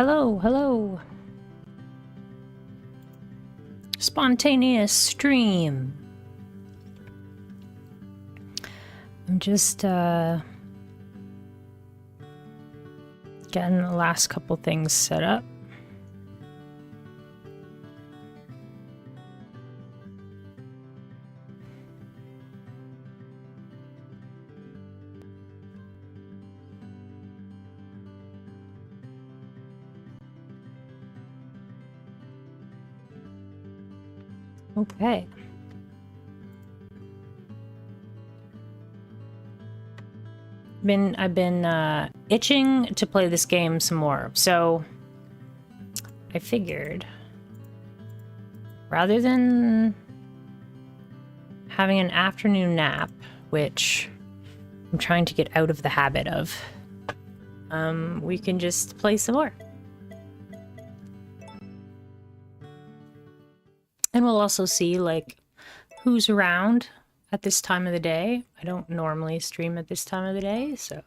hello, hello. Spontaneous stream. I'm just getting the last couple things set up. Okay. I've been itching to play this game some more, so I figured rather than having an afternoon nap, which I'm trying to get out of the habit of, we can just play some more. And we'll also see, like, who's around at this time of the day. I don't normally stream at this time of the day, so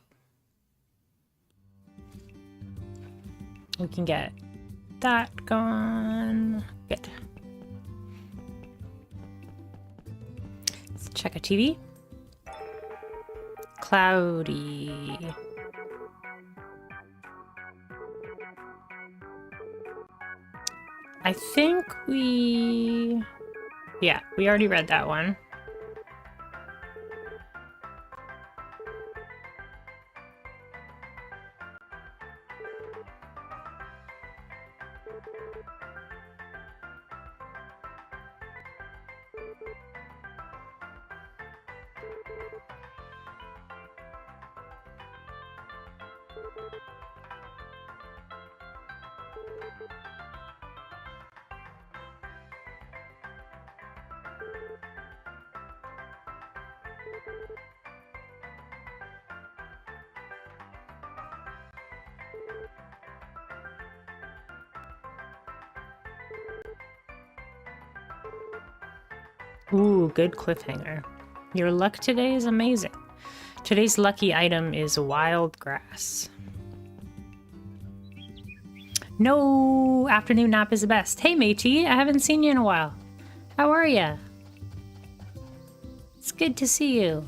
we can get that gone. Good. Let's check a TV. Cloudy. I think yeah, we already read that one. Ooh, good cliffhanger. Your luck today is amazing. Today's lucky item is wild grass. No, afternoon nap is the best. Hey, matey, I haven't seen you in a while. How are ya? It's good to see you.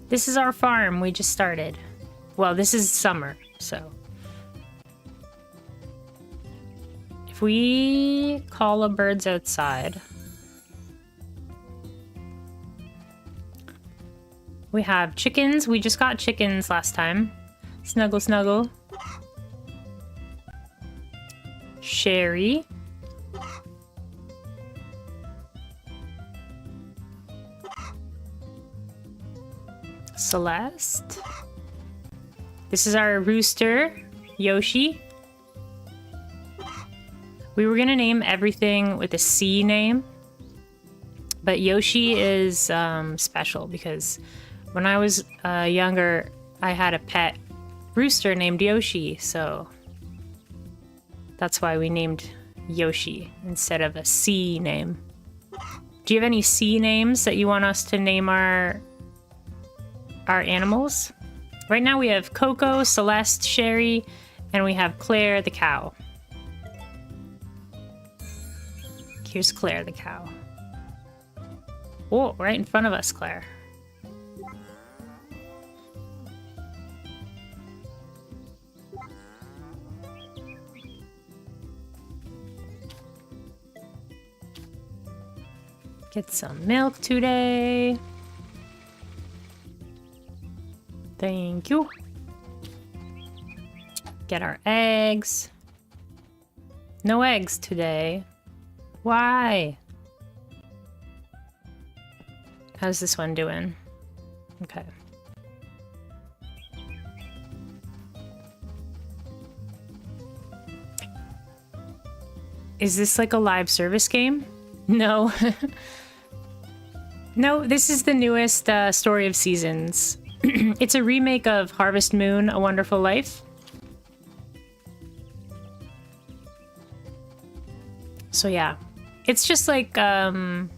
This is our farm we just started. Well, this is summer, so. If we call the birds outside. We have chickens. We just got chickens last time. Snuggle, snuggle. Sherry. Celeste. This is our rooster, Yoshi. We were gonna name everything with a C name, but Yoshi is special because when I was younger, I had a pet rooster named Yoshi, so that's why we named Yoshi instead of a C name. Do you have any C names that you want us to name our animals? Right now we have Coco, Celeste, Sherry, and we have Claire the cow. Here's Claire the cow. Oh, right in front of us, Claire. Get some milk today. Thank you. Get our eggs. No eggs today. Why? How's this one doing? Okay. Is this like a live service game? No. No, this is the newest Story of Seasons. It's a remake of Harvest Moon, A Wonderful Life. So yeah, it's just like Harvest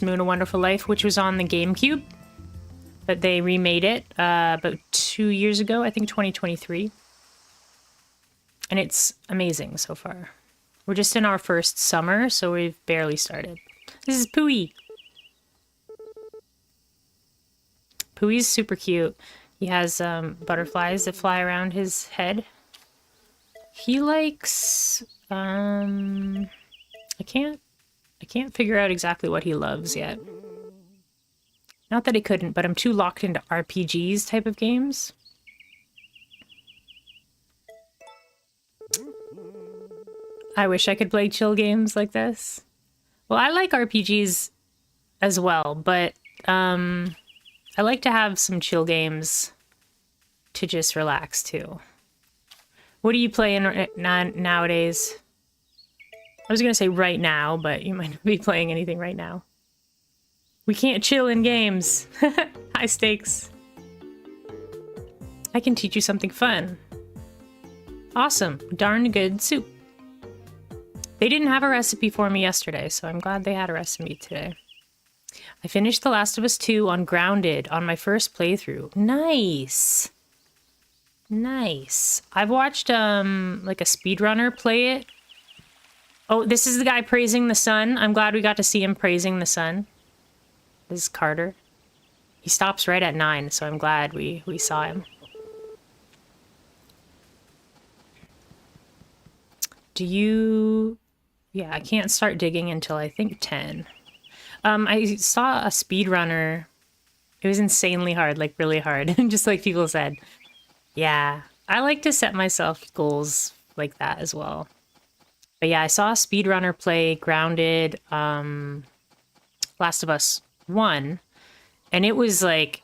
Moon, A Wonderful Life, which was on the GameCube, but they remade it about 2 years ago, I think 2023. And it's amazing so far. We're just in our first summer, so we've barely started. This is Pooey. Pooey's super cute. He has butterflies that fly around his head. He likes I can't figure out exactly what he loves yet. Not that he couldn't, but I'm too locked into RPGs type of games. I wish I could play chill games like this. Well, I like RPGs as well, but I like to have some chill games to just relax too. What are you playing nowadays? I was gonna say right now, but you might not be playing anything right now. We can't chill in games. High stakes. I can teach you something fun. Awesome. Darn good soup. They didn't have a recipe for me yesterday, so I'm glad they had a recipe today. I finished The Last of Us 2 on Grounded on my first playthrough. Nice. Nice. I've watched like a speedrunner play it. Oh, this is the guy praising the sun. I'm glad we got to see him praising the sun. This is Carter. He stops right at 9, so I'm glad we saw him. Do you... Yeah, I can't start digging until I think 10. I saw a speedrunner. It was insanely hard, like really hard, just like people said. Yeah, I like to set myself goals like that as well. But yeah, I saw a speedrunner play Grounded, Last of Us 1, and it was like,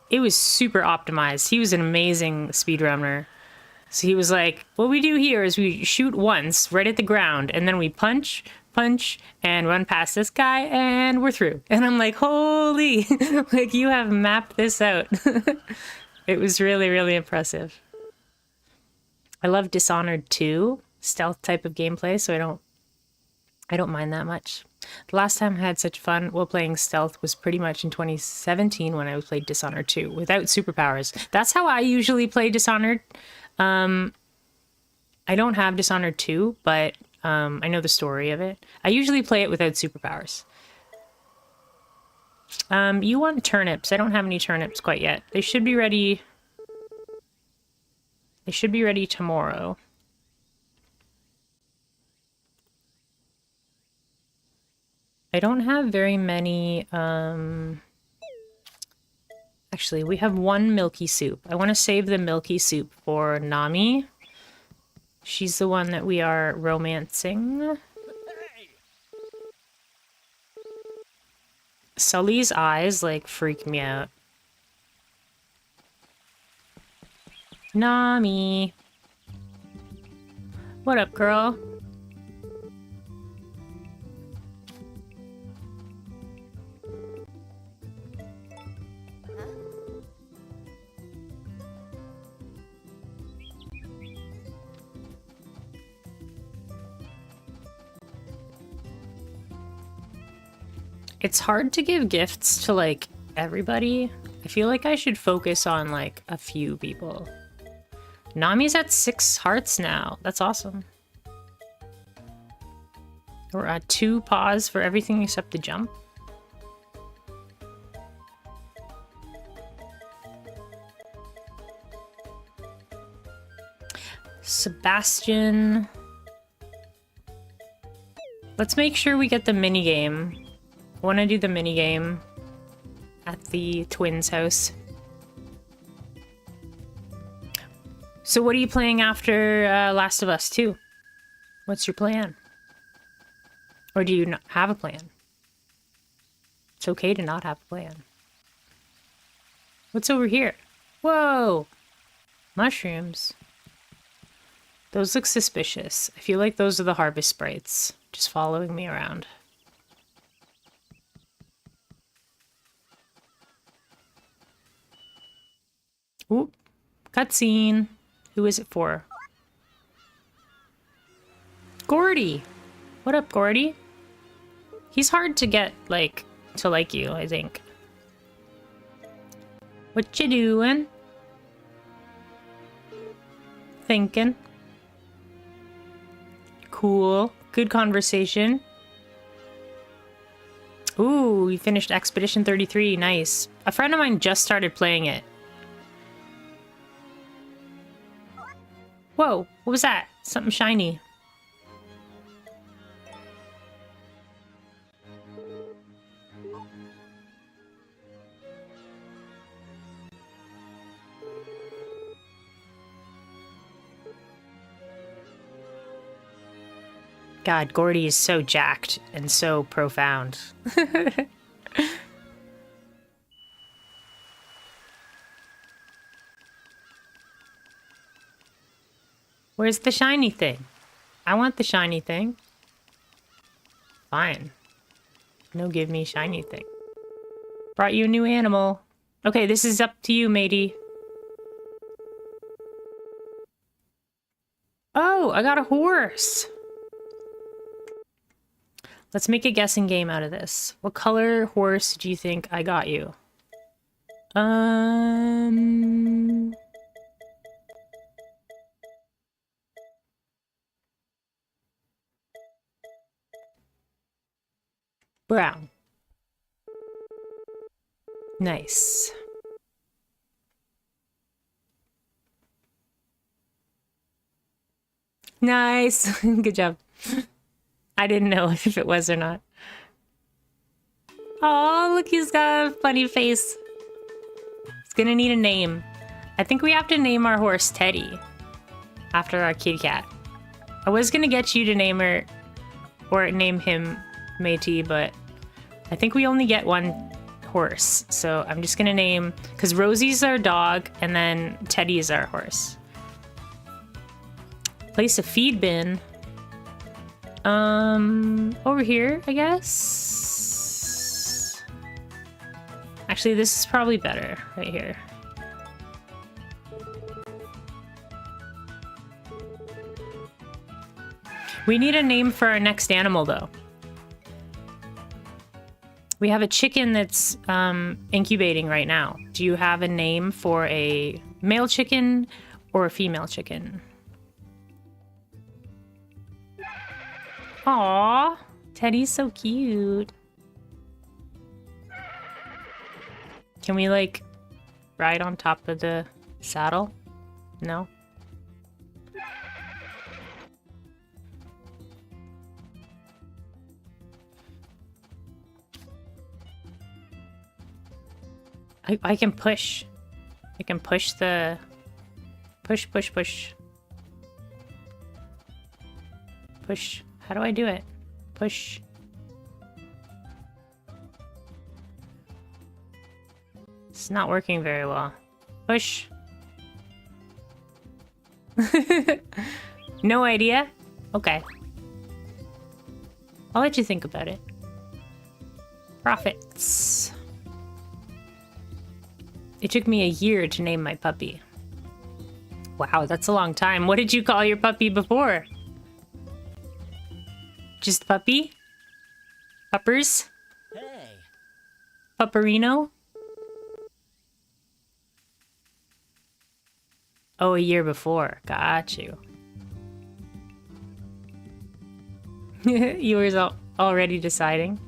it was super optimized. He was an amazing speedrunner. So he was like, what we do here is we shoot once right at the ground, and then we punch, and run past this guy, and we're through. And I'm like, holy, like you have mapped this out. It was really, really impressive. I love Dishonored 2, stealth type of gameplay, so I don't mind that much. The last time I had such fun while playing stealth was pretty much in 2017 when I played Dishonored 2 without superpowers. That's how I usually play Dishonored. I don't have Dishonored 2, but I know the story of it. I usually play it without superpowers. You want turnips. I don't have any turnips quite yet. They should be ready. They should be ready tomorrow. I don't have very many, actually, we have one milky soup. I want to save the milky soup for Nami. She's the one that we are romancing. Sully's eyes, like, freak me out. Nami. What up, girl? It's hard to give gifts to, like, everybody. I feel like I should focus on, like, a few people. Nami's at 6 hearts now. That's awesome. We're at 2 paws for everything except the jump. Sebastian. Let's make sure we get the minigame. I want to do the minigame at the twins' house. So what are you playing after Last of Us 2? What's your plan? Or do you not have a plan? It's okay to not have a plan. What's over here? Whoa! Mushrooms. Those look suspicious. I feel like those are the harvest sprites, just following me around. Oop. Cutscene. Who is it for? Gordy! What up, Gordy? He's hard to get, like, to like you, I think. What you doing? Thinking. Cool. Good conversation. Ooh, we finished Expedition 33. Nice. A friend of mine just started playing it. Whoa, what was that? Something shiny. God, Gordy is so jacked and so profound. Where's the shiny thing? I want the shiny thing. Fine. No give me shiny thing. Brought you a new animal. Okay, this is up to you, matey. Oh, I got a horse. Let's make a guessing game out of this. What color horse do you think I got you? Brown. Nice. Nice. Good job. I didn't know if it was or not. Oh, look, he's got a funny face. He's gonna need a name. I think we have to name our horse Teddy after our kitty cat. I was gonna get you to name her or name him Métis, but I think we only get one horse. So I'm just gonna name, because Rosie's our dog and then Teddy is our horse. Place a feed bin. Over here, I guess. Actually, this is probably better right here. We need a name for our next animal, though. We have a chicken that's incubating right now. Do you have a name for a male chicken or a female chicken? Aww, Teddy's so cute. Can we, like, ride on top of the saddle? No? I can push. I can push the... Push, push, push. Push. How do I do it? Push. It's not working very well. Push. No idea? Okay. I'll let you think about it. Profits. It took me a year to name my puppy. Wow, that's a long time. What did you call your puppy before? Just puppy? Puppers? Hey. Pupperino? Oh, a year before. Got you. You were already deciding?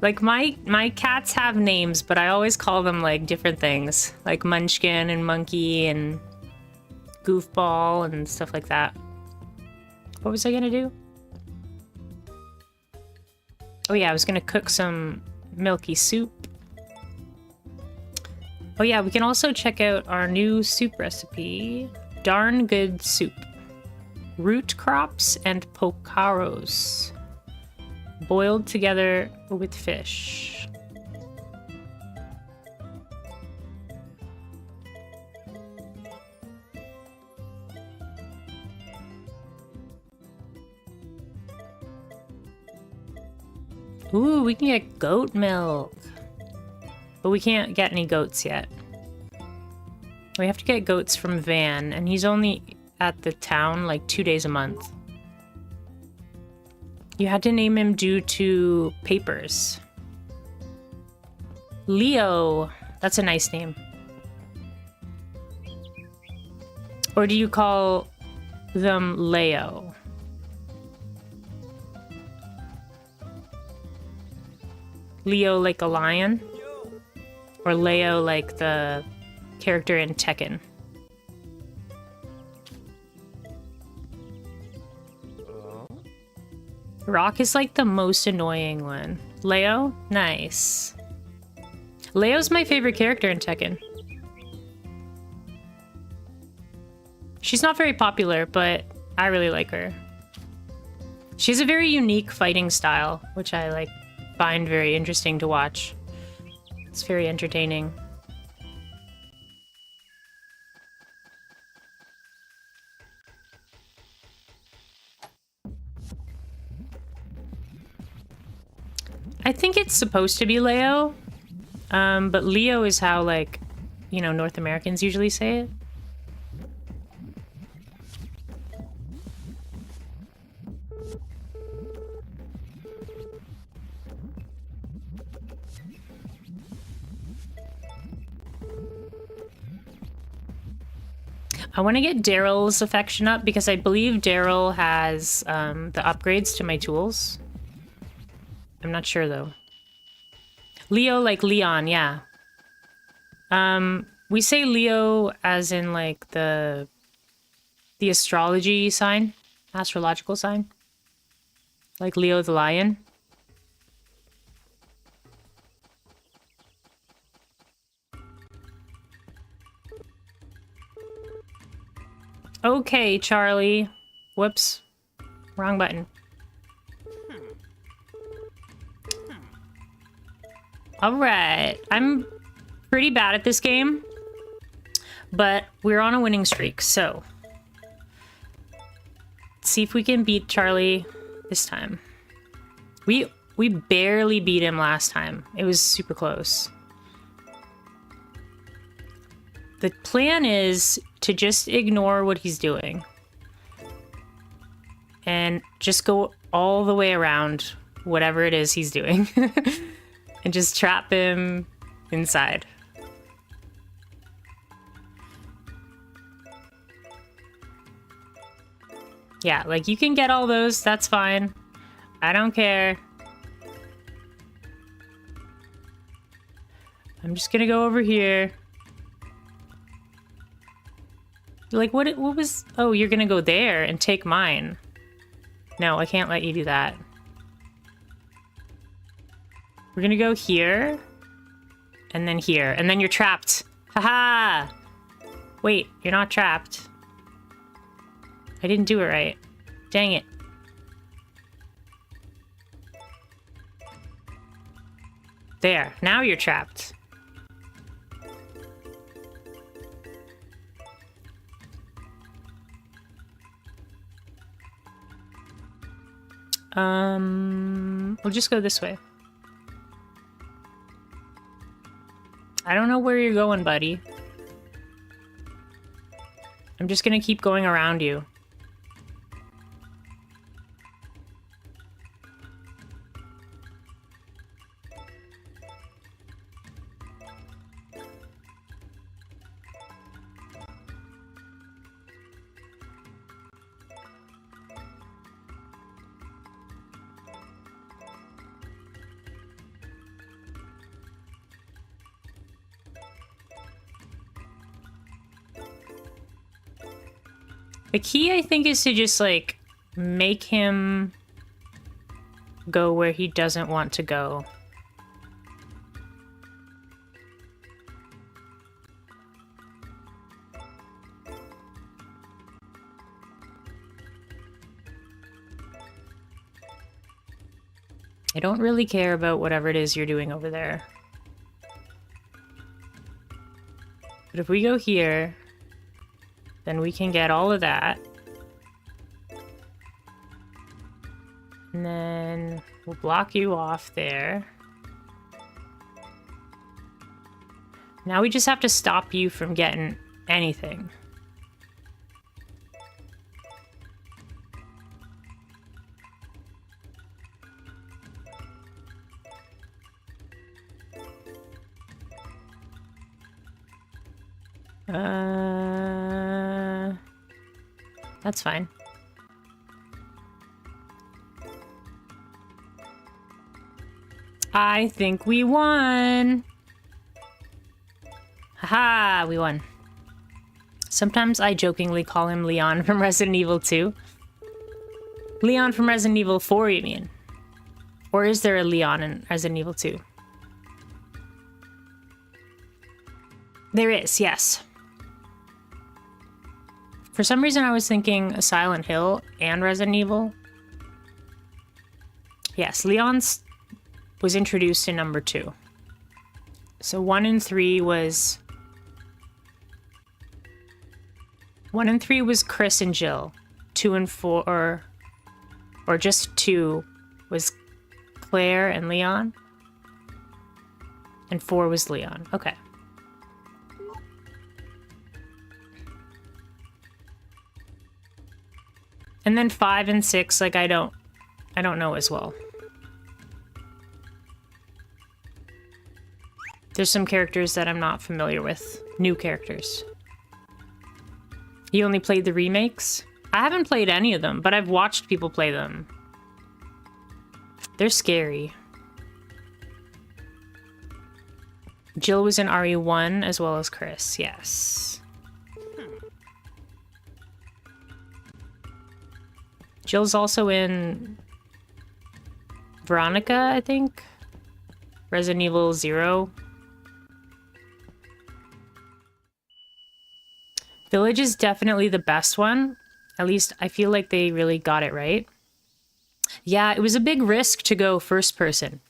Like, my cats have names, but I always call them, like, different things. Like Munchkin and Monkey and Goofball and stuff like that. What was I gonna do? Oh yeah, I was gonna cook some milky soup. Oh yeah, we can also check out our new soup recipe. Darn good soup. Root crops and pocaros. Boiled together with fish. Ooh, we can get goat milk. But we can't get any goats yet. We have to get goats from Van, and he's only at the town like 2 days a month. You had to name him due to papers. Leo. That's a nice name. Or do you call them Leo? Leo like a lion? Or Leo like the character in Tekken? Rock is like the most annoying one. Leo? Nice. Leo's my favorite character in Tekken. She's not very popular, but I really like her. She has a very unique fighting style, which I like find very interesting to watch. It's very entertaining. I think it's supposed to be Leo, but Leo is how, like, you know, North Americans usually say it. I want to get Daryl's affection up because I believe Daryl has the upgrades to my tools. I'm not sure though. Leo like Leon, yeah. We say Leo as in like the astrology sign, astrological sign. Like Leo the lion. Okay, Charlie. Whoops. Wrong button. Alright. I'm pretty bad at this game, but we're on a winning streak, so let's see if we can beat Charlie this time. We barely beat him last time. It was super close. The plan is to just ignore what he's doing and just go all the way around whatever it is he's doing and just trap him inside. Yeah, like you can get all those, that's fine. I don't care. I'm just gonna go over here. Like, what was... Oh, you're gonna go there and take mine. No, I can't let you do that. We're gonna go here. And then here. And then you're trapped. Haha! Wait, you're not trapped. I didn't do it right. Dang it. There. Now you're trapped. We'll just go this way. I don't know where you're going, buddy. I'm just gonna keep going around you. The key, I think, is to just, like, make him go where he doesn't want to go. I don't really care about whatever it is you're doing over there. But if we go here... then we can get all of that. And then we'll block you off there. Now we just have to stop you from getting anything. That's fine. I think we won. Haha, we won. Sometimes I jokingly call him Leon from Resident Evil 2. Leon from Resident Evil 4, you mean? Or is there a Leon in Resident Evil 2? There is, yes. For some reason I was thinking Silent Hill and Resident Evil. Yes, Leon's was introduced in number 2. So 1 and 3 was... 1 and 3 was Chris and Jill. 2 and 4... Or just 2 was Claire and Leon. And 4 was Leon. Okay. And then 5 and 6, like I don't know as well. There's some characters that I'm not familiar with. New characters. You only played the remakes? I haven't played any of them, but I've watched people play them. They're scary. Jill was in RE1 as well as Chris, yes. Jill's also in Veronica, I think. Resident Evil 0. Village is definitely the best one. At least I feel like they really got it right. Yeah, it was a big risk to go first person.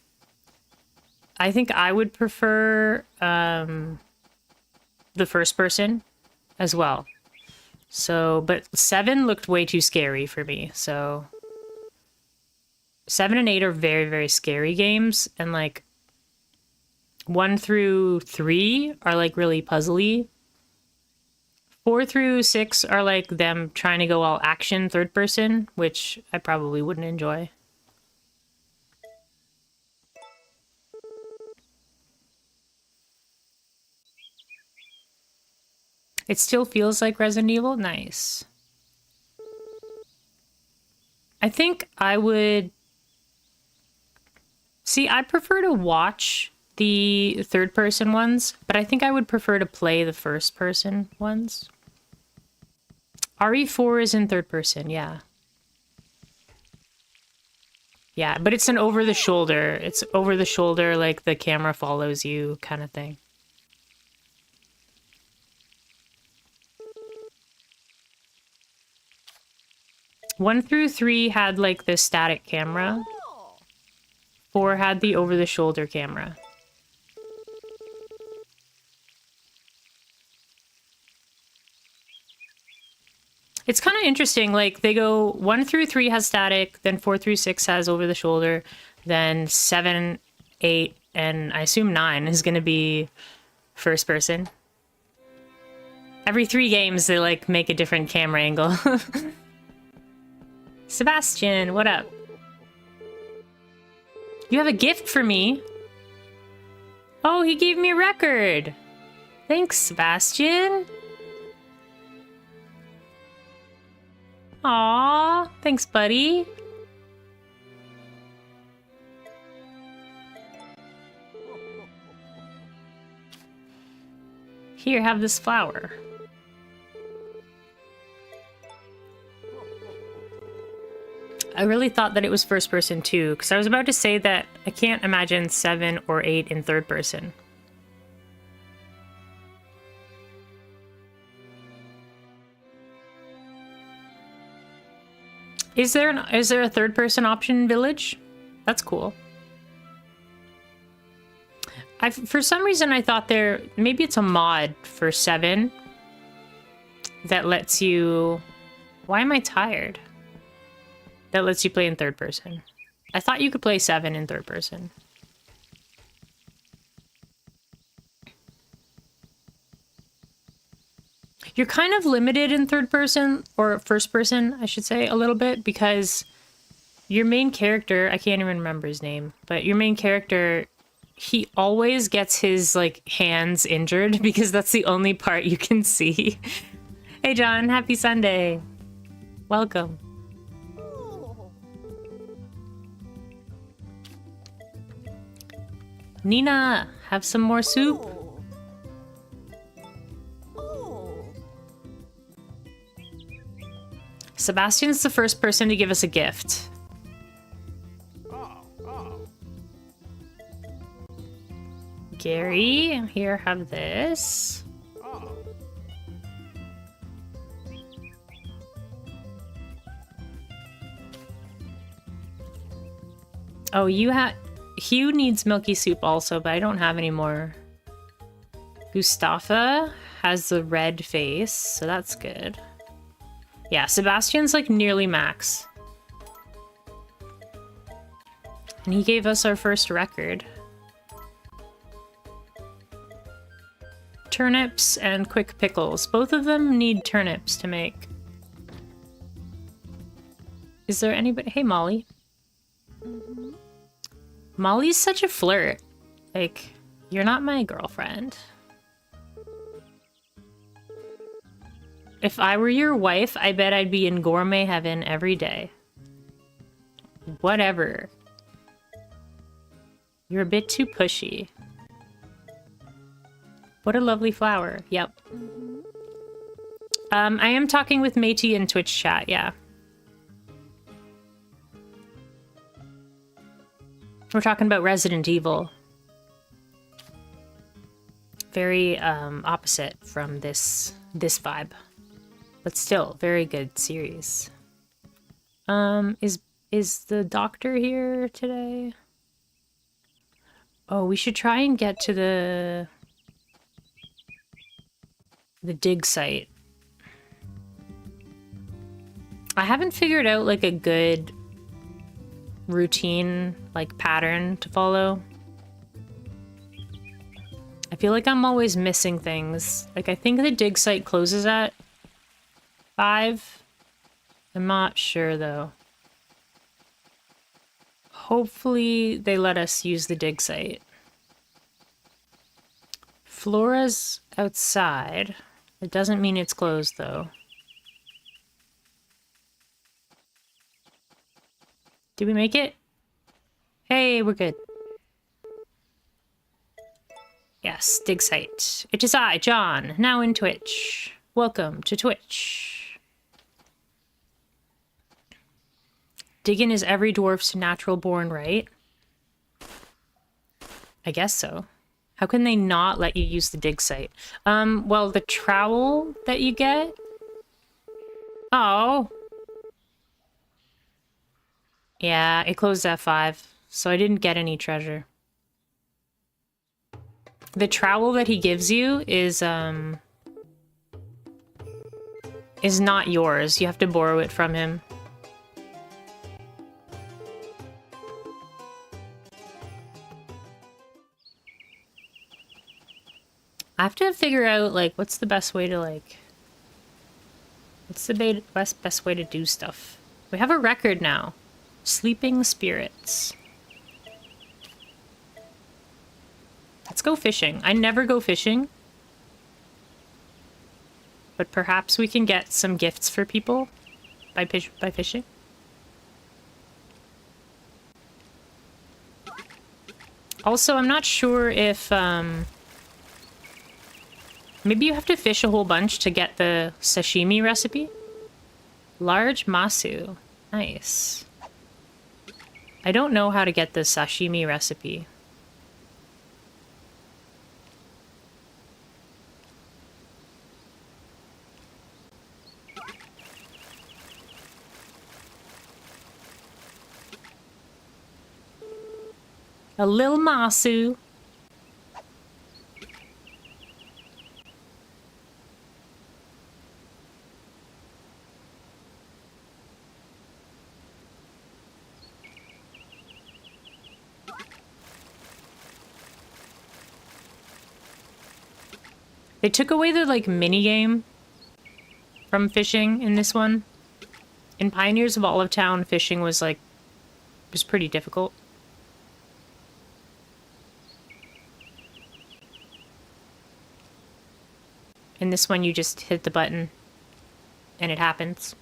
I think I would prefer the first person as well. So, but 7 looked way too scary for me, so... 7 and 8 are very, very scary games, and like 1 through 3 are like really puzzly. 4 through 6 are like them trying to go all action third person, which I probably wouldn't enjoy. It still feels like Resident Evil? Nice. I think I would... See, I prefer to watch the third-person ones, but I think I would prefer to play the first-person ones. RE4 is in third-person, yeah. Yeah, but it's an over-the-shoulder. It's over-the-shoulder, like the camera follows you kind of thing. One through 3 had like the static camera. 4 had the over-the-shoulder camera. It's kind of interesting, like they go 1 through 3 has static, then 4 through 6 has over-the-shoulder, then 7, 8, and I assume 9 is going to be first person. Every 3 games they like make a different camera angle. Sebastian, what up? You have a gift for me? Oh, he gave me a record. Thanks, Sebastian. Aw, thanks, buddy. Here, have this flower. I really thought that it was first person too, because I was about to say that I can't imagine 7 or 8 in third person. Is there a third person option in Village? That's cool. For some reason I thought maybe it's a mod for 7 that lets you... Why am I tired? That lets you play in third person. I thought you could play 7 in third person. You're kind of limited in third person, or first person, I should say, a little bit, because your main character, I can't even remember his name, but your main character, he always gets his, like, hands injured, because that's the only part you can see. Hey, John, happy Sunday. Welcome. Nina, have some more soup? Sebastian's the first person to give us a gift. Gary, here, have this. Oh, Hugh needs milky soup also, but I don't have any more. Mustafa has the red face, so that's good. Yeah, Sebastian's like nearly max. And he gave us our first record. Turnips and quick pickles. Both of them need turnips to make. Is there anybody? Hey, Molly. Molly's such a flirt. Like, you're not my girlfriend. If I were your wife, I bet I'd be in gourmet heaven every day. Whatever. You're a bit too pushy. What a lovely flower. Yep. I am talking with Métis in Twitch chat, yeah. We're talking about Resident Evil. Very opposite from this vibe. But still, very good series. Is the doctor here today? Oh, we should try and get to the dig site. I haven't figured out like a good routine, like pattern to follow. I feel like I'm always missing things. Like I think the dig site closes at 5. I'm not sure though. Hopefully they let us use the dig site. Flora's outside. It doesn't mean it's closed though. Did we make it? Hey, we're good. Yes, dig site. It is I, John, now in Twitch. Welcome to Twitch. Digging is every dwarf's natural born right? I guess so. How can they not let you use the dig site? Well, the trowel that you get... Oh. Yeah, it closed at 5, so I didn't get any treasure. The trowel that he gives you is not yours. You have to borrow it from him. I have to figure out, like, what's the best way to, like... What's the best way to do stuff? We have a record now. Sleeping spirits. Let's go fishing. I never go fishing. But perhaps we can get some gifts for people by fishing. Also, I'm not sure if... Maybe you have to fish a whole bunch to get the sashimi recipe? Large masu. Nice. I don't know how to get the sashimi recipe. A little masu. They took away the, like, mini-game from fishing in this one. In Pioneers of Olive Town, fishing was, like, was pretty difficult. In this one, you just hit the button, and it happens.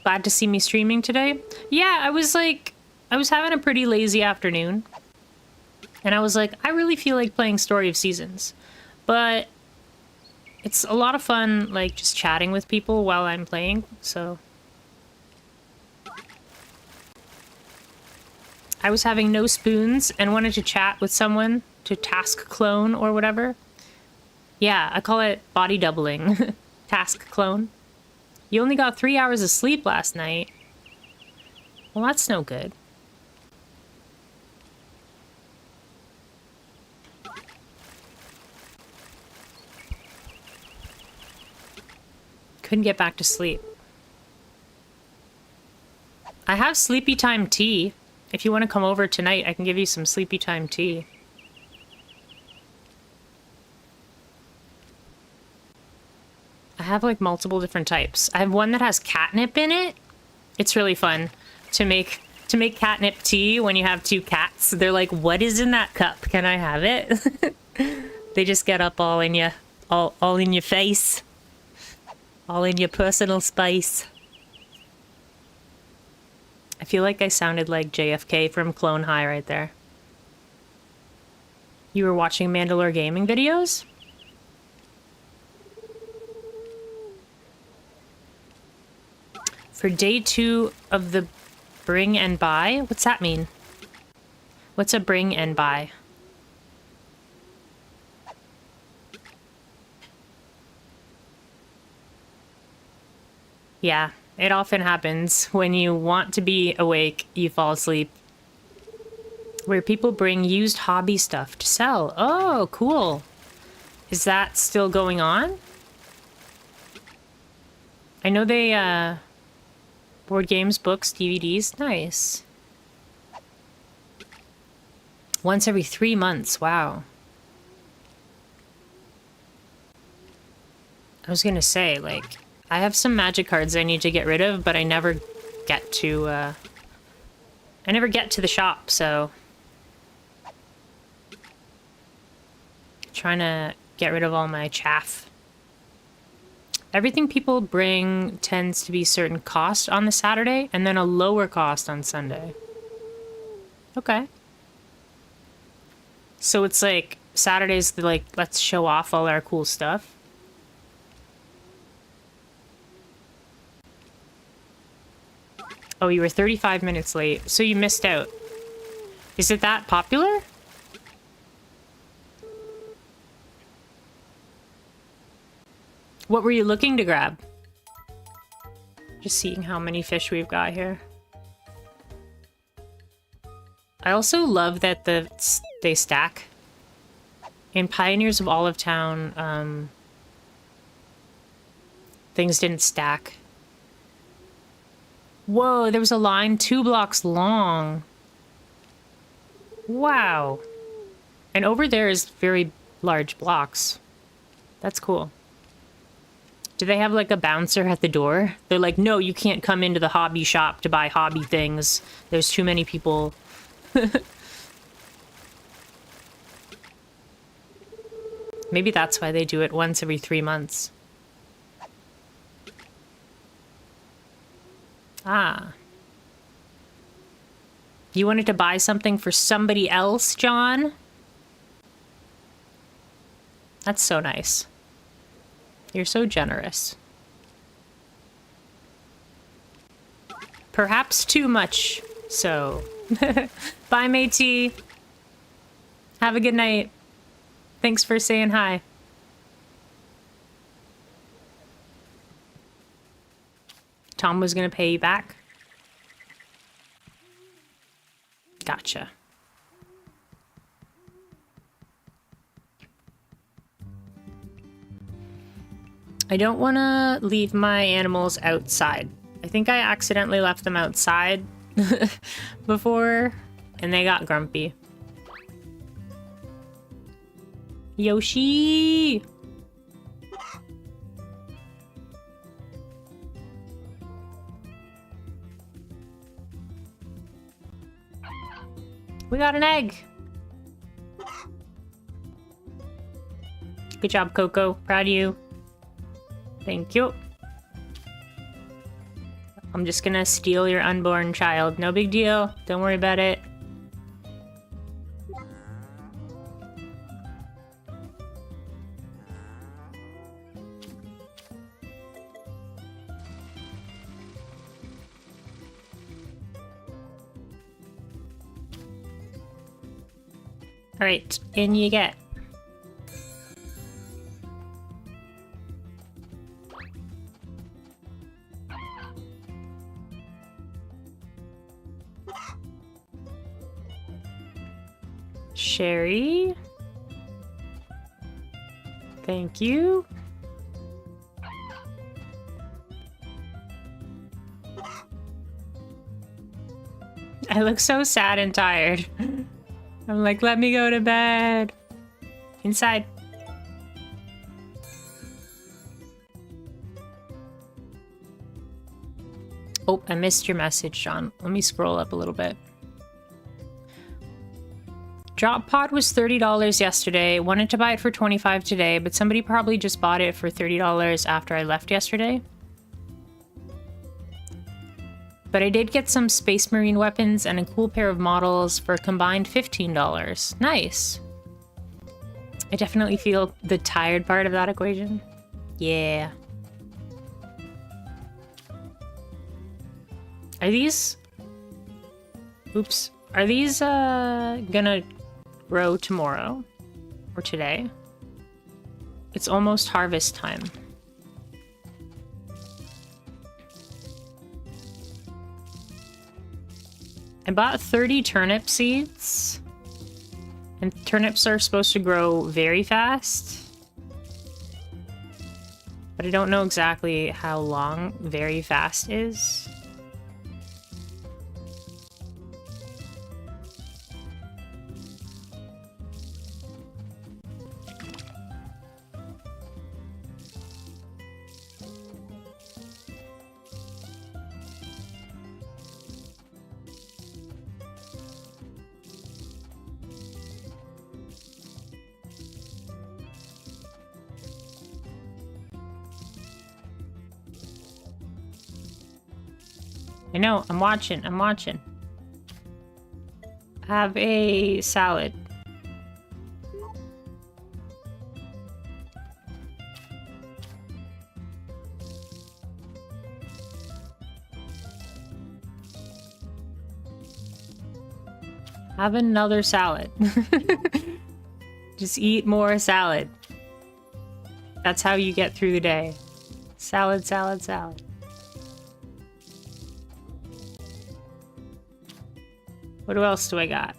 Glad to see me streaming today. Yeah, I was having a pretty lazy afternoon. And I was like, I really feel like playing Story of Seasons. But it's a lot of fun, like, just chatting with people while I'm playing, so... I was having no spoons and wanted to chat with someone to task clone or whatever. Yeah, I call it body doubling. Task clone. You only got 3 hours of sleep last night. Well, that's no good. Couldn't get back to sleep. I have sleepy time tea. If you want to come over tonight, I can give you some sleepy time tea. I have like multiple different types. I have one that has catnip in it. It's really fun to make catnip tea when you have 2 cats. They're like, "What is in that cup? Can I have it?" They just get up all in you, all in your face. All in your personal space. I feel like I sounded like JFK from Clone High right there. You were watching Mandalore gaming videos? For day 2 of the bring and buy? What's that mean? What's a bring and buy? Yeah, it often happens. When you want to be awake, you fall asleep. Where people bring used hobby stuff to sell. Oh, cool. Is that still going on? I know they, board games, books, DVDs. Nice. Once every 3 months. Wow. I was gonna say, like... I have some magic cards I need to get rid of, but I never get to, I never get to the shop, so... Trying to get rid of all my chaff. Everything people bring tends to be certain cost on the Saturday, and then a lower cost on Sunday. Okay. So it's like, Saturday's like, let's show off all our cool stuff. Oh, you were 35 minutes late, so you missed out. Is it that popular? What were you looking to grab? Just seeing how many fish we've got here. I also love that they stack. In Pioneers of Olive Town, things didn't stack. Whoa, there was a line 2 blocks long. Wow. And over there is very large blocks. That's cool. Do they have like a bouncer at the door? They're like, no, you can't come into the hobby shop to buy hobby things. There's too many people. Maybe that's why they do it once every 3 months. Ah. You wanted to buy something for somebody else, John? That's so nice. You're so generous. Perhaps too much, so. Bye, matey. Have a good night. Thanks for saying hi. Tom was gonna pay you back? Gotcha. I don't want to leave my animals outside. I think I accidentally left them outside before, and they got grumpy. Yoshi! We got an egg! Good job, Coco. Proud of you. Thank you. I'm just gonna steal your unborn child. No big deal. Don't worry about it. All right, in you get. Sherry. Thank you. I look so sad and tired. I'm like, let me go to bed. Inside. Oh, I missed your message, John. Let me scroll up a little bit. Drop Pod was $30 yesterday. Wanted to buy it for $25 today, but somebody probably just bought it for $30 after I left yesterday. But I did get some Space Marine weapons and a cool pair of models for a combined $15. Nice. I definitely feel the tired part of that equation. Yeah. Are these... Oops. Are these gonna grow tomorrow? Or today? It's almost harvest time. I bought 30 turnip seeds. And turnips are supposed to grow very fast. But I don't know exactly how long very fast is. I know, I'm watching. Have a salad. Have another salad. Just eat more salad. That's how you get through the day. Salad, salad, salad. What else do I got?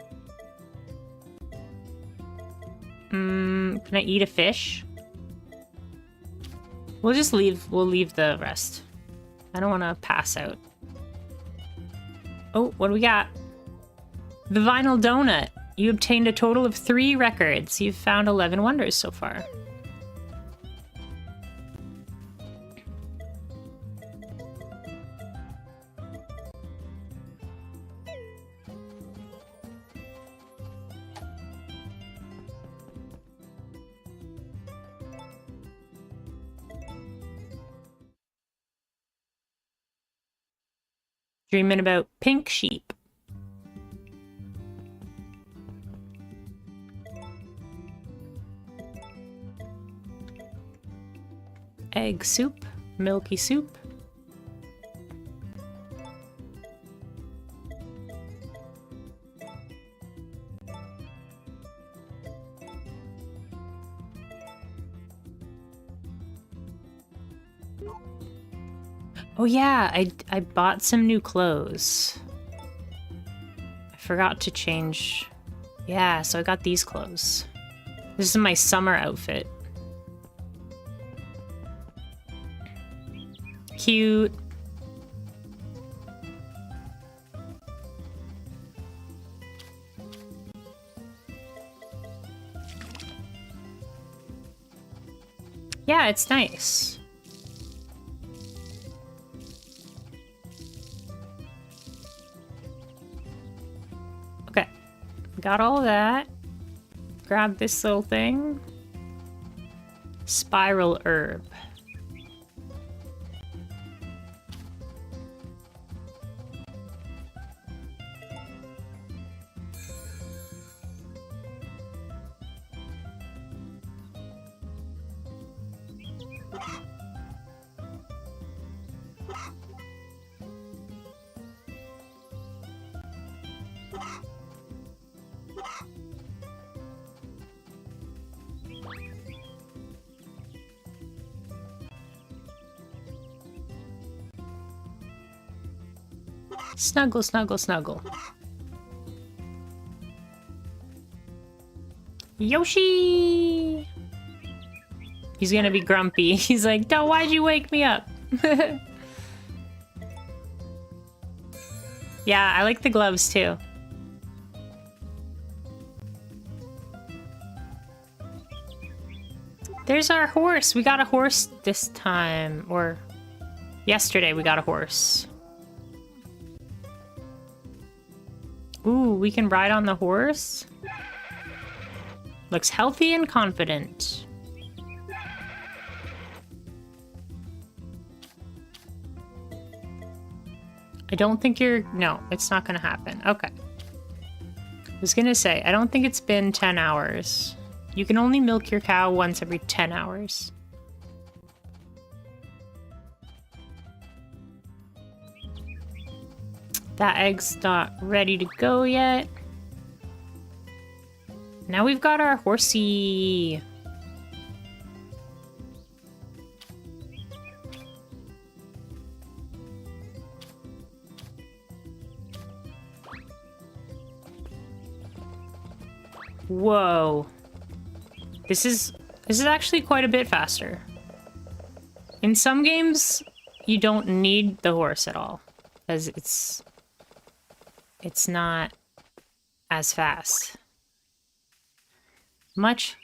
Can I eat a fish? We'll leave the rest. I don't want to pass out. Oh, what do we got? The Vinyl Donut. You obtained a total of 3 records. You've found 11 wonders so far. Dreaming about pink sheep. Egg soup, milky soup. Oh yeah, I bought some new clothes. I forgot to change. Yeah, so I got these clothes. This is my summer outfit. Cute. Yeah, it's nice. Okay, got all that. Grab this little thing. Spiral herb. Snuggle, snuggle, snuggle. Yoshi! He's gonna be grumpy. He's like, "No, why'd you wake me up?" Yeah, I like the gloves too. There's our horse. We got a horse this time. Or yesterday we got a horse. Ooh, we can ride on the horse. Looks healthy and confident. I don't think you're... No, it's not gonna happen. Okay. I was gonna say, I don't think it's been 10 hours. You can only milk your cow once every 10 hours. That egg's not ready to go yet. Now we've got our horsey. Whoa. This is actually quite a bit faster. In some games, you don't need the horse at all, because it's not as fast. Much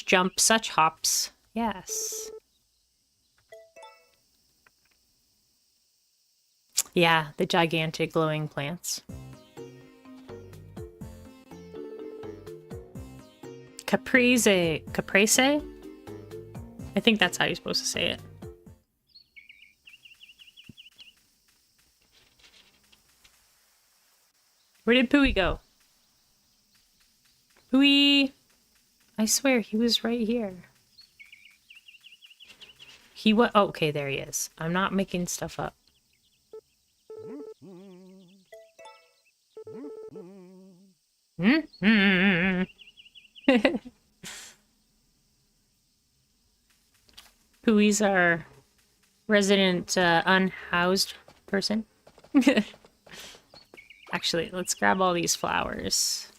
jump, such hops. Yes. Yeah, the gigantic glowing plants. Caprese? I think that's how you're supposed to say it. Where did Pooey go? Pooey! I swear, he was right here. He what? Oh, okay, there he is. I'm not making stuff up. Pooey's our resident unhoused person. Actually, let's grab all these flowers.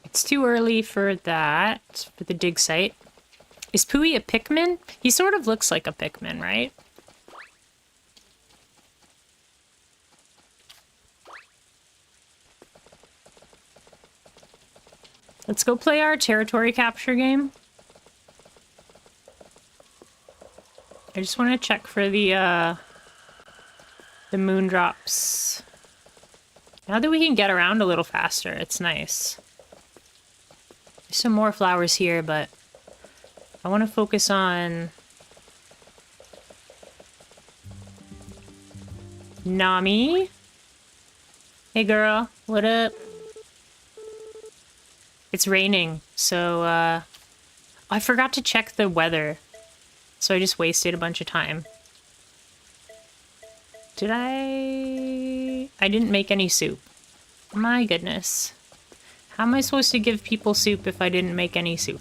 It's too early for that, for the dig site. Is Pooey a Pikmin? He sort of looks like a Pikmin, right? Let's go play our territory capture game. I just want to check for the moon drops. Now that we can get around a little faster, it's nice. There's some more flowers here, but I want to focus on Nami. Hey girl, what up? It's raining, so I forgot to check the weather. So I just wasted a bunch of time. Did I didn't make any soup. My goodness. How am I supposed to give people soup if I didn't make any soup?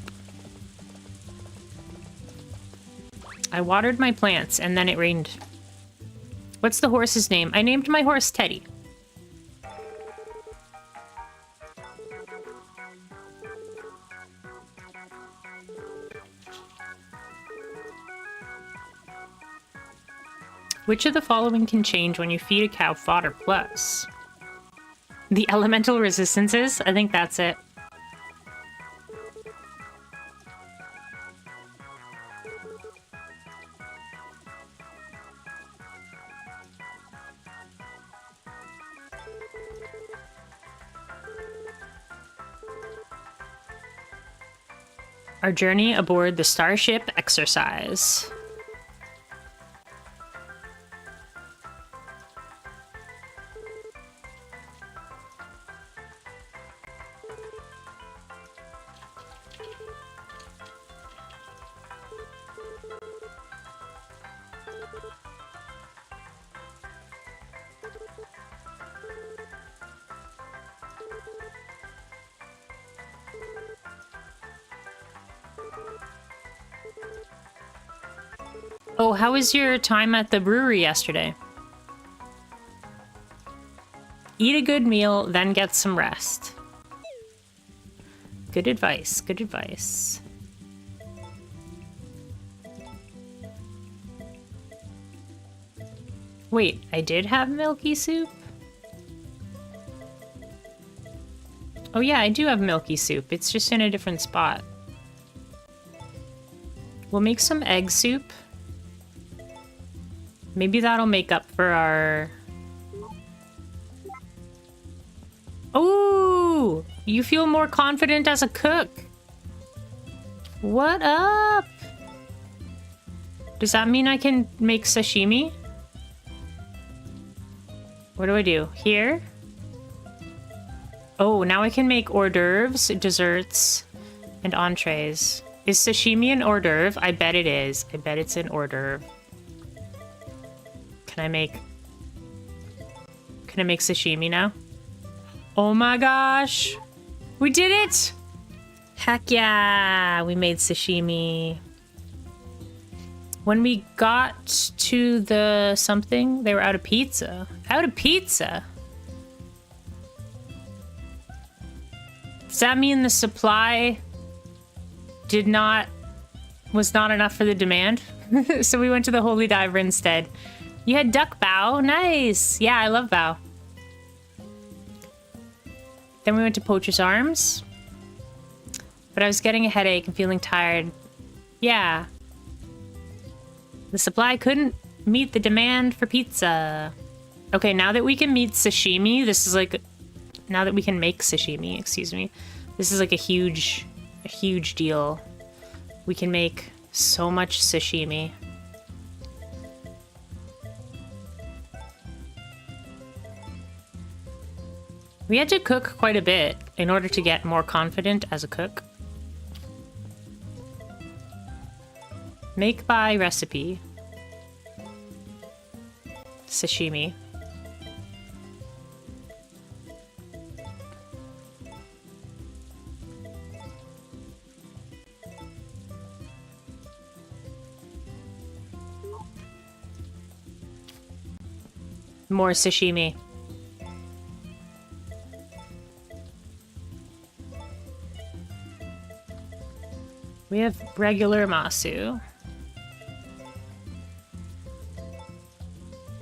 I watered my plants and then it rained. What's the horse's name? I named my horse Teddy. Which of the following can change when you feed a cow fodder plus? The elemental resistances? I think that's it. Our journey aboard the Starship Exercise. Oh, how was your time at the brewery yesterday? Eat a good meal, then get some rest. Good advice, good advice. Wait, I did have milky soup? Oh yeah, I do have milky soup. It's just in a different spot. We'll make some egg soup. Maybe that'll make up for our... Oh, you feel more confident as a cook. What up? Does that mean I can make sashimi? What do I do? Here? Oh, now I can make hors d'oeuvres, desserts, and entrees. Is sashimi an hors d'oeuvre? I bet it is. I bet it's an hors d'oeuvre. Can I make sashimi now? Oh my gosh! We did it! Heck yeah! We made sashimi. When we got to the something, they were out of pizza. Out of pizza? Does that mean the supply was not enough for the demand? So we went to the Holy Diver instead. You had duck bao? Nice! Yeah, I love bao. Then we went to Poacher's Arms. But I was getting a headache and feeling tired. Yeah. The supply couldn't meet the demand for pizza. Okay, now that we can meet sashimi, this is like... Now that we can make sashimi, excuse me. This is like a huge deal. We can make so much sashimi. We had to cook quite a bit in order to get more confident as a cook. Make by recipe. Sashimi. More sashimi. We have regular masu.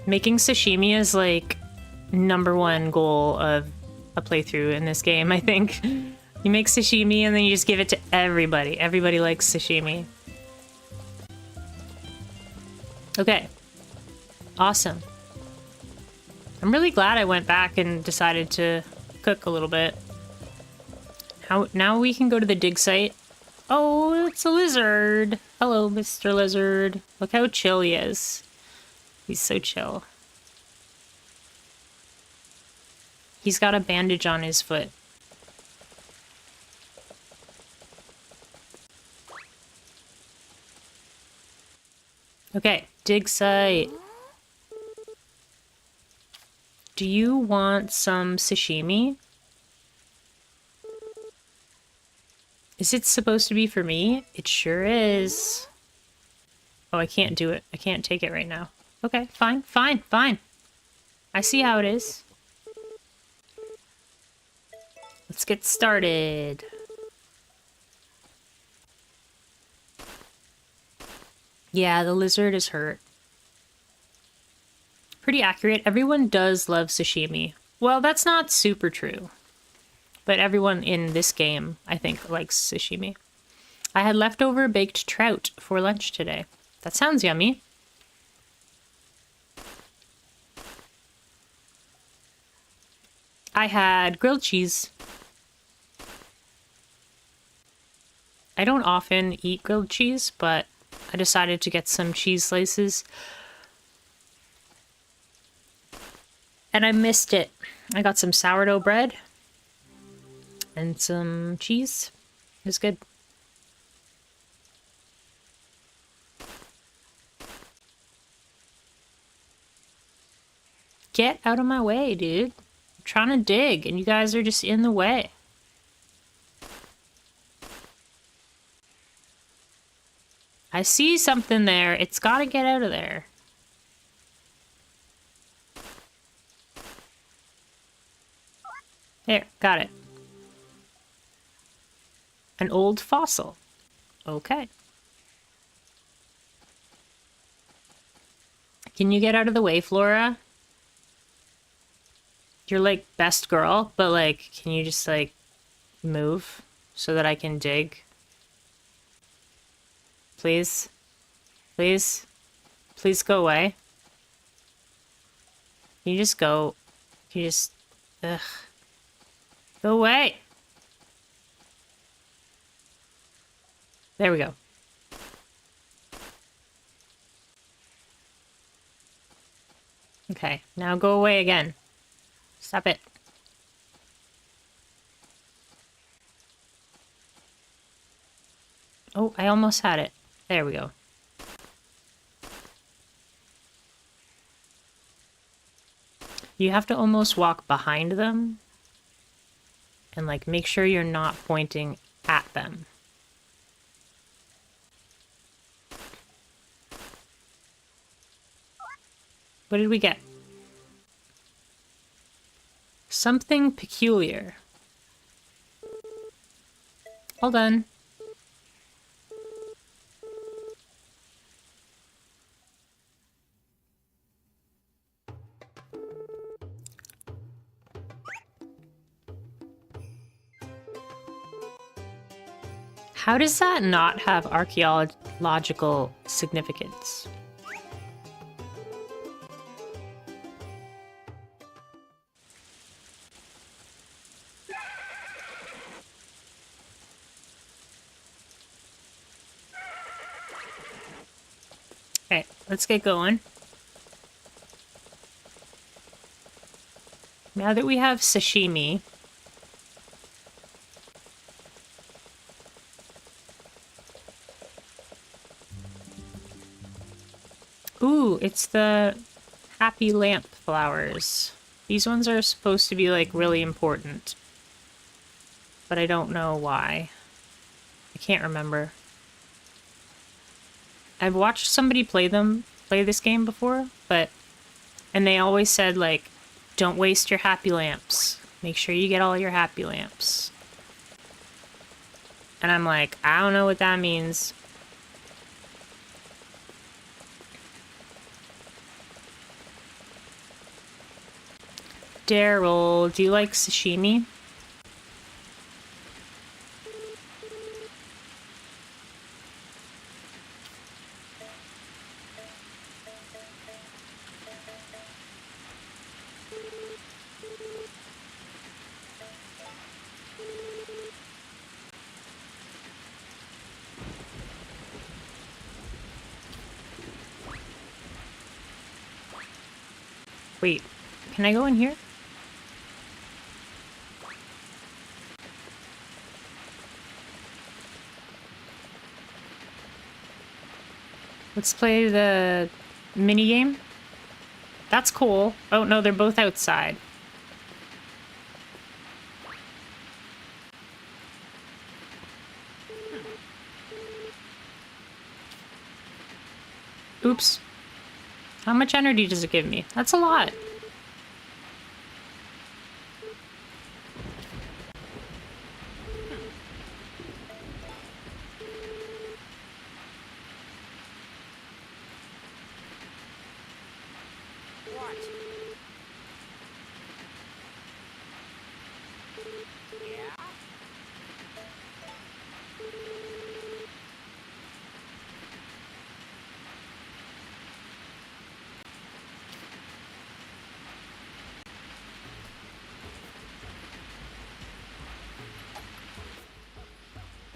Making sashimi is like #1 goal of a playthrough in this game, I think. You make sashimi and then you just give it to everybody. Everybody likes sashimi. Okay. Awesome. I'm really glad I went back and decided to cook a little bit. Now we can go to the dig site. Oh, it's a lizard. Hello, Mr. Lizard. Look how chill he is. He's so chill. He's got a bandage on his foot. Okay, dig site. Do you want some sashimi? Is it supposed to be for me? It sure is. Oh, I can't do it. I can't take it right now. Okay, fine, fine, fine. I see how it is. Let's get started. Yeah, the lizard is hurt. Pretty accurate. Everyone does love sashimi. Well, that's not super true. But everyone in this game, I think, likes sashimi. I had leftover baked trout for lunch today. That sounds yummy. I had grilled cheese. I don't often eat grilled cheese, but I decided to get some cheese slices. And I missed it. I got some sourdough bread. And some cheese. It was good. Get out of my way, dude. I'm trying to dig, and you guys are just in the way. I see something there. It's gotta get out of there. There, got it. An old fossil. Okay. Can you get out of the way, Flora? You're like best girl, but like, can you just like move so that I can dig? Please? Please? Please go away. Can you just go? Can you just... Ugh. Go away! There we go. Okay, now go away again. Stop it. Oh, I almost had it. There we go. You have to almost walk behind them and like make sure you're not pointing at them. What did we get? Something peculiar. All done. How does that not have archaeological significance? Okay, let's get going. Now that we have sashimi, ooh, it's the happy lamp flowers. These ones are supposed to be like really important, but I don't know why. I can't remember. I've watched somebody play this game before, and they always said like, don't waste your happy lamps. Make sure you get all your happy lamps. And I'm like, I don't know what that means. Daryl, do you like sashimi? Wait, can I go in here? Let's play the mini game. That's cool. Oh no, they're both outside. Oops. How much energy does it give me? That's a lot.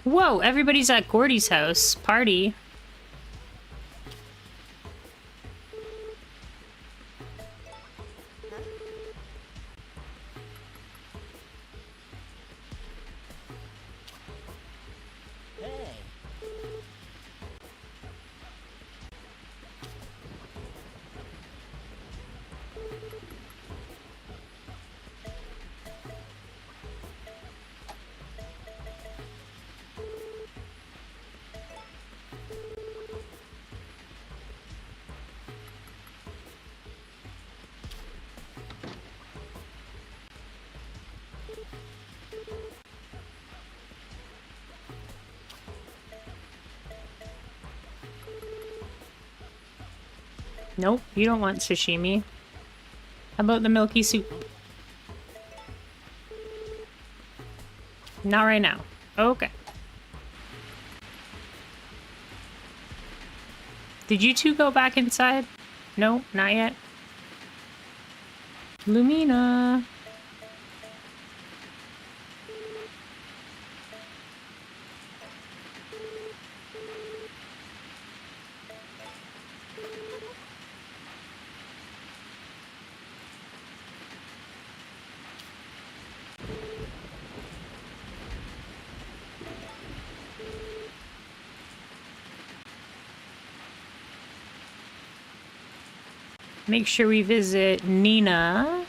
Whoa, everybody's at Gordy's house. Party. Nope, you don't want sashimi. How about the milky soup? Not right now. Okay. Did you two go back inside? No, not yet. Lumina. Make sure we visit Nina.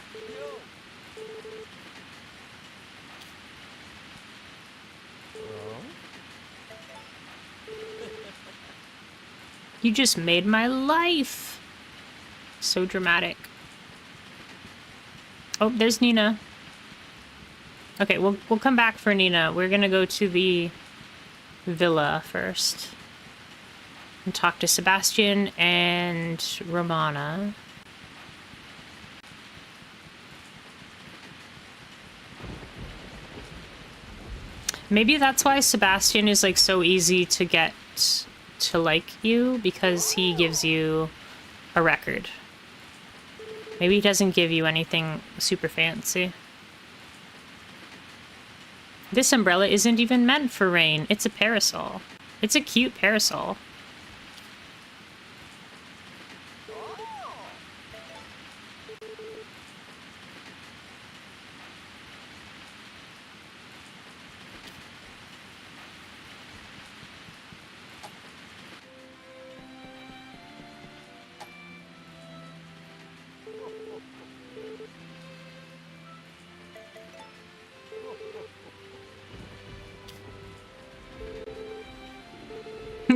You just made my life. So dramatic. Oh, there's Nina. Okay, we'll come back for Nina. We're gonna go to the villa first and talk to Sebastian and Romana. Maybe that's why Sebastian is like so easy to get to like you, because he gives you a record. Maybe he doesn't give you anything super fancy. This umbrella isn't even meant for rain. It's a parasol. It's a cute parasol.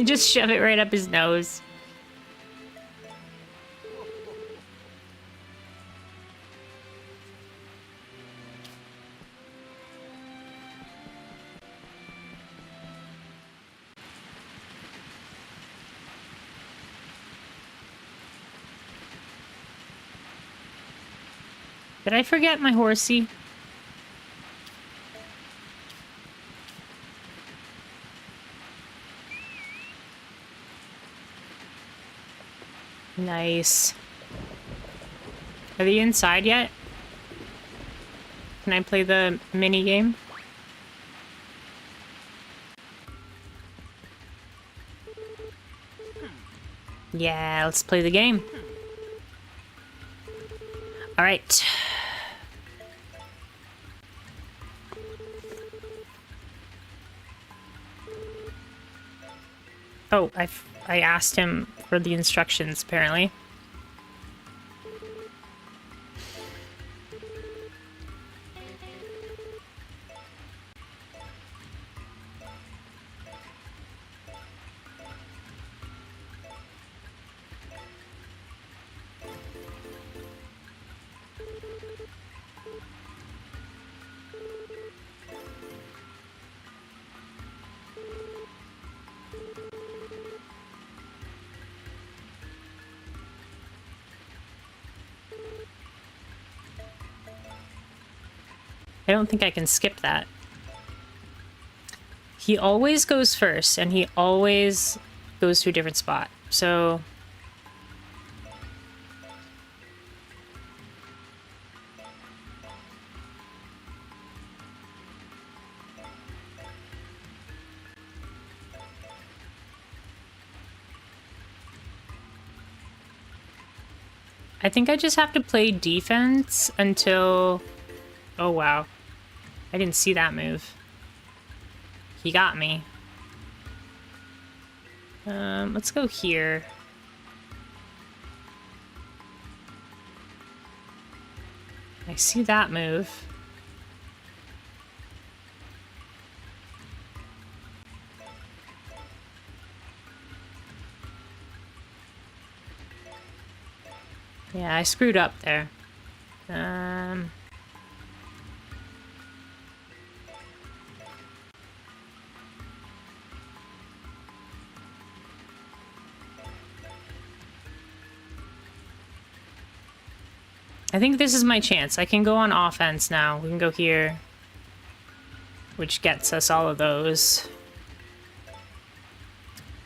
Just shove it right up his nose. Did I forget my horsey? Nice. Are they inside yet? Can I play the mini game? Yeah, let's play the game. All right. Oh, I asked him for the instructions, apparently. I don't think I can skip that. He always goes first, and he always goes to a different spot. So... I think I just have to play defense until... Oh, wow. I didn't see that move. He got me. Let's go here. I see that move. Yeah, I screwed up there. I think this is my chance. I can go on offense now. We can go here, which gets us all of those.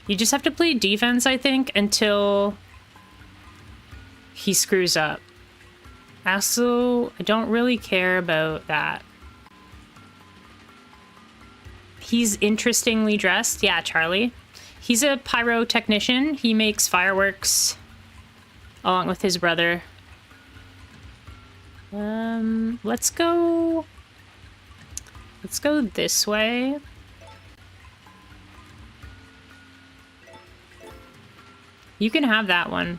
You just have to play defense, I think, until he screws up. Also, I don't really care about that. He's interestingly dressed. Yeah, Charlie. He's a pyrotechnician. He makes fireworks along with his brother. Let's go this way. You can have that one.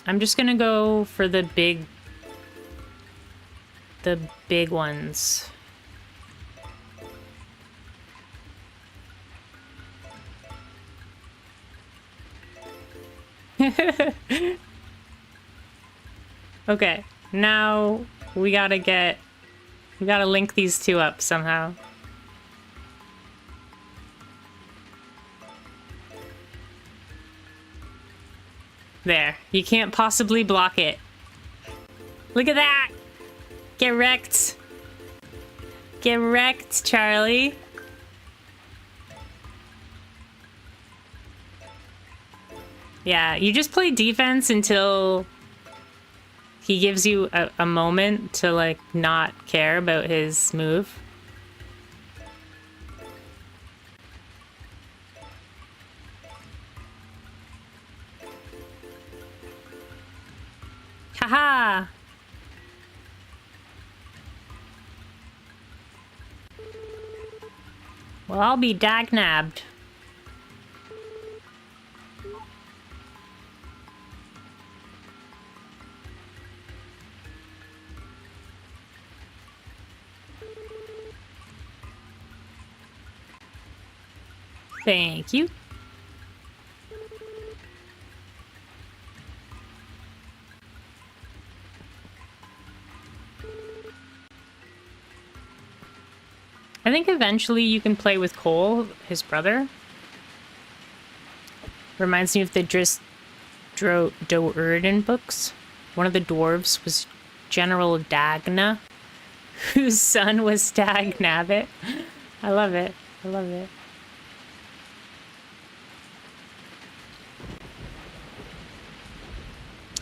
I'm just gonna go for the big ones. Okay, now we gotta link these two up somehow. There, you can't possibly block it. Look at that! Get wrecked! Get wrecked, Charlie! Yeah, you just play defense until he gives you a moment to, like, not care about his move. Haha! Well, I'll be dag-nabbed. Thank you. I think eventually you can play with Cole, his brother. Reminds me of the Do'Urden books. One of the dwarves was General Dagna, whose son was Dag-Nabbit. I love it. I love it.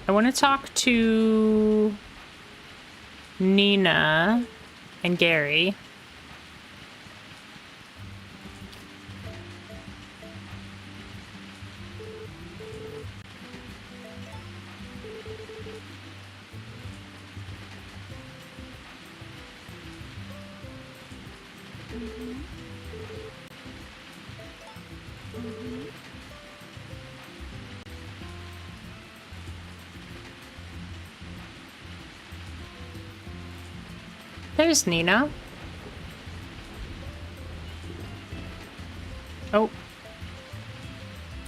I want to talk to Nina and Gary. There's Nina. Oh.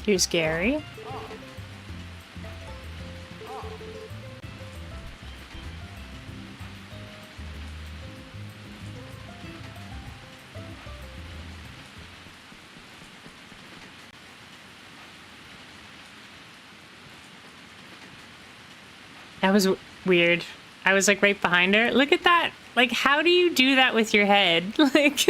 Here's Gary. That was weird. I was like right behind her. Look at that. Like, how do you do that with your head? Like...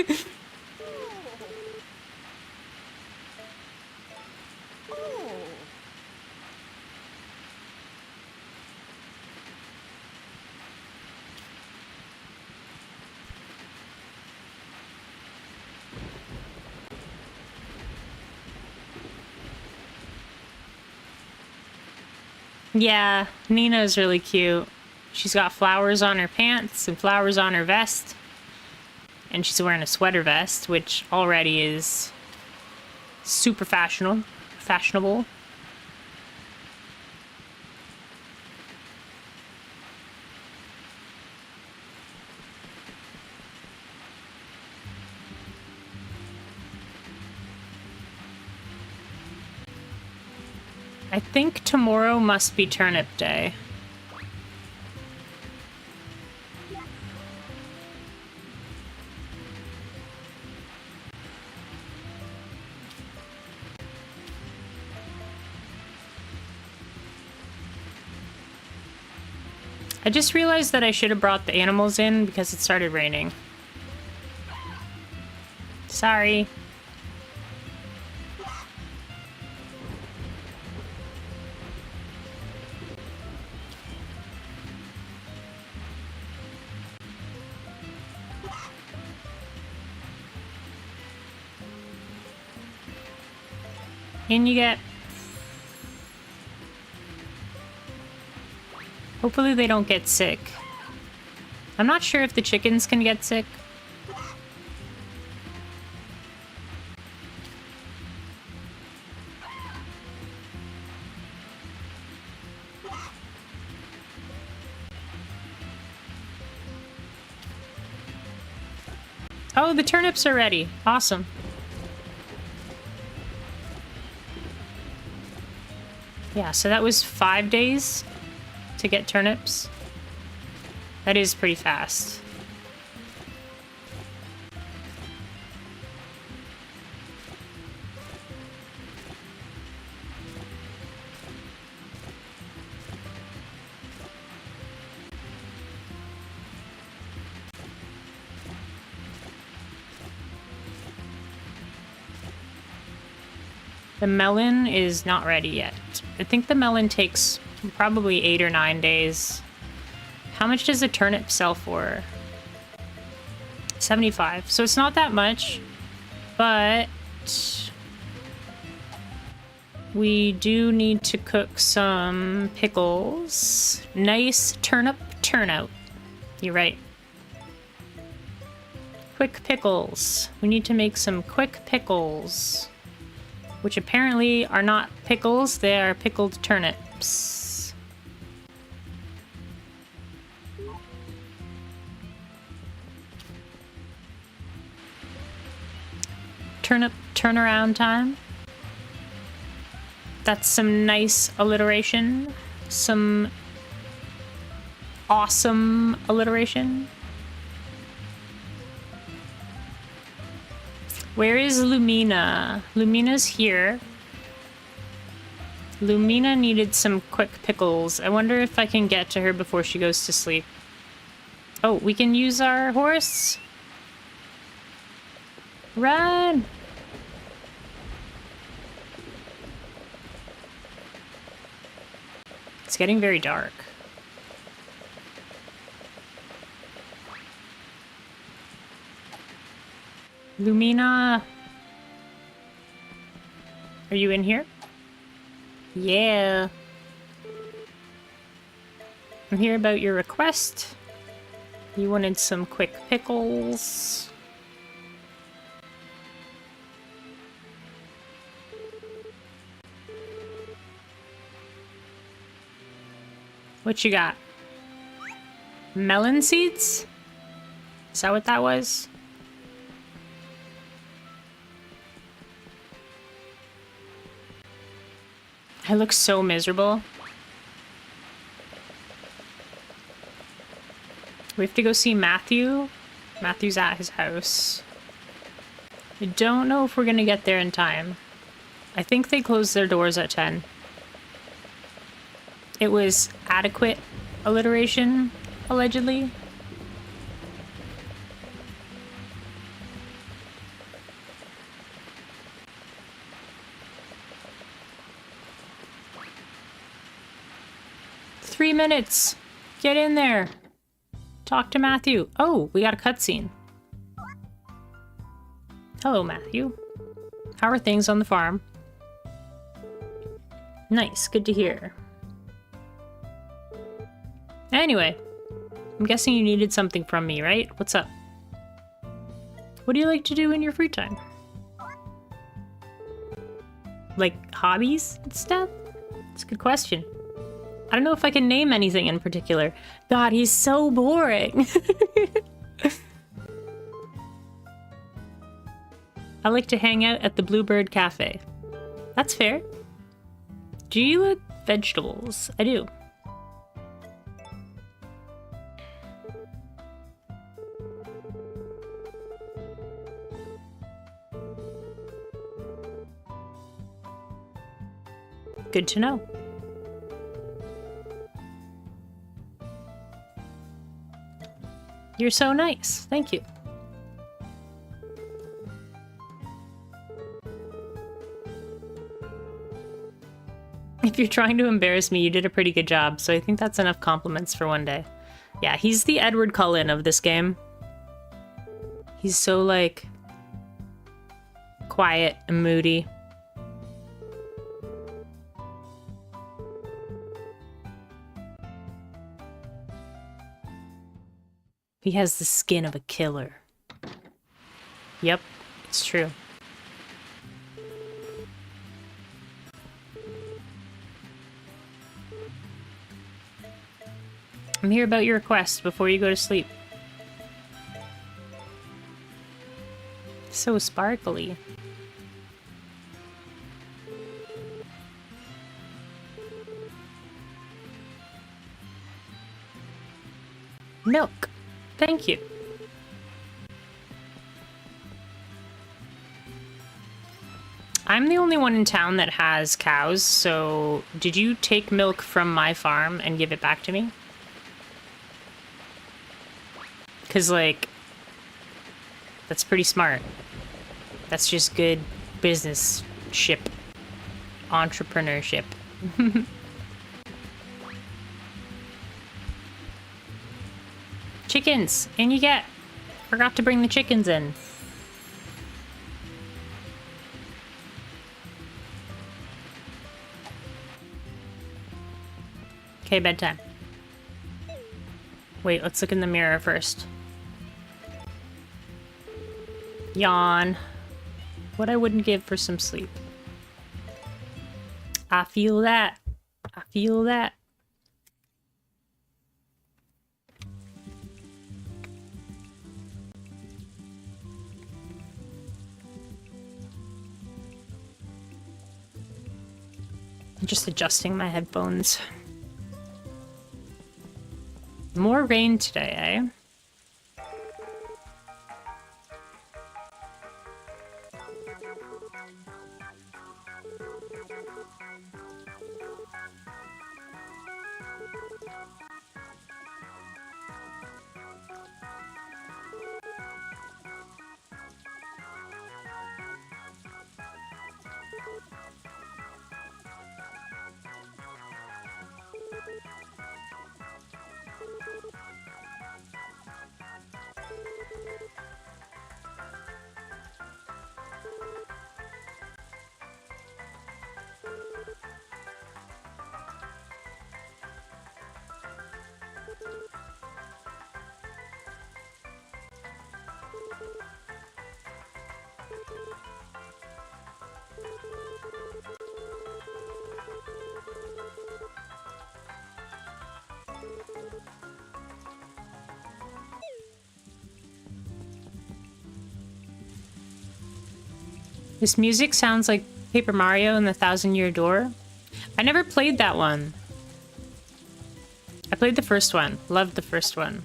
Yeah, Nina's really cute. She's got flowers on her pants and flowers on her vest. And she's wearing a sweater vest, which already is super fashionable. I think tomorrow must be turnip day. I just realized that I should have brought the animals in because it started raining. Sorry. In you get. Hopefully they don't get sick. I'm not sure if the chickens can get sick. Oh, the turnips are ready. Awesome. Yeah, so that was 5 days to get turnips. That is pretty fast. The melon is not ready yet. I think the melon takes probably 8 or 9 days. How much does a turnip sell for? 75. So it's not that much, but we do need to cook some pickles. Nice turnip turnout. You're right. Quick pickles. We need to make some quick pickles. Which apparently are not pickles, they are pickled turnips. Turnip turnaround time. That's some nice alliteration. Some awesome alliteration. Where is Lumina? Lumina's here. Lumina needed some quick pickles. I wonder if I can get to her before she goes to sleep. Oh, we can use our horse? Run! It's getting very dark. Lumina. Are you in here? Yeah. I'm here about your request. You wanted some quick pickles. What you got? Melon seeds? Is that what that was? I look so miserable. We have to go see Matthew. Matthew's at his house. I don't know if we're gonna get there in time. I think they closed their doors at 10. It was adequate alliteration, allegedly. Three minutes. Get in there. Talk to Matthew. Oh, we got a cutscene. Hello, Matthew. How are things on the farm? Nice, good to hear. Anyway, I'm guessing you needed something from me, right? What's up? What do you like to do in your free time? Like hobbies and stuff? That's a good question. I don't know if I can name anything in particular. God, he's so boring. I like to hang out at the Bluebird Cafe. That's fair. Do you like vegetables? I do. Good to know. You're so nice. Thank you. If you're trying to embarrass me, you did a pretty good job, so I think that's enough compliments for one day. Yeah, he's the Edward Cullen of this game. He's so, like, quiet and moody. He has the skin of a killer. Yep, it's true. I'm here about your request before you go to sleep. So sparkly. Milk. Thank you. I'm the only one in town that has cows, so did you take milk from my farm and give it back to me? Because, like, that's pretty smart. That's just good business-ship. Entrepreneurship. Chickens! In you get! Forgot to bring the chickens in. Okay, bedtime. Wait, let's look in the mirror first. Yawn. What I wouldn't give for some sleep. I feel that. I feel that. I'm just adjusting my headphones. More rain today, eh? This music sounds like Paper Mario and the Thousand Year Door. I never played that one. I played the first one. Loved the first one.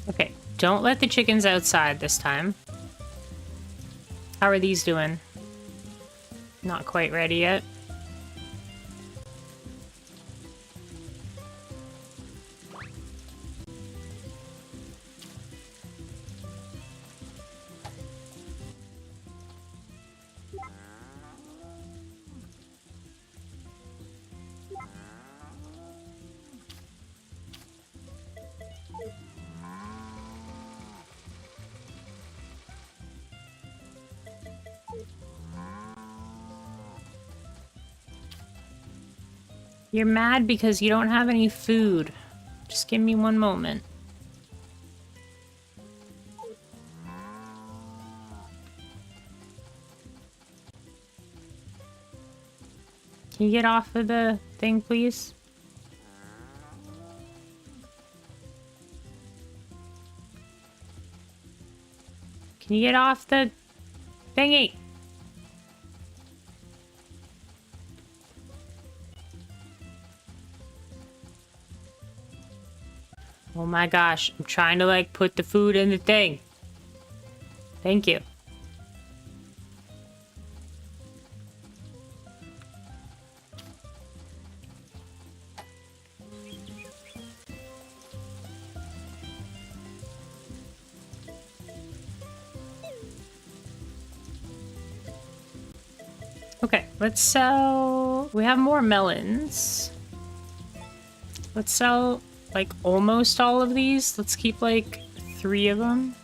Okay, don't let the chickens outside this time. How are these doing? Not quite ready yet. You're mad because you don't have any food. Just give me one moment. Can you get off of the thing, please? Can you get off the Thingy! Oh my gosh, I'm trying to like put the food in the thing. Thank you. Okay, let's sell... We have more melons. Let's sell, like, almost all of these. Let's keep, like, 3 of them.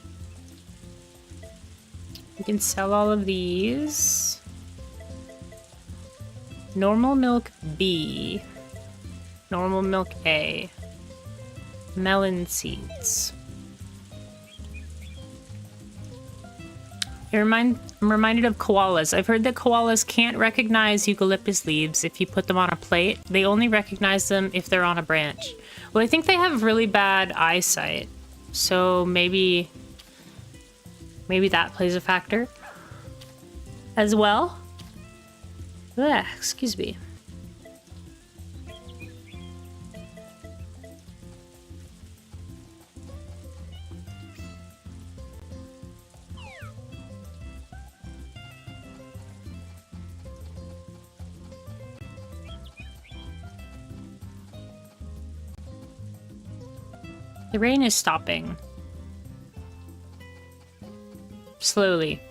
We can sell all of these. Normal milk B. Normal milk A. Melon seeds. I'm reminded of koalas. I've heard that koalas can't recognize eucalyptus leaves if you put them on a plate. They only recognize them if they're on a branch. Well, I think they have really bad eyesight. So maybe that plays a factor as well. Ugh, excuse me. The rain is stopping. Slowly.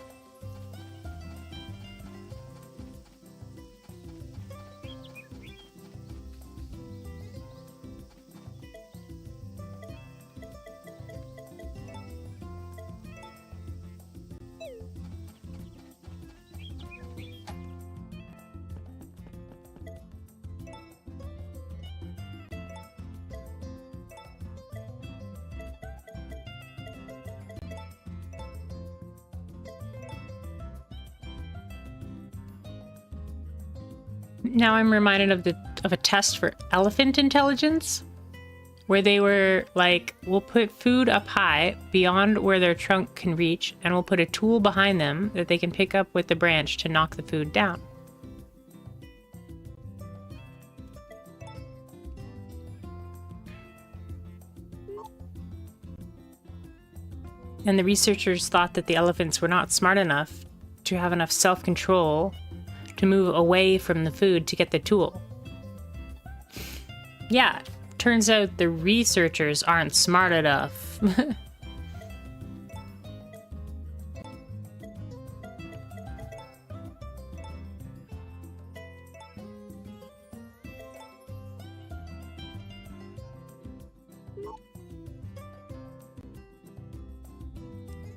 Now I'm reminded of a test for elephant intelligence, where they were like, we'll put food up high beyond where their trunk can reach, and we'll put a tool behind them that they can pick up with the branch to knock the food down. And the researchers thought that the elephants were not smart enough to have enough self-control to move away from the food to get the tool. Yeah, turns out the researchers aren't smart enough.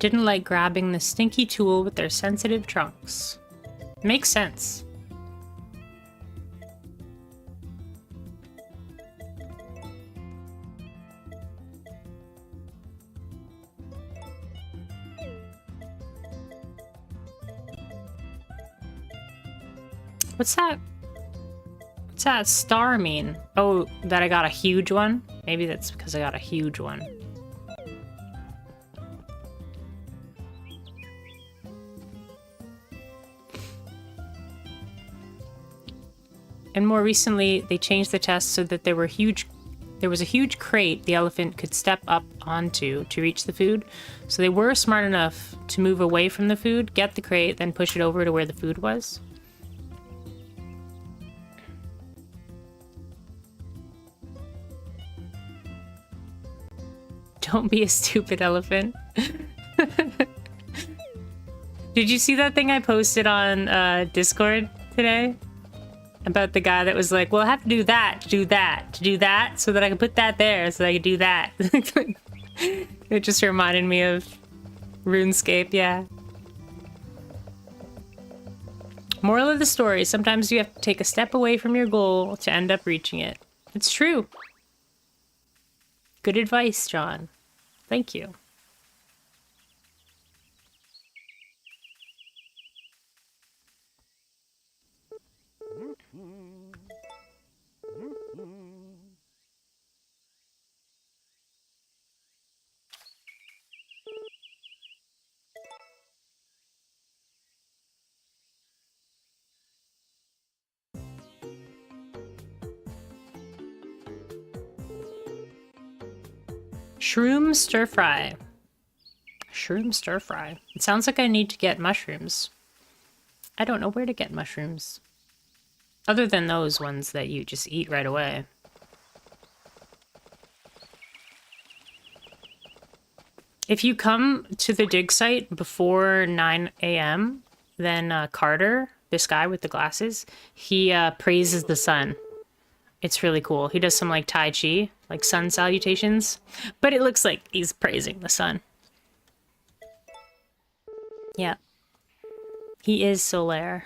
Didn't like grabbing the stinky tool with their sensitive trunks. Makes sense. What's that? What's that star mean? Oh, that I got a huge one? Maybe that's because I got a huge one. And more recently, they changed the test so that there was a huge crate the elephant could step up onto to reach the food. So they were smart enough to move away from the food, get the crate, then push it over to where the food was. Don't be a stupid elephant. Did you see that thing I posted on Discord today? About the guy that was like, well, I have to do that, to do that, so that I can put that there, so that I can do that. It just reminded me of RuneScape, yeah. Moral of the story, sometimes you have to take a step away from your goal to end up reaching it. It's true. Good advice, John. Thank you. Shroom stir fry. Shroom stir fry. It sounds like I need to get mushrooms. I don't know where to get mushrooms. Other than those ones that you just eat right away. If you come to the dig site before 9 a.m., then Carter, this guy with the glasses, he praises the sun. It's really cool. He does some like Tai Chi, like sun salutations, but it looks like he's praising the sun. Yeah. He is Solaire.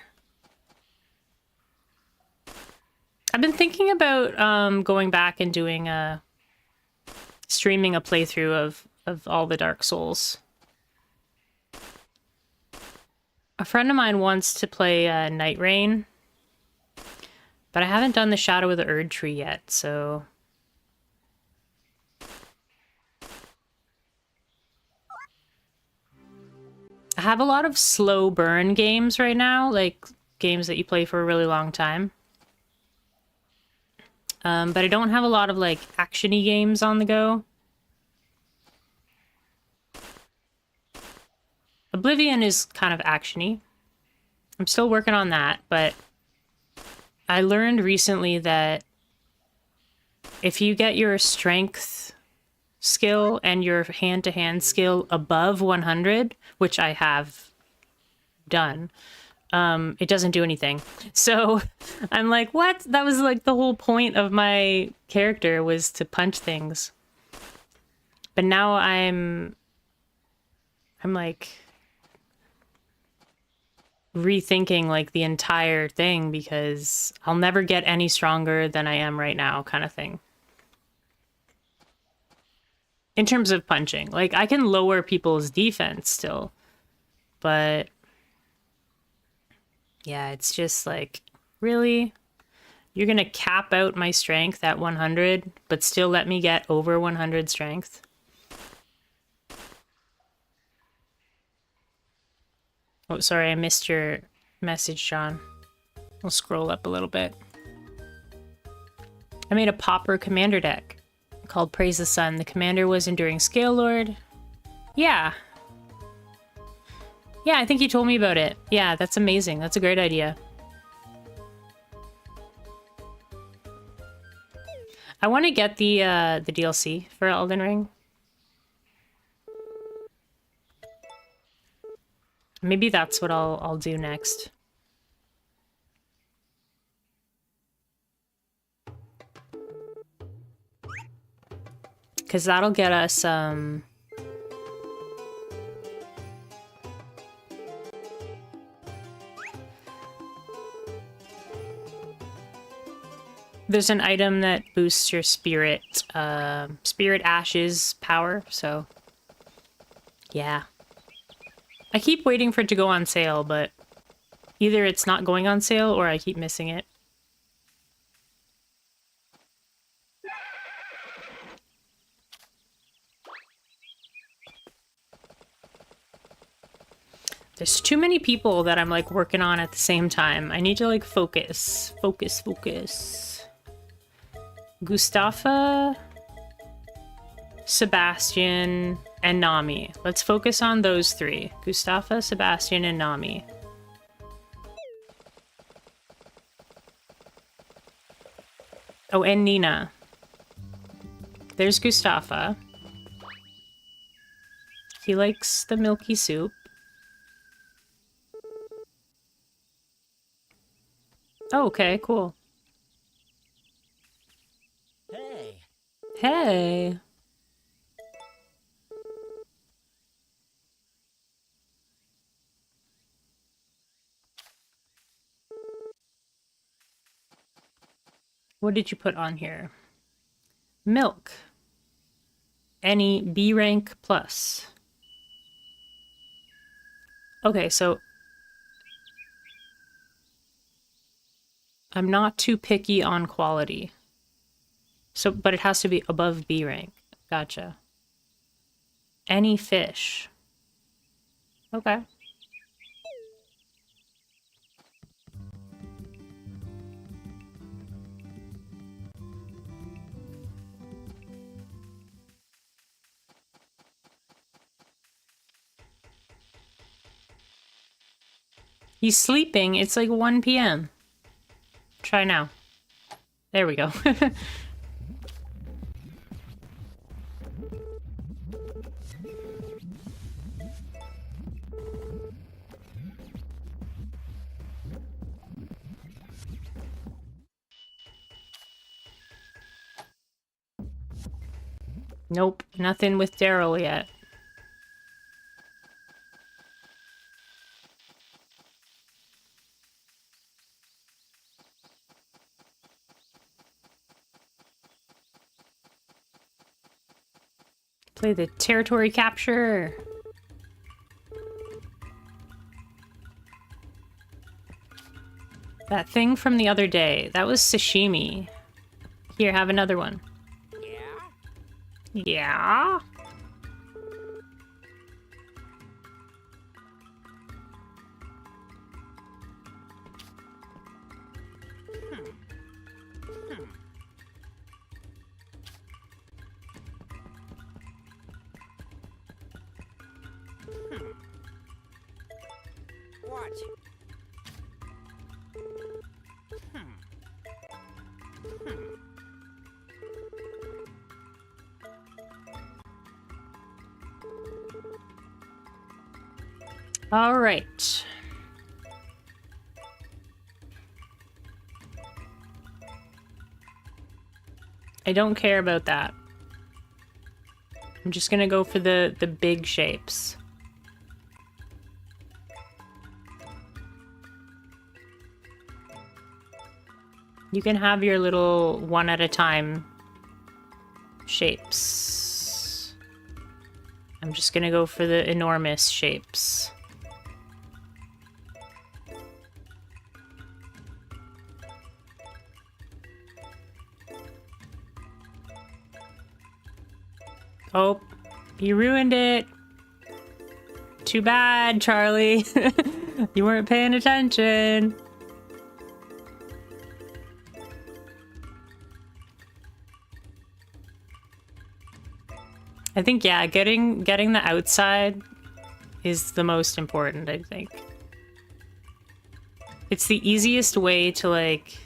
I've been thinking about going back and doing streaming a playthrough of all the Dark Souls. A friend of mine wants to play Night Rain, but I haven't done the Shadow of the Erd Tree yet, so... I have a lot of slow burn games right now, like games that you play for a really long time. But I don't have a lot of like action-y games on the go. Oblivion is kind of action-y. I'm still working on that, but I learned recently that if you get your strength skill and your hand-to-hand skill above 100, which I have done, it doesn't do anything. So I'm like, what? That was like the whole point of my character, was to punch things. But now I'm like rethinking like the entire thing, because I'll never get any stronger than I am right now, kind of thing. In terms of punching, like I can lower people's defense still, but yeah, it's just like, really? You're gonna cap out my strength at 100, but still let me get over 100 strength? Oh, sorry, I missed your message, John. I'll scroll up a little bit. I made a Pauper commander deck called Praise the Sun. The commander was Enduring Scale Lord. Yeah. Yeah, I think you told me about it. Yeah, that's amazing. That's a great idea. I want to get the DLC for Elden Ring. Maybe that's what I'll do next. Because that'll get us there's an item that boosts your spirit ashes power, so yeah. I keep waiting for it to go on sale, but either it's not going on sale or I keep missing it. There's too many people that I'm like working on at the same time. I need to like focus. Focus. Gustafa, Sebastian, and Nami. Let's focus on those three. Gustafa, Sebastian, and Nami. Oh, and Nina. There's Gustafa. He likes the milky soup. Oh, okay, cool. Hey. Hey. What did you put on here? Milk. Any B rank plus. Okay, so I'm not too picky on quality. So, but it has to be above B rank. Gotcha. Any fish. Okay. He's sleeping. It's like 1 p.m. Try now. There we go. Nope, nothing with Daryl yet. Play the territory capture. That thing from the other day, that was sashimi. Here, have another one. Yeah? Yeah? All right. I don't care about that. I'm just gonna go for the big shapes. You can have your little one at a time shapes. I'm just gonna go for the enormous shapes. Oh, you ruined it. Too bad, Charlie. You weren't paying attention. I think, yeah, getting the outside is the most important, I think. It's the easiest way to, like,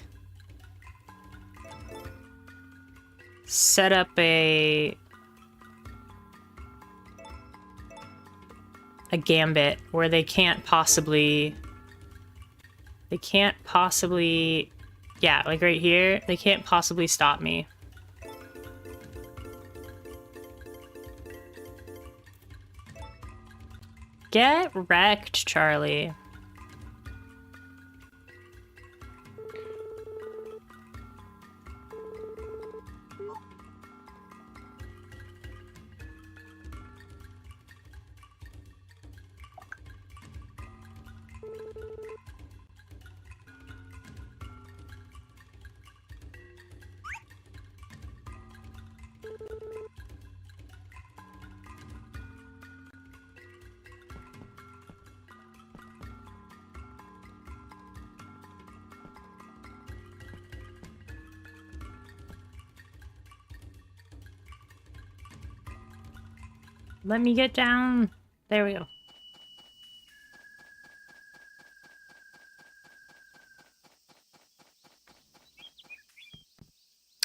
set up a gambit where they can't possibly, yeah, like right here, they can't possibly stop me. Get wrecked, Charlie. Let me get down. There we go.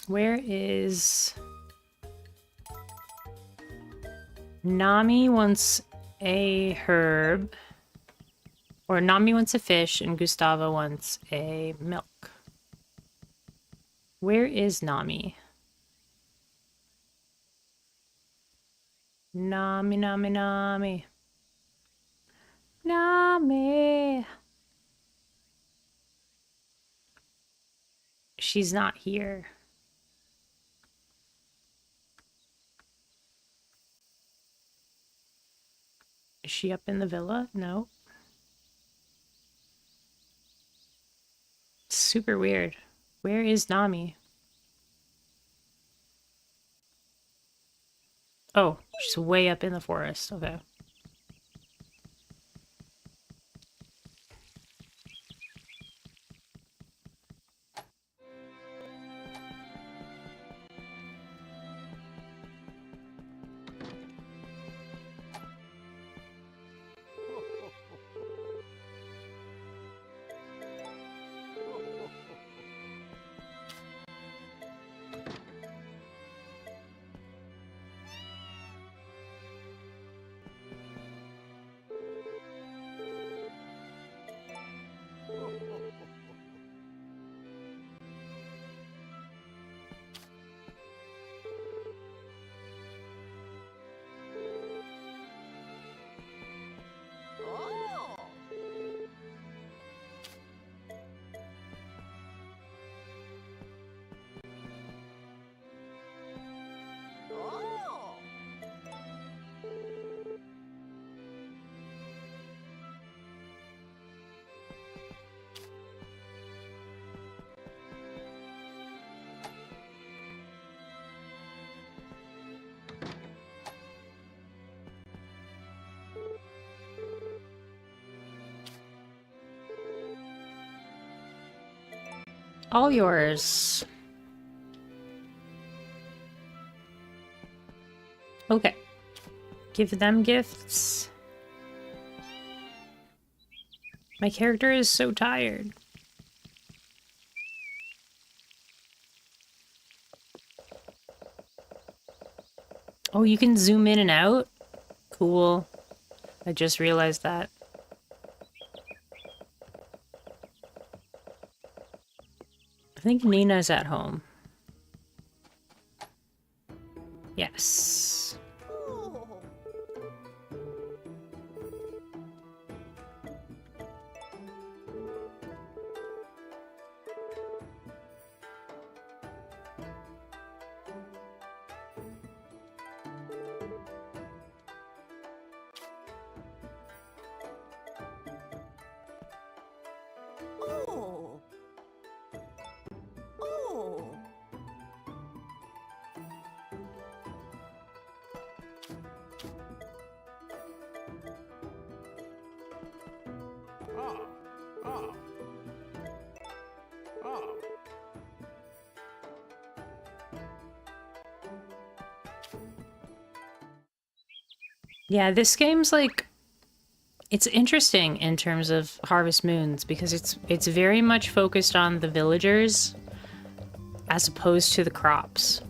Where is... Nami wants a herb. Or Nami wants a fish and Gustavo wants a milk. Where is Nami? Nami, Nami, Nami. Nami. She's not here. Is she up in the villa? No. Super weird. Where is Nami? Oh, she's way up in the forest. Okay. All yours. Okay. Give them gifts. My character is so tired. Oh, you can zoom in and out? Cool. I just realized that. I think Nina's at home. Yes. Yeah, this game's like, it's interesting in terms of Harvest Moons because it's very much focused on the villagers as opposed to the crops.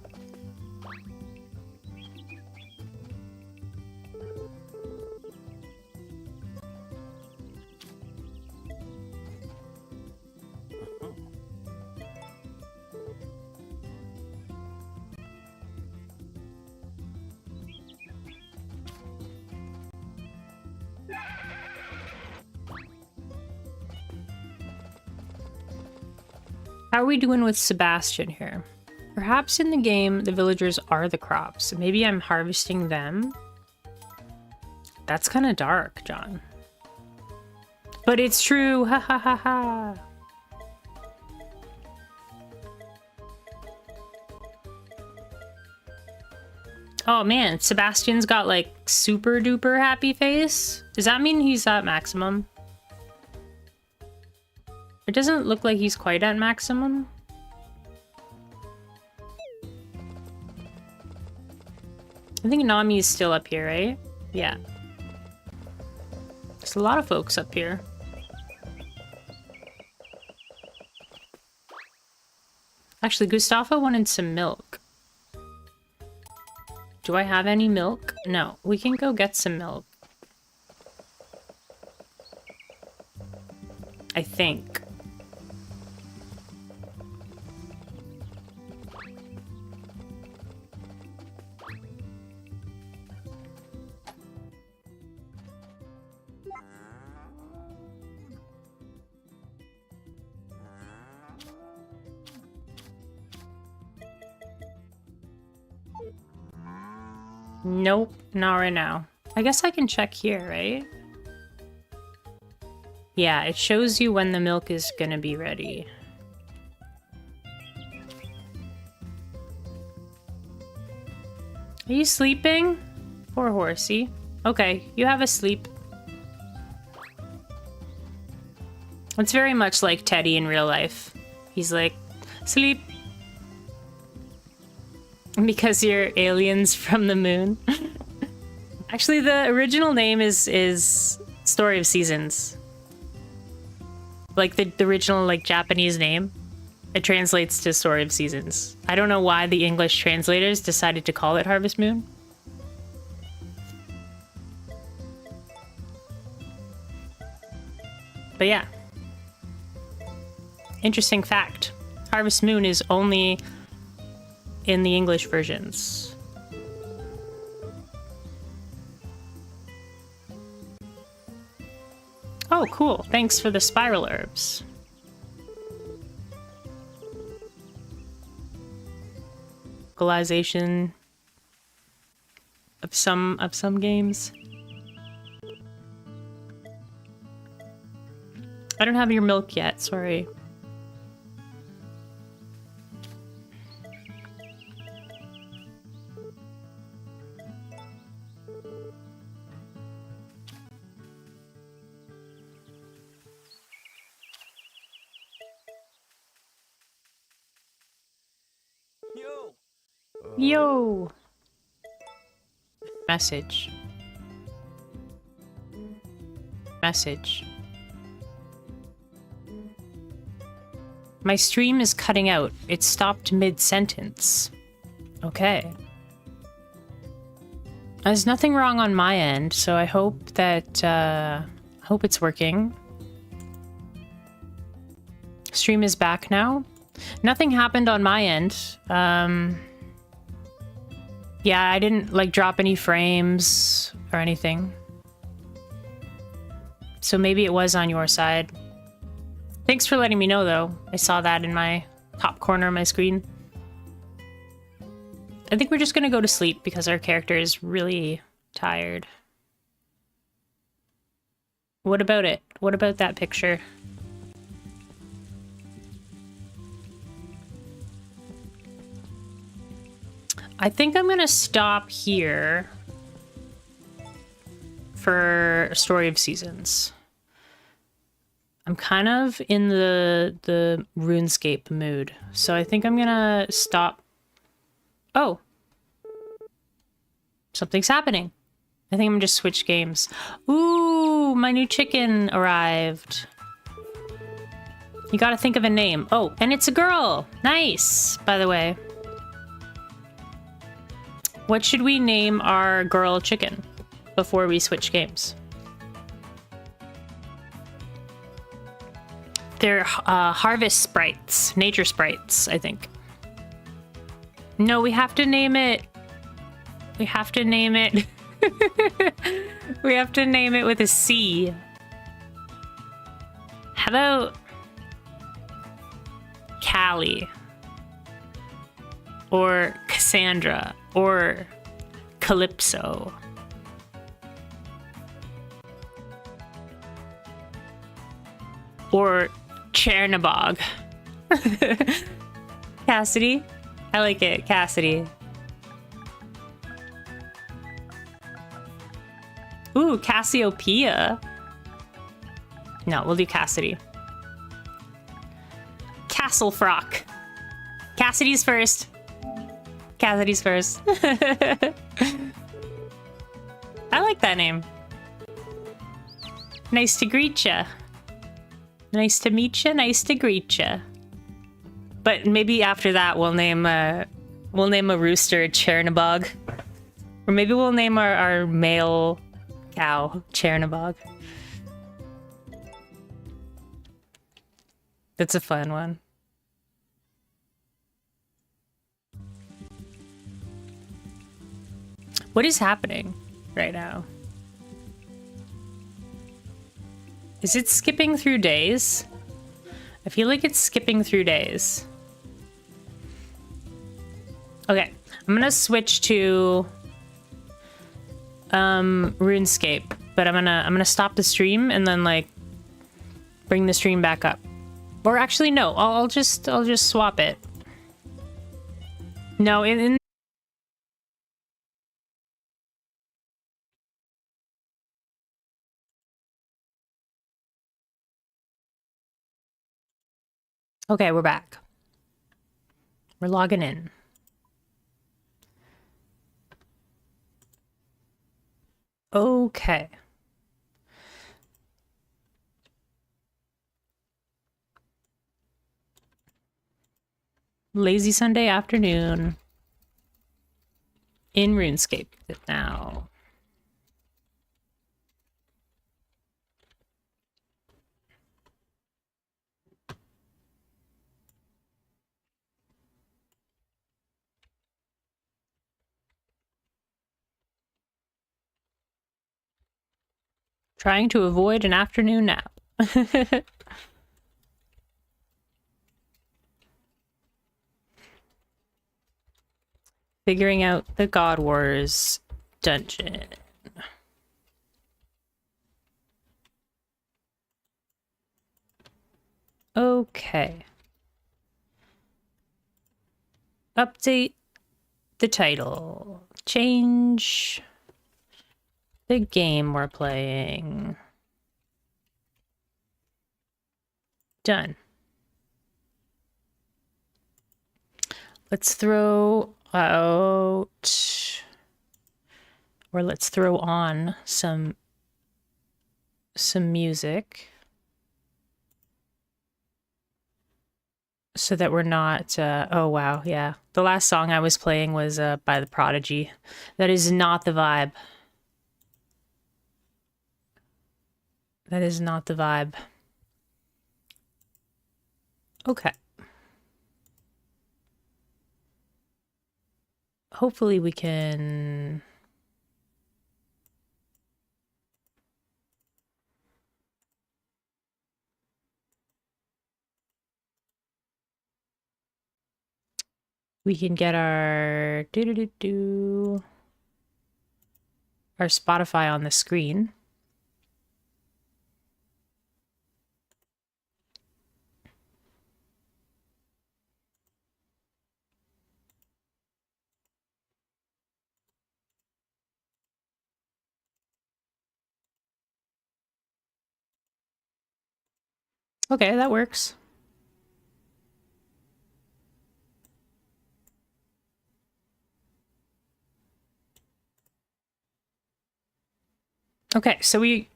How are we doing with Sebastian here? Perhaps in the game, the villagers are the crops. Maybe I'm harvesting them. That's kind of dark, John. But it's true, ha ha ha ha. Oh man, Sebastian's got like super duper happy face. Does that mean he's at maximum? It doesn't look like he's quite at maximum. I think Nami's still up here, right? Yeah. There's a lot of folks up here. Actually, Gustavo wanted some milk. Do I have any milk? No, we can go get some milk. I think. Nope, not right now. I guess I can check here, right? Yeah, it shows you when the milk is gonna be ready. Are you sleeping? Poor horsey. Okay, you have a sleep. It's very much like Teddy in real life. He's like, sleep. Because you're aliens from the moon. Actually, the original name is Story of Seasons. Like the original like Japanese name. It translates to Story of Seasons. I don't know why the English translators decided to call it Harvest Moon. But yeah. Interesting fact. Harvest Moon is only in the English versions. Oh, cool. Thanks for the spiral herbs. Localization of some games. I don't have your milk yet, sorry. Yo! Message. Message. My stream is cutting out. It stopped mid-sentence. Okay. There's nothing wrong on my end, so I hope that, hope it's working. Stream is back now. Nothing happened on my end. Yeah, I didn't, like, drop any frames or anything. So maybe it was on your side. Thanks for letting me know, though. I saw that in my top corner of my screen. I think we're just gonna go to sleep because our character is really tired. What about it? What about that picture? I think I'm gonna stop here for Story of Seasons. I'm kind of in the Runescape mood, so I think I'm gonna stop. Oh, something's happening. I think I'm gonna just switch games. Ooh, my new chicken arrived. You gotta think of a name. Oh, and it's a girl. Nice, by the way. What should we name our girl chicken before we switch games? They're harvest sprites, nature sprites, I think. No, we have to name it. We have to name it. We have to name it with a C. How about Callie? Or Cassandra? Or Calypso? Or Chernobog? Cassidy? I like it, Cassidy. Ooh, Cassiopeia. No, we'll do Cassidy. Castle Frock. Cassidy's first. Cassidy's first. I like that name. Nice to greet ya. Nice to meet ya. Nice to greet ya. But maybe after that we'll name a rooster Chernobog. Or maybe we'll name our male cow Chernobog. That's a fun one. What is happening right now? Is it skipping through days? I feel like it's skipping through days. Okay, I'm gonna switch to RuneScape, but I'm gonna stop the stream and then like bring the stream back up. Or actually no, I'll just swap it. No, in Okay, we're back. We're logging in. Okay. Lazy Sunday afternoon in RuneScape now. Trying to avoid an afternoon nap. Figuring out the God Wars dungeon. Okay. Update the title. Change the game we're playing. Done. Let's throw out, or let's throw on some music so that we're not, oh wow, yeah. The last song I was playing was by The Prodigy. That is not the vibe. That is not the vibe. Okay. Hopefully we can... we can get our our Spotify on the screen. Okay, that works. Okay, so we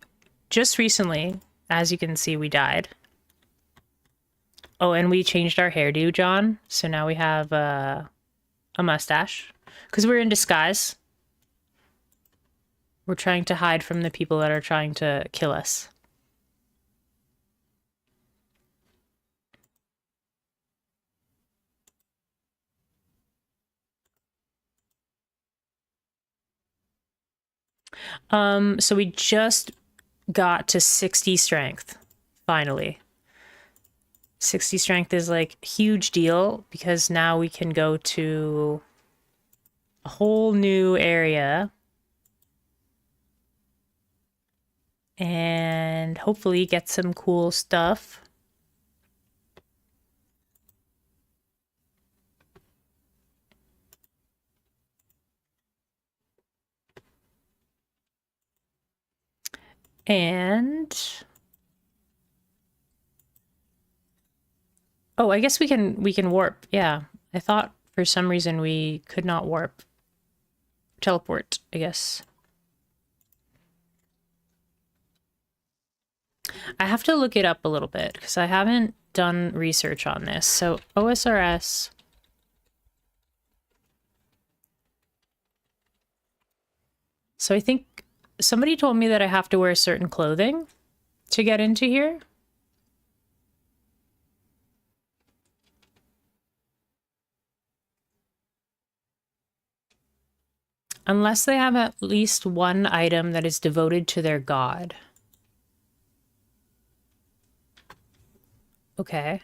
just recently, as you can see, we died. Oh, and we changed our hairdo, John. So now we have a mustache. Because we're in disguise. We're trying to hide from the people that are trying to kill us. So we just got to 60 strength, finally. 60 strength is like a huge deal because now we can go to a whole new area and hopefully get some cool stuff. And oh, I guess we can warp. Yeah. I thought for some reason we could not warp. Teleport, I guess. I have to look it up a little bit because I haven't done research on this. So OSRS. So I think somebody told me that I have to wear certain clothing to get into here. Unless they have at least one item that is devoted to their god. Okay.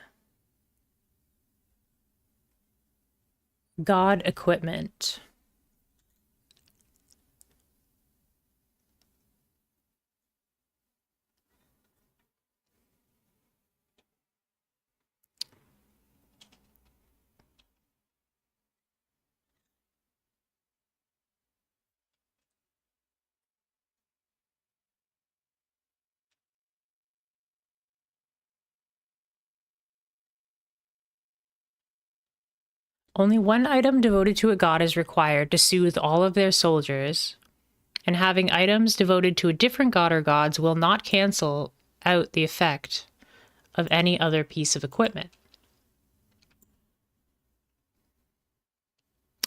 God equipment. Only one item devoted to a god is required to soothe all of their soldiers, and having items devoted to a different god or gods will not cancel out the effect of any other piece of equipment.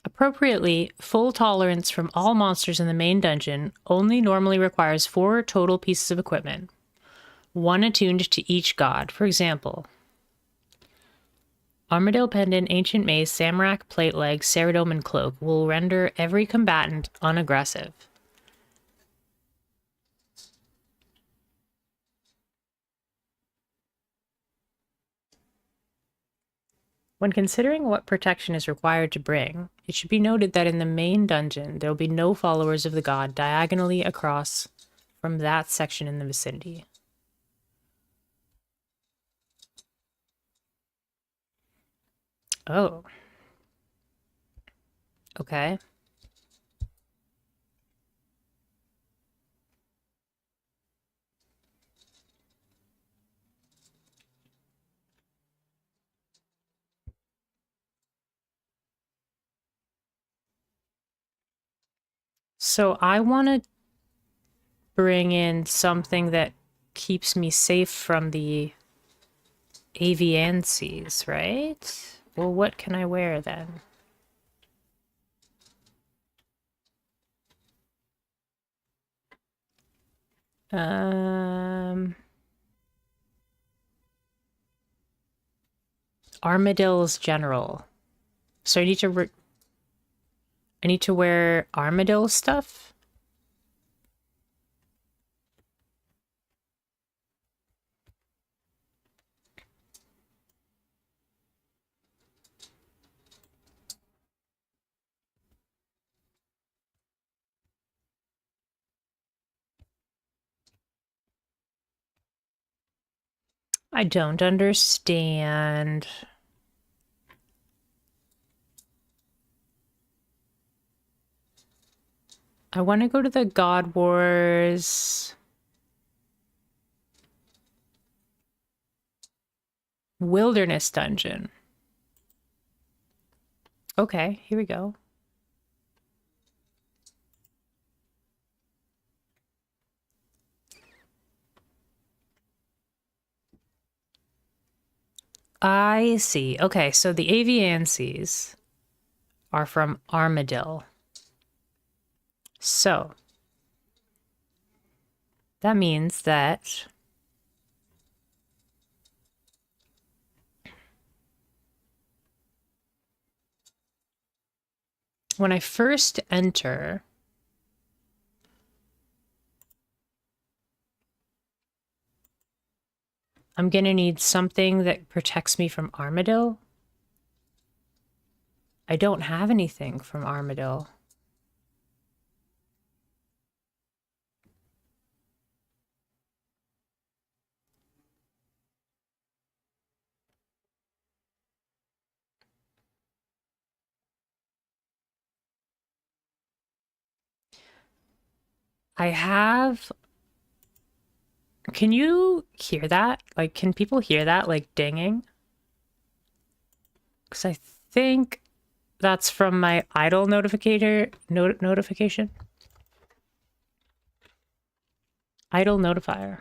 Appropriately, full tolerance from all monsters in the main dungeon only normally requires 4 total pieces of equipment, 1 attuned to each god. For example, Armadale Pendant, Ancient Mace, Samrak, Plate Leg, Ceridome, and Cloak will render every combatant unaggressive. When considering what protection is required to bring, it should be noted that in the main dungeon, there will be no followers of the god diagonally across from that section in the vicinity. Oh. Okay. So I want to bring in something that keeps me safe from the aviancies, right? Well, what can I wear then? Armadillo's general. So I need to wear armadillo stuff? I don't understand. I want to go to the God Wars Wilderness Dungeon. Okay, here we go. I see. Okay, so the aviancies are from Armadillo. So that means that when I first enter, I'm gonna need something that protects me from Armadillo. I don't have anything from Armadillo. I have... Can you hear that? Like, can people hear that, like, dinging? Because I think that's from my idle notification. Idle notifier.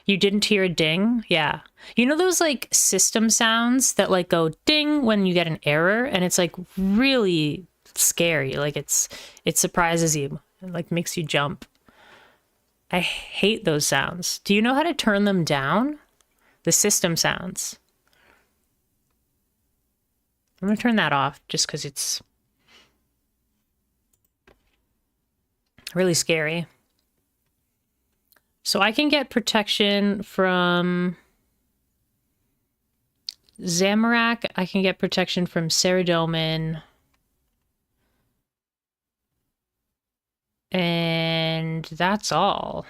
You didn't hear a ding? Yeah. You know those like system sounds that like go ding when you get an error, and it's like really scary. Like it surprises you and like makes you jump. I hate those sounds. Do you know how to turn them down? The system sounds. I'm gonna turn that off just because it's really scary. So I can get protection from Zamorak. I can get protection from Ceradomin. And that's all.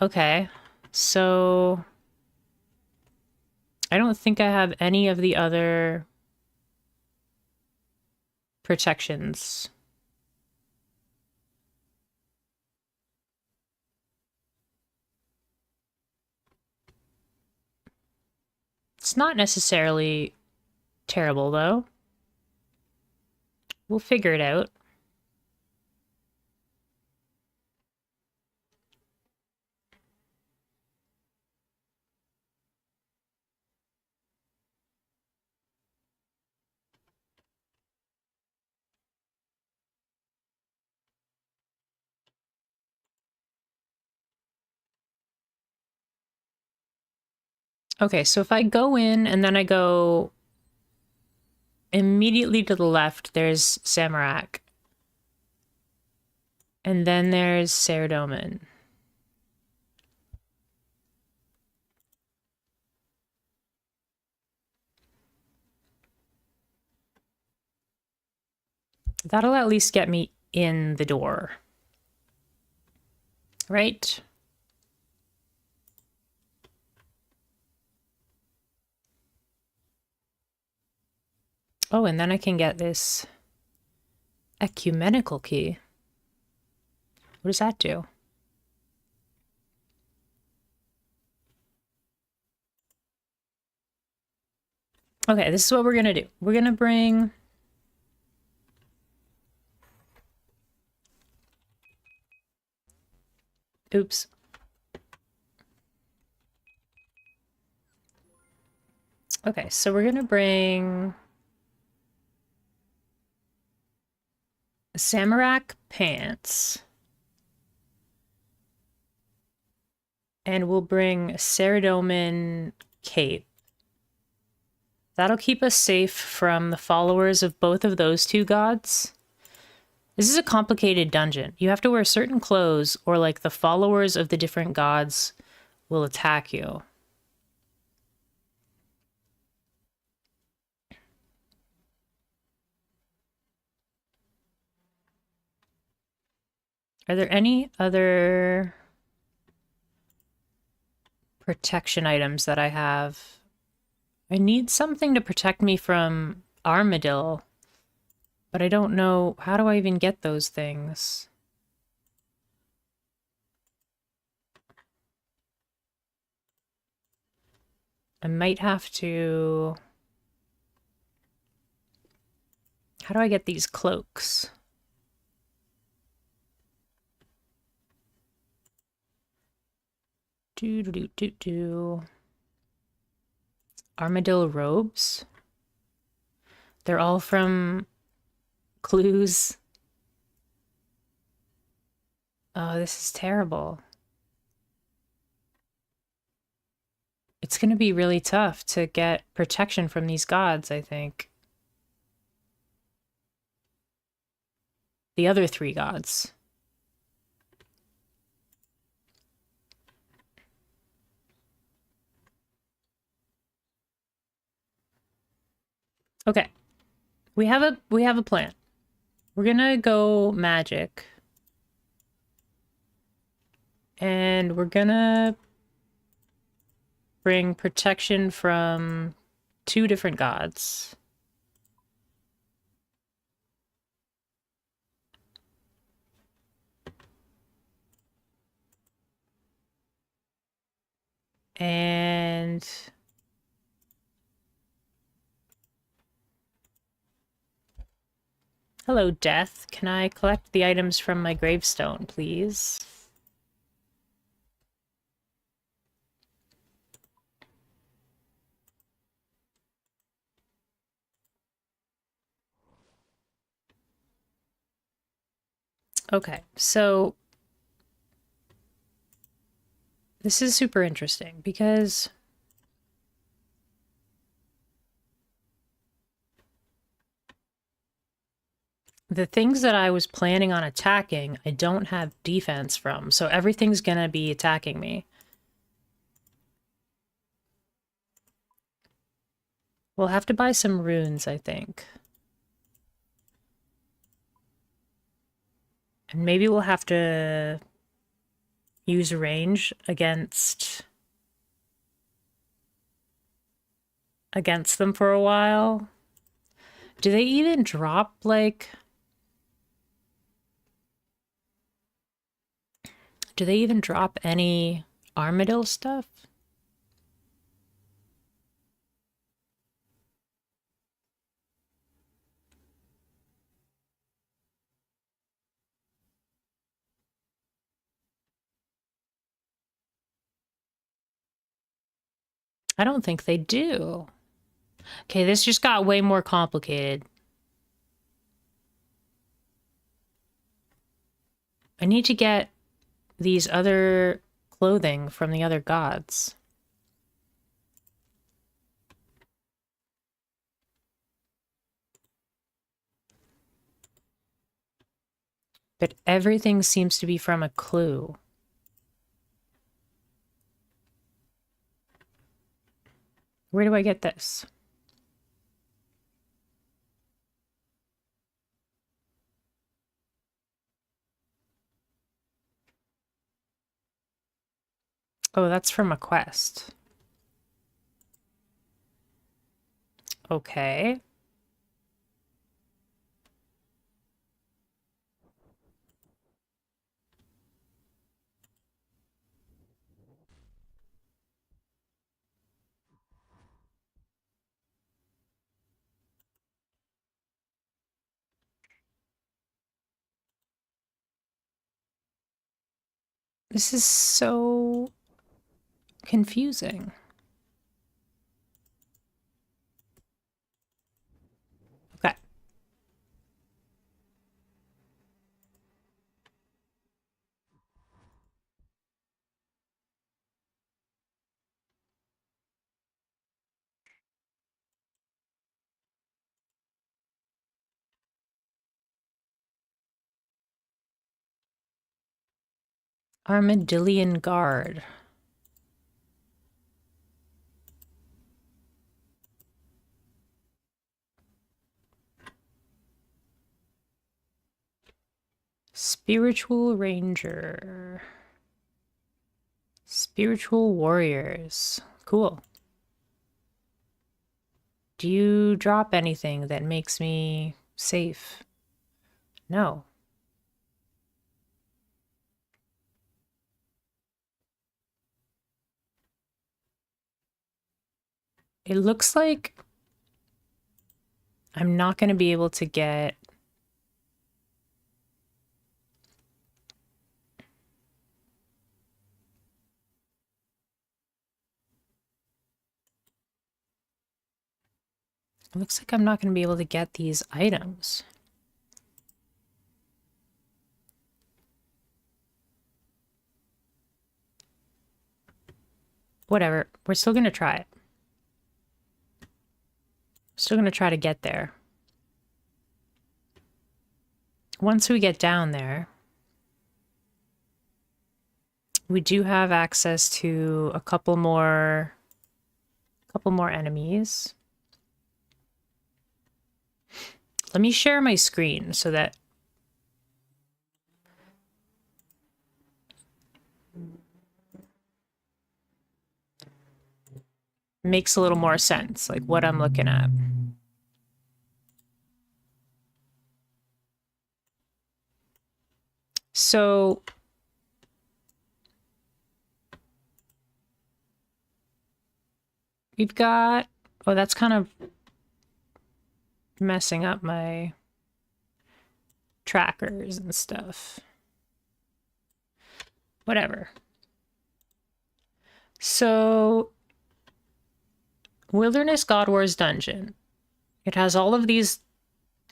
Okay. So I don't think I have any of the other protections. It's not necessarily terrible, though. We'll figure it out. Okay, so if I go in and then I go immediately to the left, there's Zamorak. And then there's Ceradomin. That'll at least get me in the door. Right? Oh, and then I can get this ecumenical key. What does that do? Okay, this is what we're gonna do. We're gonna bring Oops. Okay, so we're gonna bring Samarak pants. And we'll bring Ceridomin cape. That'll keep us safe from the followers of both of those two gods. This is a complicated dungeon. You have to wear certain clothes or like the followers of the different gods will attack you. Are there any other protection items that I have? I need something to protect me from Armadillo, but I don't know, how do I even get those things? I might have to... How do I get these cloaks? Armadillo robes. They're all from Clues. Oh, this is terrible. It's going to be really tough to get protection from these gods, I think. The other three gods. Okay. We have a plan. We're going to go magic. And we're going to bring protection from two different gods. And hello, Death. Can I collect the items from my gravestone, please? Okay, so this is super interesting because the things that I was planning on attacking, I don't have defense from, so everything's gonna be attacking me. We'll have to buy some runes, I think. And maybe we'll have to use range against them for a while. Do they even drop, like... Do they even drop any Armadillo stuff? I don't think they do. Okay, this just got way more complicated. I need to get these other clothing from the other gods. But everything seems to be from a clue. Where do I get this? Oh, that's from a quest. Okay. This is so confusing. Okay. Armadillion Guard. Spiritual Ranger. Spiritual Warriors. Cool. Do you drop anything that makes me safe? No. It looks like I'm not going to be able to get... It looks like I'm not going to be able to get these items. Whatever. We're still going to try it. Still going to try to get there. Once we get down there, we do have access to a couple more enemies. Let me share my screen so that makes a little more sense, like what I'm looking at. So we've got, oh, that's kind of messing up my trackers and stuff. Whatever. So Wilderness God Wars Dungeon. It has all of these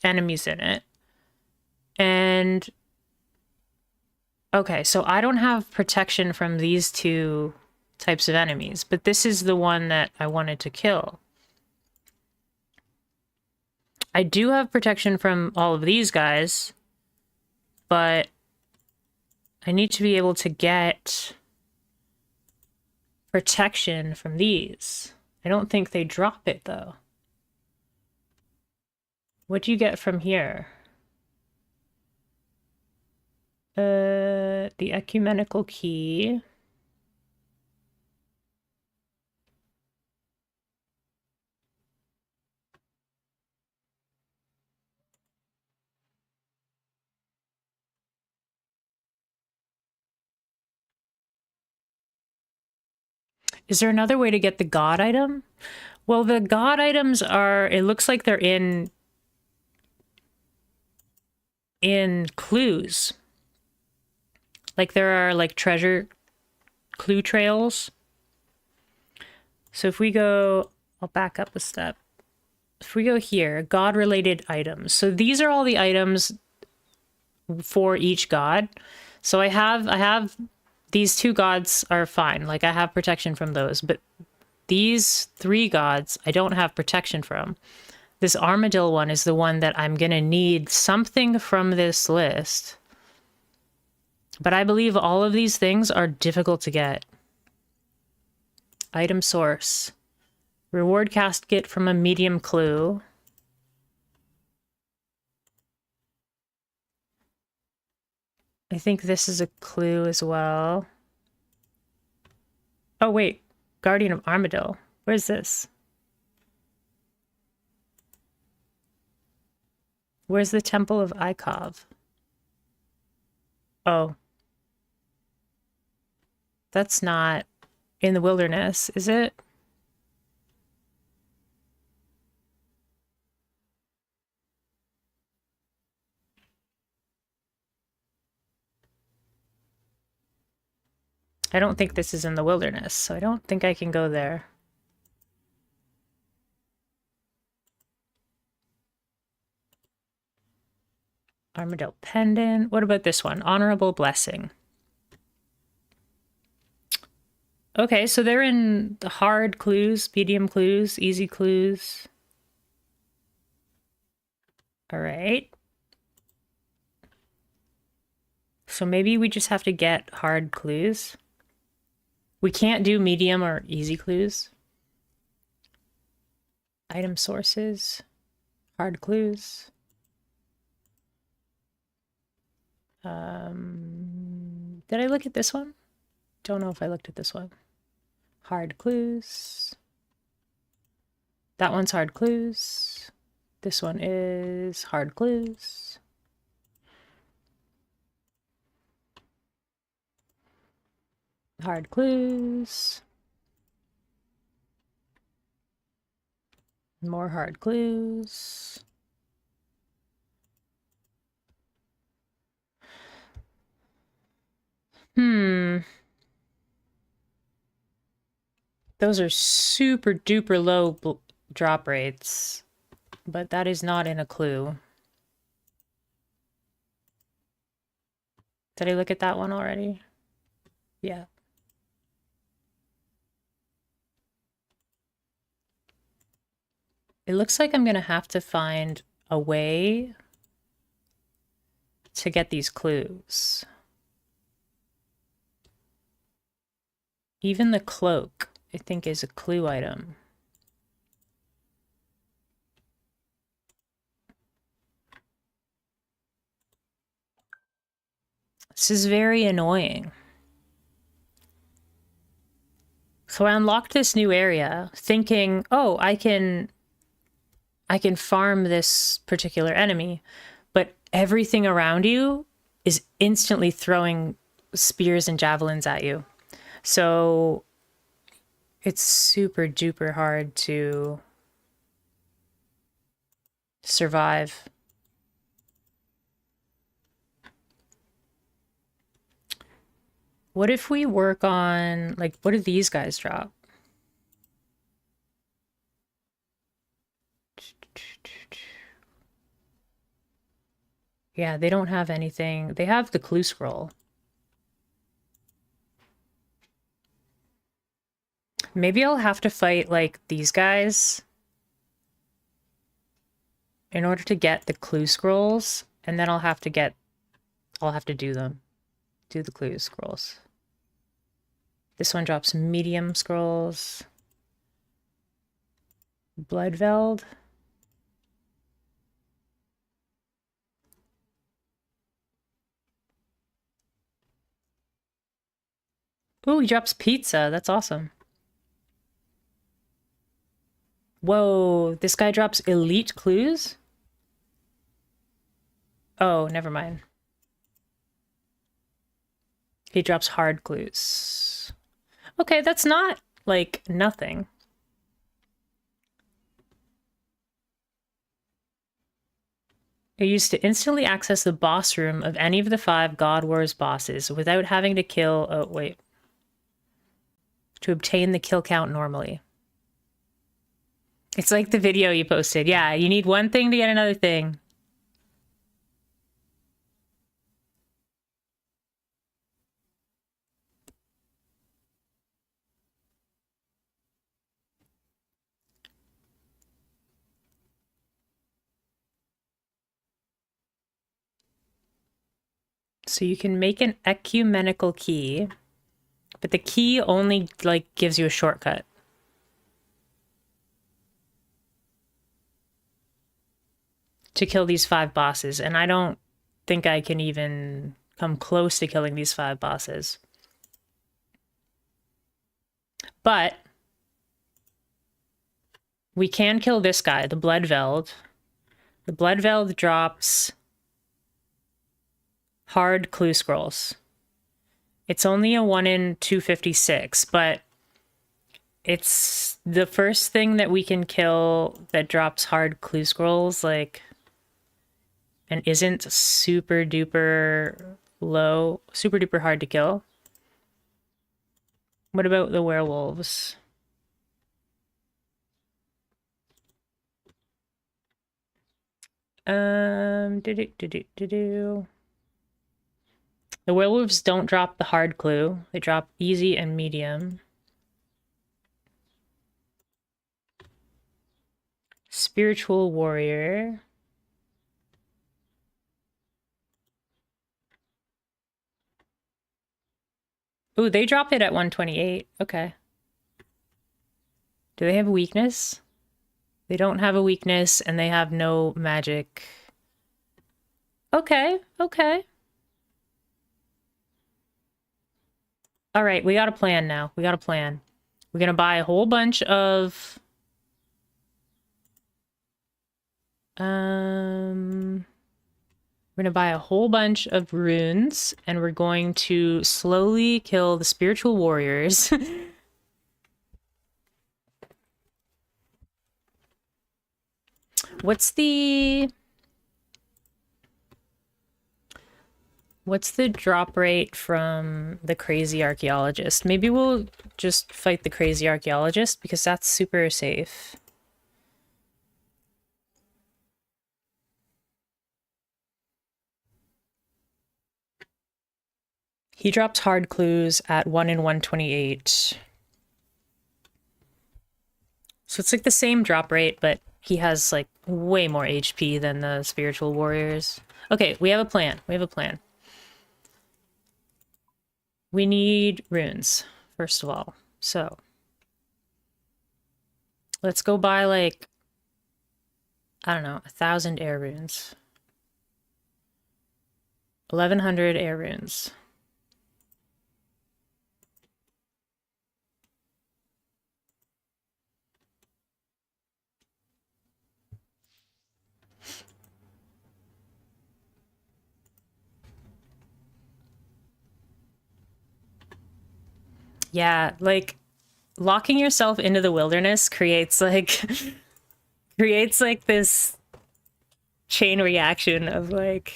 enemies in it. And okay, so I don't have protection from these two types of enemies, but this is the one that I wanted to kill. I do have protection from all of these guys, but I need to be able to get protection from these. I don't think they drop it, though. What do you get from here? The ecumenical key. Is there another way to get the god item? Well, the god items are, it looks like they're in clues. Like there are like treasure clue trails. So if we go, I'll back up a step. If we go here, god-related items. So these are all the items for each god. So I have these two gods are fine. Like I have protection from those, but these three gods I don't have protection from. This armadillo one is the one that I'm gonna need something from this list. But I believe all of these things are difficult to get. Item source. Reward casket from a medium clue. I think this is a clue as well. Oh, wait. Guardian of Armadillo. Where's this? Where's the Temple of Ikov? Oh. That's not in the wilderness, is it? I don't think this is in the wilderness, so I don't think I can go there. Armadillo pendant. What about this one? Honorable blessing. Okay, so they're in the hard clues, medium clues, easy clues. All right. So maybe we just have to get hard clues. We can't do medium or easy clues. Item sources, hard clues. Did I look at this one? Don't know if I looked at this one. Hard clues. That one's hard clues. This one is hard clues. Hard clues. More hard clues. Those are super duper low drop rates, but that is not in a clue. Did I look at that one already? Yeah. It looks like I'm gonna have to find a way to get these clues. Even the cloak, I think, is a clue item. This is very annoying. So I unlocked this new area thinking, oh, I can farm this particular enemy, but everything around you is instantly throwing spears and javelins at you. So it's super duper hard to survive. What if we work on, like, what do these guys drop? Yeah, they don't have anything. They have the clue scroll. Maybe I'll have to fight, like, these guys in order to get the clue scrolls, and then I'll have to do them. Do the clue scrolls. This one drops medium scrolls. Bloodveld. Ooh, he drops pizza. That's awesome. Whoa, this guy drops elite clues? Oh, never mind. He drops hard clues. Okay, that's not, like, nothing. It used to instantly access the boss room of any of the 5 God Wars bosses without having to kill... Oh, wait. To obtain the kill count normally. It's like the video you posted. Yeah, you need one thing to get another thing. So you can make an ecumenical key, but the key only, like, gives you a shortcut. To kill these 5 bosses, and I don't think I can even come close to killing these 5 bosses. But we can kill this guy, the Bloodveld. The Bloodveld drops hard clue scrolls. It's only a 1 in 256, but it's the first thing that we can kill that drops hard clue scrolls, like, and isn't super duper low, super duper hard to kill. What about the werewolves? Do. The werewolves don't drop the hard clue. They drop easy and medium. Spiritual warrior. Ooh, they drop it at 128. Okay. Do they have a weakness? They don't have a weakness, and they have no magic. Okay, okay. All right, we got a plan now. We got a plan. We're gonna buy a whole bunch of... We're gonna buy a whole bunch of runes, and we're going to slowly kill the spiritual warriors. What's the drop rate from the crazy archaeologist? Maybe we'll just fight the crazy archaeologist because that's super safe. He drops hard clues at 1 in 128. So it's like the same drop rate, but he has like way more HP than the spiritual warriors. Okay, we have a plan. We have a plan. We need runes, first of all. So let's go buy like, I don't know, 1,000 air runes. 1,100 air runes. Yeah, like locking yourself into the wilderness creates like this chain reaction of like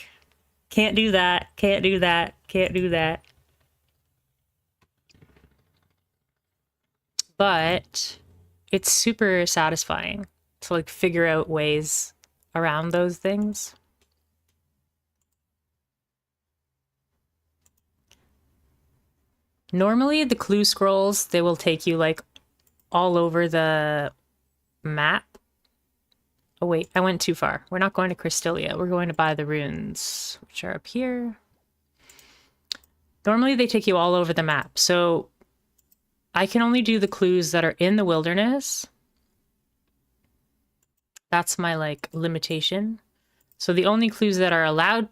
can't do that, can't do that, can't do that. But it's super satisfying to like figure out ways around those things. Normally the clue scrolls, they will take you like all over the map. Oh wait, I went too far. We're not going to Crystallia. We're going to buy the runes, which are up here. Normally they take you all over the map. So I can only do the clues that are in the wilderness. That's my like limitation. So the only clues that are allowed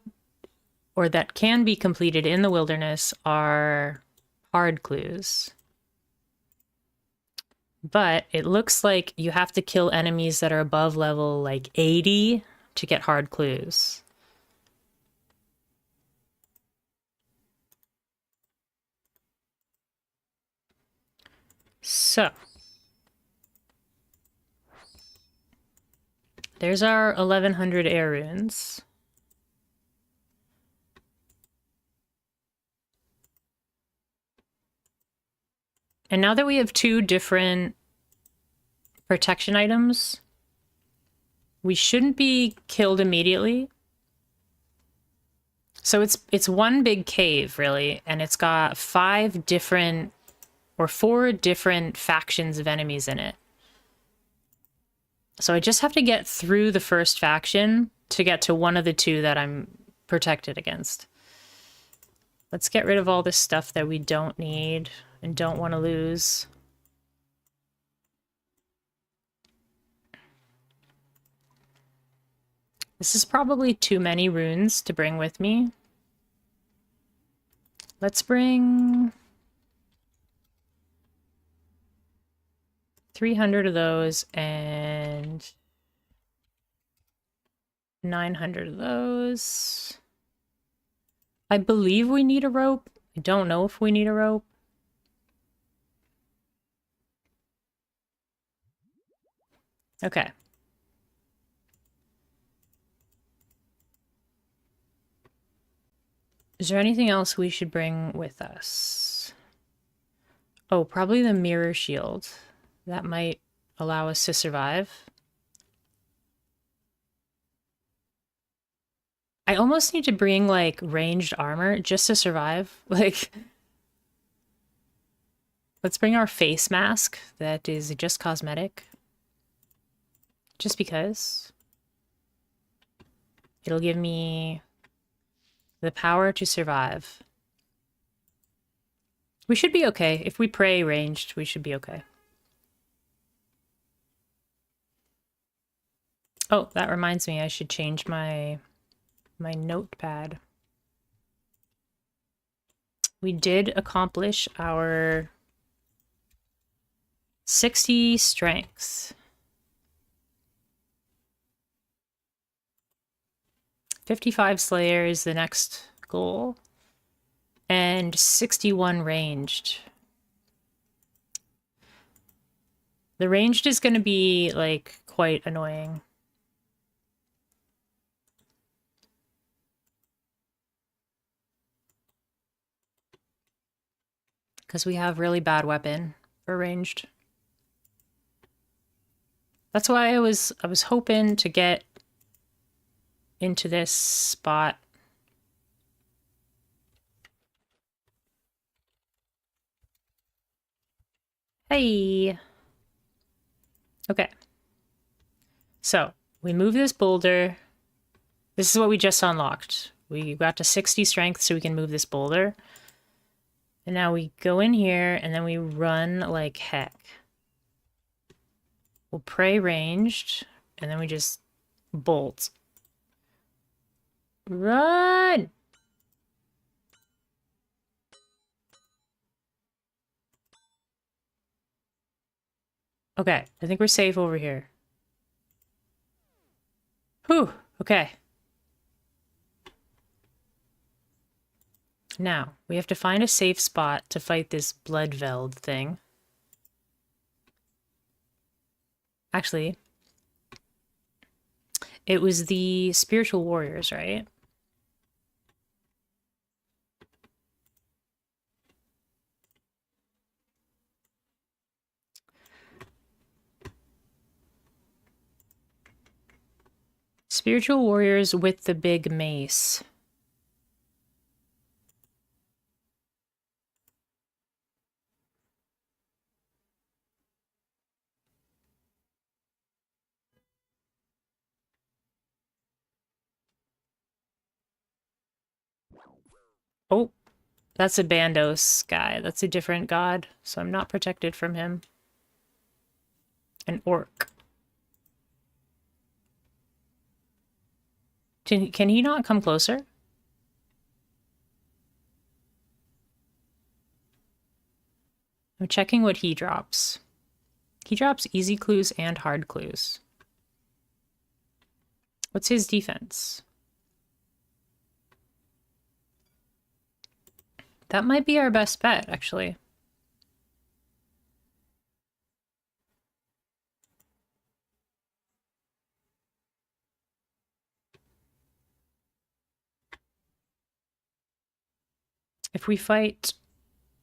or that can be completed in the wilderness are hard clues. But it looks like you have to kill enemies that are above level like 80 to get hard clues. So there's our 1,100 air runes. And now that we have 2 different protection items, we shouldn't be killed immediately. So it's one big cave, really, and it's got 5 different or 4 different factions of enemies in it. So I just have to get through the first faction to get to one of the 2 that I'm protected against. Let's get rid of all this stuff that we don't need and don't want to lose. This is probably too many runes to bring with me. Let's bring 300 of those and 900 of those. I believe we need a rope. I don't know if we need a rope. Okay. Is there anything else we should bring with us? Oh, probably the mirror shield. That might allow us to survive. I almost need to bring, like, ranged armor just to survive. Like, let's bring our face mask that is just cosmetic. Just because. It'll give me the power to survive. We should be okay. If we pray ranged, we should be okay. Oh, that reminds me, I should change my notepad. We did accomplish our 60 strengths. 55 Slayer is the next goal. And 61 ranged. The ranged is going to be, like, quite annoying. Because we have really bad weapon for ranged. That's why I was hoping to get into this spot. Hey. Okay. So, we move this boulder. This is what we just unlocked. We got to 60 strength so we can move this boulder. And now we go in here and then we run like heck. We'll pray ranged and then we just bolt. Run! Okay, I think we're safe over here. Whew, okay. Now, we have to find a safe spot to fight this Bloodveld thing. Actually, it was the spiritual warriors, right? Spiritual warriors with the big mace. Oh, that's a Bandos guy. That's a different god, so I'm not protected from him. An orc. Can he not come closer? I'm checking what he drops. He drops easy clues and hard clues. What's his defense? That might be our best bet, actually. If we fight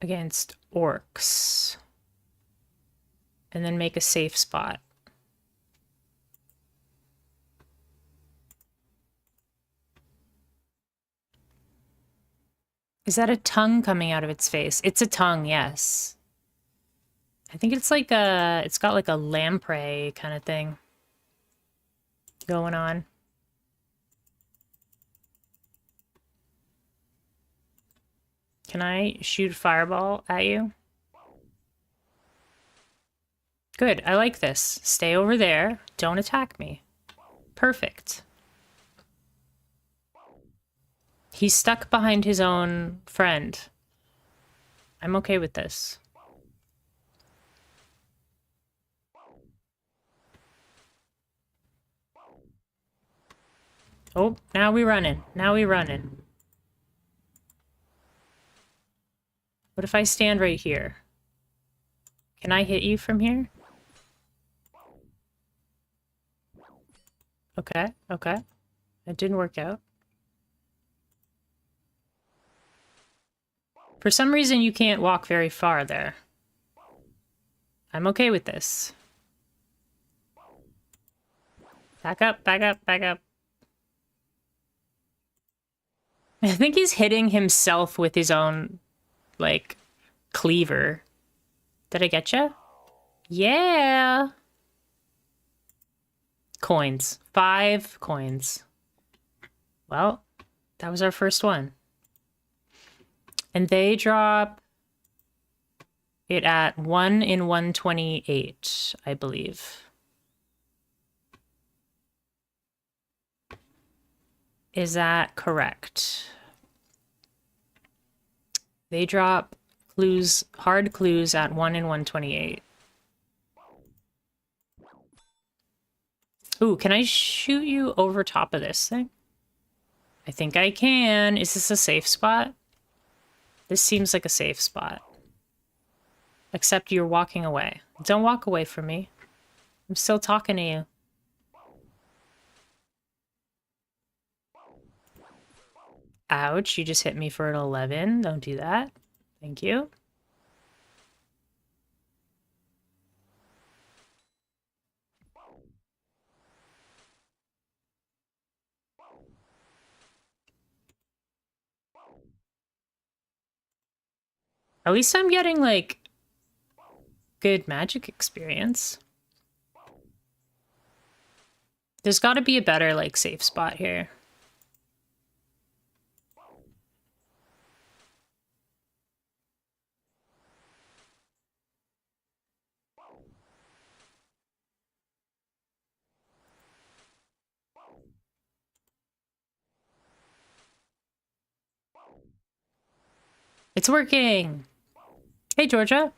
against orcs and then make a safe spot. Is that a tongue coming out of its face? It's a tongue, yes. I think it's like it's got like a lamprey kind of thing going on. Can I shoot fireball at you? Good, I like this. Stay over there. Don't attack me. Perfect. He's stuck behind his own friend. I'm okay with this. Oh, now we running. Now we running. What if I stand right here? Can I hit you from here? Okay, okay. That didn't work out. For some reason, you can't walk very far there. I'm okay with this. Back up, back up, back up. I think he's hitting himself with his own, like, cleaver. Did I get you? Yeah. Coins. 5 coins. Well, that was our first one. And they drop it at 1 in 128, I believe. Is that correct? They drop clues, hard clues at 1 in 128. Ooh, can I shoot you over top of this thing? I think I can. Is this a safe spot? This seems like a safe spot. Except you're walking away. Don't walk away from me. I'm still talking to you. Ouch, you just hit me for an 11. Don't do that. Thank you. At least I'm getting, like, good magic experience. There's got to be a better, like, safe spot here. It's working! Hey, Georgia.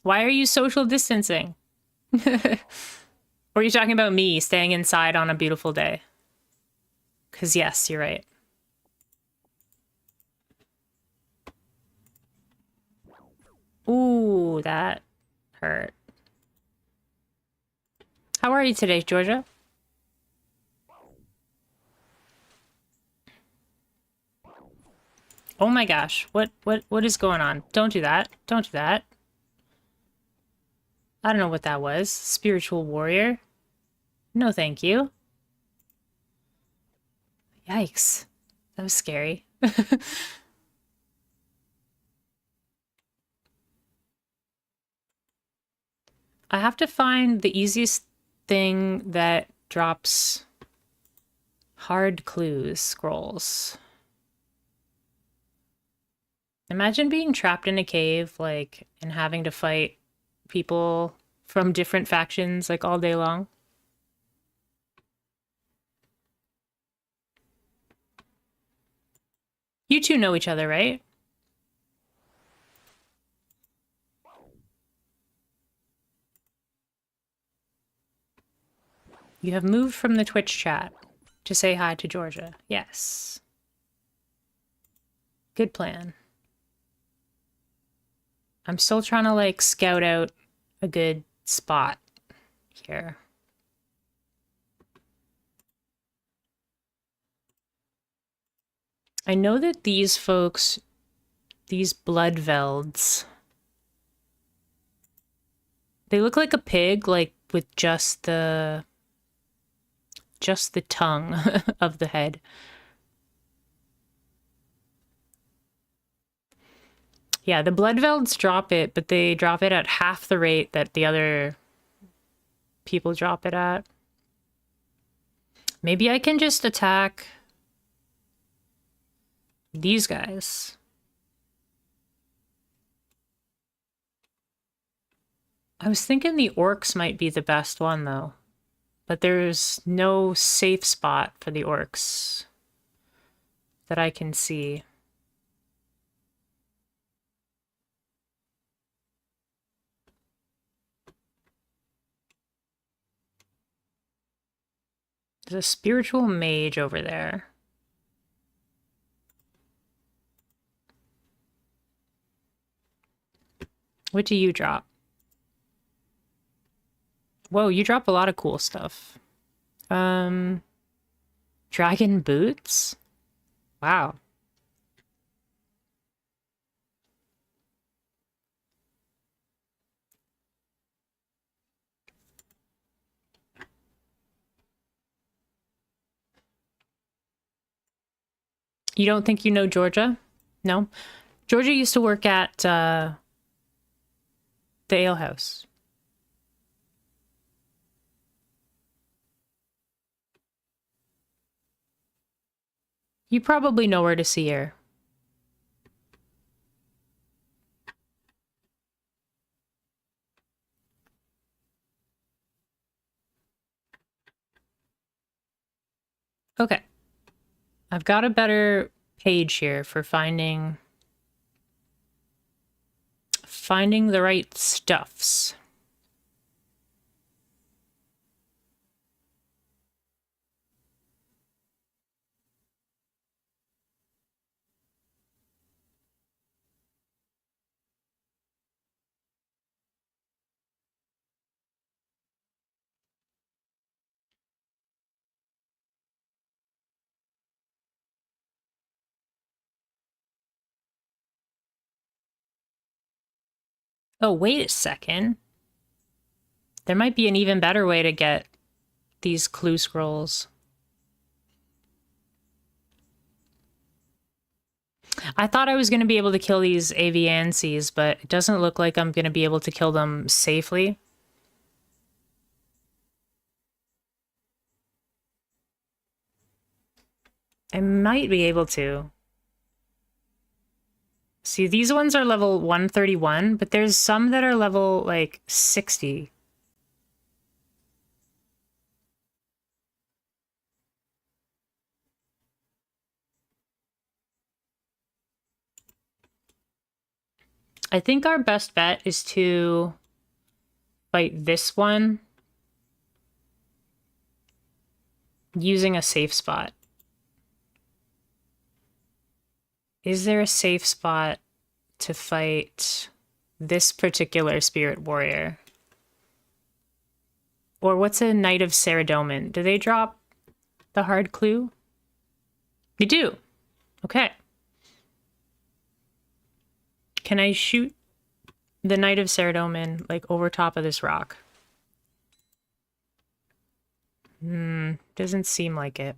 Why are you social distancing? Or are you talking about me staying inside on a beautiful day? Because yes, you're right. Ooh, that hurt. How are you today, Georgia? Oh my gosh, what is going on? Don't do that. Don't do that. I don't know what that was. Spiritual warrior? No, thank you. Yikes. That was scary. I have to find the easiest thing that drops hard clues, scrolls. Imagine being trapped in a cave, like, and having to fight people from different factions, like, all day long. You two know each other, right? You have moved from the Twitch chat to say hi to Georgia. Yes. Good plan. I'm still trying to, like, scout out a good spot here. I know that these folks, these Bloodvelds, they look like a pig, like, with just the tongue of the head. Yeah, the Bloodvelds drop it, but they drop it at half the rate that the other people drop it at. Maybe I can just attack these guys. I was thinking the orcs might be the best one, though. But there's no safe spot for the orcs that I can see. There's a spiritual mage over there. What do you drop? Whoa, you drop a lot of cool stuff. Dragon boots? Wow. You don't think you know Georgia? No? Georgia used to work at the ale house. You probably know where to see her. Okay. I've got a better page here for finding the right stuffs. Oh, wait a second. There might be an even better way to get these clue scrolls. I thought I was going to be able to kill these aviancies, but it doesn't look like I'm going to be able to kill them safely. I might be able to. See, these ones are level 131, but there's some that are level, like, 60. I think our best bet is to fight this one using a safe spot. Is there a safe spot to fight this particular spirit warrior? Or what's a Knight of Saradomin? Do they drop the hard clue? They do. Okay. Can I shoot the Knight of Saradomin, like, over top of this rock? Doesn't seem like it.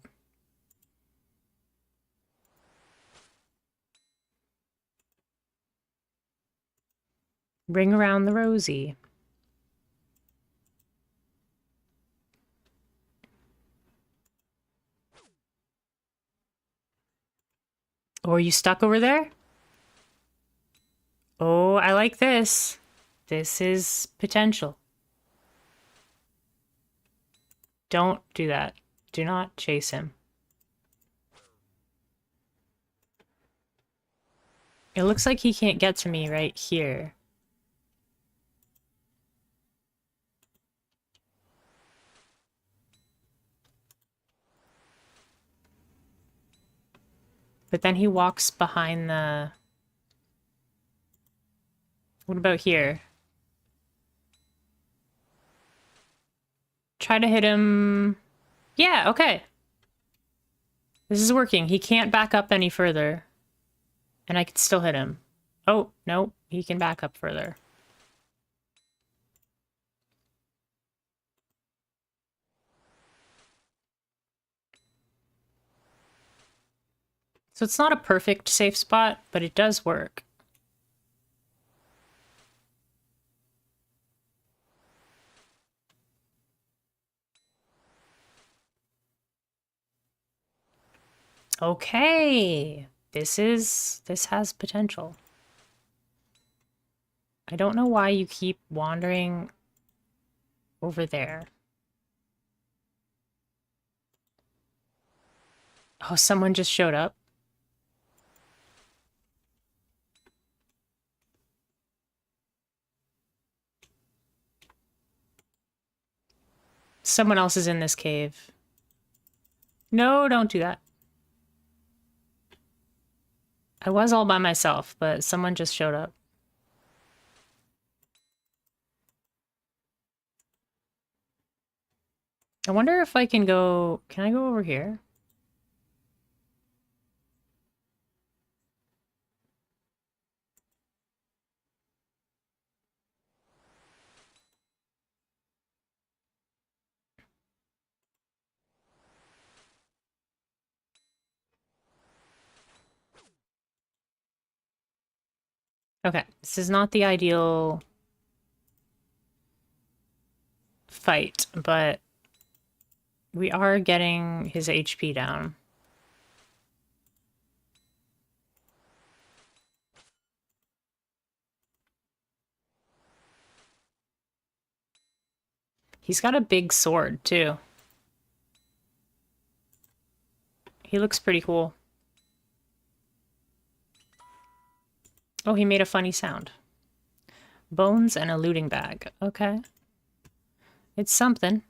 Ring around the rosy. Oh, are you stuck over there? Oh, I like this. This is potential. Don't do that. Do not chase him. It looks like he can't get to me right here. But then he walks behind the... What about here? Try to hit him... Yeah, okay. This is working. He can't back up any further. And I can still hit him. Oh, no, he can back up further. So it's not a perfect safe spot, but it does work. Okay. This has potential. I don't know why you keep wandering over there. Oh, someone just showed up. Someone else is in this cave. No, don't do that. I was all by myself, but someone just showed up. I wonder if I can go... Can I go over here? Okay, this is not the ideal fight, but we are getting his HP down. He's got a big sword, too. He looks pretty cool. Oh, he made a funny sound. Bones and a looting bag. Okay. It's something.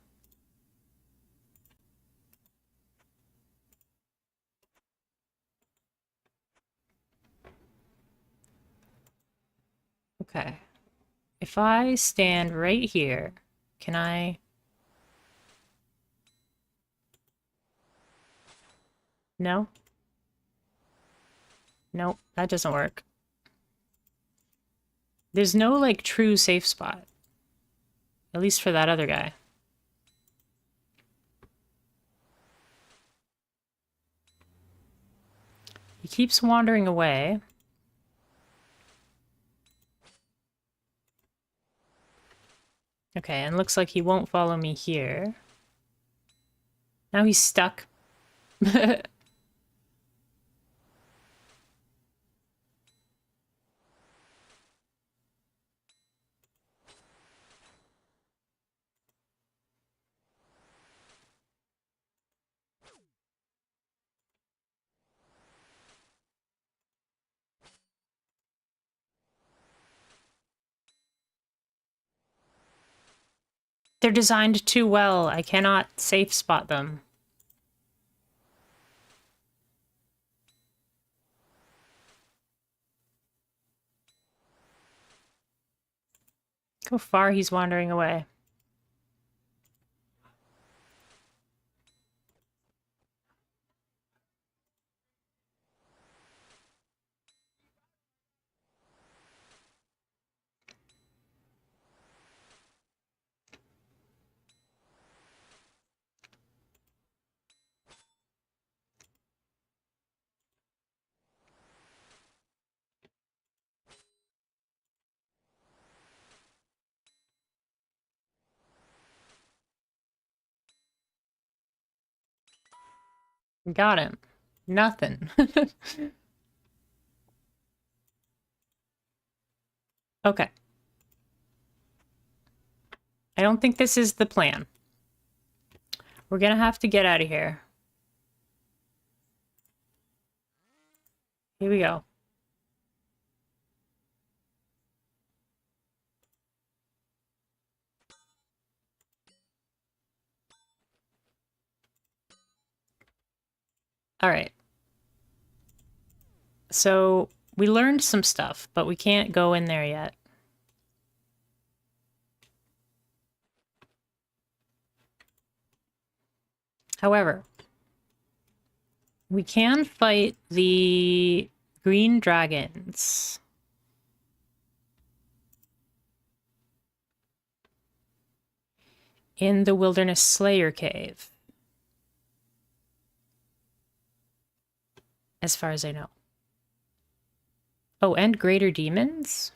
Okay. If I stand right here, can I... No? Nope, that doesn't work. There's no, like, true safe spot. At least for that other guy. He keeps wandering away. Okay, and looks like he won't follow me here. Now he's stuck. They're designed too well. I cannot safe spot them. Look how far he's wandering away. Got him. Nothing. Okay. I don't think this is the plan. We're gonna have to get out of here. Here we go. All right. So we learned some stuff, but we can't go in there yet. However, we can fight the green dragons. In the Wilderness Slayer Cave. As far as I know. Oh, and greater demons?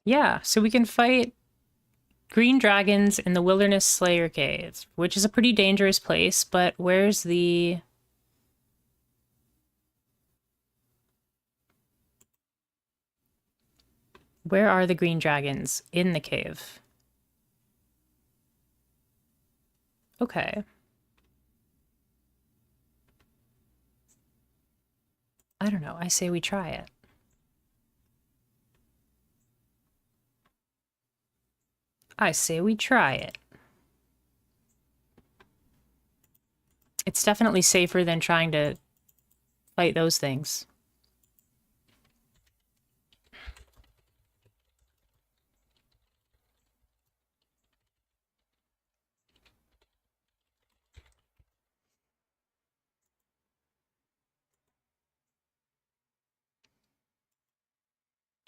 Yeah, so we can fight green dragons in the Wilderness Slayer Cave, which is a pretty dangerous place, but where's the... Where are the green dragons in the cave? Okay. I don't know. I say we try it. I say we try it. It's definitely safer than trying to fight those things.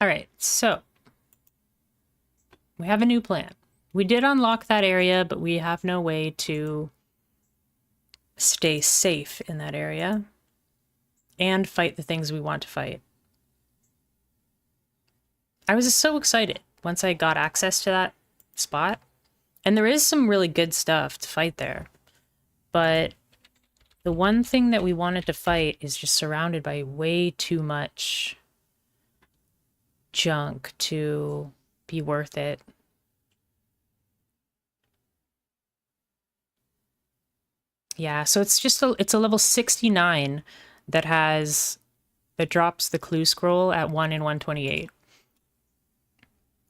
All right, so we have a new plan. We did unlock that area, but we have no way to stay safe in that area and fight the things we want to fight. I was so excited once I got access to that spot. And there is some really good stuff to fight there. But the one thing that we wanted to fight is just surrounded by way too much junk to be worth it. Yeah, so it's just it's a level 69 that drops the clue scroll at 1 in 128.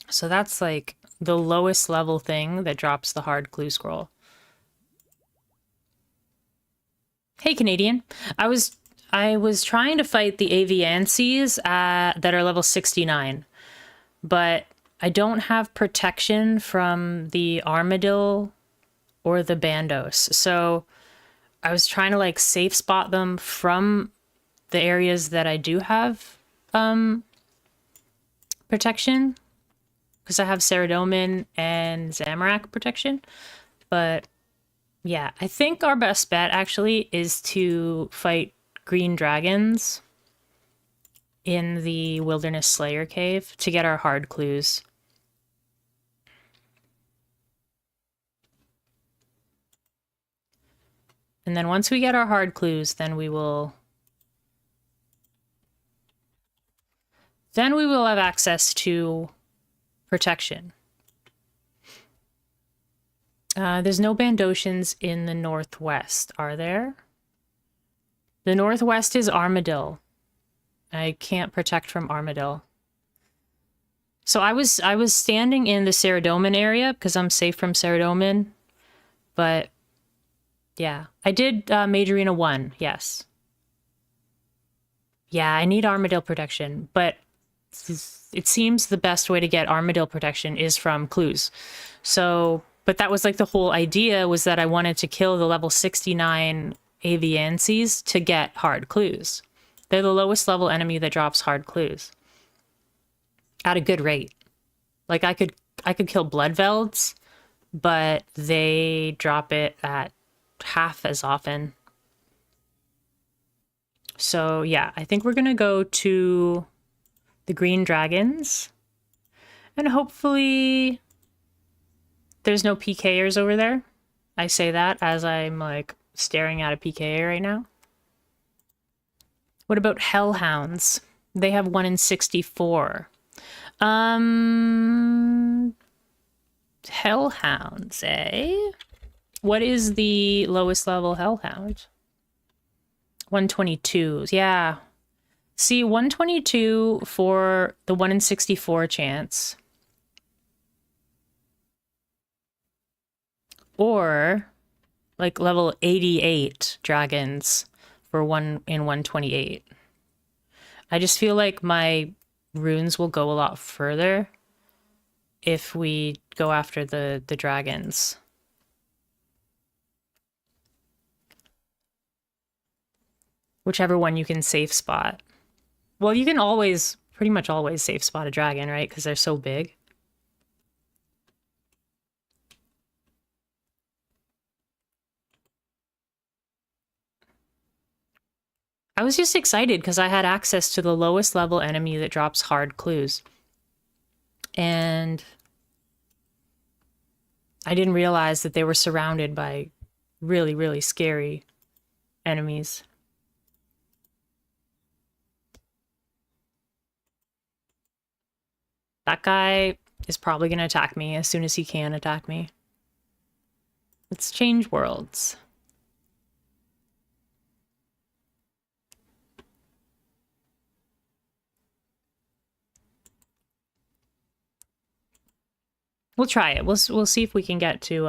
So that's like the lowest level thing that drops the hard clue scroll. Hey, Canadian. I was trying to fight the Aviancies that are level 69, but I don't have protection from the Armadillo or the Bandos. So I was trying to like safe spot them from the areas that I do have protection, because I have Ceradomin and Zamorak protection. But yeah, I think our best bet actually is to fight green dragons in the Wilderness Slayer cave to get our hard clues. And then once we get our hard clues, then we will have access to protection. There's no Bandosians in the northwest, are there? The northwest is Armadillo. I can't protect from Armadillo. So I was standing in the Ceradomin area because I'm safe from Ceradomin, but yeah, I did Mage Arena 1, yes. Yeah, I need Armadillo protection, but it seems the best way to get Armadillo protection is from clues. So, but that was like the whole idea, was that I wanted to kill the level 69 Aviancies to get hard clues. They're the lowest level enemy that drops hard clues at a good rate. Like I could kill Bloodvelds, but they drop it at half as often. So yeah, I think we're gonna go to the green dragons, and hopefully there's no PKers over there. I say that as I'm like staring at a PKA right now. What about hellhounds? They have 1 in 64. Hellhounds, eh? What is the lowest level hellhound? 122. Yeah. See, 122 for the 1 in 64 chance. Or like level 88 dragons for 1 in 128. I just feel like my runes will go a lot further if we go after the dragons. Whichever one you can safe spot. Well, you can always, pretty much always safe spot a dragon, right? Because they're so big. I was just excited because I had access to the lowest level enemy that drops hard clues. And I didn't realize that they were surrounded by really, really scary enemies. That guy is probably going to attack me as soon as he can attack me. Let's change worlds. We'll try it. We'll see if we can get to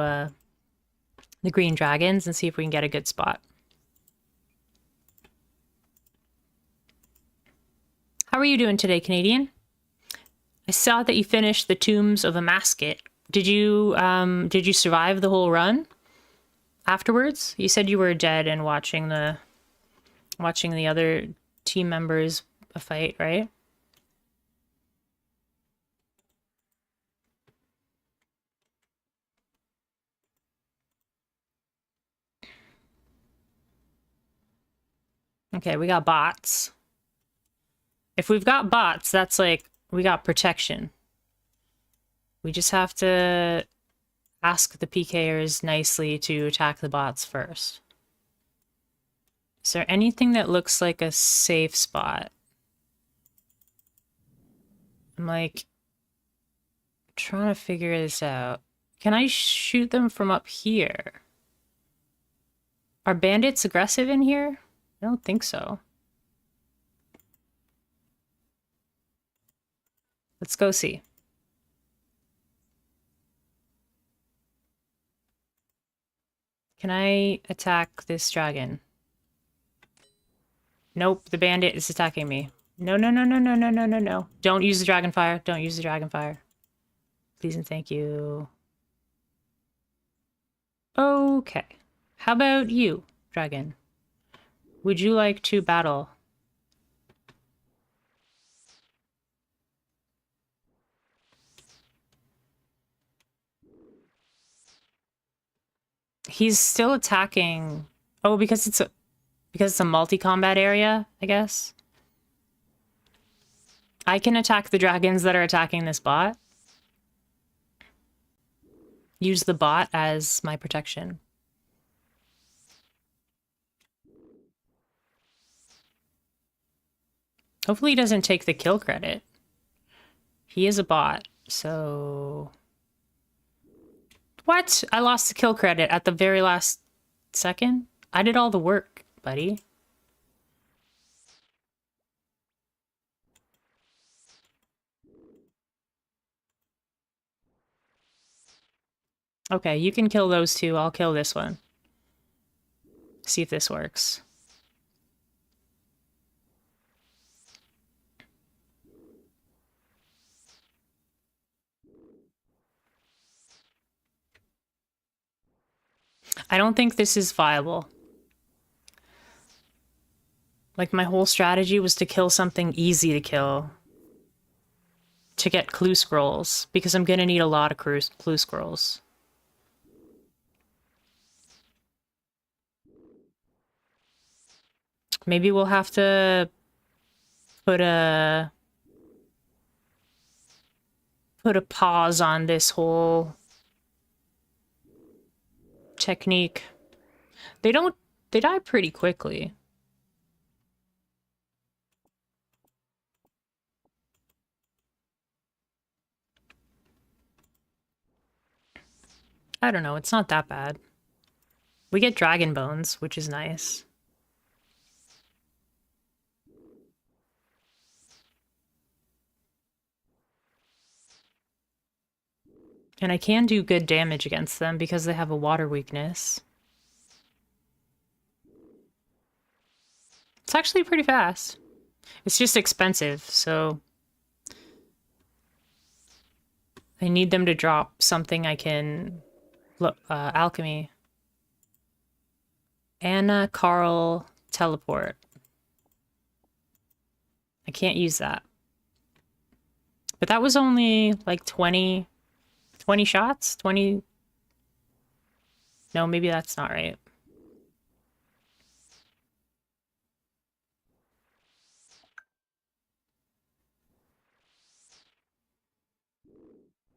the green dragons and see if we can get a good spot. How are you doing today, Canadian? I saw that you finished the Tombs of Amasket. Did you survive the whole run afterwards? You said you were dead and watching the other team members fight, right? Okay, we got bots. If we've got bots, that's like, we got protection. We just have to ask the PKers nicely to attack the bots first. Is there anything that looks like a safe spot? I'm like trying to figure this out. Can I shoot them from up here? Are bandits aggressive in here? I don't think so. Let's go see. Can I attack this dragon? Nope, the bandit is attacking me. No, no, no, no, no, no, no, no, no. Don't use the dragon fire. Don't use the dragon fire. Please and thank you. Okay. How about you, dragon? Would you like to battle? He's still attacking. Oh, because it's a multi-combat area, I guess. I can attack the dragons that are attacking this bot. Use the bot as my protection. Hopefully he doesn't take the kill credit. He is a bot, so... What? I lost the kill credit at the very last second? I did all the work, buddy. Okay, you can kill those two. I'll kill this one. See if this works. I don't think this is viable. Like, my whole strategy was to kill something easy to kill. To get clue scrolls, because I'm gonna need a lot of clue scrolls. Maybe we'll have to put a pause on this whole technique. They die pretty quickly. I don't know, it's not that bad. We get dragon bones, which is nice. And I can do good damage against them because they have a water weakness. It's actually pretty fast. It's just expensive, so... I need them to drop something I can... alchemy. Anna, Carl, teleport. I can't use that. But that was only like 20 shots? 20... No, maybe that's not right.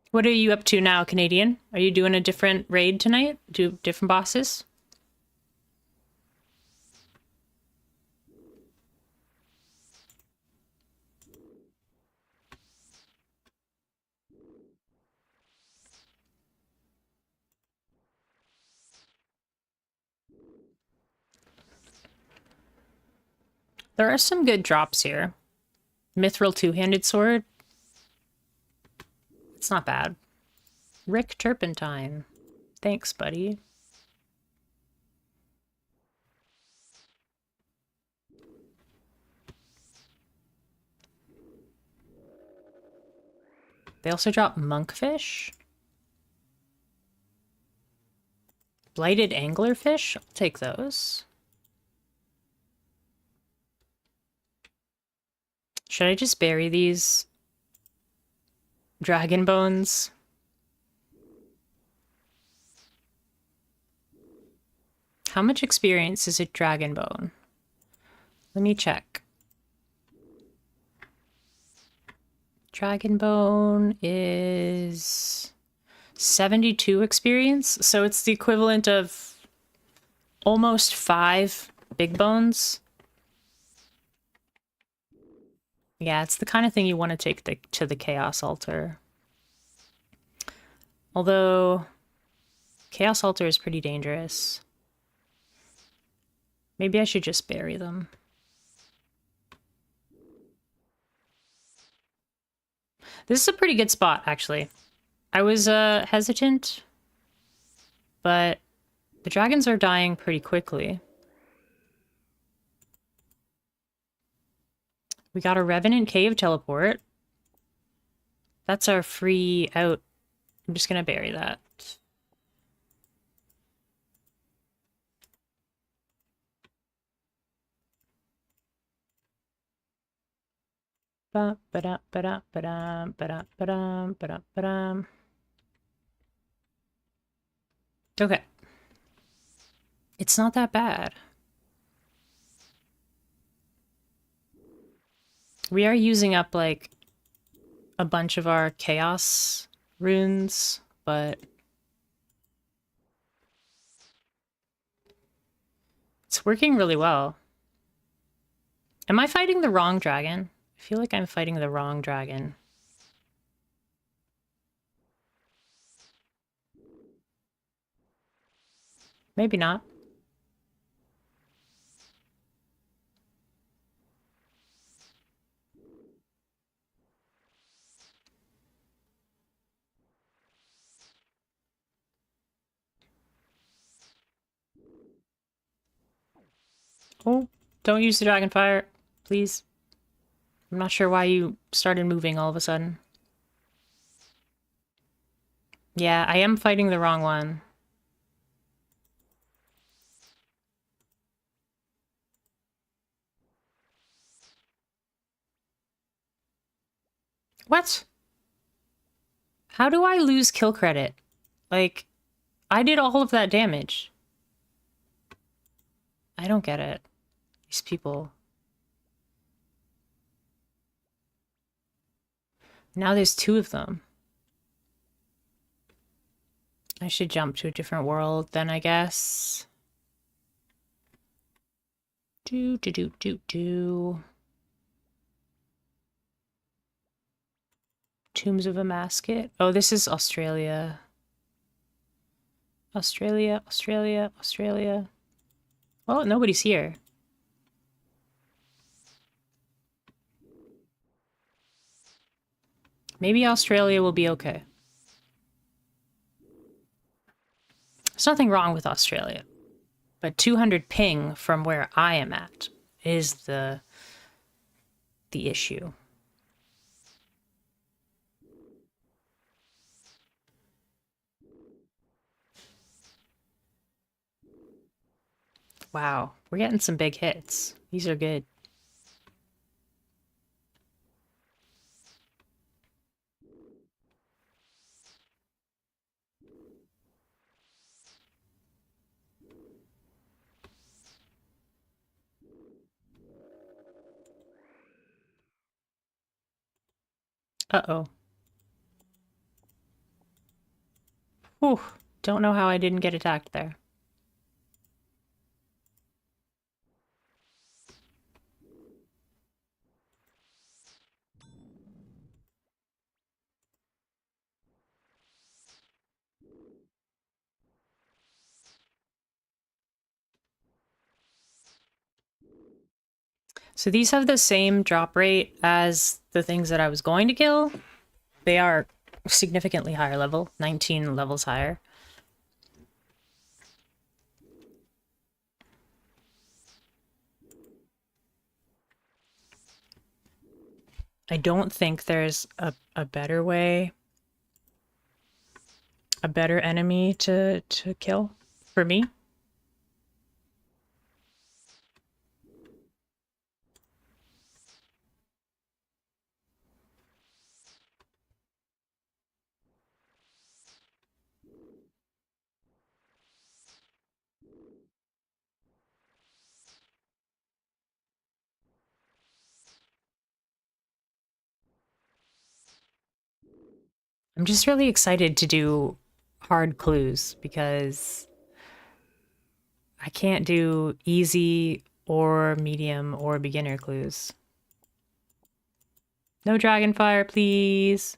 What are you up to now, Canadian? Are you doing a different raid tonight? Do different bosses? There are some good drops here. Mithril two-handed sword. It's not bad. Rick Turpentine. Thanks, buddy. They also drop monkfish. Blighted anglerfish? I'll take those. Should I just bury these dragon bones? How much experience is a dragon bone? Let me check. Dragon Bone is 72 experience, so it's the equivalent of almost 5 big bones. Yeah, it's the kind of thing you want to take to the Chaos Altar. Although, Chaos Altar is pretty dangerous. Maybe I should just bury them. This is a pretty good spot, actually. I was hesitant, but the dragons are dying pretty quickly. We got a Revenant Cave teleport. That's our free out. I'm just gonna bury that. Okay. It's not that bad. We are using up, like, a bunch of our chaos runes, but it's working really well. Am I fighting the wrong dragon? I feel like I'm fighting the wrong dragon. Maybe not. Oh, don't use the dragon fire, please. I'm not sure why you started moving all of a sudden. Yeah, I am fighting the wrong one. What? How do I lose kill credit? Like, I did all of that damage. I don't get it. These people. Now there's 2 of them. I should jump to a different world then, I guess. Do. Tombs of a Masket. Oh, this is Australia. Australia. Oh, nobody's here. Maybe Australia will be okay. There's nothing wrong with Australia. But 200 ping from where I am at is the issue. Wow, we're getting some big hits. These are good. Uh-oh. Whew. Don't know how I didn't get attacked there. So these have the same drop rate as the things that I was going to kill. They are significantly higher level, 19 levels higher. I don't think there's a better way, a better enemy to kill for me. I'm just really excited to do hard clues because I can't do easy or medium or beginner clues. No dragonfire, please.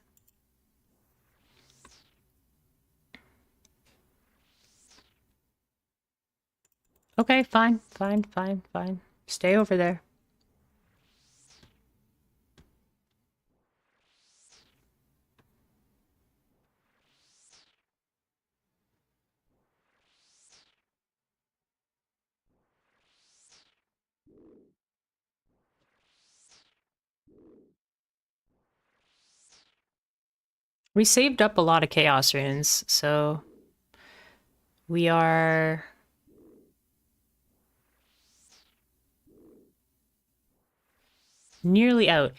Okay, fine, fine, fine, fine. Stay over there. We saved up a lot of chaos runes, so we are nearly out.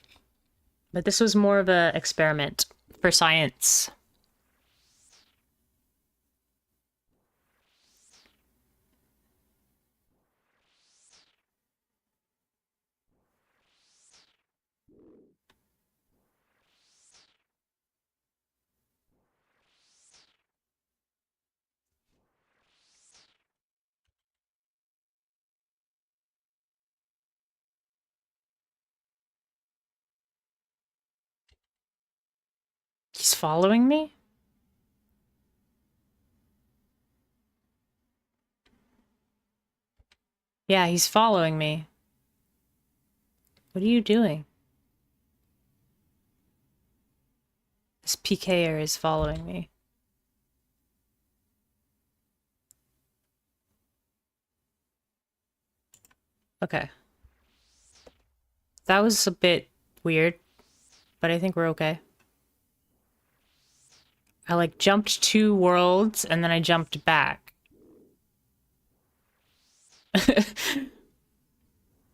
But this was more of an experiment for science. He's following me? Yeah, he's following me. What are you doing? This PKer is following me. Okay. That was a bit weird, but I think we're okay. I like jumped 2 worlds and then I jumped back.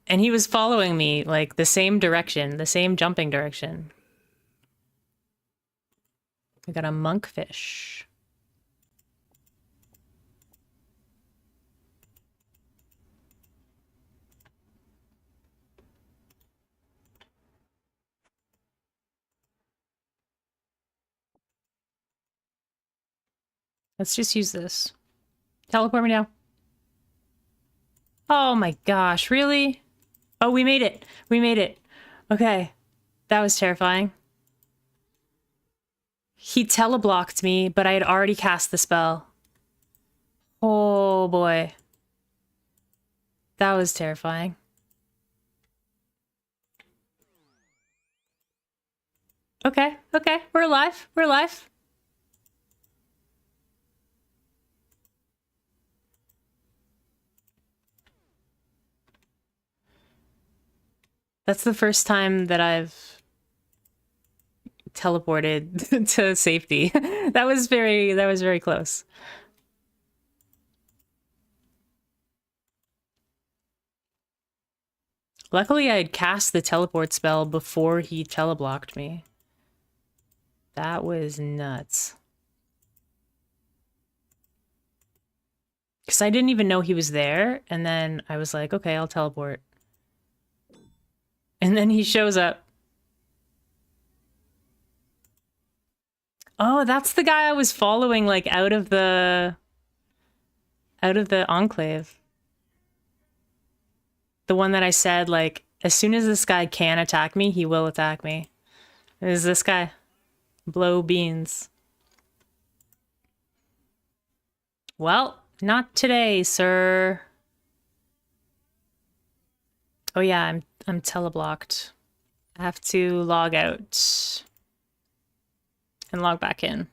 And he was following me like the same direction, the same jumping direction. We got a monkfish. Let's just use this. Teleport me now. Oh my gosh, really? Oh, we made it. We made it. Okay. That was terrifying. He teleblocked me, but I had already cast the spell. Oh boy. That was terrifying. Okay, okay, we're alive. We're alive. That's the first time that I've teleported to safety. That was very close. Luckily, I had cast the teleport spell before he teleblocked me. That was nuts. Because I didn't even know he was there, and then I was like, okay, I'll teleport. And then he shows up. Oh, that's the guy I was following, like, out of the Enclave. The one that I said, like, as soon as this guy can attack me, he will attack me. It is this guy. Blow beans. Well, not today, sir. Oh yeah, I'm teleblocked. I have to log out and log back in.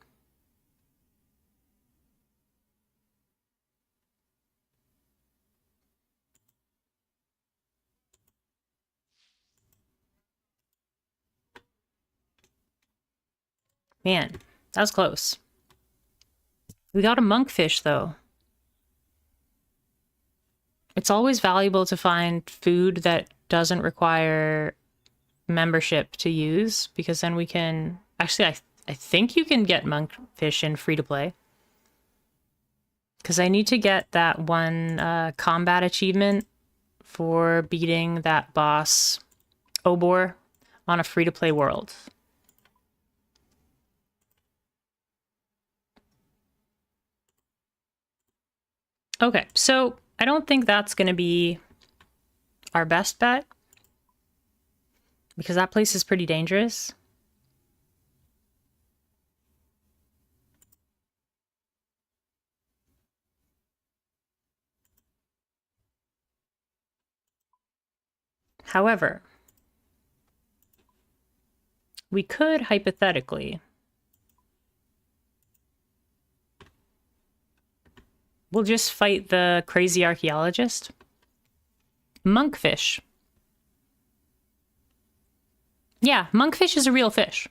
Man, that was close. We got a monkfish, though. It's always valuable to find food that doesn't require membership to use, because then we can... Actually, I think you can get monkfish in free-to-play. Because I need to get that one combat achievement for beating that boss, Obor, on a free-to-play world. Okay, so I don't think that's going to be our best bet because that place is pretty dangerous. However, we could hypothetically, we'll just fight the crazy archaeologist. Monkfish. Yeah, monkfish is a real fish.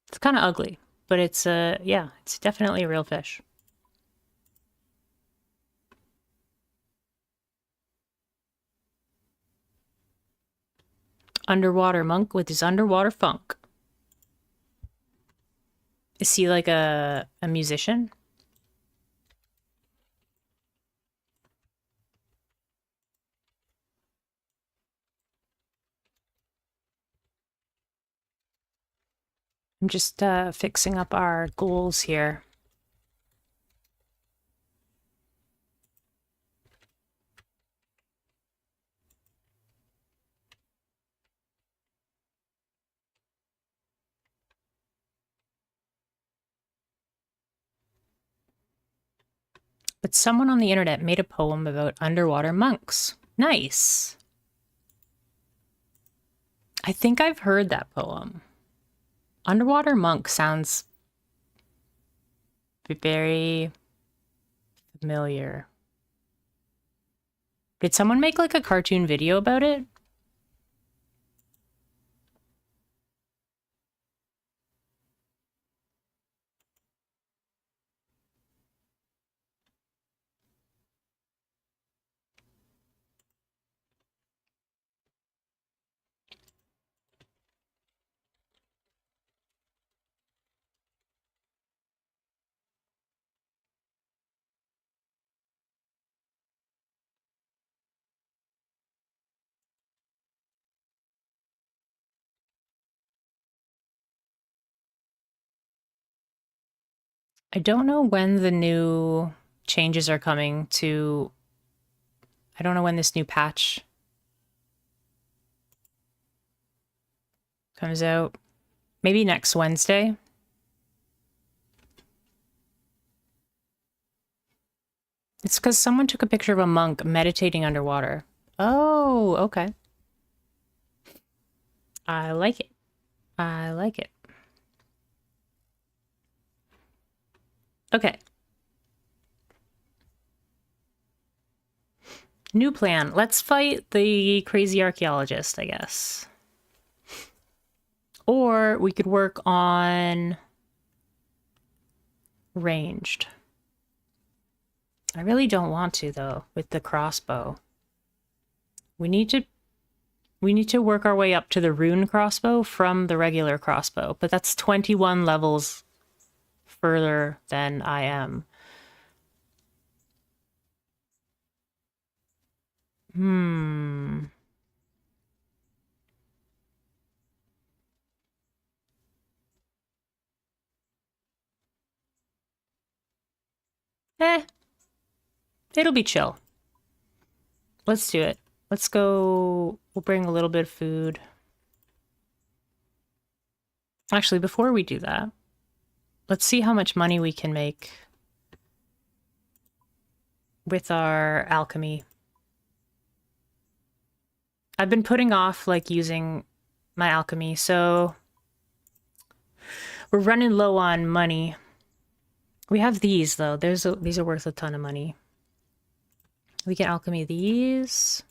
It's kind of ugly, but it's yeah, it's definitely a real fish. Underwater monk with his underwater funk. Is he like a musician? I'm just fixing up our goals here. But someone on the internet made a poem about underwater monks. Nice. I think I've heard that poem. Underwater monk sounds very familiar. Did someone make like a cartoon video about it? I don't know when the new changes are coming to... I don't know when this new patch comes out. Maybe next Wednesday. It's because someone took a picture of a monk meditating underwater. Oh, okay. I like it. I like it. Okay. New plan. Let's fight the crazy archaeologist, I guess. Or we could work on ranged. I really don't want to, though, with the crossbow. We need to work our way up to the rune crossbow from the regular crossbow, but that's 21 levels further than I am. It'll be chill. Let's do it. Let's go. We'll bring a little bit of food. Actually, before we do that, let's see how much money we can make with our alchemy. I've been putting off like using my alchemy, so we're running low on money. We have these though. These are worth a ton of money. We can alchemy these.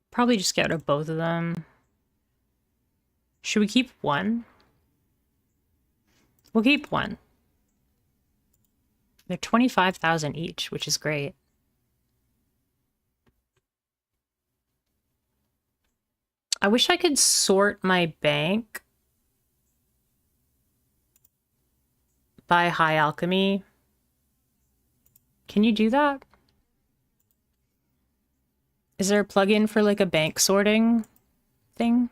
Probably just get rid of both of them. Should we keep one? We'll keep one. They're 25,000 each, which is great. I wish I could sort my bank by high alchemy. Can you do that? Is there a plugin for like a bank sorting thing?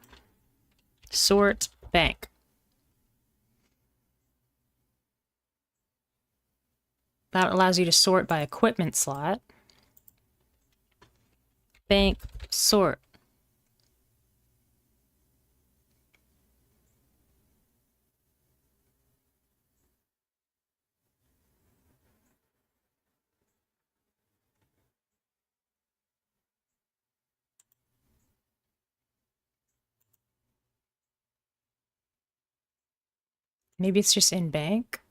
Sort bank. That allows you to sort by equipment slot. Bank, sort. Maybe it's just in bank.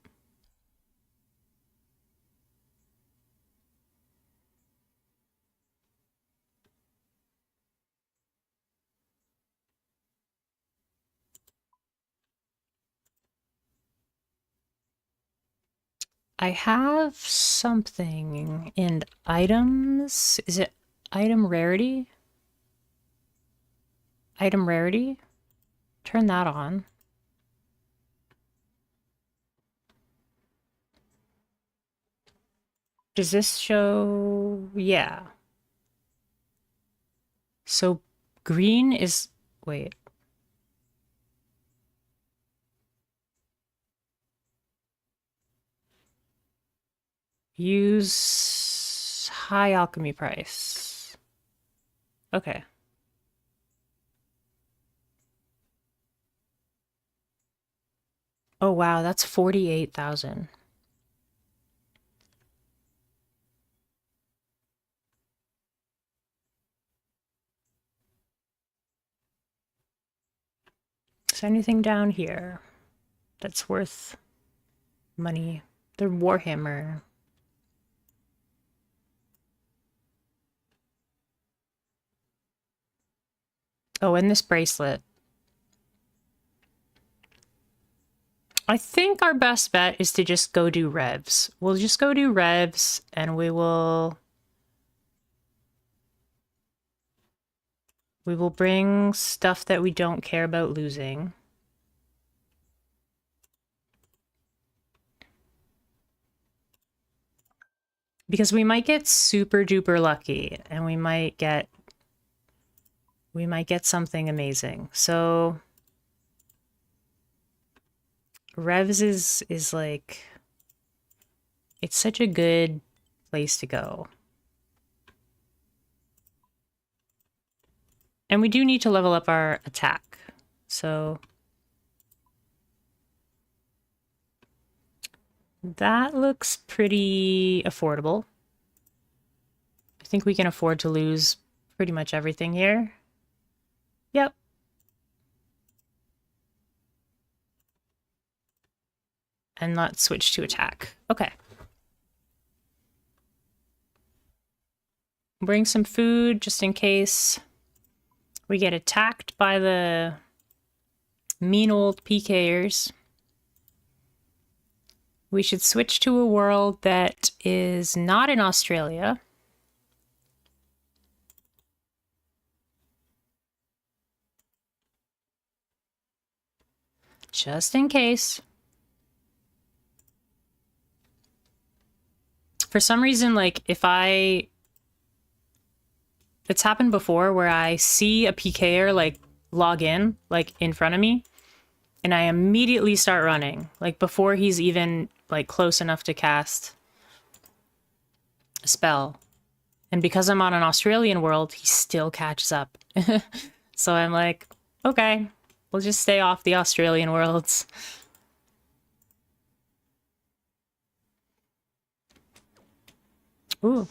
I have something in items. Is it item rarity? Item rarity? Turn that on. Does this show? Yeah. So green is, wait. Use high alchemy price. Okay. Oh wow, that's 48,000. Is there anything down here that's worth money? The Warhammer. Oh, and this bracelet. I think our best bet is to just go do revs. We'll just go do revs and we will bring stuff that we don't care about losing. Because we might get super duper lucky and we might get something amazing. So revs is like, it's such a good place to go. And we do need to level up our attack. So that looks pretty affordable. I think we can afford to lose pretty much everything here. Yep. And let's switch to attack. Okay. Bring some food just in case we get attacked by the mean old PKers. We should switch to a world that is not in Australia. Just in case. For some reason, like, it's happened before where I see a PKer, like, log in, like, in front of me, and I immediately start running, like, before he's even, like, close enough to cast a spell. And because I'm on an Australian world, he still catches up. So I'm like, okay, we'll just stay off the Australian worlds. Ooh.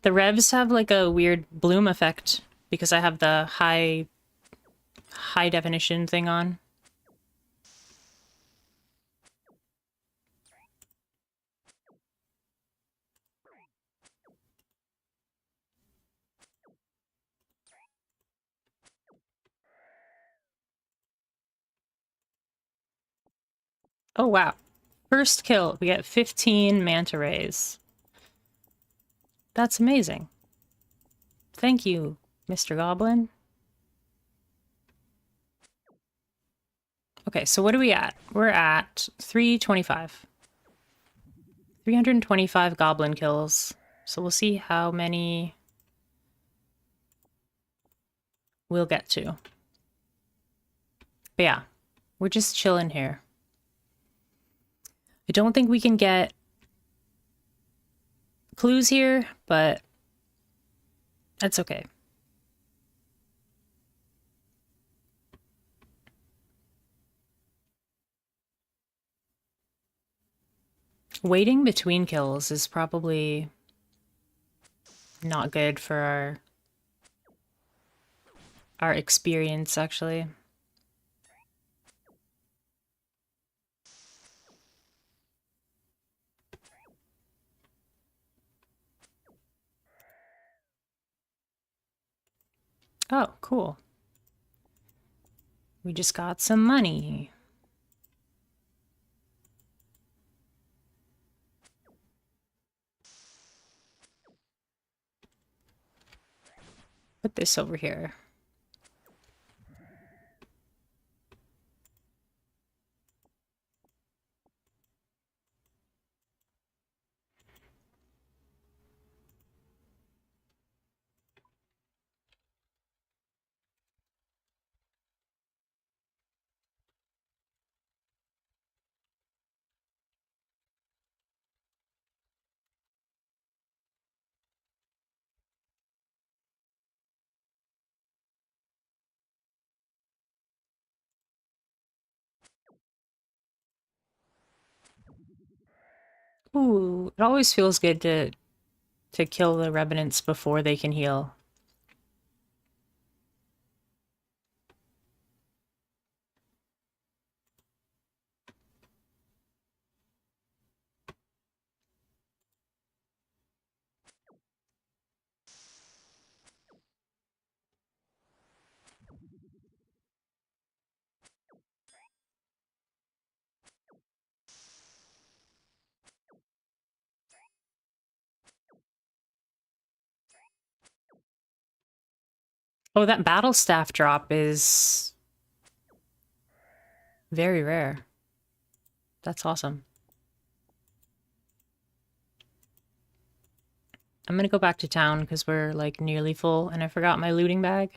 The revs have like a weird bloom effect because I have the high definition thing on. Oh wow. First kill, we get 15 manta rays. That's amazing. Thank you, Mr. Goblin. Okay, so what are we at? We're at 325. 325 goblin kills. So we'll see how many we'll get to. But yeah, we're just chilling here. I don't think we can get clues here, but that's okay. Waiting between kills is probably not good for our experience, actually. Oh, cool. We just got some money. Put this over here. Ooh, it always feels good to kill the revenants before they can heal. Oh, that battle staff drop is very rare. That's awesome. I'm gonna go back to town because we're like nearly full and I forgot my looting bag.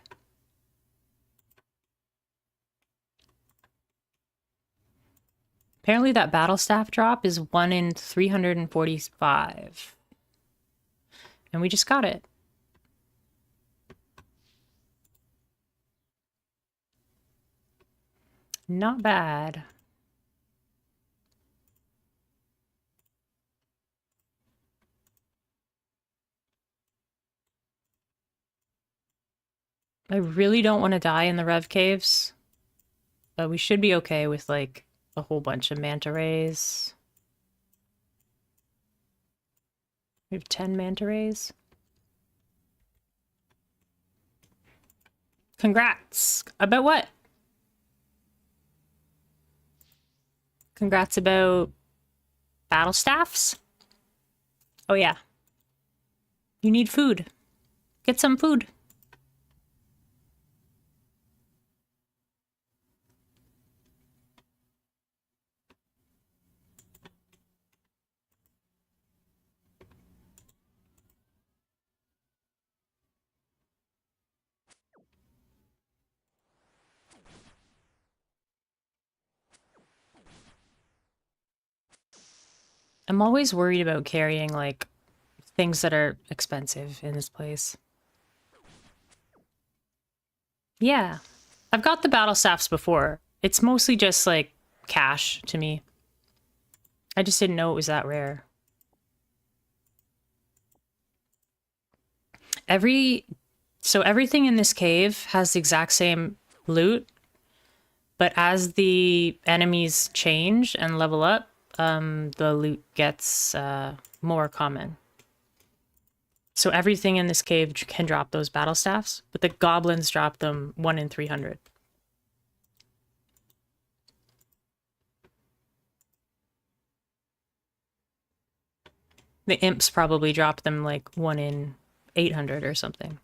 Apparently that battle staff drop is 1 in 345. And we just got it. Not bad. I really don't want to die in the Rev Caves, but we should be okay with like a whole bunch of manta rays. We have 10 manta rays. Congrats! About what? Congrats about battle staffs? Oh yeah. You need food. Get some food. I'm always worried about carrying like things that are expensive in this place. Yeah. I've got the battle staffs before. It's mostly just like cash to me. I just didn't know it was that rare. So everything in this cave has the exact same loot, but as the enemies change and level up, the loot gets more common. So everything in this cave can drop those battle staffs, but the goblins drop them 1 in 300. The imps probably drop them like 1 in 800 or something.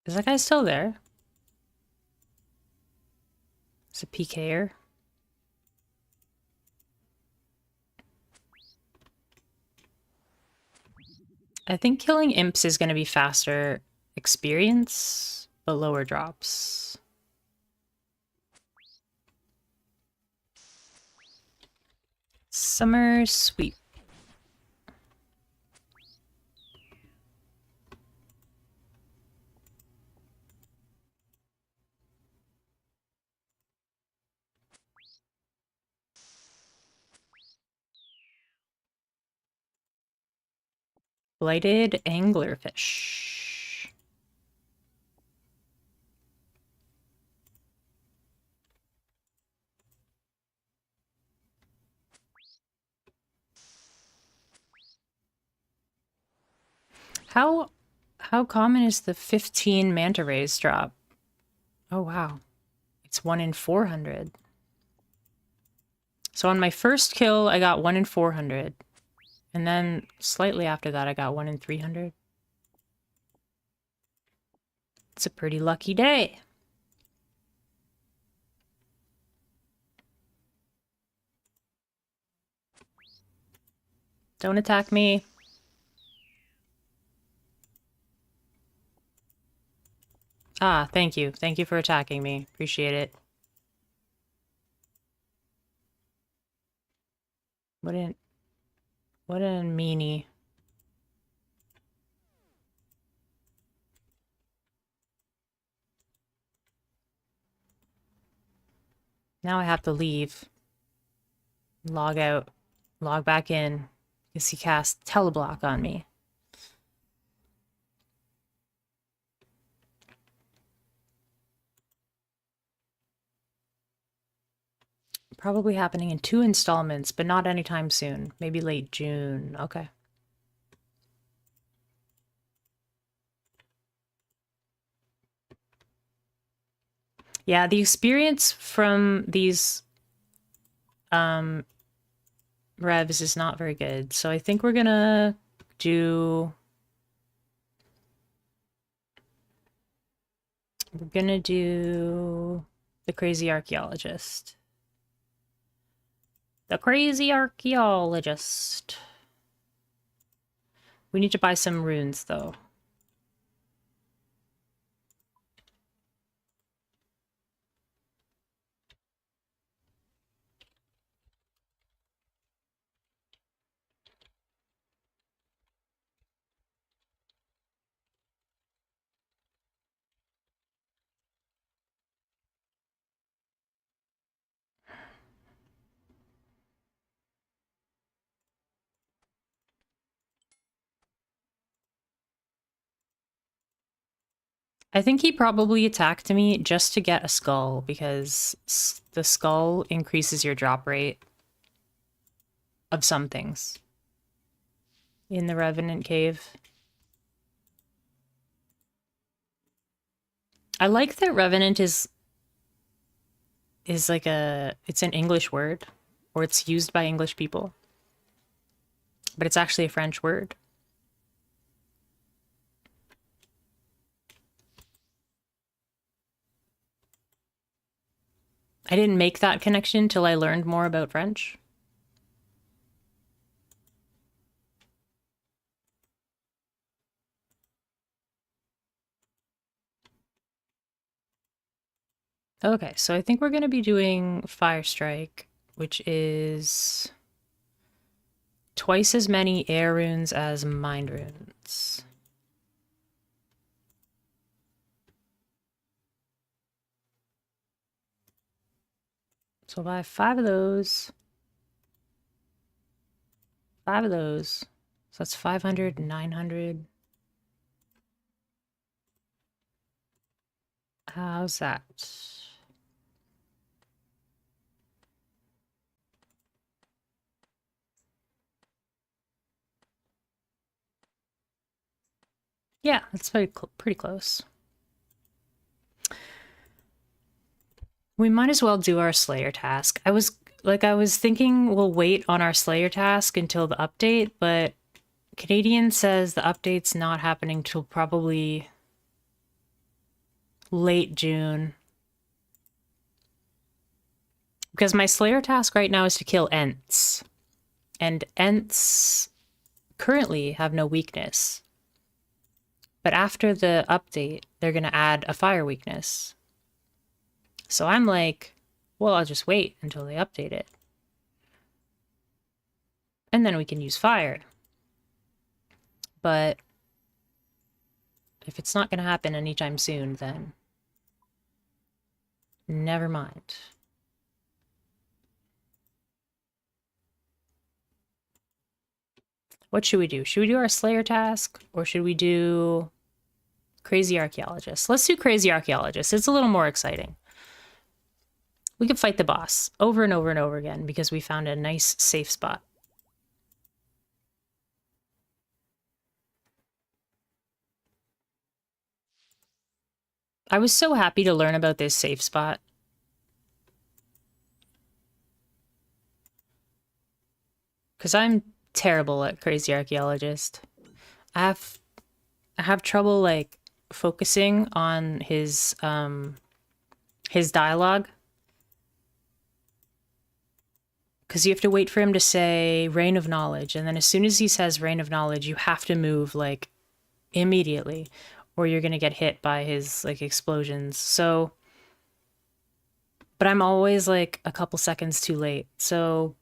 Is that guy still there? It's a PKer. I think killing imps is going to be faster experience, but lower drops. Summer sweep. Blighted anglerfish. How common is the 15 manta rays drop? Oh wow. It's 1 in 400. So on my first kill, I got 1 in 400. And then slightly after that, I got 1 in 300. It's a pretty lucky day. Don't attack me. Ah, thank you. Thank you for attacking me. Appreciate it. What a meanie. Now I have to leave. Log out. Log back in. Because he cast Teleblock on me. Probably happening in 2 installments, but not anytime soon. Maybe late June. Okay. Yeah, the experience from these revs is not very good. So I think we're gonna do... We're gonna do the Crazy Archaeologist. The Crazy Archaeologist. We need to buy some runes, though. I think he probably attacked me just to get a skull, because the skull increases your drop rate of some things in the Revenant Cave. I like that Revenant is like it's an English word, or it's used by English people, but it's actually a French word. I didn't make that connection till I learned more about French. Okay, so I think we're going to be doing Fire Strike, which is twice as many air runes as mind runes. So if I have 5 of those, 5 of those, so that's 500, 900. How's that? Yeah, that's pretty close. We might as well do our Slayer task. I was thinking we'll wait on our Slayer task until the update, but Canadian says the update's not happening till probably late June. Because my Slayer task right now is to kill Ents. And Ents currently have no weakness. But after the update, they're going to add a fire weakness. So I'm like, well, I'll just wait until they update it. And then we can use fire. But if it's not going to happen anytime soon, then never mind. What should we do? Should we do our Slayer task, or should we do Crazy Archaeologist? Let's do Crazy Archaeologist. It's a little more exciting. We could fight the boss over and over and over again because we found a nice safe spot. I was so happy to learn about this safe spot. Because I'm terrible at Crazy Archaeologist. I have trouble like focusing on his dialogue. Because you have to wait for him to say Reign of Knowledge, and then as soon as he says Reign of Knowledge, you have to move like immediately, or you're gonna get hit by his like explosions. So, but I'm always like a couple seconds too late. So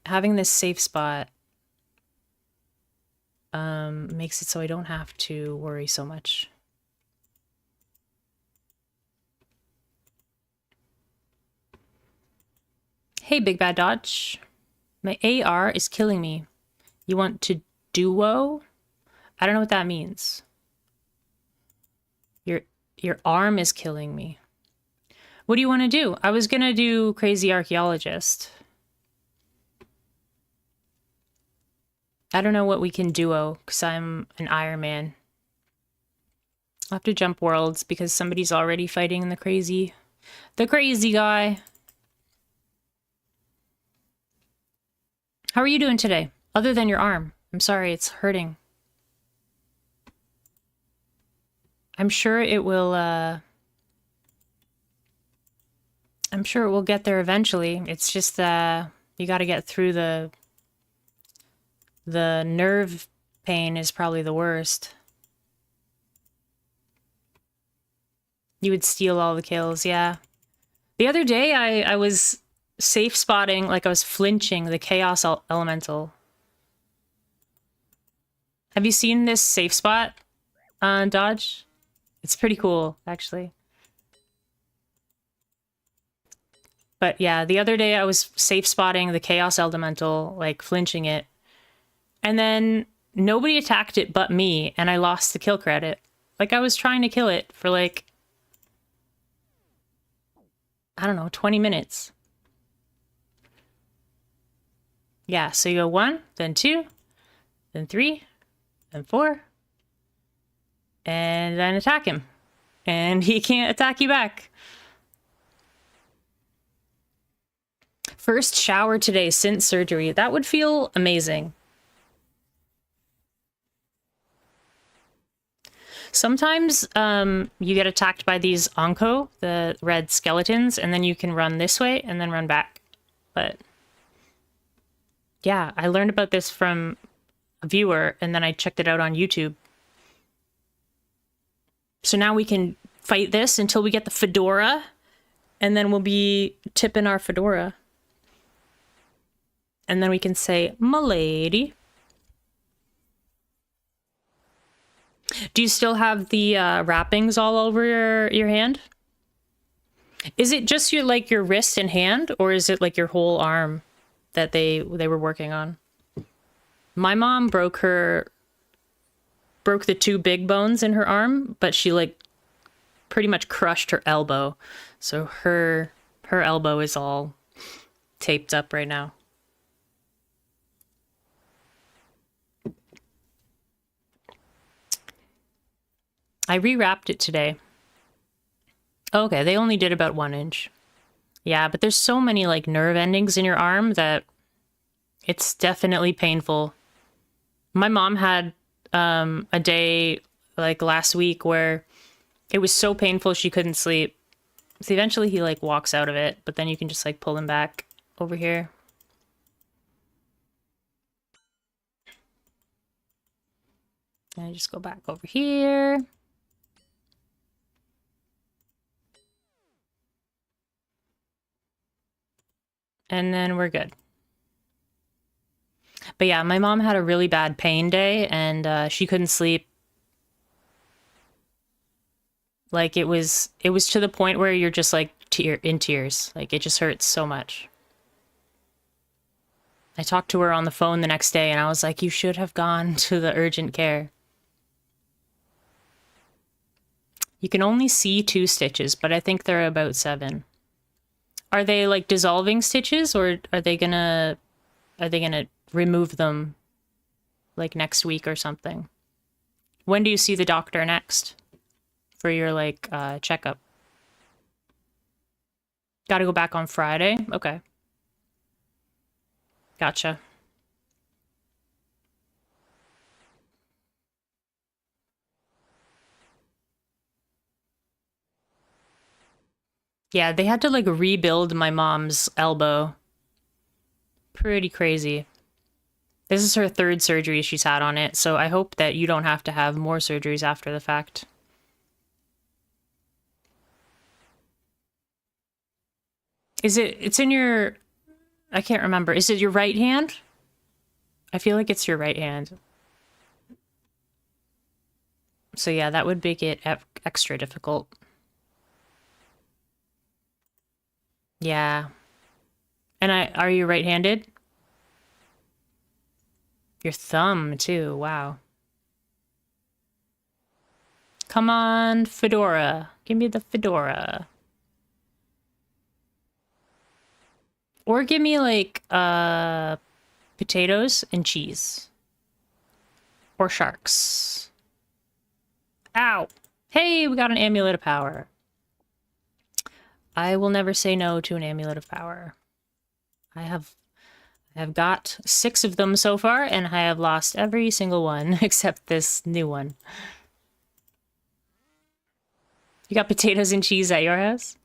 having this safe spot makes it so I don't have to worry so much. Hey, Big Bad Dodge. My AR is killing me. You want to duo? I don't know what that means. Your arm is killing me. What do you want to do? I was gonna do Crazy Archaeologist. I don't know what we can duo, because I'm an Iron Man. I'll have to jump worlds because somebody's already fighting the crazy guy. How are you doing today? Other than your arm. I'm sorry, it's hurting. I'm sure it will, I'm sure it will get there eventually. It's just, you gotta get through the nerve pain is probably the worst. You would steal all the kills, yeah. The other day, I was safe spotting, like I was flinching the Chaos Elemental. Have you seen this safe spot on Dodge? It's pretty cool, actually. But yeah, the other day I was safe spotting the Chaos Elemental, like flinching it. And then nobody attacked it but me, and I lost the kill credit. Like I was trying to kill it for like, I don't know, 20 minutes. Yeah, so you go 1, then 2, then 3, then 4, and then attack him. And he can't attack you back. First shower today since surgery. That would feel amazing. Sometimes you get attacked by these Onko, the red skeletons, and then you can run this way and then run back. But yeah, I learned about this from a viewer, and then I checked it out on YouTube. So now we can fight this until we get the fedora, and then we'll be tipping our fedora. And then we can say, "M'lady." Do you still have the wrappings all over your hand? Is it just your like your wrist and hand, or is it like your whole arm that they were working on? My mom broke the 2 big bones in her arm, but she like pretty much crushed her elbow. So her elbow is all taped up right now. I rewrapped it today. Okay, they only did about 1 inch. Yeah, but there's so many like nerve endings in your arm that it's definitely painful. My mom had a day like last week where it was so painful she couldn't sleep. So eventually he like walks out of it, but then you can just like pull him back over here. And I just go back over here. And then we're good. But yeah, my mom had a really bad pain day and she couldn't sleep. Like it was to the point where you're just like in tears. Like it just hurts so much. I talked to her on the phone the next day and I was like, you should have gone to the urgent care. You can only see 2 stitches, but I think they're about 7. Are they like dissolving stitches or are they gonna remove them like next week or something? When do you see the doctor next for your like checkup? Got to go back on Friday? Okay. Gotcha. Yeah, they had to like rebuild my mom's elbow. Pretty crazy. This is her 3rd surgery she's had on it, so I hope that you don't have to have more surgeries after the fact. It's in your, I can't remember. Is it your right hand? I feel like it's your right hand. So yeah, that would make it extra difficult. Yeah. And are you right-handed? Your thumb too. Wow. Come on, fedora. Give me the fedora. Or give me like potatoes and cheese. Or sharks. Ow. Hey, we got an amulet of power. I will never say no to an amulet of power. I have got 6 of them so far, and I have lost every single one except this new one. You got potatoes and cheese at your house?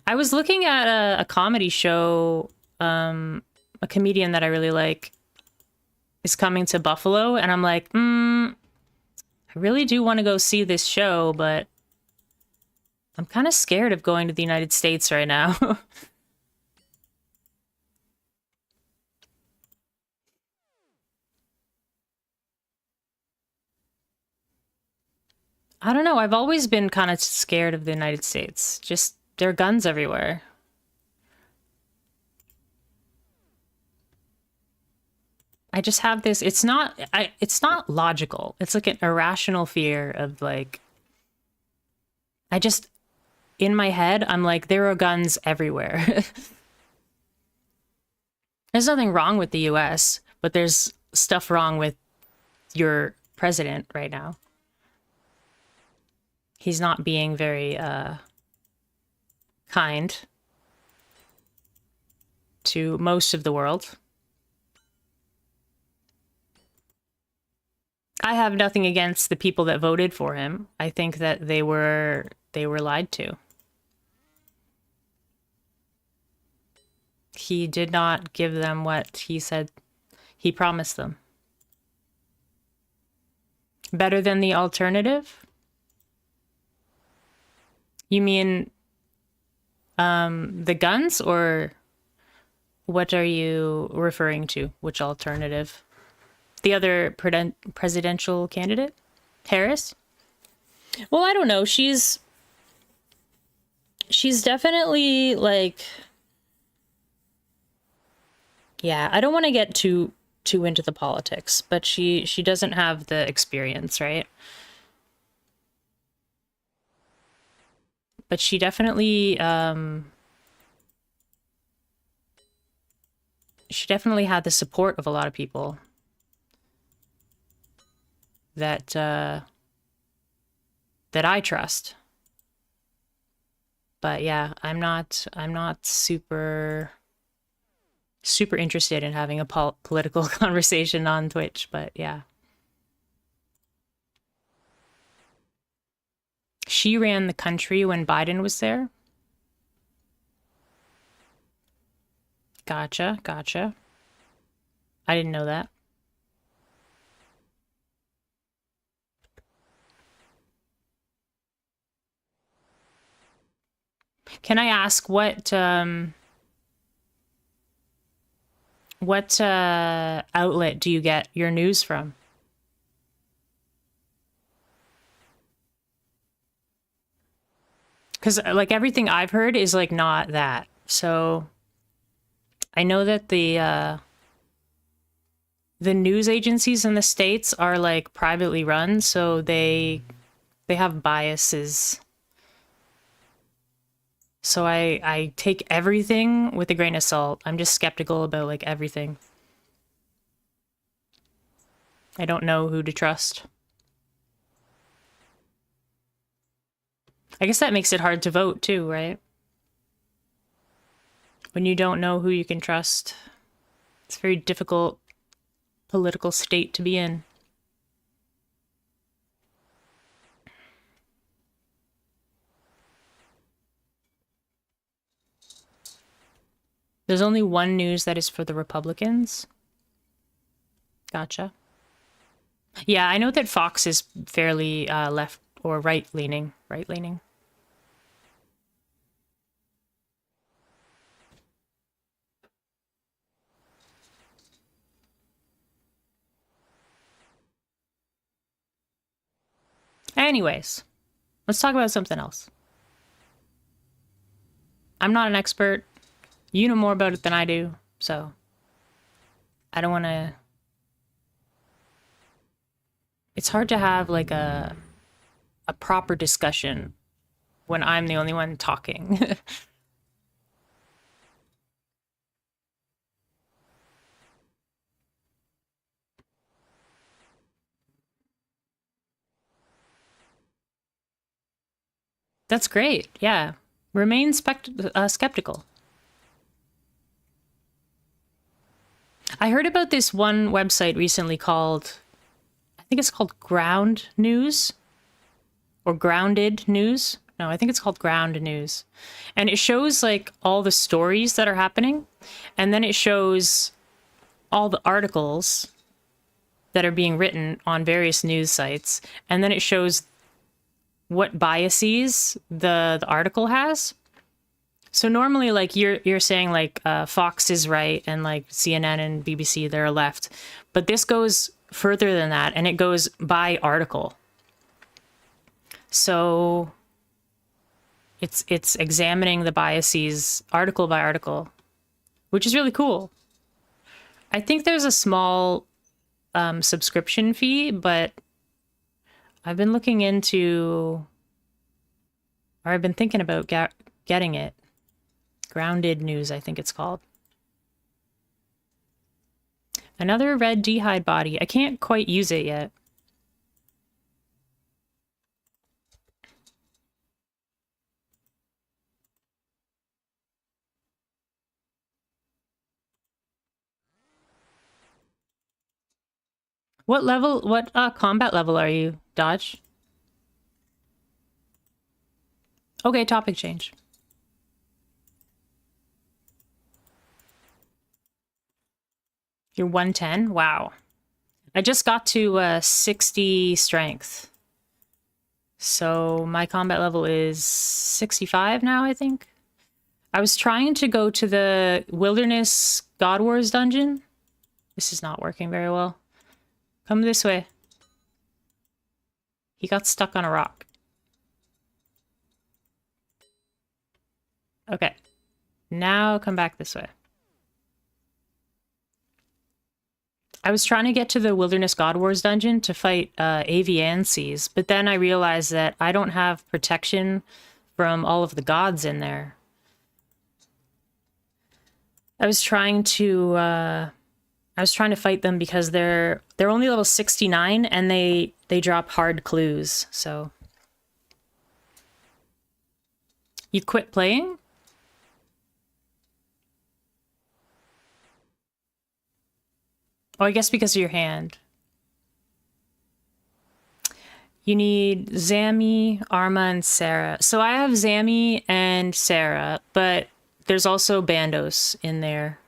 I was looking at a comedy show. A comedian that I really like is coming to Buffalo, and I'm like, I really do want to go see this show, but I'm kind of scared of going to the United States right now. I don't know. I've always been kind of scared of the United States. Just, there are guns everywhere. I just have this, it's not logical. It's like an irrational fear of like, I just, in my head, I'm like, there are guns everywhere. There's nothing wrong with the US, but there's stuff wrong with your president right now. He's not being very kind to most of the world. I have nothing against the people that voted for him. I think that they were lied to. He did not give them what he said he promised them. Better than the alternative? You mean the guns, or what are you referring to? Which alternative? The other presidential candidate? Harris? Well, I don't know. She's definitely like, yeah, I don't want to get too into the politics, but she doesn't have the experience, right? But she definitely had the support of a lot of people that that I trust. But yeah, I'm not super interested in having a political conversation on Twitch, but yeah. she ran the country when Biden was there. Gotcha, gotcha. I didn't know that. Can I ask what outlet do you get your news from? Because like everything I've heard is like not that. So I know that the news agencies in the States are like privately run, so they have biases. So I take everything with a grain of salt. I'm just skeptical about like everything. I don't know who to trust. I guess that makes it hard to vote too, right? When you don't know who you can trust, it's a very difficult political state to be in. There's only one news that is for the Republicans. Gotcha. Yeah, I know that Fox is fairly left or right leaning. Right leaning. Anyways, let's talk about something else. I'm not an expert. You know more about it than I do, so I don't want to. It's hard to have like a proper discussion when I'm the only one talking. That's great. Yeah. Remain skeptical. I heard about this one website recently called, I think it's called Ground News or Grounded News. No, I think it's called Ground News. And it shows like all the stories that are happening. And then it shows all the articles that are being written on various news sites. And then it shows what biases the article has. So normally, like you're saying, like Fox is right and like CNN and BBC they're left, but this goes further than that, and it goes by article. So it's examining the biases article by article, which is really cool. I think there's a small subscription fee, but I've been looking into, or I've been thinking about getting it. Grounded News, I think it's called. Another red d'hide body. I can't quite use it yet. What level, what combat level are you, Dodge? Okay, topic change. You're 110? Wow. I just got to 60 strength. So my combat level is 65 now, I think. I was trying to go to the Wilderness God Wars dungeon. This is not working very well. Come this way. He got stuck on a rock. Okay. Now come back this way. I was trying to get to the Wilderness God Wars dungeon to fight Aviances, but then I realized that I don't have protection from all of the gods in there. I was trying to fight them because they're only level 69 and they drop hard clues. So you quit playing? Oh, I guess because of your hand. You need Zammy, Arma, and Sarah. So I have Zammy and Sarah, but there's also Bandos in there.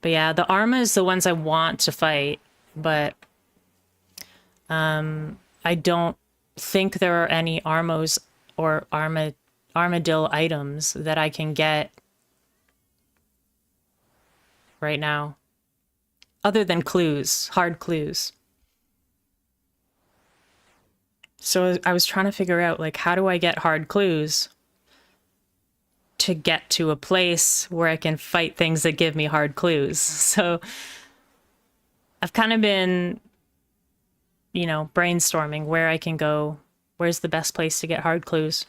But yeah, the Arma is the ones I want to fight, but I don't think there are any Armos or Armadillo items that I can get right now. Other than clues, hard clues. So I was trying to figure out, like, how do I get hard clues to get to a place where I can fight things that give me hard clues? So I've kind of been, you know, brainstorming where I can go. Where's the best place to get hard clues?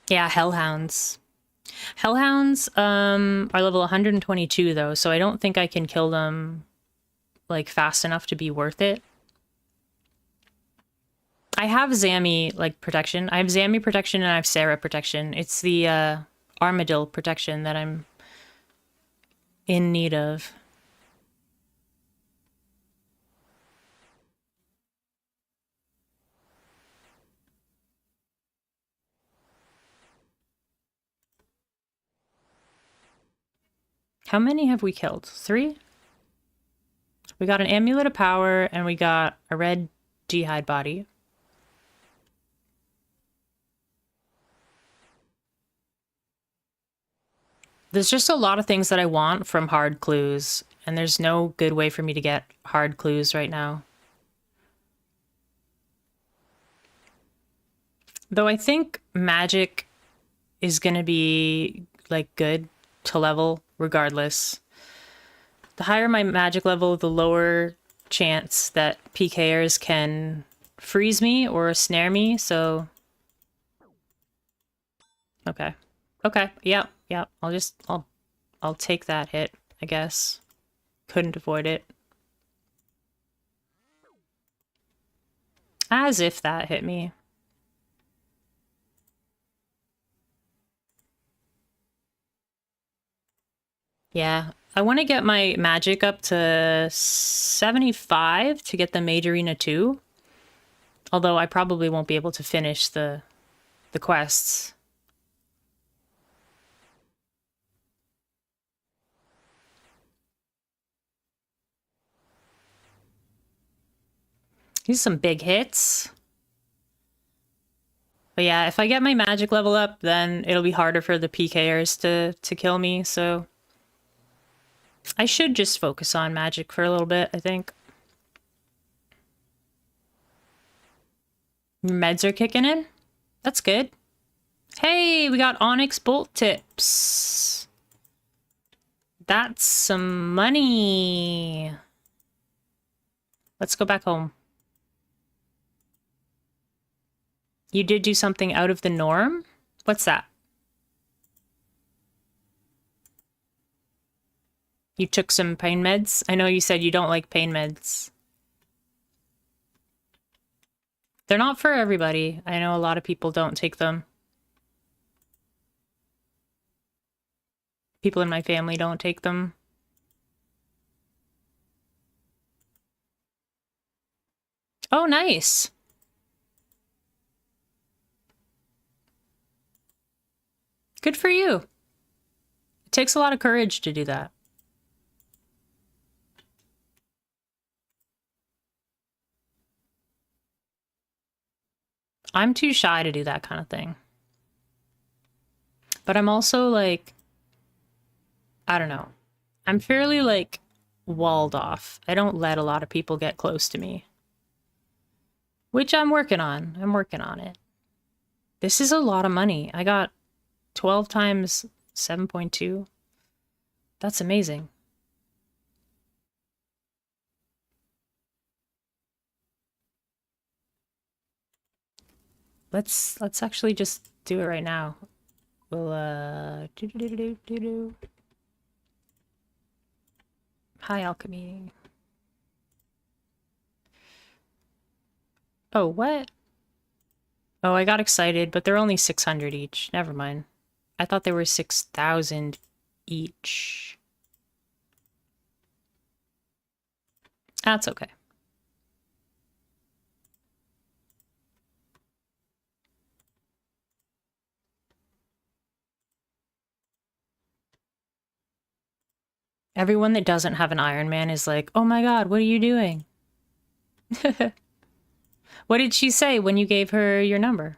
Yeah, Hellhounds. Hellhounds are level 122 though, so I don't think I can kill them like fast enough to be worth it. I have Zammy like protection. I have Zammy protection and I have Sarah protection. It's the Armadillo protection that I'm in need of. How many have we killed? 3? We got an Amulet of Power and we got a red Jihad body. There's just a lot of things that I want from hard clues, and there's no good way for me to get hard clues right now. Though I think magic is gonna be, like, good to level regardless. The higher my magic level, the lower chance that PKers can freeze me or snare me, so... Okay. Okay, yep, yep. I'll take that hit, I guess. Couldn't avoid it. As if that hit me. Yeah, I want to get my magic up to 75 to get the Mage Arena 2. Although I probably won't be able to finish the quests. These are some big hits. But yeah, if I get my magic level up, then it'll be harder for the PKers to kill me, so... I should just focus on magic for a little bit, I think. Your meds are kicking in? That's good. Hey, we got Onyx Bolt Tips. That's some money. Let's go back home. You did do something out of the norm? What's that? You took some pain meds? I know you said you don't like pain meds. They're not for everybody. I know a lot of people don't take them. People in my family don't take them. Oh, nice. Good for you. It takes a lot of courage to do that. I'm too shy to do that kind of thing. But I'm also like, I don't know. I'm fairly like walled off. I don't let a lot of people get close to me. Which I'm working on. I'm working on it. This is a lot of money. I got 12 times 7.2. That's amazing. Let's actually just do it right now. We'll High alchemy. Oh, what? Oh, I got excited, but they're only 600 each. Never mind. I thought they were 6,000 each. That's okay. Everyone that doesn't have an Iron Man is like, oh my God, what are you doing? What did she say when you gave her your number?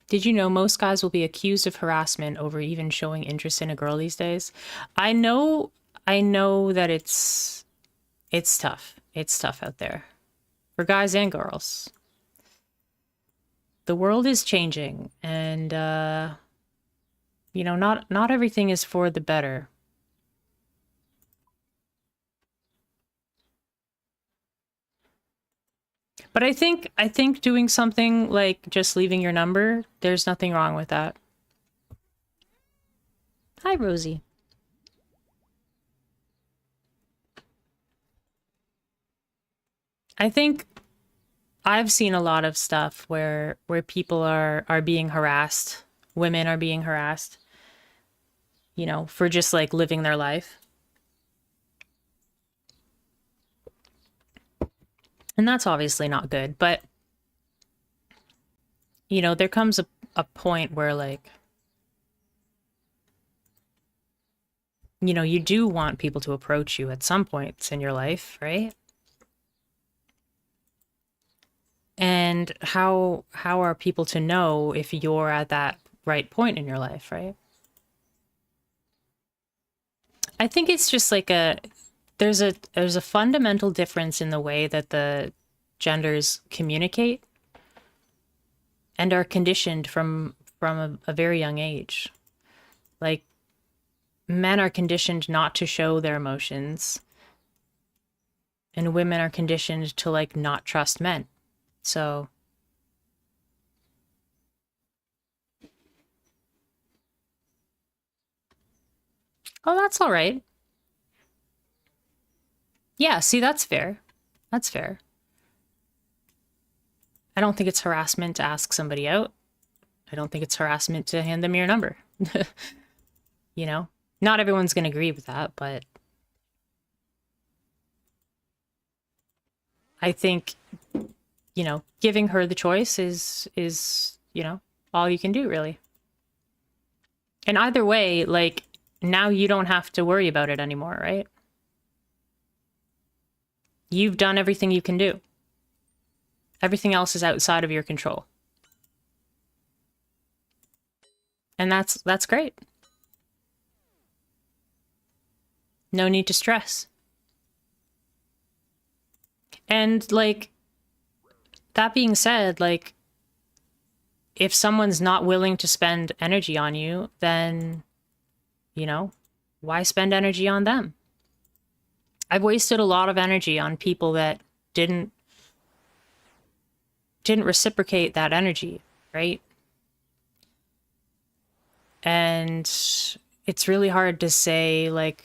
Did you know most guys will be accused of harassment over even showing interest in a girl these days? I know that it's tough. It's tough out there for guys and girls. The world is changing, and not everything is for the better. But I think doing something like just leaving your number, there's nothing wrong with that. Hi, Rosie. I think I've seen a lot of stuff where people are being harassed, women are being harassed, for just like living their life. And that's obviously not good, but there comes a point where like you do want people to approach you at some points in your life, right? And how are people to know if you're at that right point in your life, right? I think it's just like there's a fundamental difference in the way that the genders communicate and are conditioned from a very young age. Like men are conditioned not to show their emotions, and women are conditioned to like not trust men. So, oh, that's all right. Yeah, see, that's fair. That's fair. I don't think it's harassment to ask somebody out. I don't think it's harassment to hand them your number. you know? Not everyone's going to agree with that, but I think, giving her the choice is all you can do really. And either way, like now you don't have to worry about it anymore, right? You've done everything you can do. Everything else is outside of your control. And that's great. No need to stress. And like that being said, like if someone's not willing to spend energy on you, then why spend energy on them? I've wasted a lot of energy on people that didn't reciprocate that energy, right? And it's really hard to say like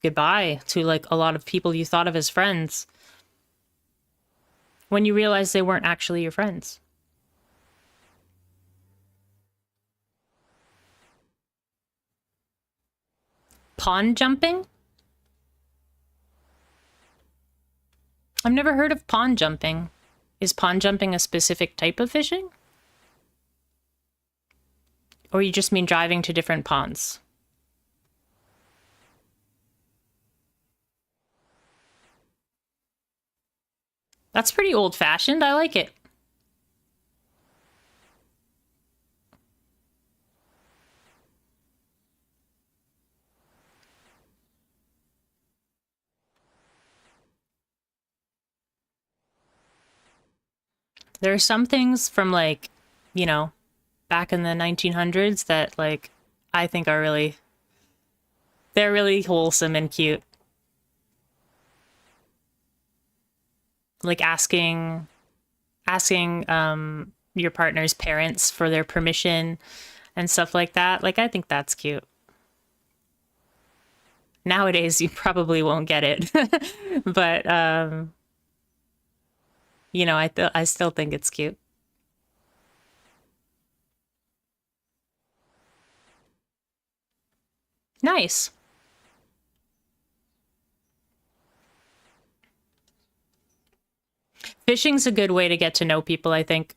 goodbye to like a lot of people you thought of as friends when you realize they weren't actually your friends. Pond jumping? I've never heard of pond jumping. Is pond jumping a specific type of fishing? Or you just mean driving to different ponds? That's pretty old-fashioned. I like it. There are some things from like, back in the 1900s that like I think are they're really wholesome and cute. Like asking your partner's parents for their permission and stuff like that. Like I think that's cute. Nowadays you probably won't get it. But I still think it's cute. Nice. Fishing's a good way to get to know people, I think.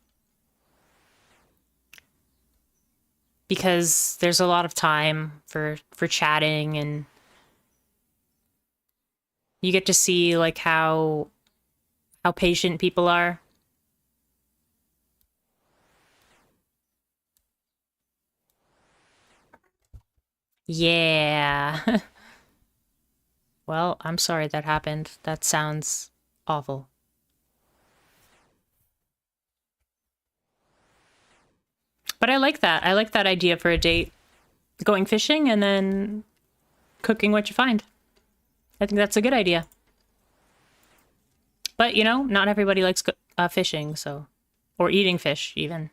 because there's a lot of time for chatting, and you get to see like how patient people are. Yeah. Well, I'm sorry that happened. That sounds awful. But I like that. I like that idea for a date. Going fishing and then cooking what you find. I think that's a good idea. But, you know, not everybody likes fishing, so. Or eating fish, even.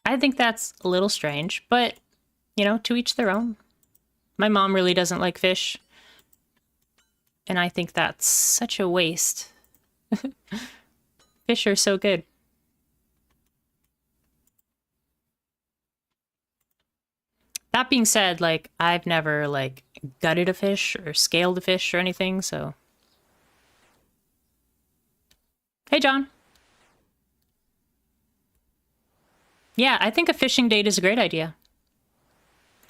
I think that's a little strange, but, you know, to each their own. My mom really doesn't like fish. And I think that's such a waste. Fish are so good. That being said, like, I've never, like, gutted a fish or scaled a fish or anything, so. Hey, John. Yeah, I think a fishing date is a great idea.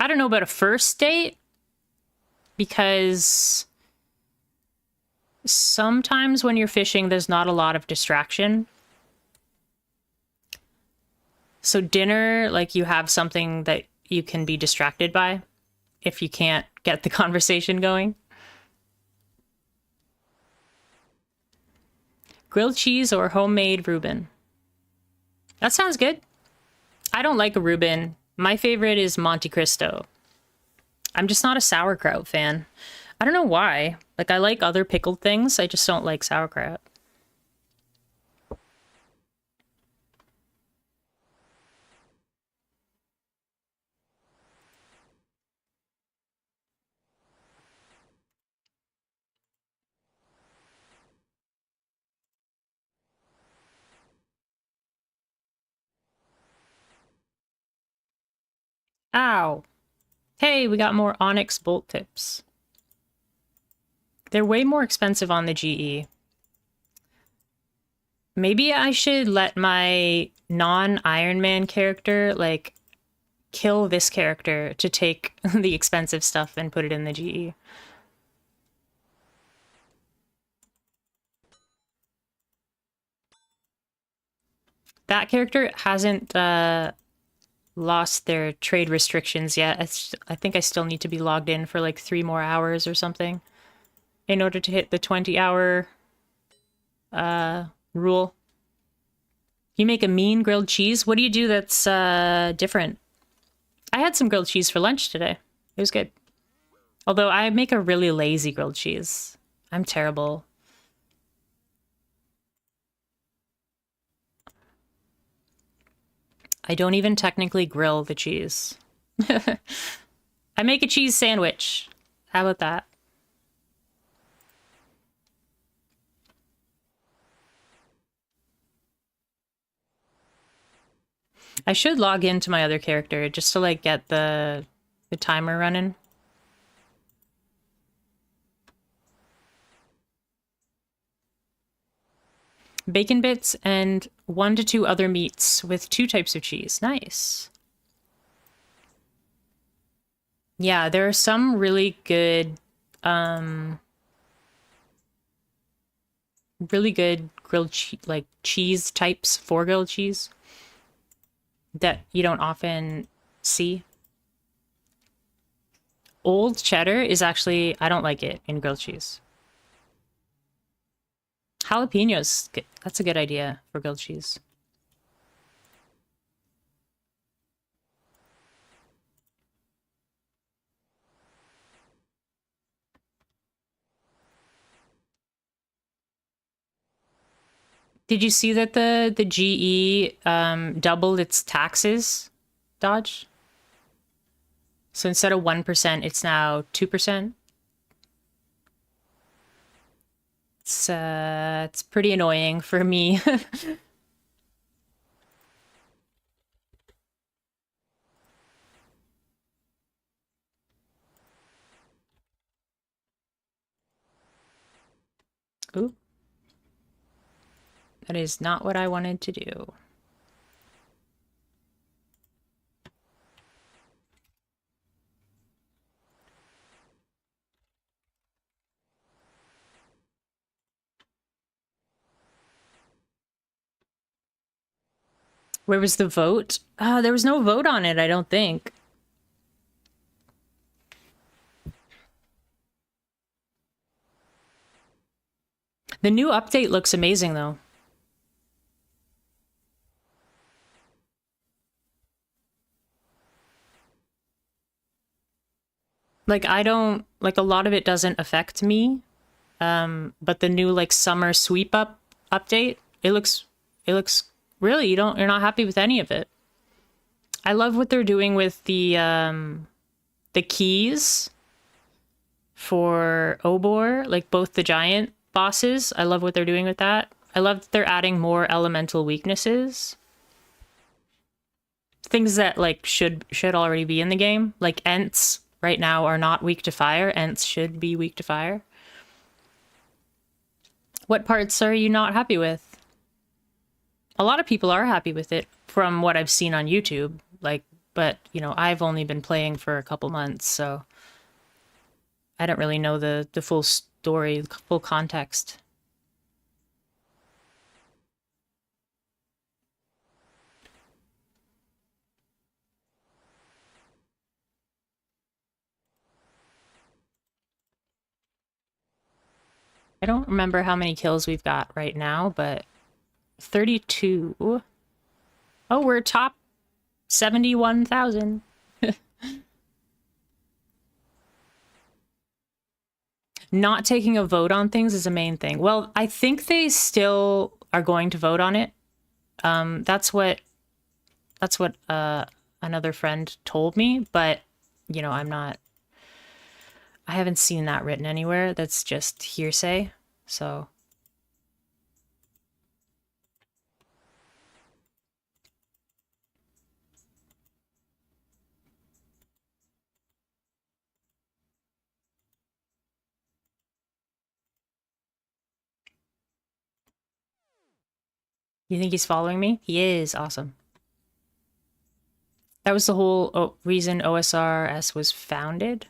I don't know about a first date, because sometimes when you're fishing, there's not a lot of distraction. So dinner, like, you have something that you can be distracted by if you can't get the conversation going. Grilled cheese or homemade Reuben? That sounds good. I don't like a Reuben. My favorite is Monte Cristo. I'm just not a sauerkraut fan. I don't know why. Like, I like other pickled things. I just don't like sauerkraut. Ow. Hey, we got more onyx bolt tips. They're way more expensive on the GE. Maybe I should let my non-Iron Man character, like, kill this character to take the expensive stuff and put it in the GE. That character hasn't lost their trade restrictions yet. I think I still need to be logged in for like 3 more hours or something in order to hit the 20-hour rule. You make a mean grilled cheese? What do you do that's different? I had some grilled cheese for lunch today. It was good. Although I make a really lazy grilled cheese. I'm terrible. I don't even technically grill the cheese. I make a cheese sandwich. How about that? I should log into my other character just to like get the timer running. Bacon bits and 1 to 2 other meats with 2 types of cheese. Nice. Yeah, there are some really good grilled like cheese types for grilled cheese that you don't often see. Old cheddar is actually, I don't like it in grilled cheese. Jalapenos, that's a good idea for grilled cheese. Did you see that the GE doubled its taxes, Dodge? So instead of 1%, it's now 2%. It's pretty annoying for me. Ooh. That is not what I wanted to do. Where was the vote? There was no vote on it, I don't think. The new update looks amazing, though. Like, I don't, like, a lot of it doesn't affect me. But the new, like, summer sweep up update, it looks really, you're not happy with any of it. I love what they're doing with the keys for Obor, like both the giant bosses. I love what they're doing with that. I love that they're adding more elemental weaknesses. Things that like should already be in the game. Like Ents right now are not weak to fire. Ents should be weak to fire. What parts are you not happy with? A lot of people are happy with it from what I've seen on YouTube. Like, but you know, I've only been playing for a couple months, so I don't really know the full story, full context. I don't remember how many kills we've got right now, but 32. Oh, we're top 71,000. Not taking a vote on things is a main thing. Well, I think they still are going to vote on it. That's what another friend told me, but you know, I haven't seen that written anywhere. That's just hearsay. So you think he's following me? He is. Awesome. That was the whole reason OSRS was founded.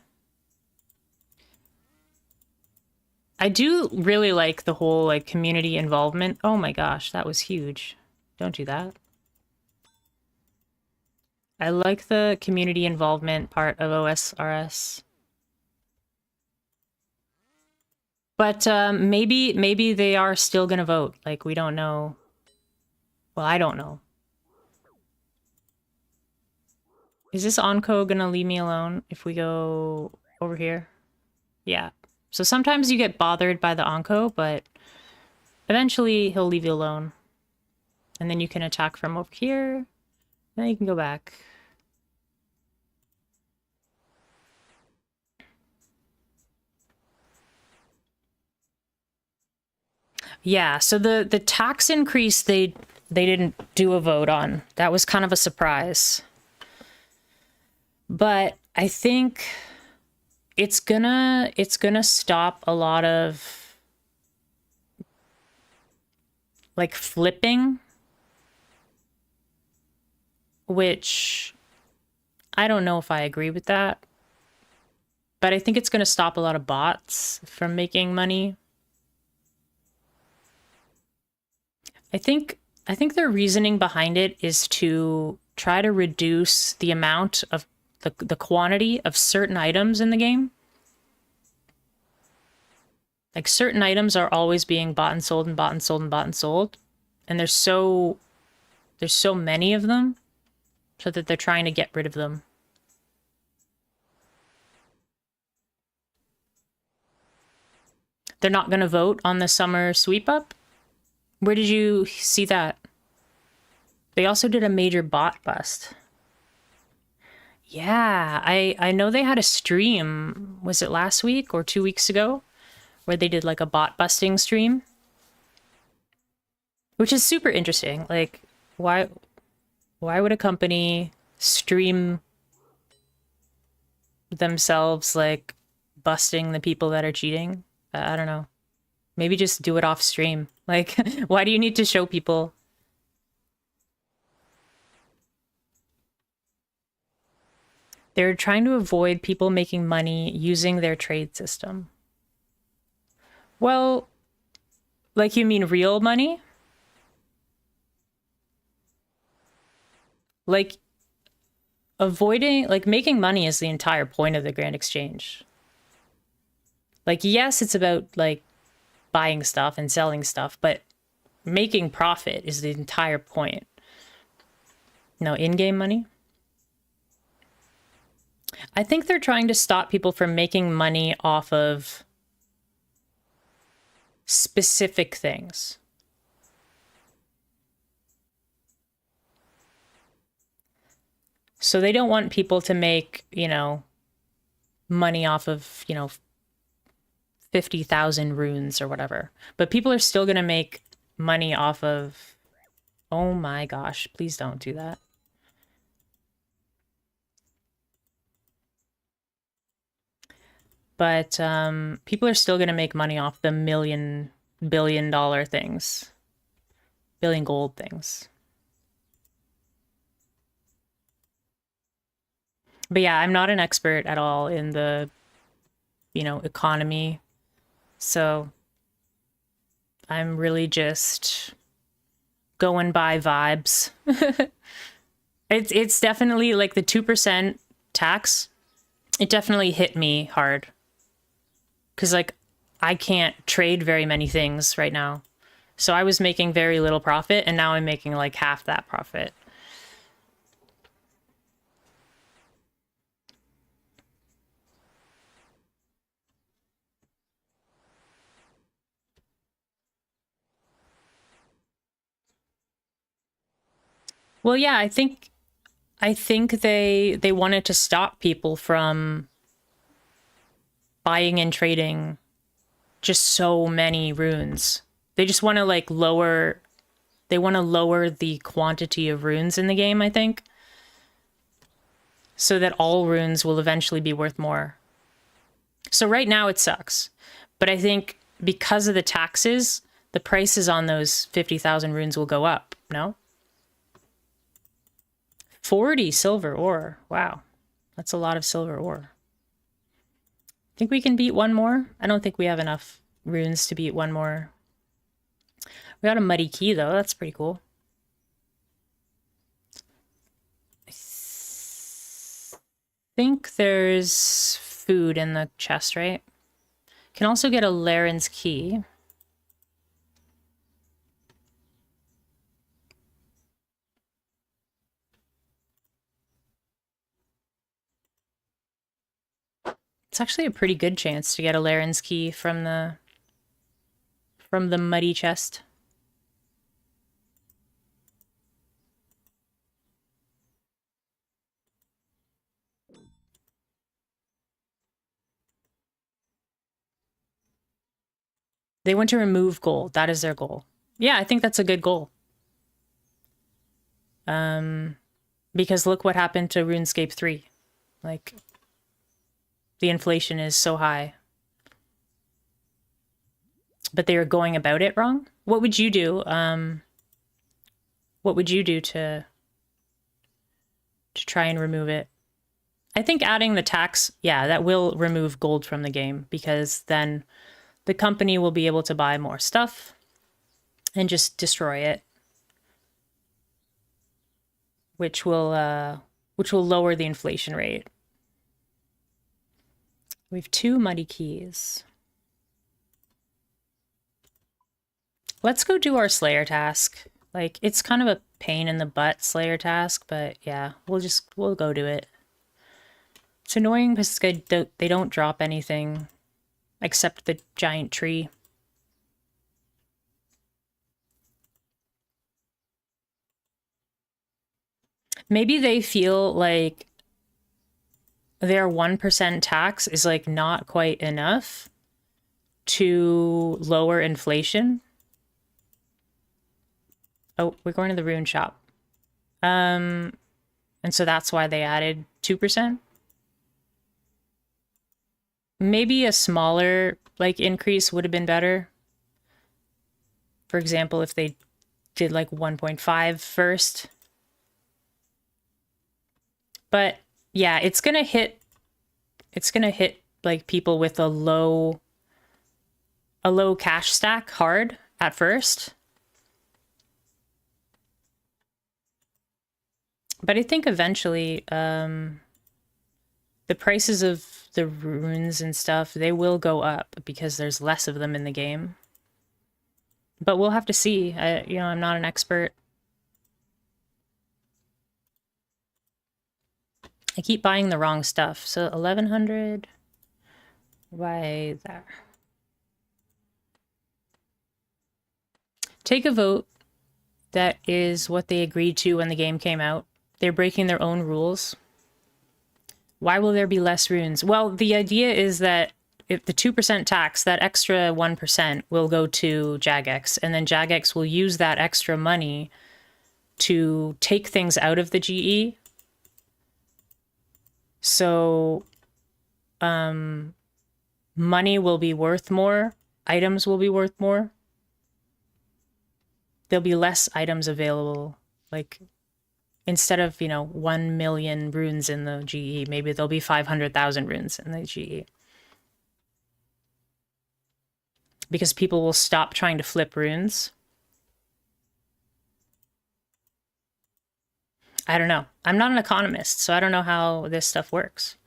I do really like the whole like community involvement. Oh my gosh, that was huge. Don't do that. I like the community involvement part of OSRS. But maybe they are still gonna vote. Like, we don't know. Well, I don't know. Is this Onco gonna leave me alone if we go over here? Yeah. So sometimes you get bothered by the Onco, but eventually he'll leave you alone. And then you can attack from over here. Then you can go back. Yeah, so the tax increase they didn't do a vote on. That was kind of a surprise. But I think it's gonna stop a lot of like flipping, which I don't know if I agree with that. But I think it's gonna stop a lot of bots from making money. I think their reasoning behind it is to try to reduce the amount of the quantity of certain items in the game. Like certain items are always being bought and sold and bought and sold and bought and sold. And there's so many of them so that they're trying to get rid of them. They're not going to vote on the summer sweep up? Where did you see that? They also did a major bot bust. Yeah, I know they had a stream, was it last week or 2 weeks ago, where they did like a bot busting stream? Which is super interesting. Like, why would a company stream themselves like busting the people that are cheating? I don't know. Maybe just do it off stream. Like, why do you need to show people? They're trying to avoid people making money using their trade system. Well, like you mean real money? Like, avoiding, like, making money is the entire point of the Grand Exchange. Like, yes, it's about, like, buying stuff and selling stuff, but making profit is the entire point. No, in-game money? I think they're trying to stop people from making money off of specific things. So they don't want people to make, you know, money off of, you know, 50,000 runes or whatever. But people are still going to make money off of... Oh my gosh, please don't do that. But people are still going to make money off the billion dollar things. Billion gold things. But yeah, I'm not an expert at all in the, you know, economy. So I'm really just going by vibes. It's definitely like the 2% tax. It definitely hit me hard. 'Cause like I can't trade very many things right now. So I was making very little profit and now I'm making like half that profit. Well, yeah, I think they wanted to stop people from buying and trading just so many runes. They just want to like lower the quantity of runes in the game, I think. So that all runes will eventually be worth more. So right now it sucks. But I think because of the taxes, the prices on those 50,000 runes will go up, no? 40 silver ore. Wow. That's a lot of silver ore. Think we can beat one more? I don't think we have enough runes to beat one more. We got a muddy key, though. That's pretty cool. I think there's food in the chest, right? Can also get a Laren's key. It's actually a pretty good chance to get a Laren's key from the muddy chest. They want to remove gold. That is their goal. Yeah, I think that's a good goal. Because look what happened to RuneScape 3. Like, the inflation is so high. But they are going about it wrong. What would you do? What would you do to try and remove it? I think adding the tax, yeah, that will remove gold from the game because then the company will be able to buy more stuff and just destroy it, which will lower the inflation rate. We have 2 muddy keys. Let's go do our Slayer task. Like, it's kind of a pain in the butt Slayer task, but yeah, we'll go do it. It's annoying because they don't drop anything except the giant tree. Maybe they feel like their 1% tax is like not quite enough to lower inflation. Oh, we're going to the rune shop. And so that's why they added 2%. Maybe a smaller like increase would have been better. For example, if they did like 1.5 first. But yeah, it's gonna hit like people with a low cash stack hard at first. But I think eventually, the prices of the runes and stuff, they will go up because there's less of them in the game. But we'll have to see. I'm not an expert. I keep buying the wrong stuff. So 1100. Why there? Take a vote. That is what they agreed to when the game came out. They're breaking their own rules. Why will there be less runes? Well, the idea is that if the 2% tax, that extra 1% will go to Jagex, and then Jagex will use that extra money to take things out of the GE. So money will be worth more, items will be worth more. There'll be less items available. Like, instead of, 1 million runes in the GE, maybe there'll be 500,000 runes in the GE. Because people will stop trying to flip runes. I don't know. I'm not an economist, so I don't know how this stuff works.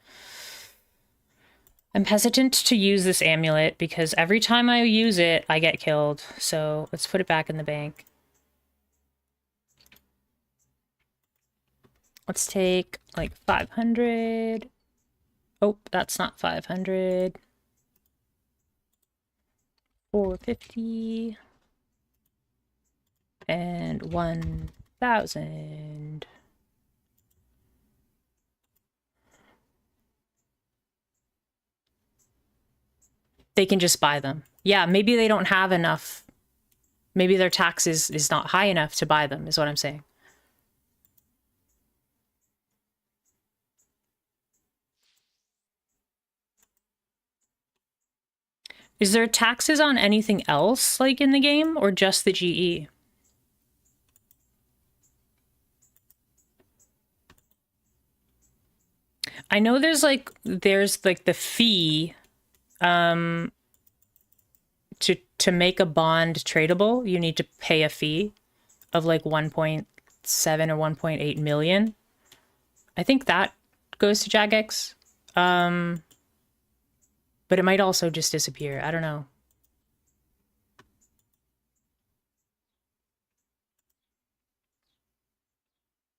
I'm hesitant to use this amulet because every time I use it, I get killed. So let's put it back in the bank. Let's take like 500. Oh, that's not 500. 450. And 1,000. They can just buy them. Yeah, maybe they don't have enough. Maybe their tax is not high enough to buy them, is what I'm saying. Is there taxes on anything else, like in the game, or just the GE? I know there's like the fee to make a bond tradable, you need to pay a fee of like 1.7 or 1.8 million. I think that goes to Jagex. But it might also just disappear. I don't know.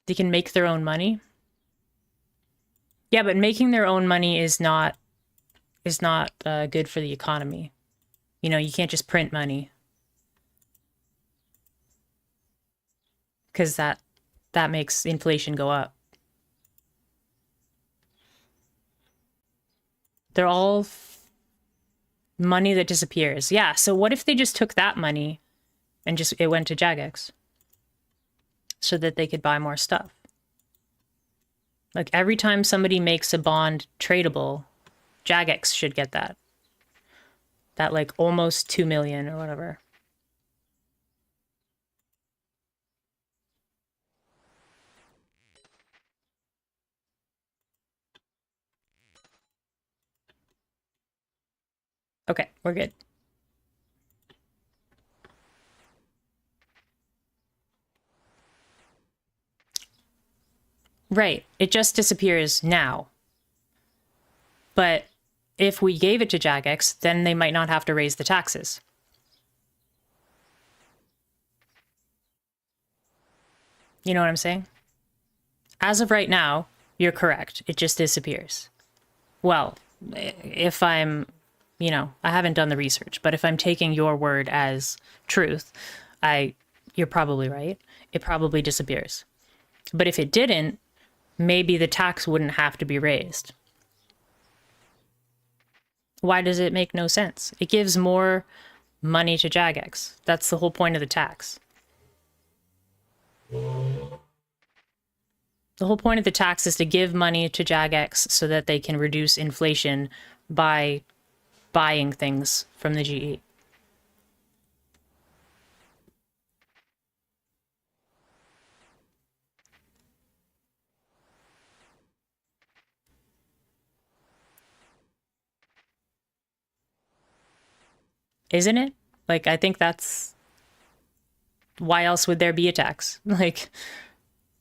They can make their own money. Yeah, but making their own money is not good for the economy. You can't just print money. Because that makes inflation go up. They're all money that disappears. Yeah, so what if they just took that money and it went to Jagex so that they could buy more stuff? Like every time somebody makes a bond tradable, Jagex should get that. That like almost 2 million or whatever. Okay, we're good. Right, it just disappears now. But if we gave it to Jagex, then they might not have to raise the taxes. You know what I'm saying? As of right now, you're correct. It just disappears. Well, if I'm, I haven't done the research, but if I'm taking your word as truth, you're probably right. It probably disappears. But if it didn't, maybe the tax wouldn't have to be raised. Why does it make no sense? It gives more money to Jagex. That's the whole point of the tax. The whole point of the tax is to give money to Jagex so that they can reduce inflation by buying things from the GE. Isn't it? Like, I think that's... Why else would there be a tax? Like,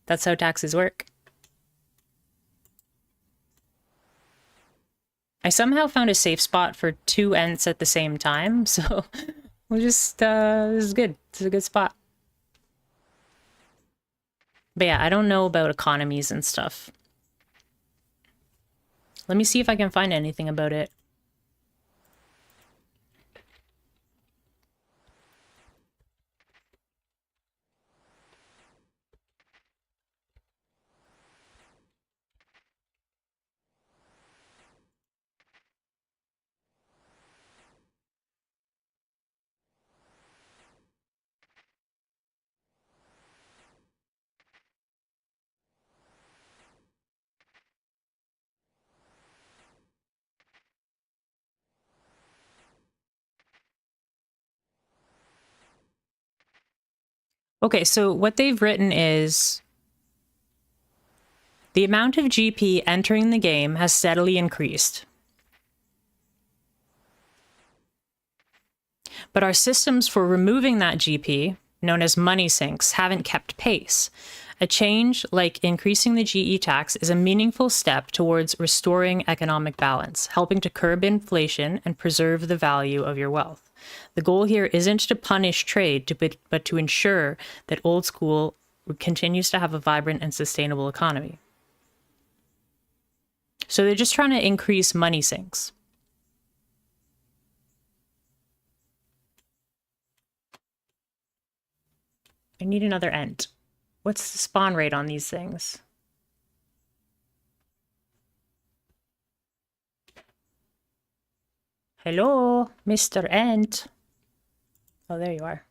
That's how taxes work. I somehow found a safe spot for 2 Ents at the same time, so we'll just, this is good. This is a good spot. But yeah, I don't know about economies and stuff. Let me see if I can find anything about it. Okay, so what they've written is the amount of GP entering the game has steadily increased. But our systems for removing that GP, known as money sinks, haven't kept pace. A change like increasing the GE tax is a meaningful step towards restoring economic balance, helping to curb inflation and preserve the value of your wealth. The goal here isn't to punish trade, but to ensure that old school continues to have a vibrant and sustainable economy. So they're just trying to increase money sinks. I need another Ent. What's the spawn rate on these things? Hello, Mr. Ent. Oh, there you are.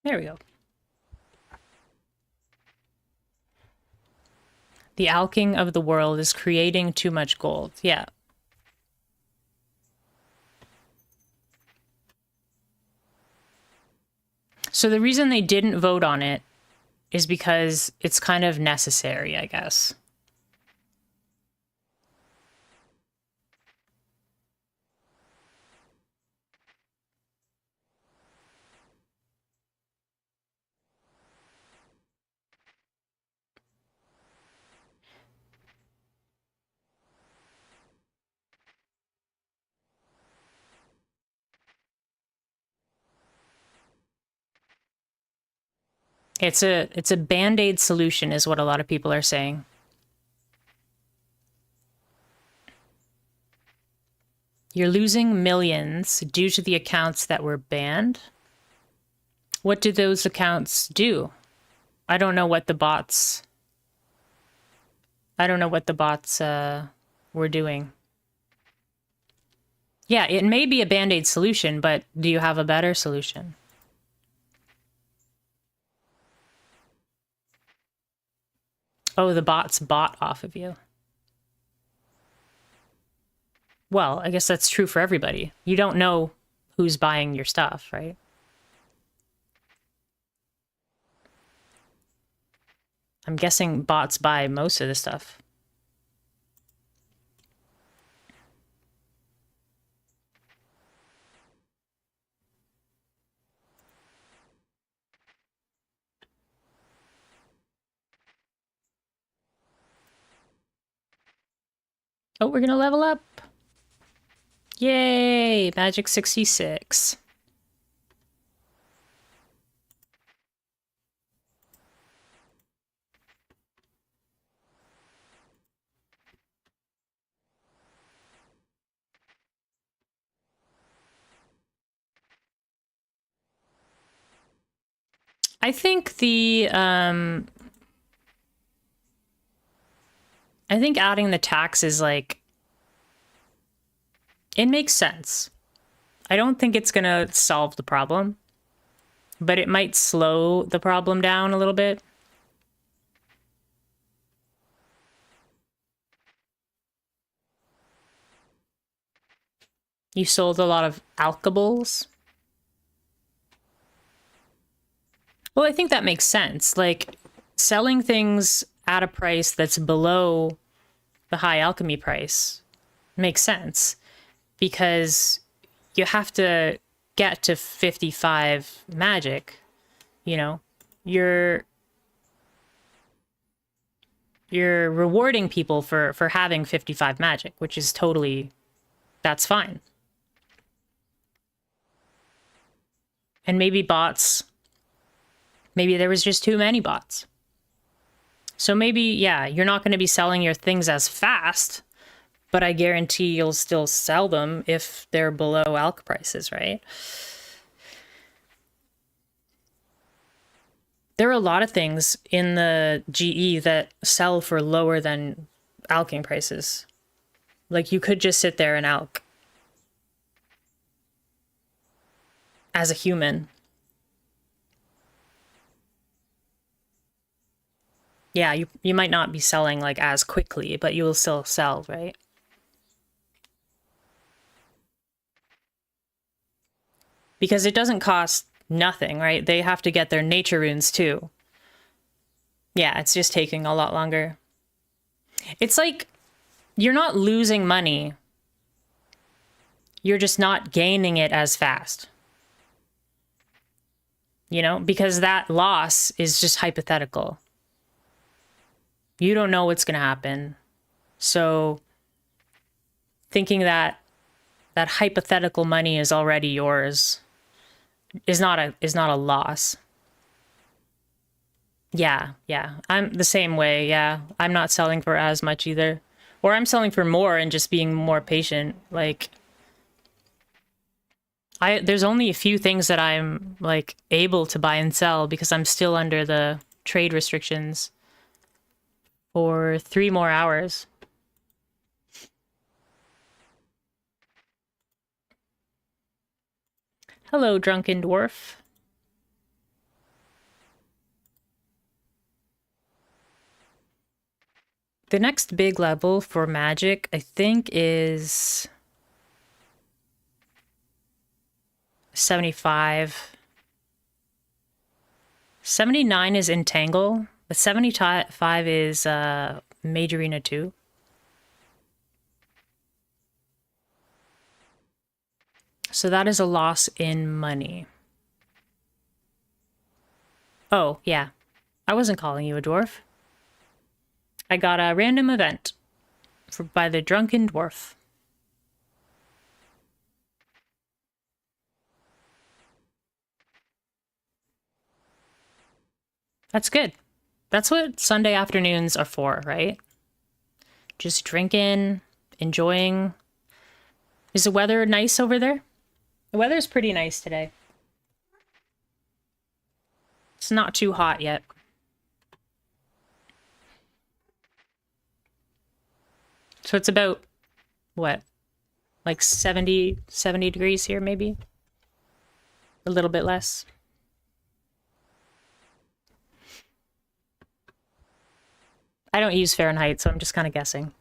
There we go. The alking of the world is creating too much gold. Yeah. So the reason they didn't vote on it is because it's kind of necessary, I guess. It's a band-aid solution is what a lot of people are saying. You're losing millions due to the accounts that were banned. What do those accounts do? I don't know what the bots were doing. Yeah, it may be a band-aid solution, but do you have a better solution? Oh, the bots bought off of you. Well, I guess that's true for everybody. You don't know who's buying your stuff, right? I'm guessing bots buy most of the stuff. Oh, we're gonna level up. Yay, Magic 66. I think I think adding the tax is like, it makes sense. I don't think it's gonna solve the problem, but it might slow the problem down a little bit. You sold a lot of alkables. Well, I think that makes sense. Like, selling things at a price that's below the high alchemy price makes sense because you have to get to 55 magic, you know. You're rewarding people for having 55 magic, which is totally, that's fine. And maybe bots, maybe there was just too many bots. So maybe, yeah, you're not going to be selling your things as fast, but I guarantee you'll still sell them if they're below alch prices, right? There are a lot of things in the GE that sell for lower than alching prices. Like you could just sit there and alch as a human. Yeah, you might not be selling like as quickly, but you will still sell, right? Because it doesn't cost nothing, right? They have to get their nature runes too. Yeah, it's just taking a lot longer. It's like you're not losing money. You're just not gaining it as fast. You know, because that loss is just hypothetical. You don't know what's going to happen. So thinking that that hypothetical money is already yours is not a loss. Yeah, yeah. I'm the same way. Yeah. I'm not selling for as much either. Or I'm selling for more and just being more patient. Like there's only a few things that I'm like able to buy and sell because I'm still under the trade restrictions for 3 more hours. Hello, drunken dwarf. The next big level for magic, I think, is 75. 79 is Entangle, but 75 is Mage Arena 2. So that is a loss in money. Oh, yeah. I wasn't calling you a dwarf. I got a random event by the drunken dwarf. That's good. That's what Sunday afternoons are for, right? Just drinking, enjoying. Is the weather nice over there? The weather's pretty nice today. It's not too hot yet. So it's about, what, like 70 degrees here, maybe? A little bit less. I don't use Fahrenheit, so I'm just kind of guessing.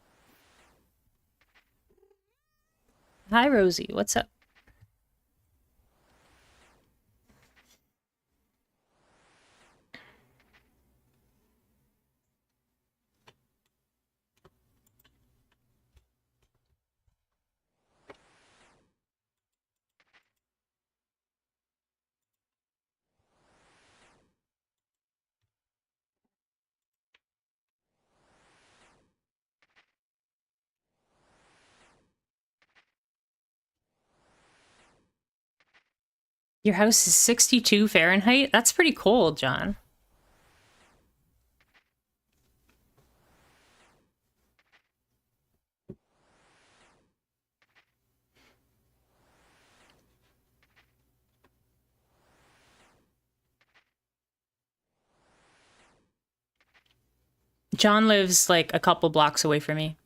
Hi, Rosie. What's up? Your house is 62 Fahrenheit? That's pretty cold, John. John lives like a couple blocks away from me.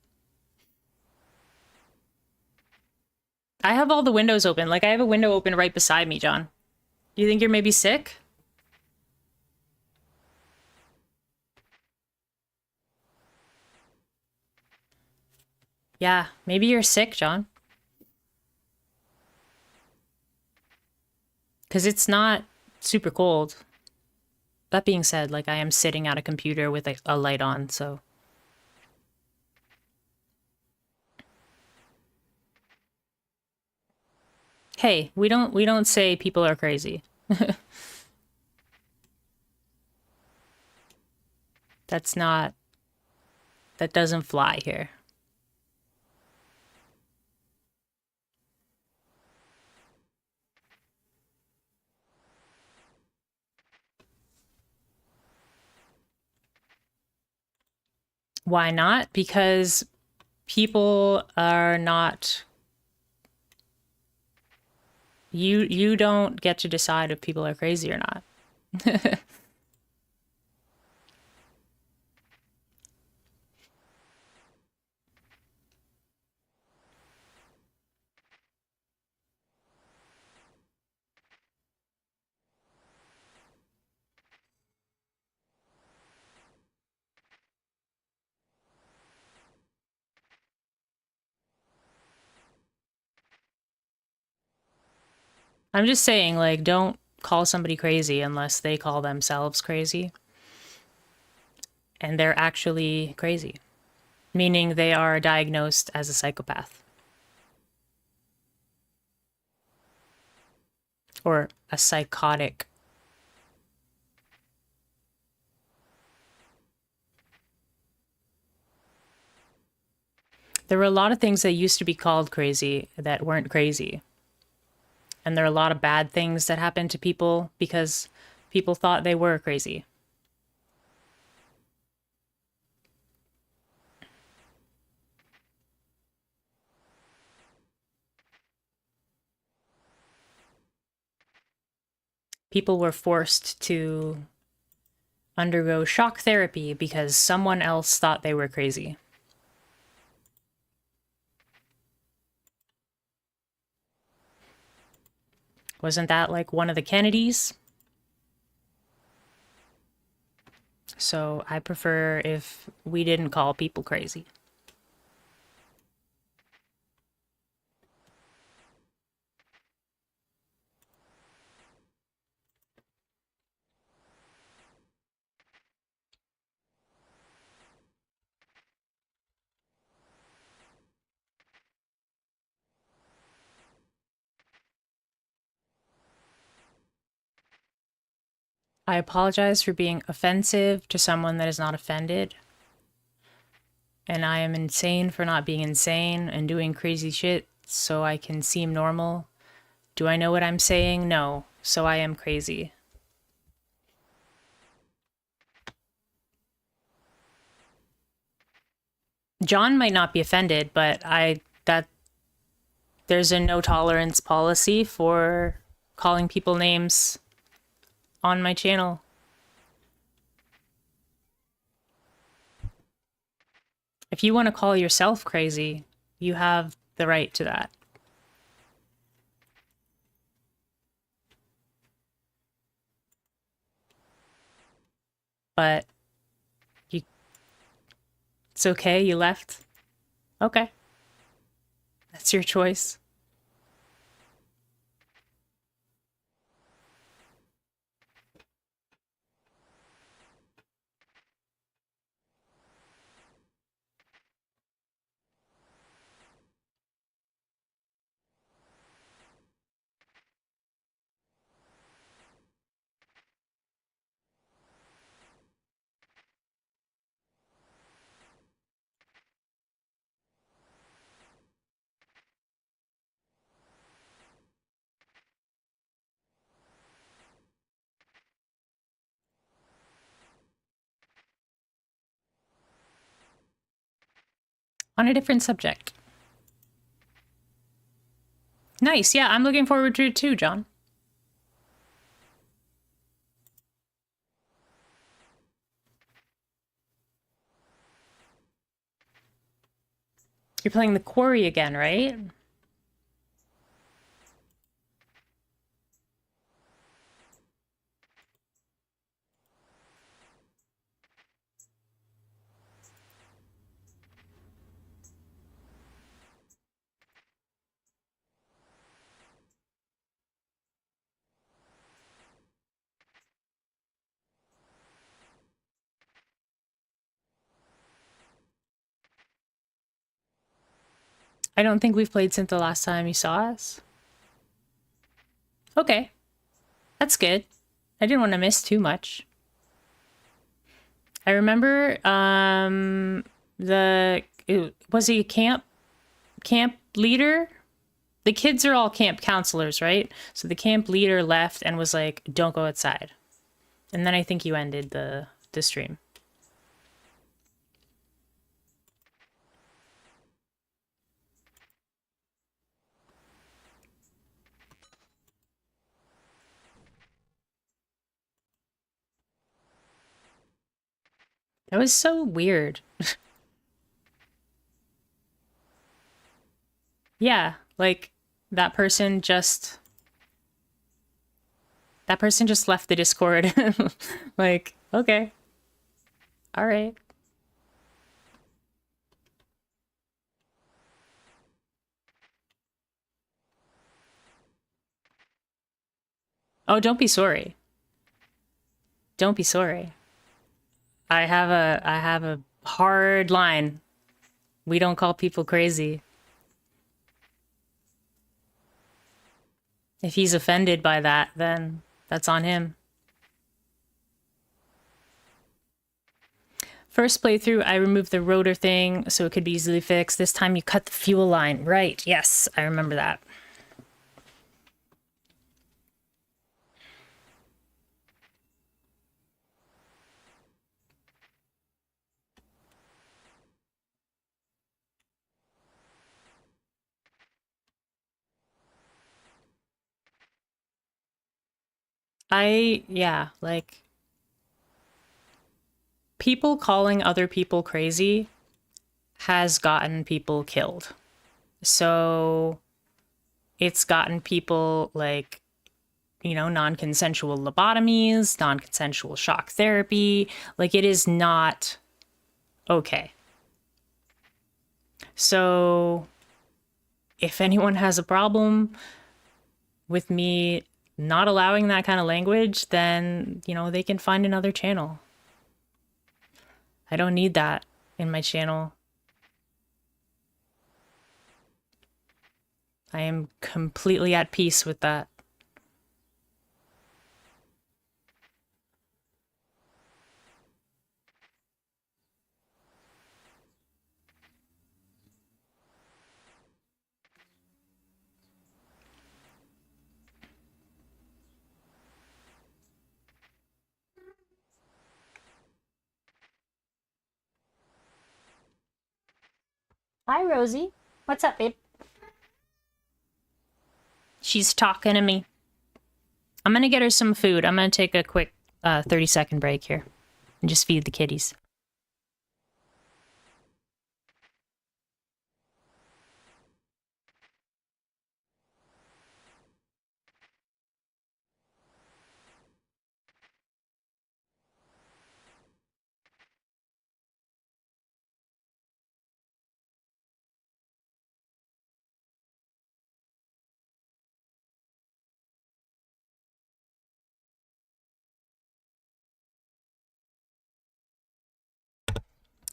I have all the windows open. Like I have a window open right beside me, John. Do you think you're maybe sick? Yeah, maybe you're sick, John. Because it's not super cold. That being said, like I am sitting at a computer with a light on, so. Hey, we don't say people are crazy. That's not that doesn't fly here. Why not? Because people are not you don't get to decide if people are crazy or not. I'm just saying, like, don't call somebody crazy unless they call themselves crazy and they're actually crazy, meaning they are diagnosed as a psychopath or a psychotic. There were a lot of things that used to be called crazy that weren't crazy. And there are a lot of bad things that happened to people because people thought they were crazy. People were forced to undergo shock therapy because someone else thought they were crazy. Wasn't that like one of the Kennedys? So I prefer if we didn't call people crazy. I apologize for being offensive to someone that is not offended. And I am insane for not being insane and doing crazy shit so I can seem normal. Do I know what I'm saying? No. So I am crazy. John might not be offended, but there's a no tolerance policy for calling people names on my channel. If you want to call yourself crazy, you have the right to that. But you it's okay, you left. Okay. That's your choice. On a different subject. Nice. Yeah, I'm looking forward to it too, John. You're playing the quarry again, right? I don't think we've played since the last time you saw us. Okay, that's good. I didn't want to miss too much. I remember was he a camp leader? The kids are all camp counselors, right? So the camp leader left and was like, "Don't go outside." And then I think you ended the stream. That was so weird. Yeah, like that person just left the Discord. Like, okay. All right. Oh, don't be sorry. Don't be sorry. I have a hard line. We don't call people crazy. If he's offended by that, then that's on him. First playthrough, I removed the rotor thing so it could be easily fixed. This time you cut the fuel line. Right, yes, I remember that. Yeah, like, people calling other people crazy has gotten people killed. So it's gotten people like, non-consensual lobotomies, non-consensual shock therapy. Like, it is not okay. So if anyone has a problem with me not allowing that kind of language, then, they can find another channel. I don't need that in my channel. I am completely at peace with that. Hi, Rosie. What's up, babe? She's talking to me. I'm gonna get her some food. I'm gonna take a quick 30-second break here and just feed the kitties.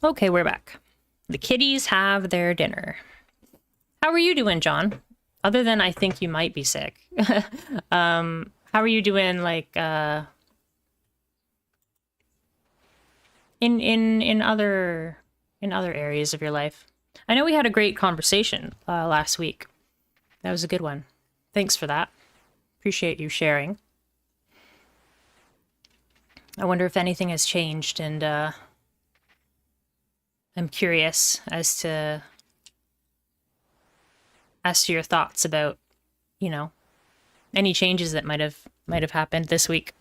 Okay, we're back. The kitties have their dinner. How are you doing, John? Other than I think you might be sick. How are you doing, like, in other areas of your life? I know we had a great conversation last week. That was a good one. Thanks for that. Appreciate you sharing. I wonder if anything has changed, and I'm curious as to your thoughts about, any changes that might have happened this week.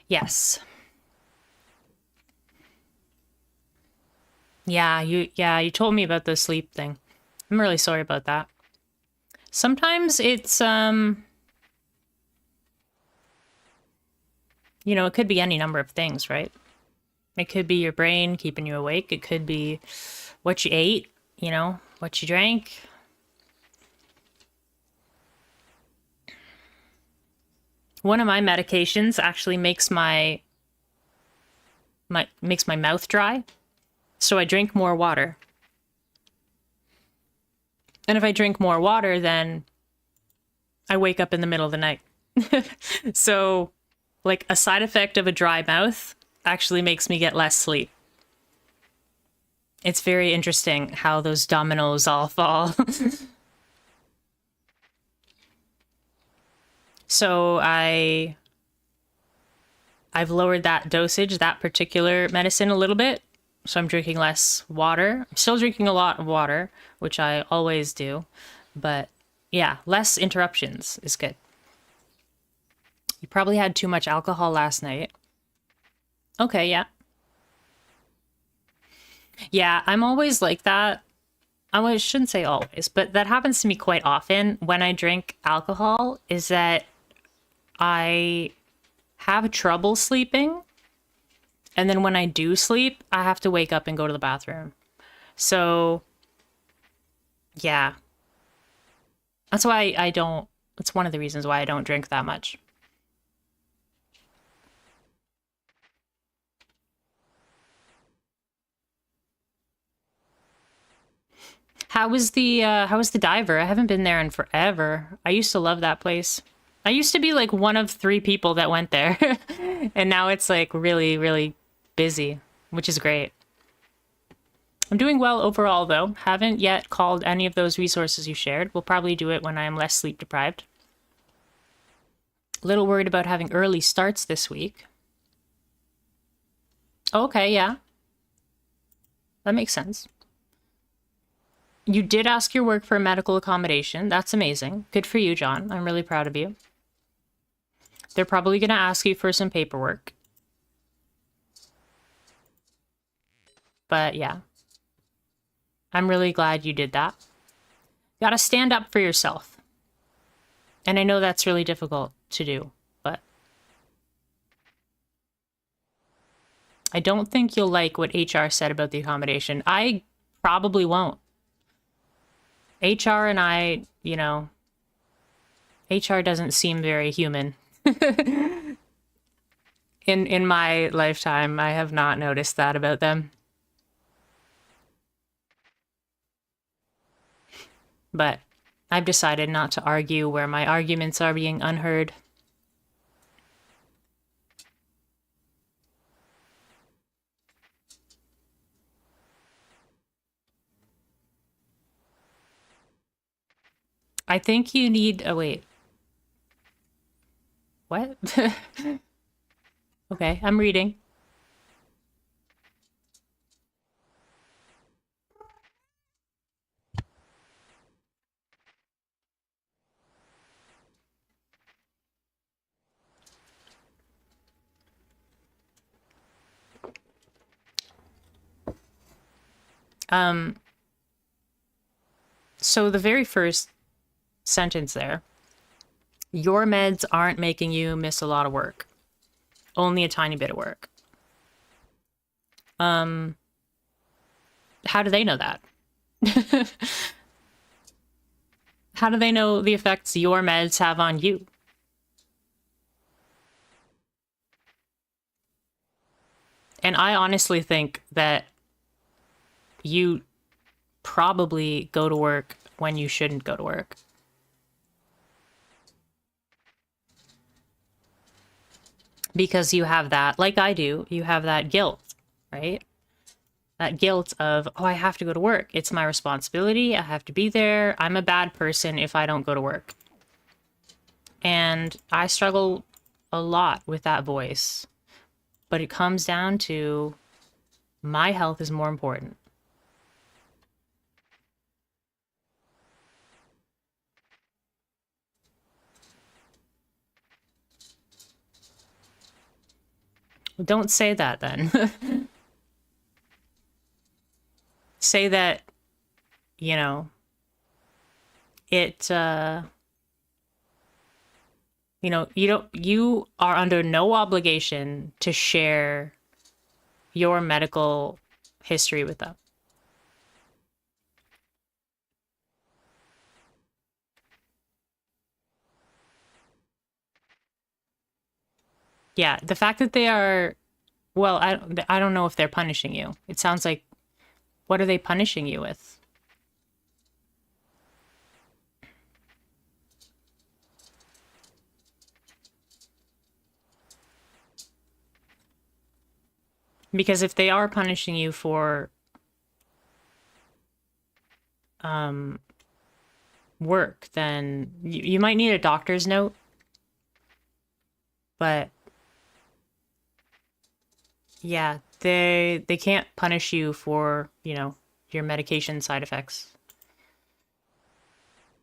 Yes. Yeah, you told me about the sleep thing. I'm really sorry about that. Sometimes it's it could be any number of things, right? It could be your brain keeping you awake. It could be what you ate, what you drank. One of my medications actually makes my makes my mouth dry. So I drink more water. And if I drink more water, then I wake up in the middle of the night. So, like, a side effect of a dry mouth actually makes me get less sleep. It's very interesting how those dominoes all fall. So I've lowered that dosage, that particular medicine, a little bit. So I'm drinking less water. I'm still drinking a lot of water, which I always do. But yeah, less interruptions is good. You probably had too much alcohol last night. Okay, yeah. Yeah, I'm always like that. I shouldn't say always, but that happens to me quite often when I drink alcohol, is that I have trouble sleeping. And then when I do sleep, I have to wake up and go to the bathroom. So, yeah. That's why I don't, that's one of the reasons why I don't drink that much. How was the diver? I haven't been there in forever. I used to love that place. I used to be like one of 3 people that went there. And now it's like really, really busy, which is great. I'm doing well overall though. Haven't yet called any of those resources you shared. We'll probably do it when I'm less sleep deprived. A little worried about having early starts this week. Okay, yeah. That makes sense. You did ask your work for a medical accommodation. That's amazing. Good for you, John. I'm really proud of you. They're probably going to ask you for some paperwork. But yeah. I'm really glad you did that. You gotta stand up for yourself. And I know that's really difficult to do, but I don't think you'll like what HR said about the accommodation. I probably won't. HR and I, you know, HR doesn't seem very human. In my lifetime, I have not noticed that about them. But I've decided not to argue where my arguments are being unheard. I think you need... Oh, wait. What? Okay, I'm reading. So the very first sentence there, your meds aren't making you miss a lot of work. Only a tiny bit of work. How do they know that? How do they know the effects your meds have on you? And I honestly think that you probably go to work when you shouldn't go to work. Because you have that, like I do, you have that guilt, right? That guilt of, oh, I have to go to work. It's my responsibility. I have to be there. I'm a bad person if I don't go to work. And I struggle a lot with that voice. But it comes down to my health is more important. Don't say that then. Say that, you know, it, you know, you are under no obligation to share your medical history with them. Yeah, the fact that they are Well, I don't know if they're punishing you. It sounds like, what are they punishing you with? Because if they are punishing you for work, then you might need a doctor's note, but yeah, they can't punish you for, your medication side effects.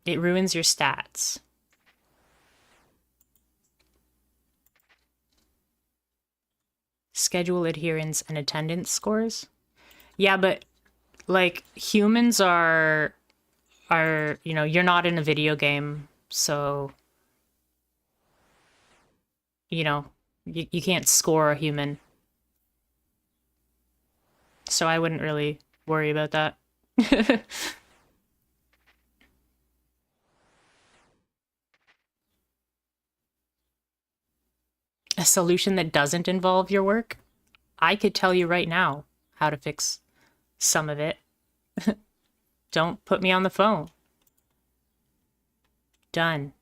It ruins your stats. Schedule adherence and attendance scores. Yeah, but like humans are, you're not in a video game, so you know, you can't score a human. So I wouldn't really worry about that. A solution that doesn't involve your work? I could tell you right now how to fix some of it. Don't put me on the phone. Done.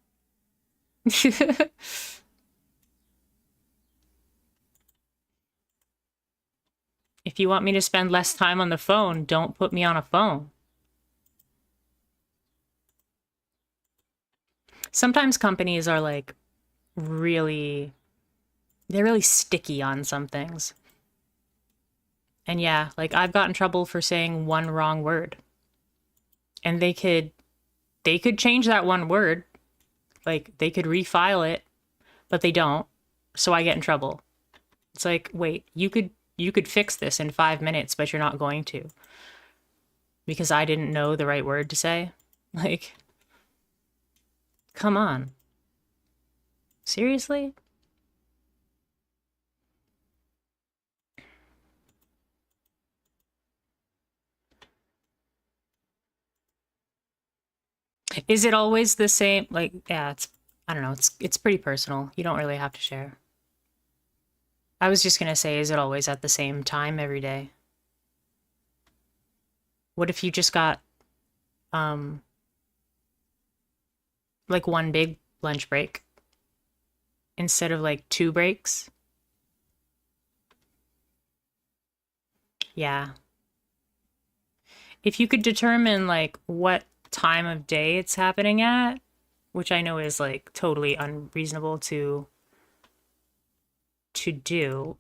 If you want me to spend less time on the phone, don't put me on a phone. Sometimes companies are like really, they're really sticky on some things. And yeah, like I've gotten in trouble for saying one wrong word. And they could change that one word. Like they could refile it, but they don't. So I get in trouble. It's like, wait, you could fix this in 5 minutes, but you're not going to because I didn't know the right word to say. Like, come on. Seriously? Is it always the same? Like, yeah, I don't know, it's pretty personal. You don't really have to share. I was just gonna say, is it always at the same time every day? What if you just got um like one big lunch break instead of like two breaks? Yeah. If you could determine like what time of day it's happening at, which I know is like totally unreasonable to do,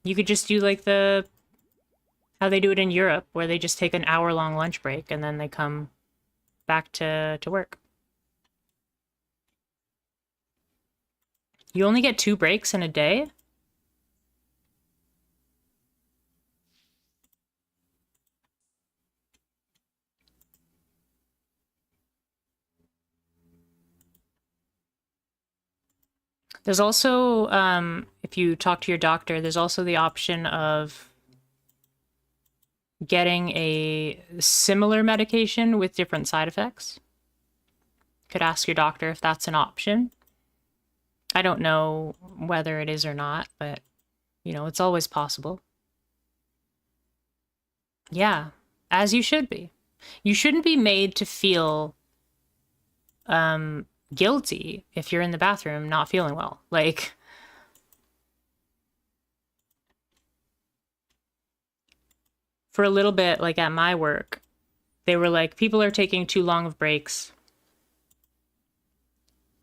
you could just do like how they do it in Europe, where they just take an hour-long lunch break and then they come back to work. You only get two breaks in a day? There's also, if you talk to your doctor, there's also the option of getting a similar medication with different side effects. Could ask your doctor if that's an option. I don't know whether it is or not, but it's always possible. Yeah, as you should be. You shouldn't be made to feel guilty if you're in the bathroom not feeling well. Like, for a little bit, like at my work, they were like, people are taking too long of breaks.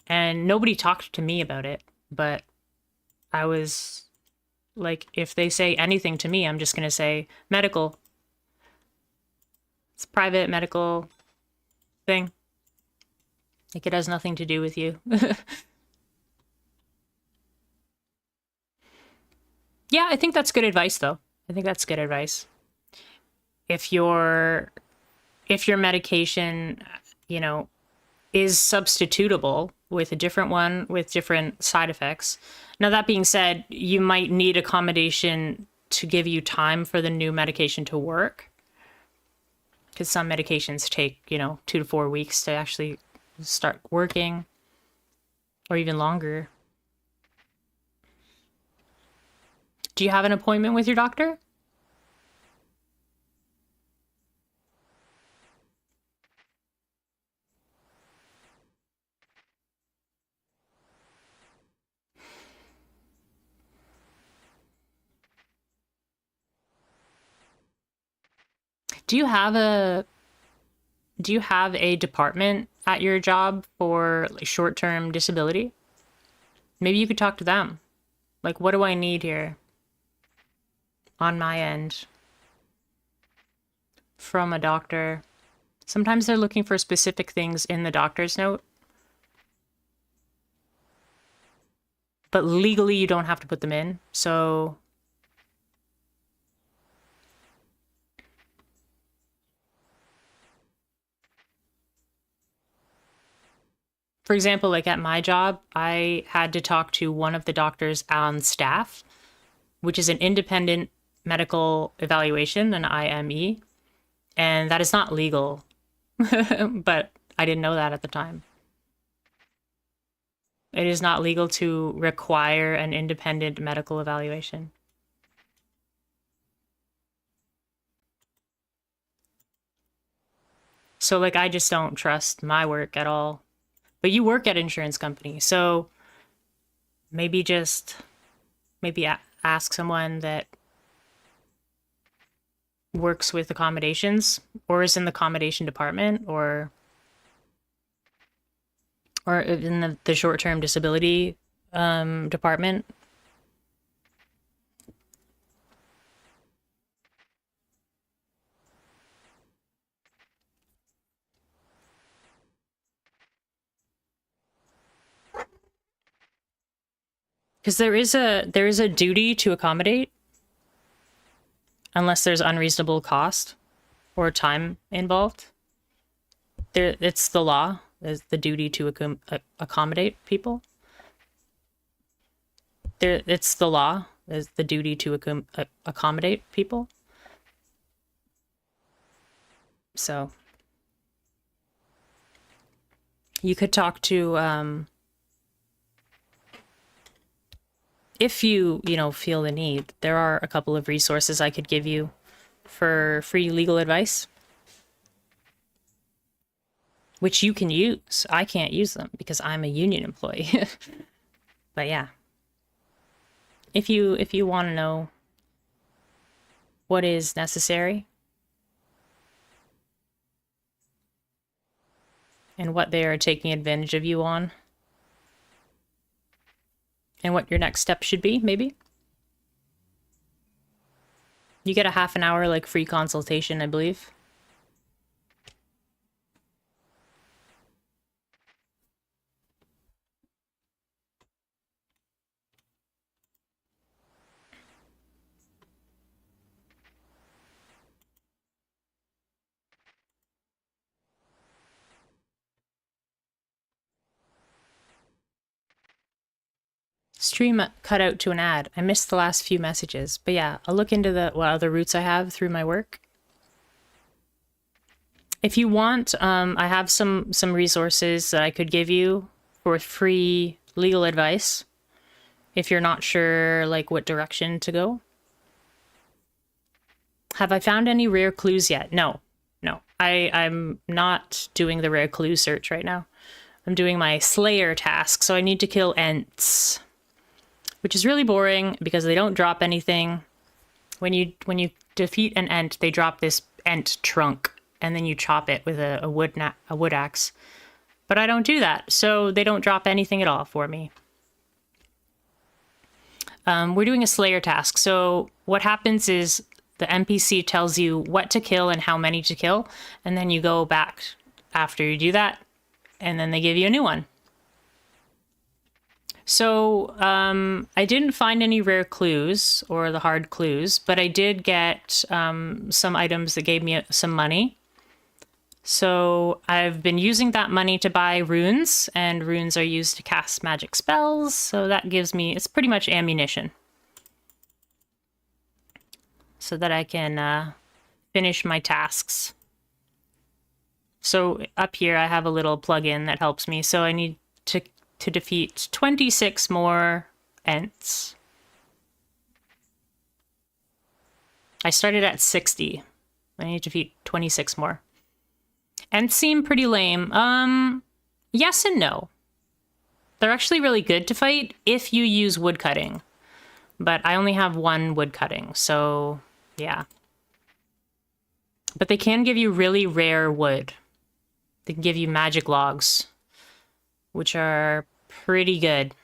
And nobody talked to me about it, but I was like, if they say anything to me, I'm just going to say medical. It's a private medical thing. Like, it has nothing to do with you. Yeah, I think that's good advice, though. I think that's good advice. If your medication, you know, is substitutable with a different one with different side effects. Now, that being said, you might need accommodation to give you time for the new medication to work. Because some medications take, 2 to 4 weeks to actually start working, or even longer. Do you have an appointment with your doctor? Do you have a department at your job for like, short-term disability? Maybe you could talk to them. Like, what do I need here on my end from a doctor? Sometimes they're looking for specific things in the doctor's note, but legally you don't have to put them in. So for example, like at my job, I had to talk to one of the doctors on staff, which is an independent medical evaluation, an IME, and that is not legal. But I didn't know that at the time. It is not legal to require an independent medical evaluation. So like I just don't trust my work at all. But you work at insurance company, so maybe just ask someone that works with accommodations or is in the accommodation department or in the short-term disability department. Because there is a duty to accommodate unless there's unreasonable cost or time involved. It's the law. There's the duty to accommodate people. It's the law. There's the duty to accommodate people. So you could talk to if you feel the need. There are a couple of resources I could give you for free legal advice, which you can use. I can't use them because I'm a union employee. But yeah, if you want to know what is necessary and what they are taking advantage of you on, and what your next step should be, maybe. You get a half an hour like free consultation, I believe. Stream cut out to an ad. I missed the last few messages. But yeah, I'll look into what other routes I have through my work. If you want, I have some resources that I could give you for free legal advice if you're not sure like what direction to go. Have I found any rare clues yet? No. I'm not doing the rare clue search right now. I'm doing my Slayer task, so I need to kill Ents, which is really boring because they don't drop anything. When you defeat an Ent, they drop this Ent trunk, and then you chop it with a wood axe. But I don't do that, so they don't drop anything at all for me. We're doing a Slayer task, so what happens is the NPC tells you what to kill and how many to kill, and then you go back after you do that, and then they give you a new one. So I didn't find any rare clues or the hard clues, but I did get some items that gave me some money. So I've been using that money to buy runes, and runes are used to cast magic spells. So that gives me, it's pretty much ammunition, so that I can finish my tasks. So up here I have a little plugin that helps me. So I need to defeat 26 more Ents. I started at 60. I need to defeat 26 more. And seem pretty lame. Yes and no. They're actually really good to fight if you use woodcutting. But I only have one woodcutting, so yeah. But they can give you really rare wood. They can give you magic logs, which are pretty good.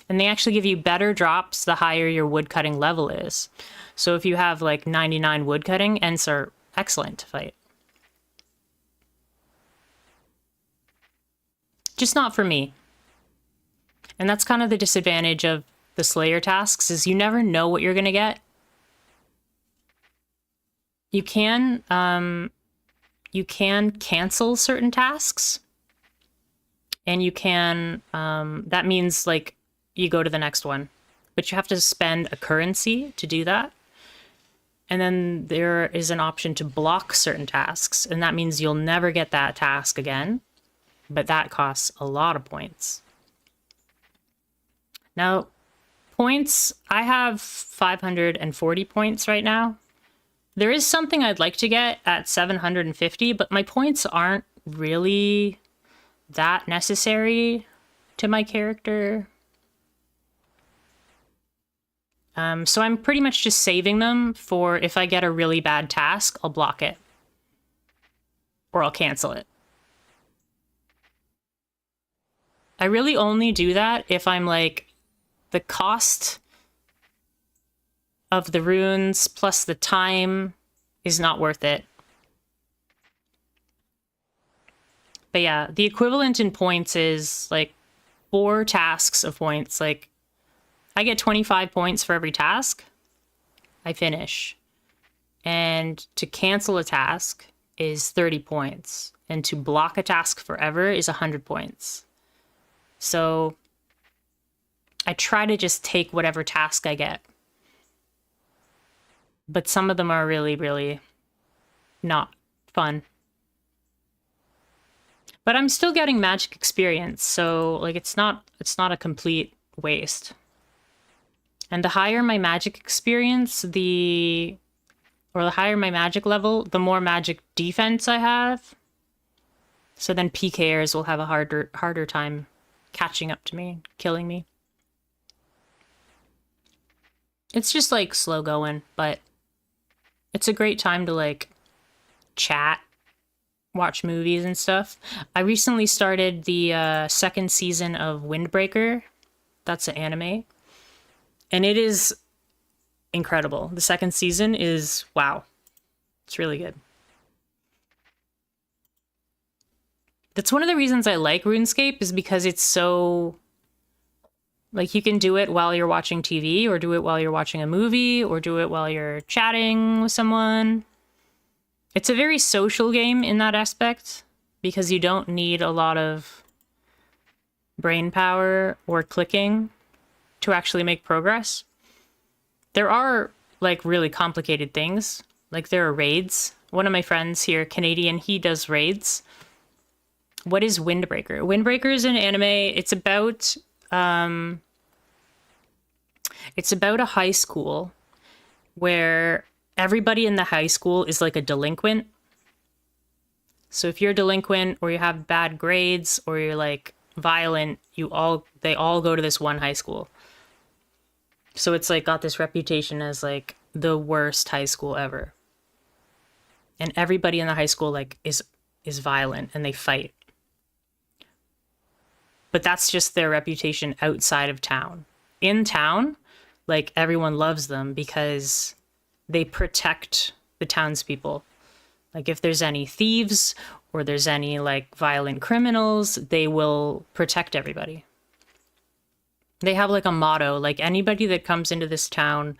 And they actually give you better drops the higher your woodcutting level is. So if you have like 99 woodcutting, Ents are excellent to fight. Just not for me. And that's kind of the disadvantage of the Slayer tasks, is you never know what you're going to get. You can cancel certain tasks. And you can, that means like you go to the next one. But you have to spend a currency to do that. And then there is an option to block certain tasks. And that means you'll never get that task again. But that costs a lot of points. Now, points, I have 540 points right now. There is something I'd like to get at 750, but my points aren't really that necessary to my character. So I'm pretty much just saving them for if I get a really bad task, I'll block it. Or I'll cancel it. I really only do that if I'm like, the cost of the runes plus the time is not worth it. But yeah, the equivalent in points is like 4 tasks of points. Like, I get 25 points for every task. I finish. And to cancel a task is 30 points. And to block a task forever is 100 points. So I try to just take whatever task I get. But some of them are really, really not fun. But I'm still getting magic experience, so like it's not a complete waste. And the higher my magic experience, the higher my magic level, the more magic defense I have. So then PKers will have a harder time catching up to me, killing me. It's just like slow going, but it's a great time to like chat, watch movies and stuff. I recently started the second season of Windbreaker. That's an anime. And it is incredible. The second season is, wow. It's really good. That's one of the reasons I like RuneScape, is because it's so, like, you can do it while you're watching TV, or do it while you're watching a movie, or do it while you're chatting with someone. It's a very social game in that aspect, because you don't need a lot of brain power or clicking to actually make progress. There are, like, really complicated things. Like, there are raids. One of my friends here, Canadian, he does raids. What is Windbreaker? Windbreaker is an anime. It's about a high school where everybody in the high school is like a delinquent. So if you're a delinquent, or you have bad grades, or you're like violent, they all go to this one high school. So it's like got this reputation as like the worst high school ever. And everybody in the high school like is violent, and they fight. But that's just their reputation outside of town. In town, like, everyone loves them because they protect the townspeople. Like, if there's any thieves or there's any like violent criminals, they will protect everybody. They have like a motto, like, anybody that comes into this town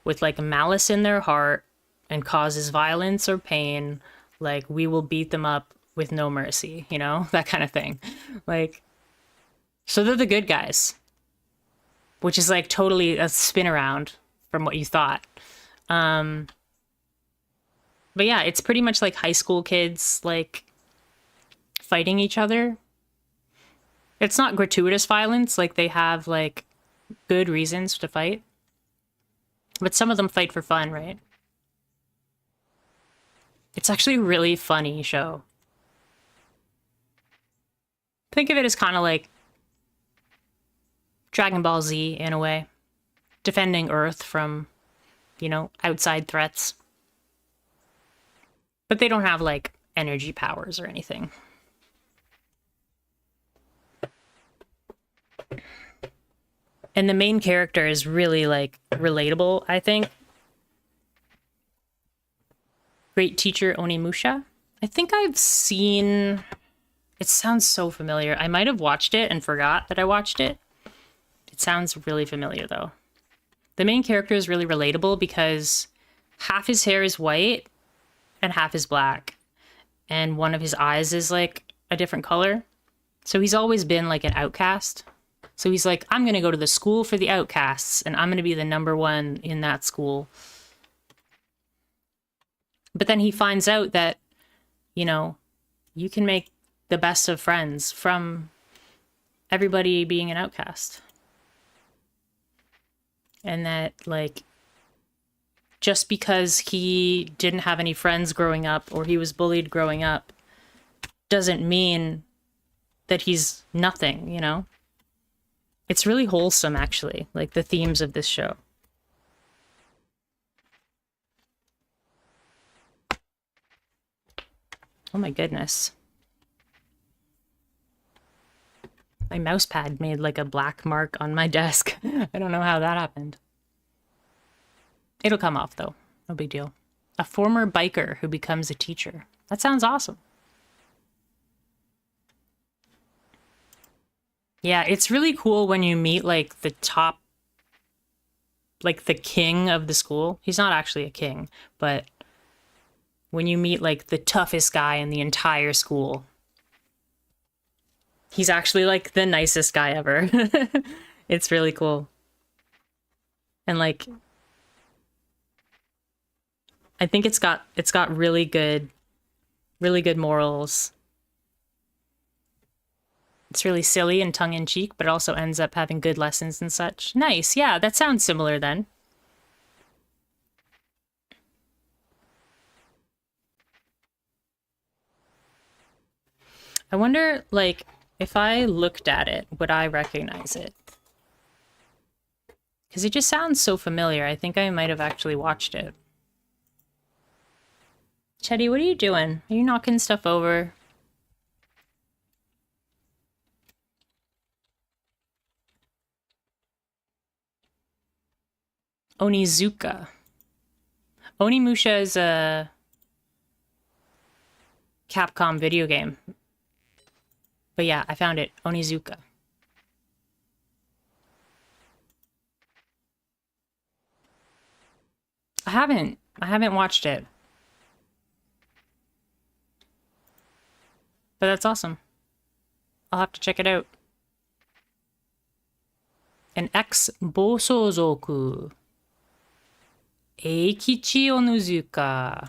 with like malice in their heart and causes violence or pain, like, we will beat them up with no mercy, you know, that kind of thing. Like, so they're the good guys, which is like totally a spin around from what you thought. But yeah, it's pretty much like high school kids like fighting each other. It's not gratuitous violence, like they have like good reasons to fight. But some of them fight for fun, right? It's actually a really funny show. Think of it as kind of like Dragon Ball Z in a way, defending Earth from, you know, outside threats. But they don't have like energy powers or anything. And the main character is really like relatable, I think. Great teacher Onimusha. I think I've seen. It sounds so familiar. I might have watched it and forgot that I watched it. It sounds really familiar though. The main character is really relatable because half his hair is white and half is black. And one of his eyes is like a different color. So he's always been like an outcast. So he's like, I'm going to go to the school for the outcasts and I'm going to be the number one in that school. But then he finds out that, you know, you can make the best of friends from everybody being an outcast. And that, like, just because he didn't have any friends growing up or he was bullied growing up doesn't mean that he's nothing, you know? It's really wholesome, actually, like the themes of this show. Oh my goodness. My mouse pad made like a black mark on my desk. I don't know how that happened. It'll come off though. No big deal. A former biker who becomes a teacher. That sounds awesome. Yeah, it's really cool when you meet like the top, like the king of the school. He's not actually a king, but when you meet like the toughest guy in the entire school, he's actually like the nicest guy ever. It's really cool. And like I think it's got really good morals. It's really silly and tongue-in-cheek, but it also ends up having good lessons and such. Nice. Yeah, that sounds similar then. I wonder, like, if I looked at it, would I recognize it? Because it just sounds so familiar. I think I might have actually watched it. Chetty, what are you doing? Are you knocking stuff over? Onizuka. Onimusha is a Capcom video game. But yeah, I found it. Onizuka. I haven't watched it. But that's awesome. I'll have to check it out. An ex-Bosozoku. Eikichi Onuzuka.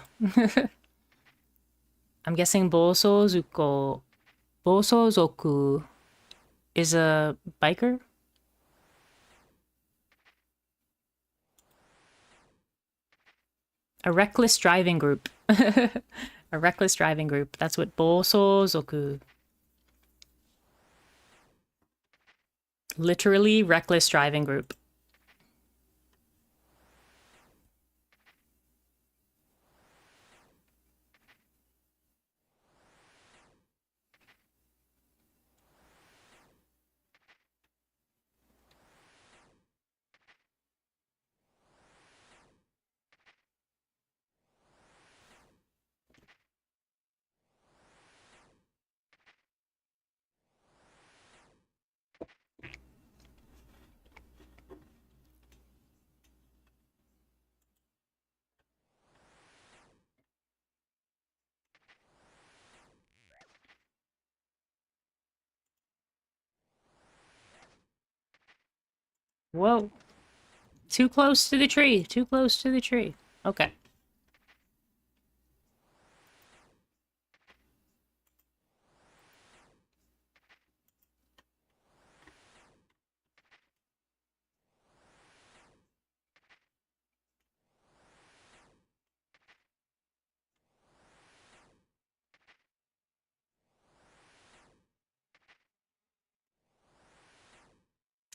I'm guessing Bosozoku is a biker? A reckless driving group. A reckless driving group. That's what Bosozoku. Literally reckless driving group. Whoa. Too close to the tree. Too close to the tree. Okay.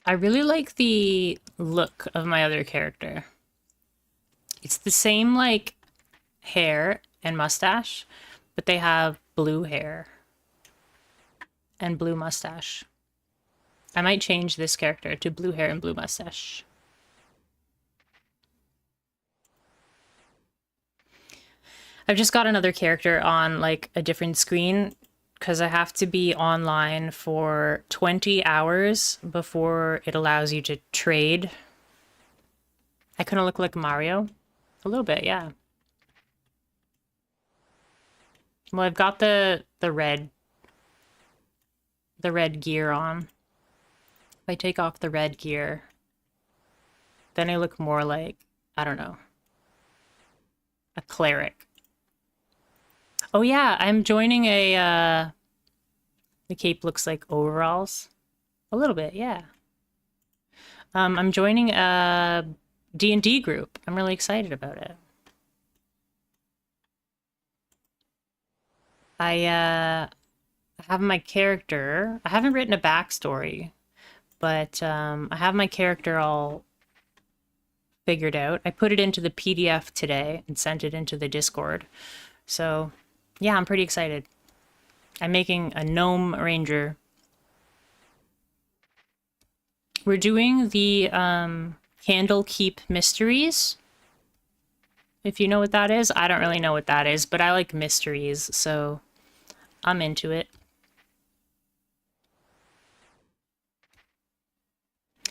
I really like the look of my other character. It's the same like hair and mustache, but they have blue hair and blue mustache. I might change this character to blue hair and blue mustache. I've just got another character on like a different screen because I have to be online for 20 hours before it allows you to trade. I kind of look like Mario. A little bit, yeah. Well, I've got the red gear on. If I take off the red gear, then I look more like, I don't know, a cleric. Oh yeah, I'm joining a, the cape looks like overalls. A little bit, yeah. I'm joining a D&D group. I'm really excited about it. I have my character. I haven't written a backstory, but I have my character all figured out. I put it into the PDF today and sent it into the Discord. So, yeah, I'm pretty excited. I'm making a gnome ranger. We're doing the Candlekeep Mysteries. If you know what that is. I don't really know what that is, but I like mysteries, so I'm into it.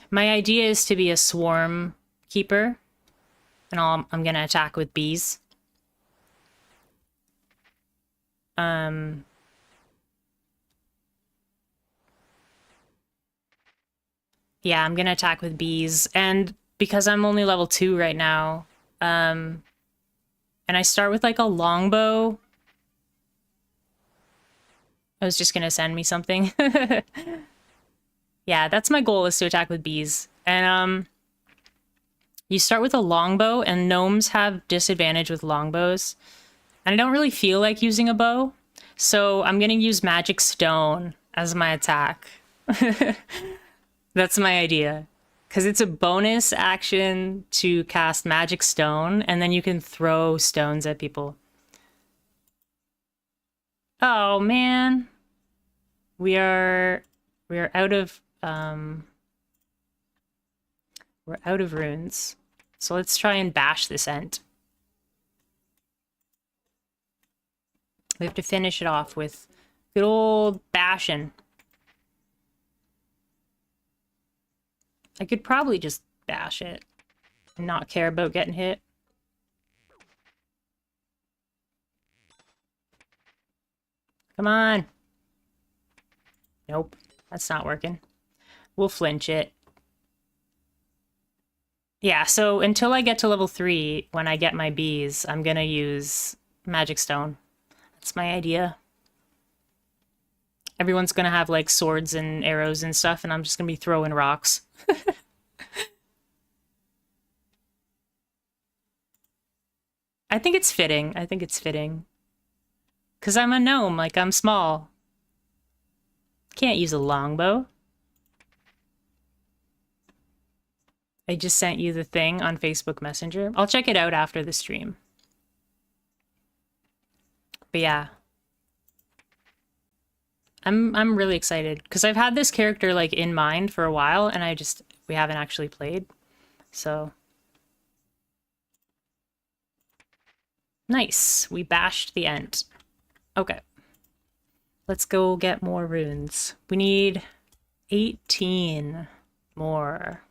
My idea is to be a swarm keeper, and I'm gonna attack with bees. Yeah, I'm gonna attack with bees, and because I'm only level 2 right now, and I start with like a longbow. I was just gonna send me something. Yeah, that's my goal, is to attack with bees. And you start with a longbow, and gnomes have disadvantage with longbows. And I don't really feel like using a bow, so I'm gonna use magic stone as my attack. That's my idea. Because it's a bonus action to cast magic stone, and then you can throw stones at people. Oh man. We're out of we're out of runes. So let's try and bash this ent. We have to finish it off with good old bashing. I could probably just bash it and not care about getting hit. Come on. Nope, that's not working. We'll flinch it. Yeah, so until I get to level 3, when I get my bees, I'm gonna use magic stone. That's my idea. Everyone's gonna have like swords and arrows and stuff, and I'm just gonna be throwing rocks. I think it's fitting. I think it's fitting. Because I'm a gnome, like I'm small. Can't use a longbow. I just sent you the thing on Facebook Messenger. I'll check it out after the stream. But yeah. I'm really excited because I've had this character like in mind for a while, and we haven't actually played. So nice. We bashed the ent. Okay. Let's go get more runes. We need 18 more.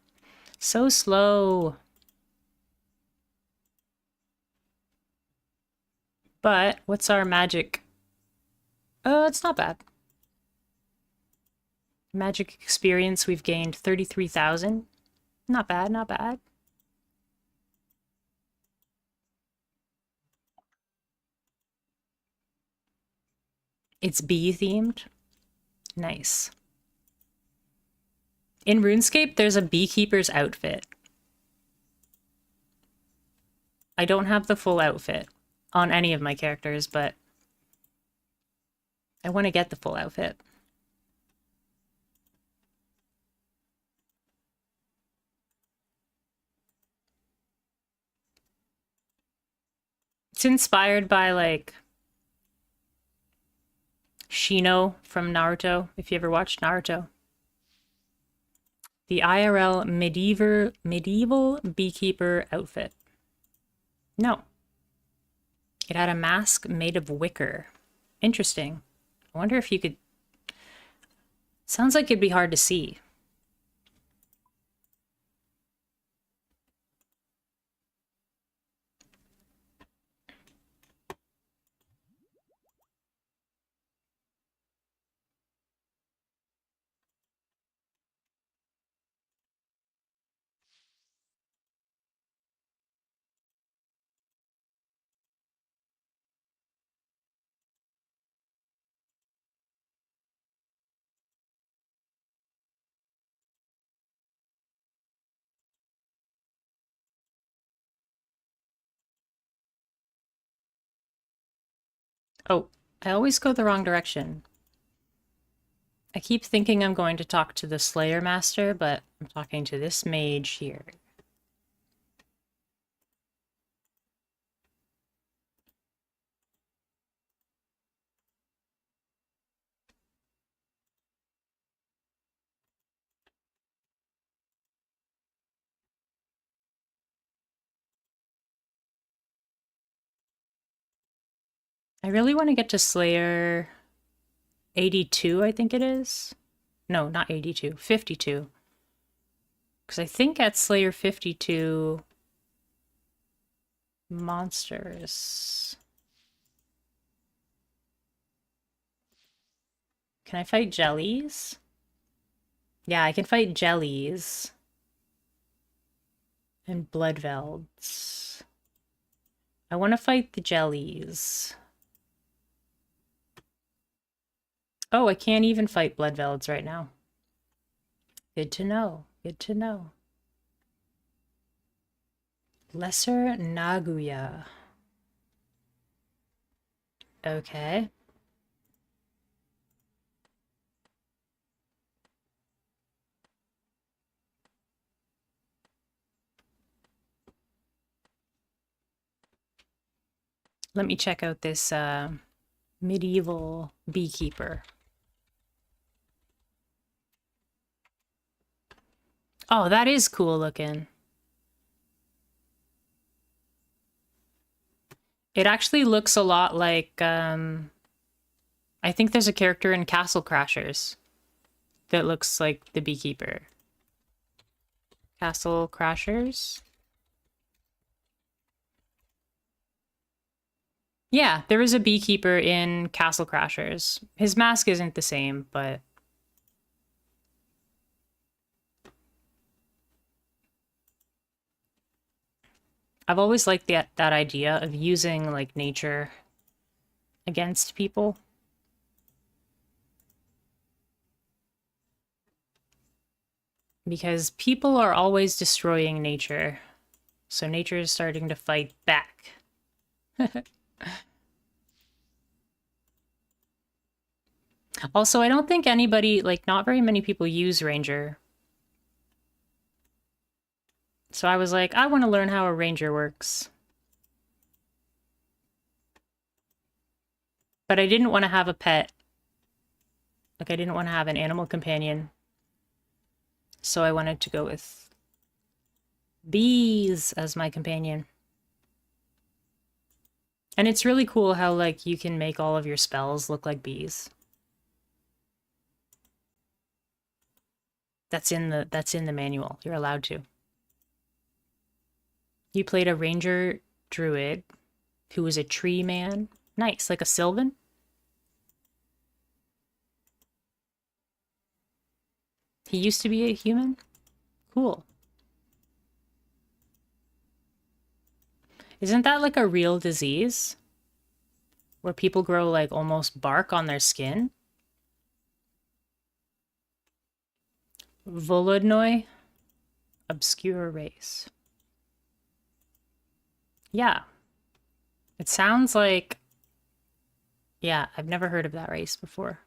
So slow. But what's our magic? Oh, it's not bad. Magic experience, we've gained 33,000. Not bad, not bad. It's bee themed. Nice. In Runescape, there's a beekeeper's outfit. I don't have the full outfit on any of my characters, but I want to get the full outfit. It's inspired by like Shino from Naruto, if you ever watched Naruto. The IRL medieval beekeeper outfit. No. It had a mask made of wicker. Interesting. I wonder if you could... Sounds like it'd be hard to see. Oh, I always go the wrong direction. I keep thinking I'm going to talk to the Slayer Master, but I'm talking to this mage here. I really want to get to Slayer 82, I think it is. No, not 82, 52. Because I think at Slayer 52, monsters. Can I fight jellies? Yeah, I can fight jellies. And bloodvelds. I want to fight the jellies. Oh, I can't even fight bloodvelds right now. Good to know. Good to know. Lesser Naguya. Okay. Let me check out this medieval beekeeper. Oh, that is cool looking. It actually looks a lot like, I think there's a character in Castle Crashers that looks like the beekeeper. Castle Crashers? Yeah, there is a beekeeper in Castle Crashers. His mask isn't the same, but... I've always liked that idea of using, like, nature against people. Because people are always destroying nature. So nature is starting to fight back. Also, I don't think anybody, like, not very many people use Ranger. So I was like, I want to learn how a Ranger works. But I didn't want to have a pet. Like, I didn't want to have an animal companion. So I wanted to go with bees as my companion. And it's really cool how, like, you can make all of your spells look like bees. That's in the manual. You're allowed to. You played a ranger druid who was a tree man. Nice, like a Sylvan. He used to be a human? Cool. Isn't that like a real disease? Where people grow like almost bark on their skin? Volodnoi? Obscure race. Yeah. It sounds like... Yeah, I've never heard of that race before.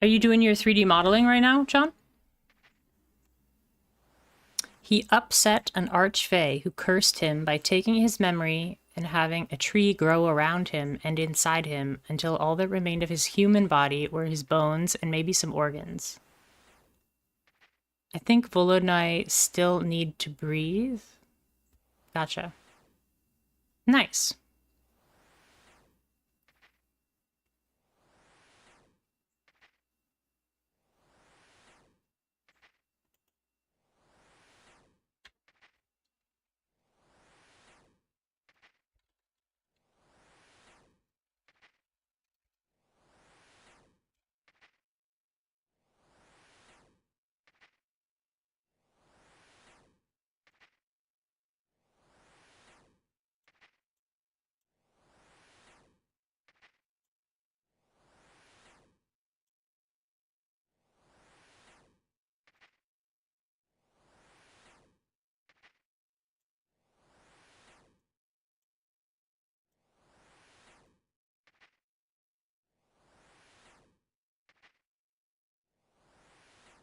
Are you doing your 3D modeling right now, John? He upset an archfey who cursed him by taking his memory and having a tree grow around him and inside him until all that remained of his human body were his bones and maybe some organs. I think Volodnai still need to breathe. Gotcha. Nice.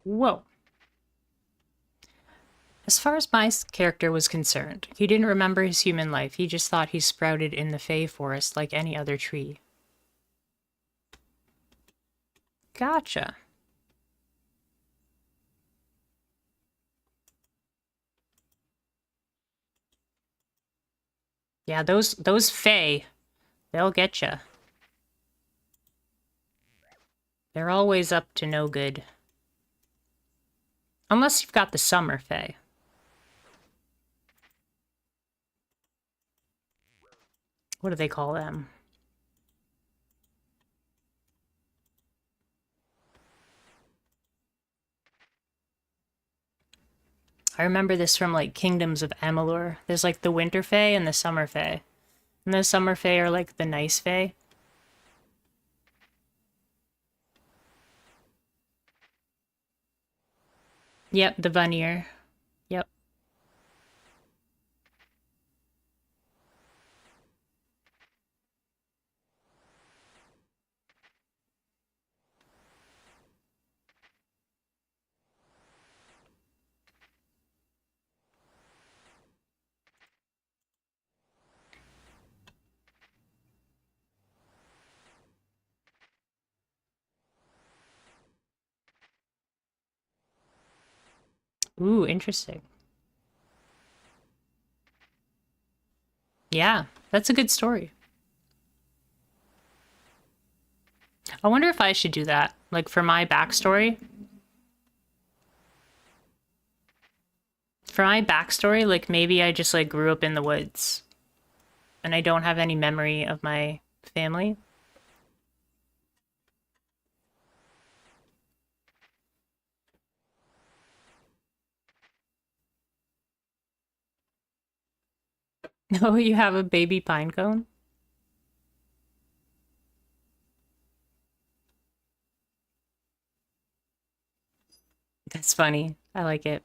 Whoa. As far as my character was concerned, he didn't remember his human life. He just thought he sprouted in the Fey forest like any other tree. Gotcha. Yeah, those Fey, they'll get you. They're always up to no good. Unless you've got the Summer Fey. What do they call them? I remember this from, like, Kingdoms of Amalur. There's, like, the Winter Fae and the Summer Fae. And the Summer Fae are, like, the nice Fae. Yep, the Vanir. Yep. Ooh, interesting. Yeah, that's a good story. I wonder if I should do that, like, for my backstory. For my backstory, like, maybe I just, like, grew up in the woods. And I don't have any memory of my family. Oh, you have a baby pine cone? That's funny. I like it.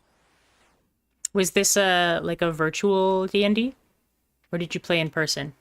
Was this a like a virtual D&D? Or did you play in person?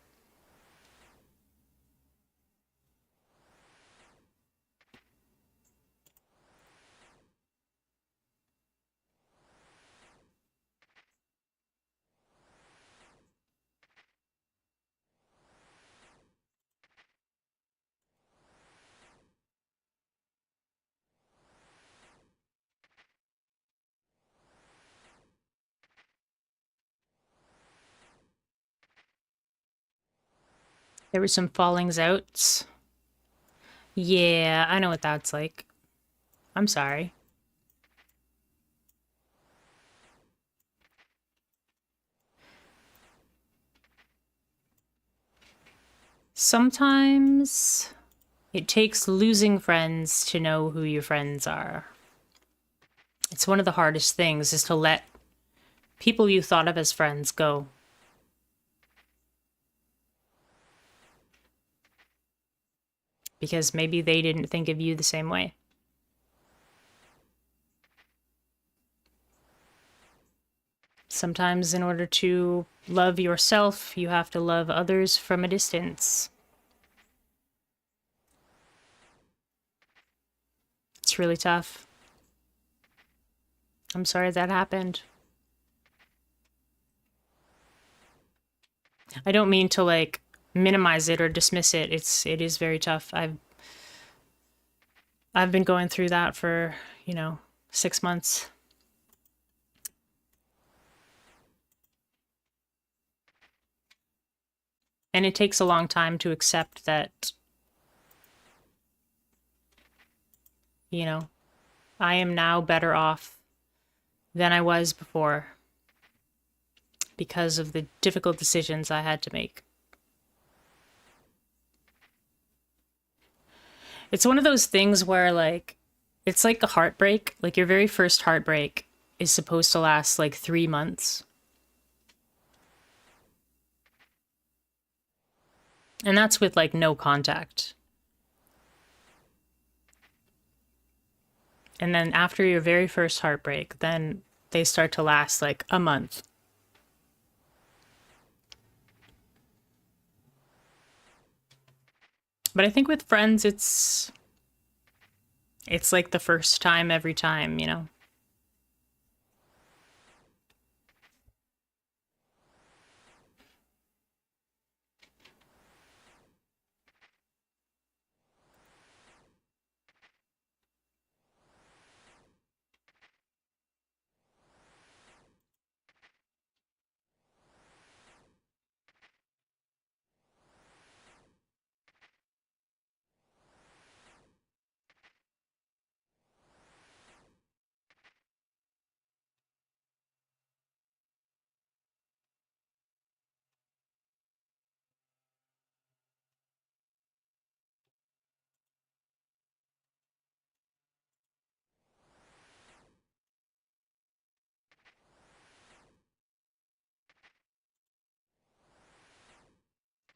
There were some fallings outs. Yeah, I know what that's like. I'm sorry. Sometimes it takes losing friends to know who your friends are. It's one of the hardest things is to let people you thought of as friends go. Because maybe they didn't think of you the same way. Sometimes in order to love yourself, you have to love others from a distance. That's really tough. I'm sorry that happened. I don't mean to like minimize it or dismiss it. It is very tough. I've been going through that for, 6 months. And it takes a long time to accept that, I am now better off than I was before because of the difficult decisions I had to make. It's one of those things where, like, it's like a heartbreak. Like, your very first heartbreak is supposed to last, like, 3 months. And that's with, like, no contact. And then after your very first heartbreak, then they start to last, like, a month. But I think with friends, it's like the first time every time,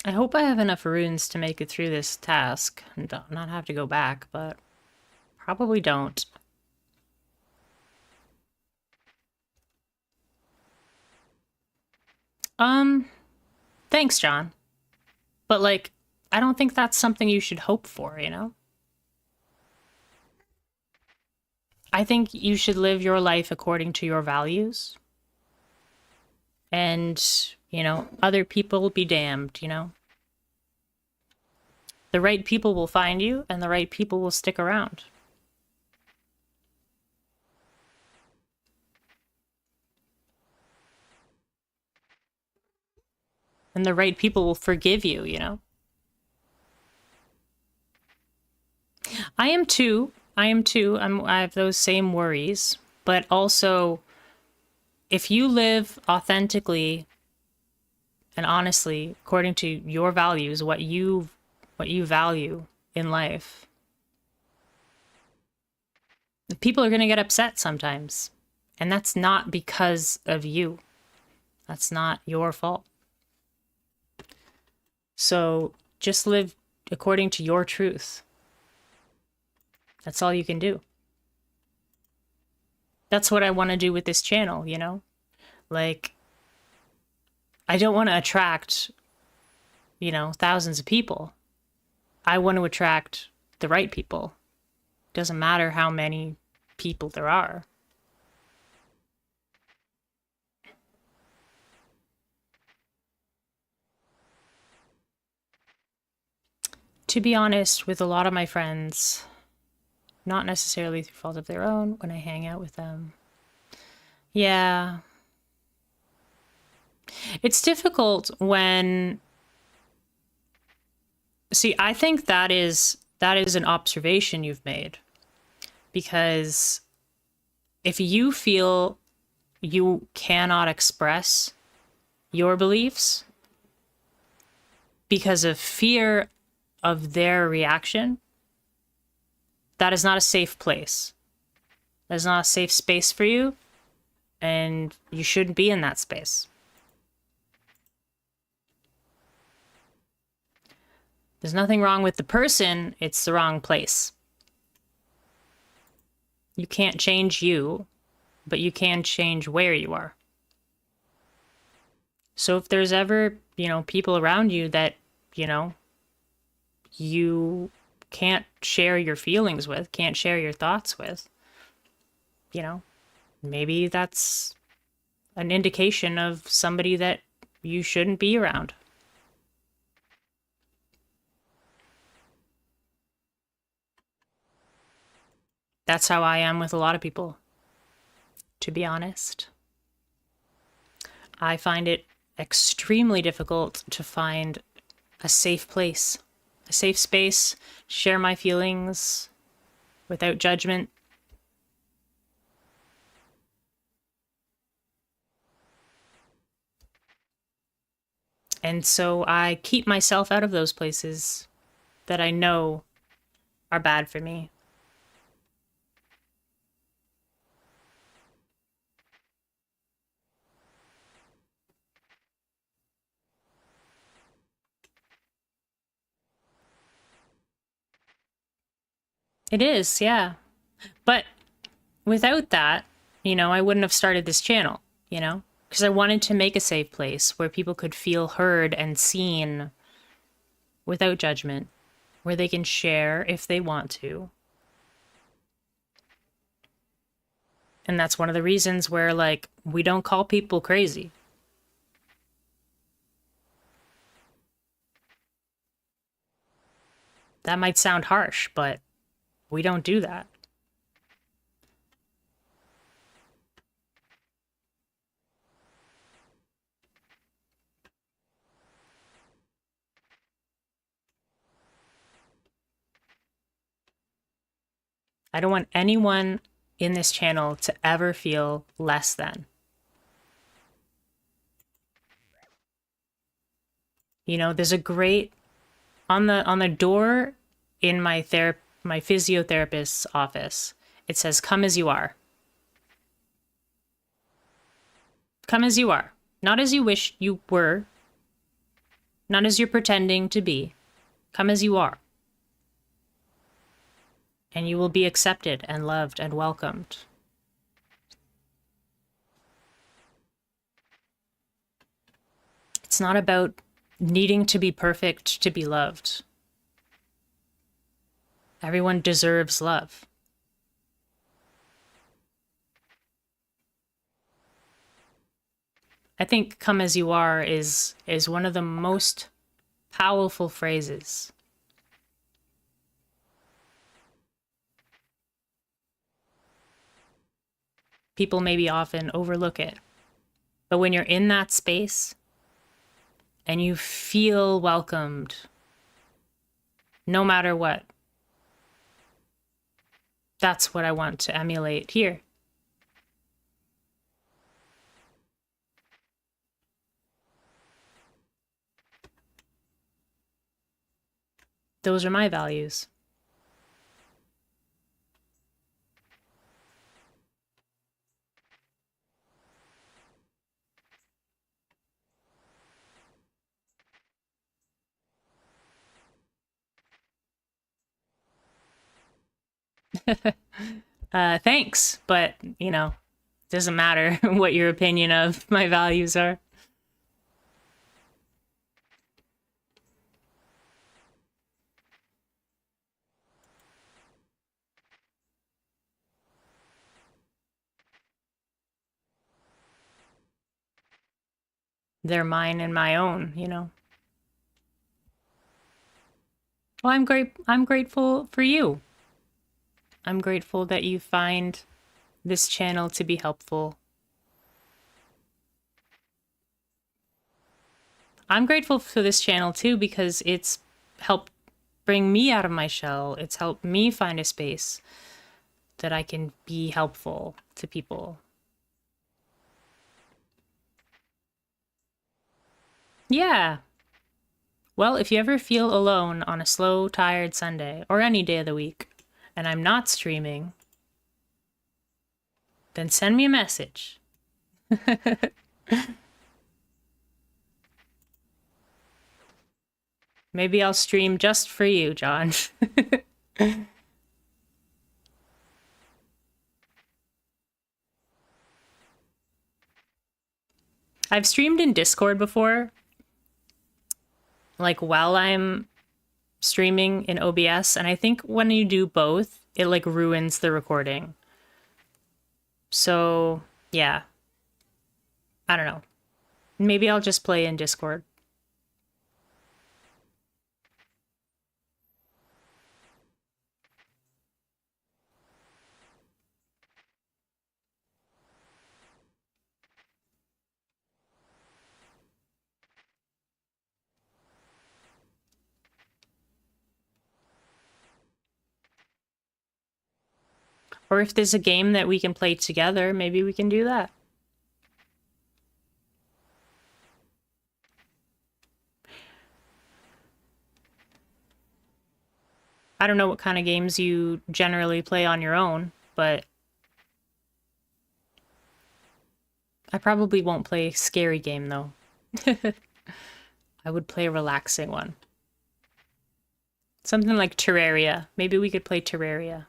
I hope I have enough runes to make it through this task and not have to go back, but probably don't. Thanks, John. But, like, I don't think that's something you should hope for, I think you should live your life according to your values. And, other people will be damned, The right people will find you, and the right people will stick around. And the right people will forgive you, I am too. I have those same worries. But also, if you live authentically and honestly according to your values, what you value in life, people are going to get upset sometimes. And that's not because of you. That's not your fault. So just live according to your truth. That's all you can do. That's what I want to do with this channel, Like, I don't want to attract, thousands of people. I want to attract the right people. Doesn't matter how many people there are. To be honest, with a lot of my friends, not necessarily through fault of their own, when I hang out with them. Yeah. It's difficult when... See, I think that is an observation you've made. Because if you feel you cannot express your beliefs because of fear of their reaction, that is not a safe place. That is not a safe space for you, and you shouldn't be in that space. There's nothing wrong with the person, it's the wrong place. You can't change you, but you can change where you are. So if there's ever, people around you that, you can't share your feelings with, can't share your thoughts with, you know, maybe that's an indication of somebody that you shouldn't be around. That's how I am with a lot of people, to be honest. I find it extremely difficult to find a safe place, a safe space, share my feelings without judgment. And so I keep myself out of those places that I know are bad for me. It is, yeah. But without that, I wouldn't have started this channel, because I wanted to make a safe place where people could feel heard and seen without judgment, where they can share if they want to. And that's one of the reasons where, like, we don't call people crazy. That might sound harsh, but we don't do that. I don't want anyone in this channel to ever feel less than. There's a great on the door in my physiotherapist's office. It says, "Come as you are." Come as you are. Not as you wish you were. Not as you're pretending to be. Come as you are. And you will be accepted and loved and welcomed. It's not about needing to be perfect to be loved. Everyone deserves love. I think "come as you are" is one of the most powerful phrases. People maybe often overlook it. But when you're in that space and you feel welcomed, no matter what, that's what I want to emulate here. Those are my values. Thanks, but, doesn't matter what your opinion of my values are. They're mine and my own, Well, I'm grateful for you. I'm grateful that you find this channel to be helpful. I'm grateful for this channel too because it's helped bring me out of my shell. It's helped me find a space that I can be helpful to people. Yeah. Well, if you ever feel alone on a slow, tired Sunday or any day of the week, and I'm not streaming, then send me a message. Maybe I'll stream just for you, John. I've streamed in Discord before, like while I'm streaming in OBS, and I think when you do both, it like ruins the recording. So, yeah. I don't know. Maybe I'll just play in Discord. Or if there's a game that we can play together, maybe we can do that. I don't know what kind of games you generally play on your own, but I probably won't play a scary game though. I would play a relaxing one. Something like Terraria. Maybe we could play Terraria.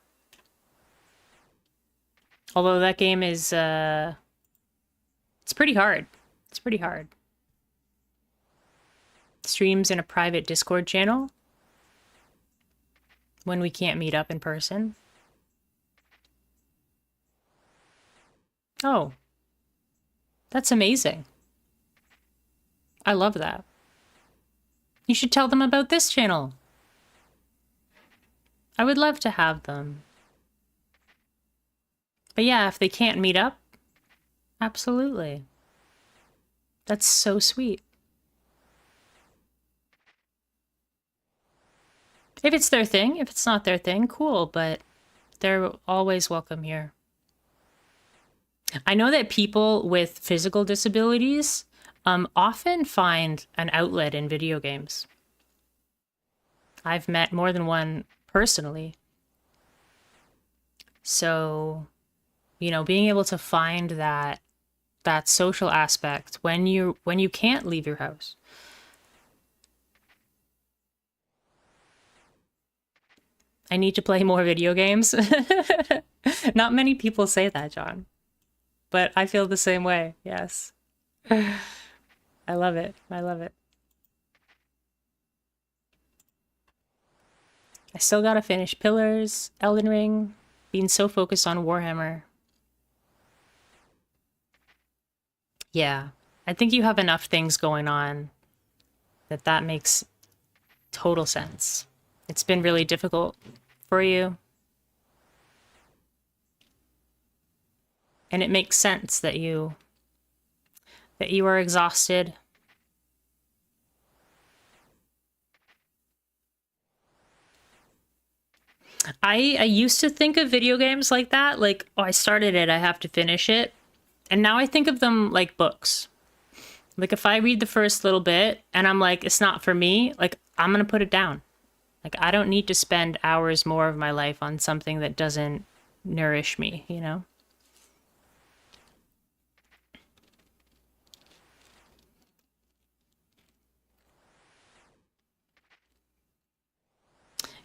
Although that game is, it's pretty hard. It's pretty hard. Streams in a private Discord channel when we can't meet up in person. Oh, that's amazing. I love that. You should tell them about this channel. I would love to have them. But yeah, if they can't meet up, absolutely. That's so sweet. If it's their thing, if it's not their thing, cool, but they're always welcome here. I know that people with physical disabilities often find an outlet in video games. I've met more than one personally. So, you know, being able to find that social aspect when you can't leave your house. I need to play more video games. Not many people say that, John. But I feel the same way, yes. I love it. I love it. I still gotta finish Pillars, Elden Ring, being so focused on Warhammer. Yeah, I think you have enough things going on that makes total sense. It's been really difficult for you. And it makes sense that you are exhausted. I used to think of video games like that, like, oh, I started it, I have to finish it. And now I think of them like books. Like if I read the first little bit and I'm like, it's not for me, like I'm gonna put it down. Like I don't need to spend hours more of my life on something that doesn't nourish me, you know?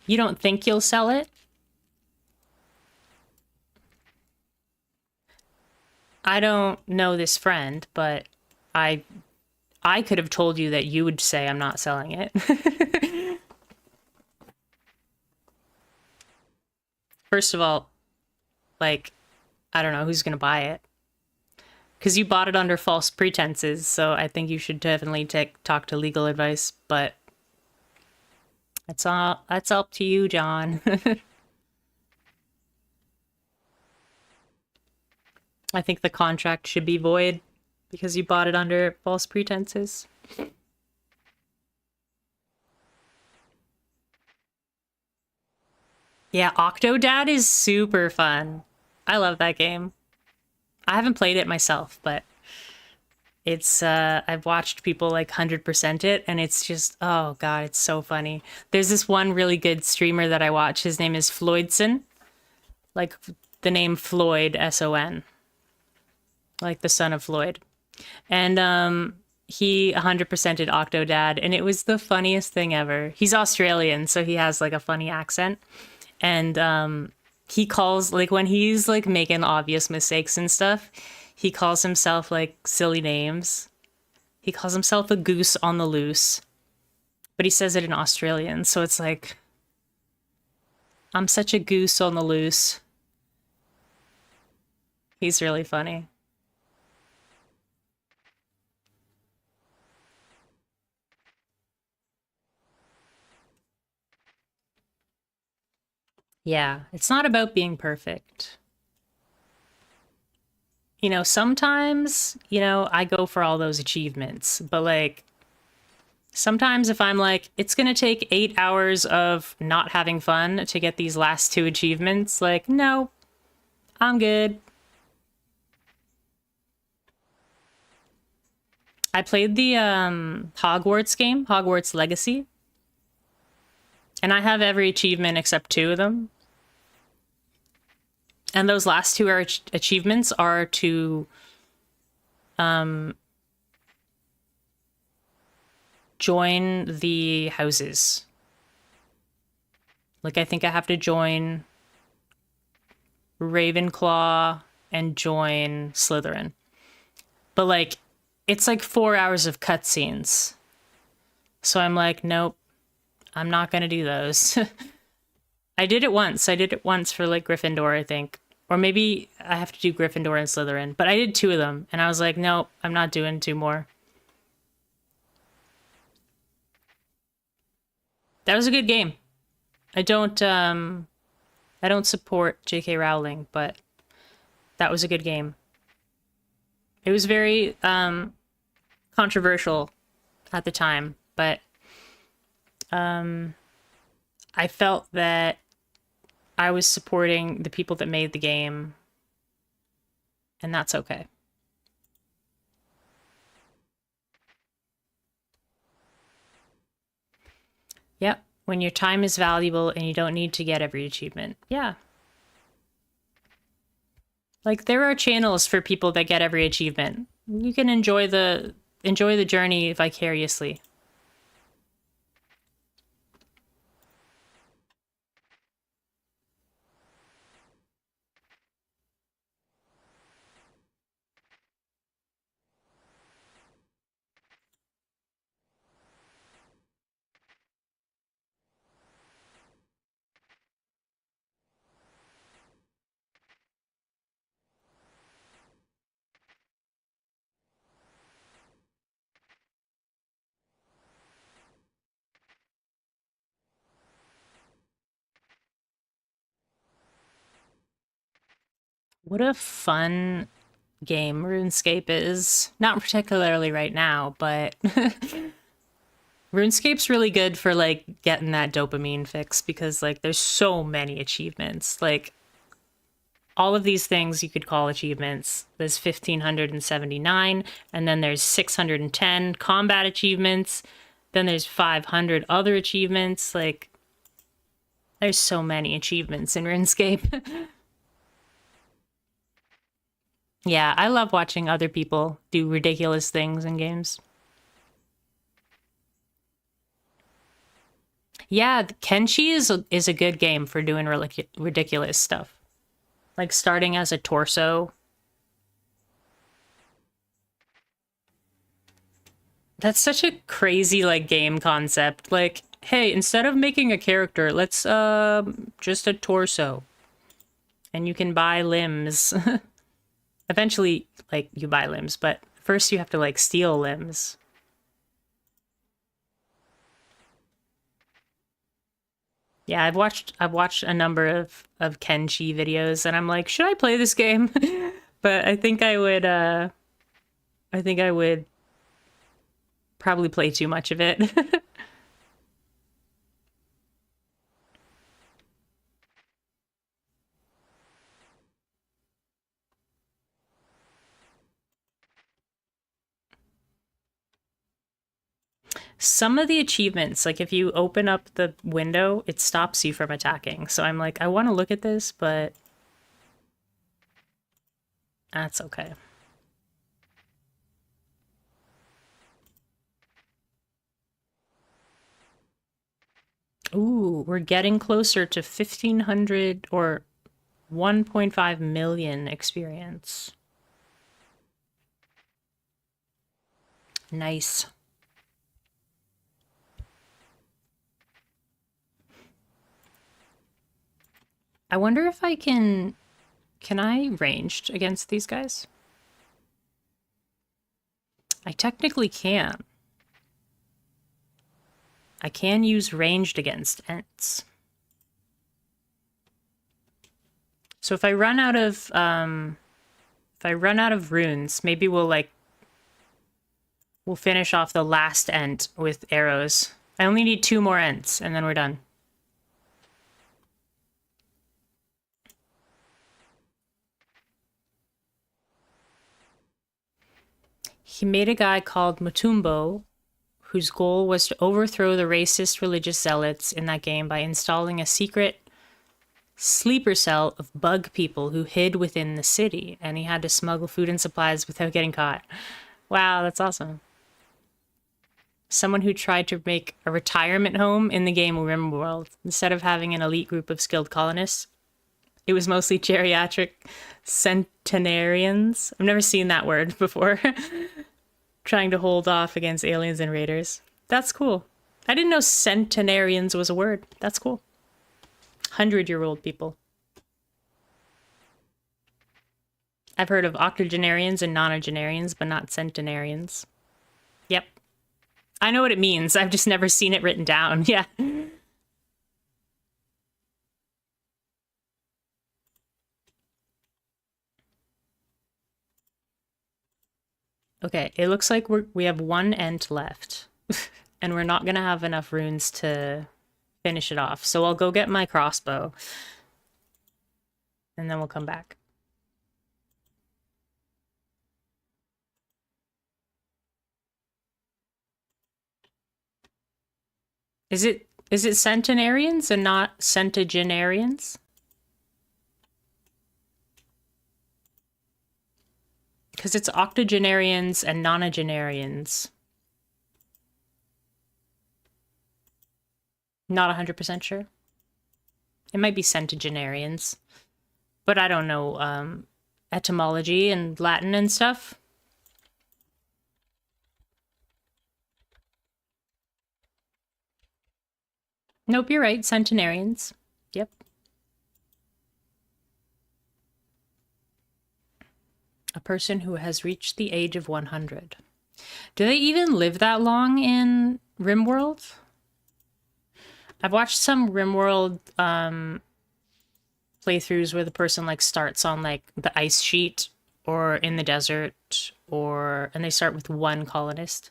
You don't think you'll sell it? I don't know this friend, but I could have told you that you would say I'm not selling it. First of all, like, I don't know who's gonna buy it. Because you bought it under false pretenses, so I think you should definitely talk to legal advice, but that's up to you, John. I think the contract should be void because you bought it under false pretenses. Yeah, Octodad is super fun. I love that game. I haven't played it myself, but it's I've watched people like 100% it and it's just, oh god, it's so funny. There's this one really good streamer that I watch. His name is Floydson. Like the name Floyd, S-O-N. Like the son of Floyd. And he 100%ed Octodad and it was the funniest thing ever. He's Australian, so he has like a funny accent. And he calls, like when he's like making obvious mistakes and stuff, he calls himself like silly names. He calls himself a goose on the loose. but he says it in Australian, so it's like, I'm such a goose on the loose. He's really funny. Yeah, it's not about being perfect. You know, sometimes, I go for all those achievements, but like sometimes if I'm like, it's gonna take 8 hours of not having fun to get these last two achievements, like, no, I'm good. I played the Hogwarts game, Hogwarts Legacy, and I have every achievement except two of them. And those last two achievements are to join the houses. Like, I think I have to join Ravenclaw and join Slytherin. But, like, it's like 4 hours of cutscenes. So I'm like, nope, I'm not going to do those. I did it once. I did it once for, like, Gryffindor, I think. Or maybe I have to do Gryffindor and Slytherin. But I did two of them. And I was like, nope, I'm not doing two more. That was a good game. I don't support J.K. Rowling, but that was a good game. It was very controversial at the time, but I felt that I was supporting the people that made the game, and that's okay. Yep, when your time is valuable and you don't need to get every achievement. Yeah. Like, there are channels for people that get every achievement. You can enjoy the journey vicariously. What a fun game RuneScape is. Not particularly right now, but RuneScape's really good for like getting that dopamine fix because like there's so many achievements. Like all of these things you could call achievements. There's 1579 and then there's 610 combat achievements. Then there's 500 other achievements. Like there's so many achievements in RuneScape. Yeah, I love watching other people do ridiculous things in games. Yeah, Kenshi is a good game for doing ridiculous stuff. Like starting as a torso. That's such a crazy like game concept. Like, hey, instead of making a character, let's just a torso. And you can buy limbs. Eventually, like you buy limbs, but first you have to like steal limbs. Yeah, I've watched a number of Kenshi videos and I'm like, should I play this game? But I think I would probably play too much of it. Some of the achievements, like if you open up the window, it stops you from attacking. So I'm like, I want to look at this, but that's okay. Ooh, we're getting closer to 1,500 or 1.5 million experience. Nice. I wonder if I can I ranged against these guys? I technically can. I can use ranged against Ents. So if I run out of runes, maybe we'll finish off the last Ent with arrows. I only need 2 more Ents and then we're done. He made a guy called Mutumbo, whose goal was to overthrow the racist religious zealots in that game by installing a secret sleeper cell of bug people who hid within the city, and he had to smuggle food and supplies without getting caught. Wow, that's awesome. Someone who tried to make a retirement home in the game RimWorld. Instead of having an elite group of skilled colonists, it was mostly geriatric centenarians. I've never seen that word before. Trying to hold off against aliens and raiders. That's cool. I didn't know centenarians was a word. That's cool. 100-year-old people. I've heard of octogenarians and nonagenarians, but not centenarians. Yep. I know what it means. I've just never seen it written down. Yeah. Okay, it looks like we have 1 Ent left. And we're not gonna have enough runes to finish it off. So I'll go get my crossbow. And then we'll come back. Is it centenarians and not centenarians? Because it's octogenarians and nonagenarians. Not 100% sure. It might be centenarians. But I don't know etymology and Latin and stuff. Nope, you're right. Centenarians. Yep. A person who has reached the age of 100. Do they even live that long in RimWorld? I've watched some RimWorld playthroughs where the person starts on the ice sheet or in the desert and they start with 1 colonist.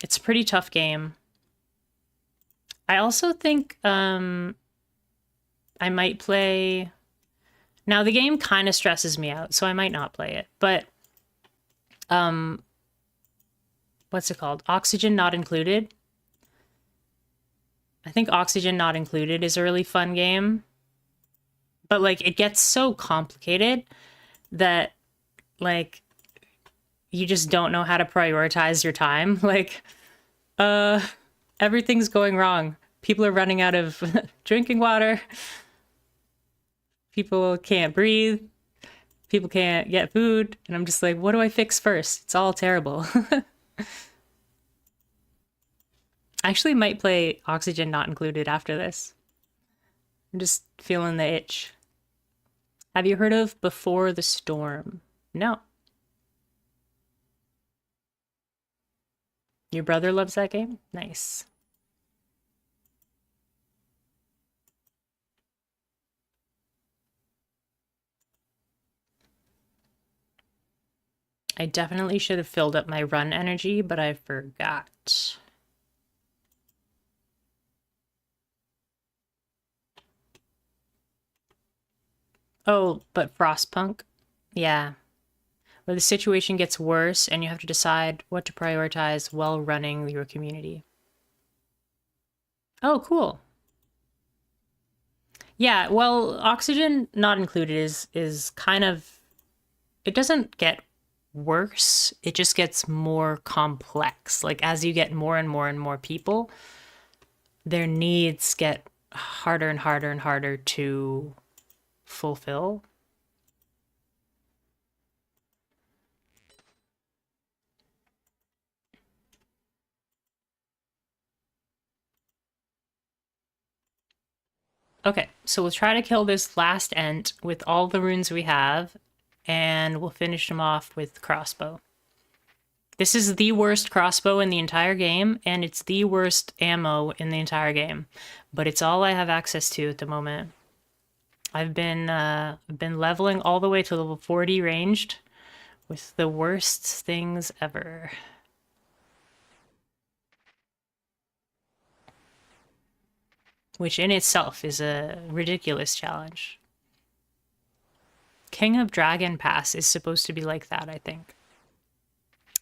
It's a pretty tough game. I also think I might play... Now, the game kind of stresses me out, so I might not play it. But, what's it called? Oxygen Not Included. I think Oxygen Not Included is a really fun game. But, it gets so complicated that, you just don't know how to prioritize your time. Everything's going wrong. People are running out of drinking water. People can't breathe. People can't get food. And I'm just like, what do I fix first? It's all terrible. I actually might play Oxygen Not Included after this. I'm just feeling the itch. Have you heard of Before the Storm? No. Your brother loves that game? Nice. I definitely should have filled up my run energy, but I forgot. Oh, but Frostpunk? Yeah. Where the situation gets worse and you have to decide what to prioritize while running your community. Oh, cool. Yeah, well, Oxygen Not Included is kind of... It doesn't get worse. It just gets more complex. As you get more and more and more people, their needs get harder and harder and harder to fulfill. Okay, so we'll try to kill this last Ent with all the runes we have, and we'll finish him off with crossbow. This is the worst crossbow in the entire game, and it's the worst ammo in the entire game. But it's all I have access to at the moment. I've been leveling all the way to level 40 ranged with the worst things ever. Which in itself is a ridiculous challenge. King of Dragon Pass is supposed to be like that, I think.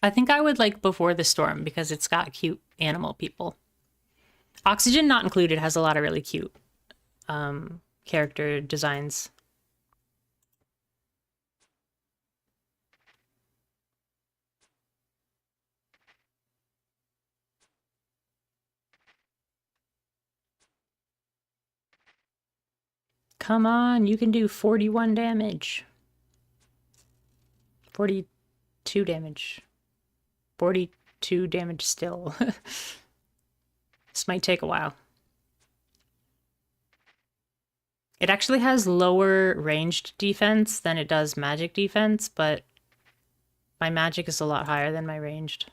I think I would like Before the Storm because it's got cute animal people. Oxygen Not Included has a lot of really cute character designs. Come on, you can do 41 damage. 42 damage. 42 damage still. This might take a while. It actually has lower ranged defense than it does magic defense, but my magic is a lot higher than my ranged.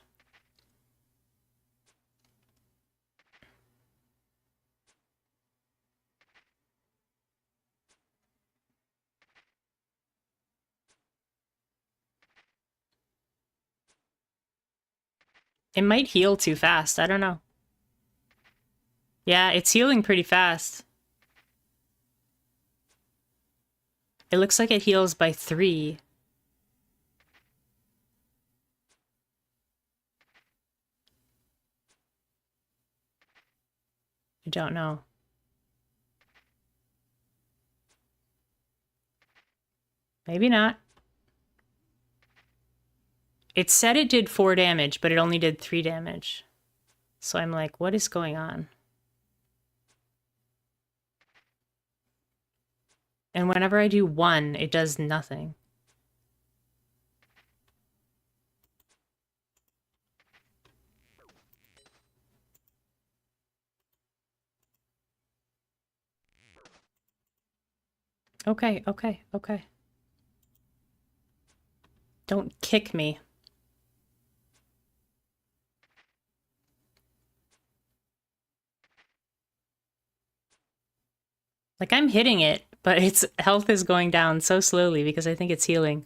It might heal too fast. I don't know. Yeah, it's healing pretty fast. It looks like it heals by 3. I don't know. Maybe not. It said it did 4 damage, but it only did 3 damage. So I'm like, what is going on? And whenever I do 1, it does nothing. Okay, okay, okay. Don't kick me. Like, I'm hitting it, but its health is going down so slowly because I think it's healing.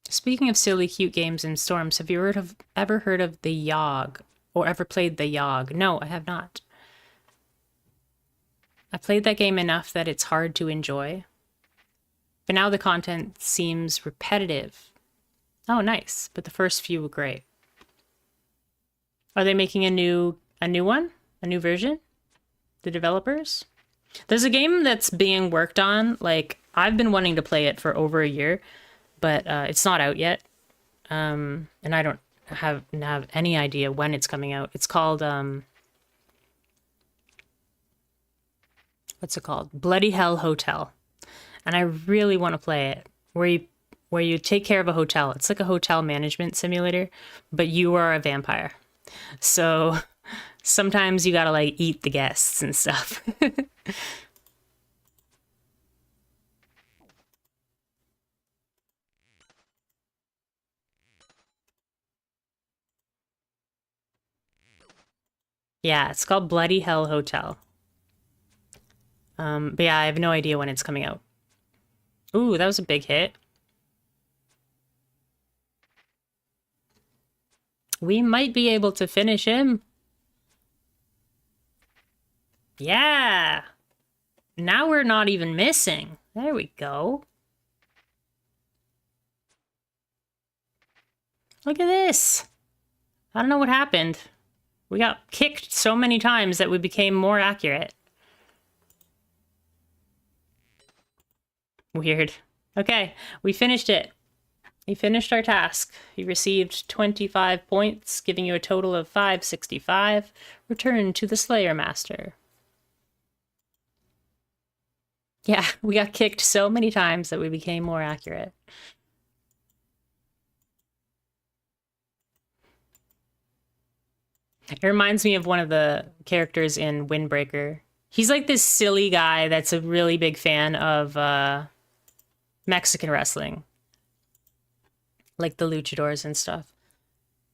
Speaking of silly, cute games and storms, have you ever heard of the Yogg? Or ever played the Yogg? No, I have not. I played that game enough that it's hard to enjoy. But now the content seems repetitive. Oh, nice. But the first few were great. Are they making a new one? A new version? The developers? There's a game that's being worked on. Like, I've been wanting to play it for over a year, but it's not out yet. And I don't have any idea when it's coming out. It's called what's it called? Bloody Hell Hotel. And I really want to play it. Where you take care of a hotel. It's like a hotel management simulator, but you are a vampire. So sometimes you gotta like eat the guests and stuff. Yeah, it's called Bloody Hell Hotel. But yeah, I have no idea when it's coming out. Ooh, that was a big hit. We might be able to finish him. Yeah. Now we're not even missing. There we go. Look at this. I don't know what happened. We got kicked so many times that we became more accurate. Weird. Okay, we finished it. We finished our task. You received 25 points, giving you a total of 565. Return to the Slayer Master. Yeah, we got kicked so many times that we became more accurate. It reminds me of one of the characters in Windbreaker. He's like this silly guy that's a really big fan of Mexican wrestling, like the luchadors and stuff.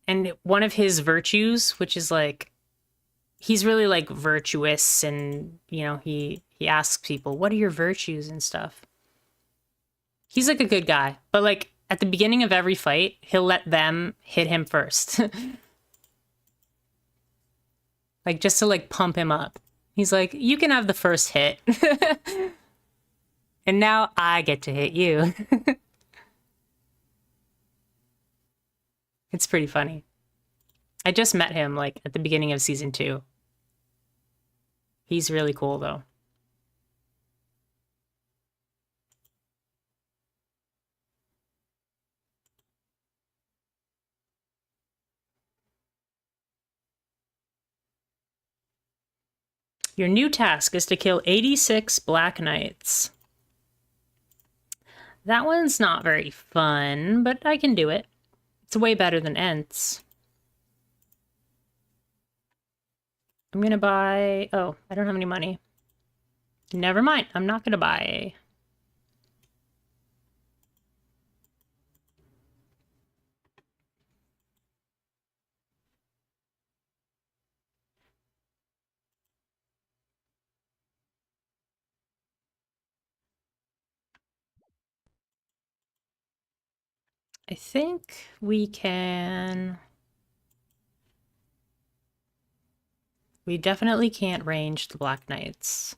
And one of his virtues, which is like he's really like virtuous, and he asks people, "What are your virtues?" and stuff. He's like a good guy, but like at the beginning of every fight, he'll let them hit him first. Like just to like pump him up. He's like, "You can have the first hit." And now I get to hit you. It's pretty funny. I just met him like at the beginning of season 2. He's really cool though. Your new task is to kill 86 Black Knights. That one's not very fun, but I can do it. It's way better than Ents. I'm gonna buy... Oh, I don't have any money. Never mind, I'm not gonna buy. I think we can... We definitely can't range the Black Knights.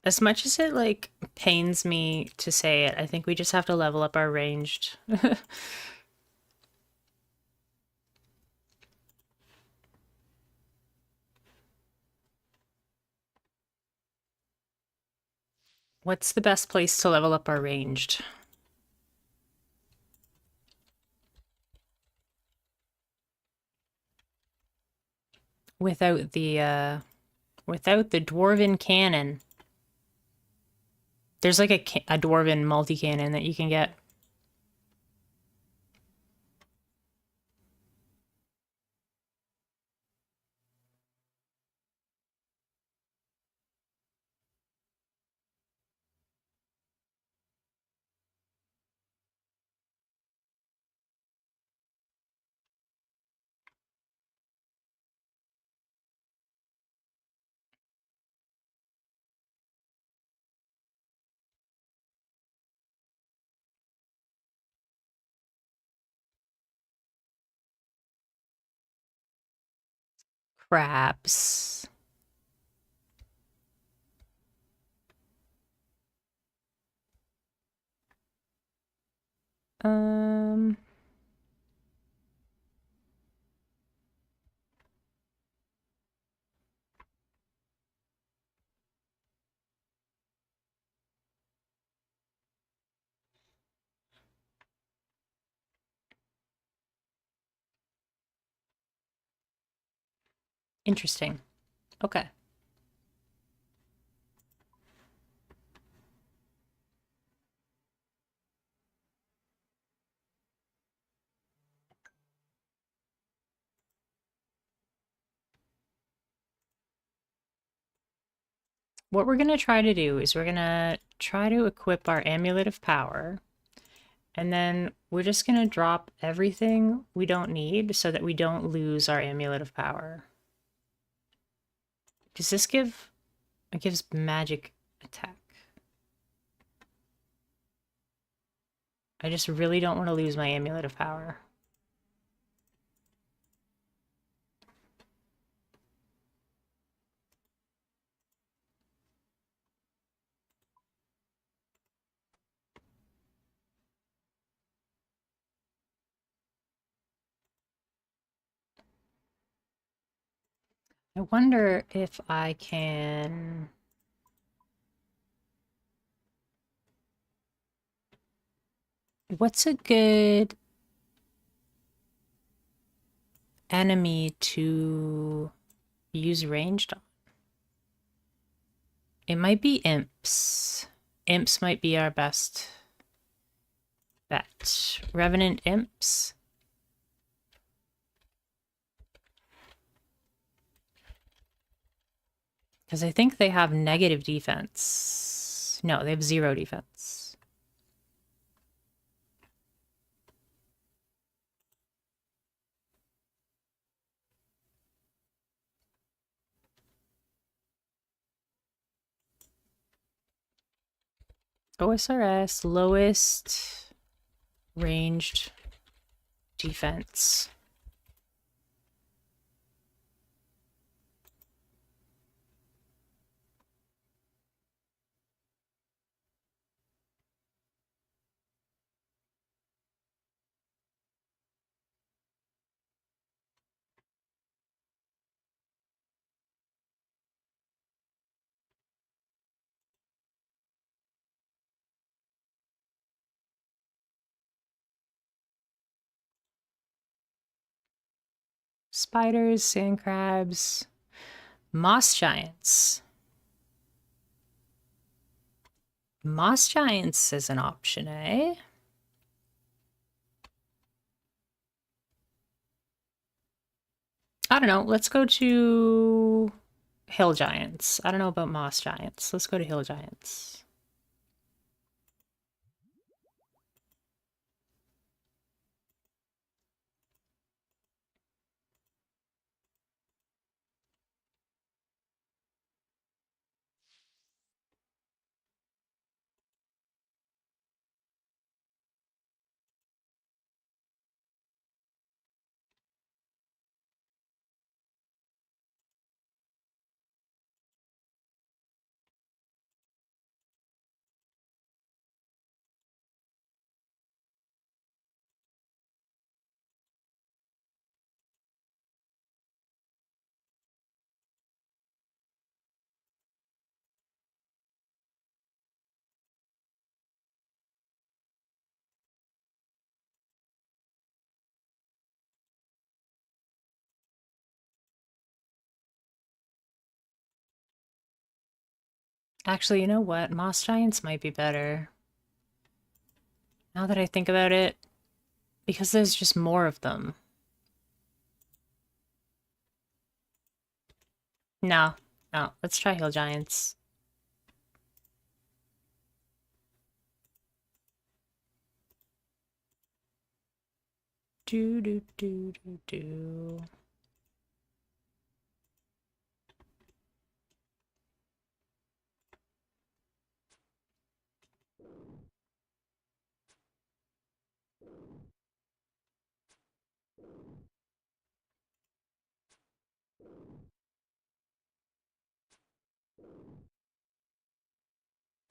As much as it like pains me to say it, I think we just have to level up our ranged. What's the best place to level up our ranged? Without the dwarven cannon. There's like a dwarven multi-cannon that you can get. Craps. Um, Interesting. Okay. What we're going to try to do is we're going to try to equip our Amulet of Power. And then we're just going to drop everything we don't need so that we don't lose our Amulet of Power. Does this give... It gives magic attack. I just really don't want to lose my Amulet of Power. I wonder if I can... What's a good... enemy to use ranged on? It might be imps. Imps might be our best bet. Revenant imps. Because I think they have negative defense. No, they have 0 defense. OSRS, lowest ranged defense. Spiders, sand crabs, moss giants. Moss giants is an option, eh? I don't know. Let's go to hill giants. I don't know about moss giants. Let's go to hill giants. Actually, you know what? Moss giants might be better. Now that I think about it, because there's just more of them. No, no, let's try hill giants. Do do do do do.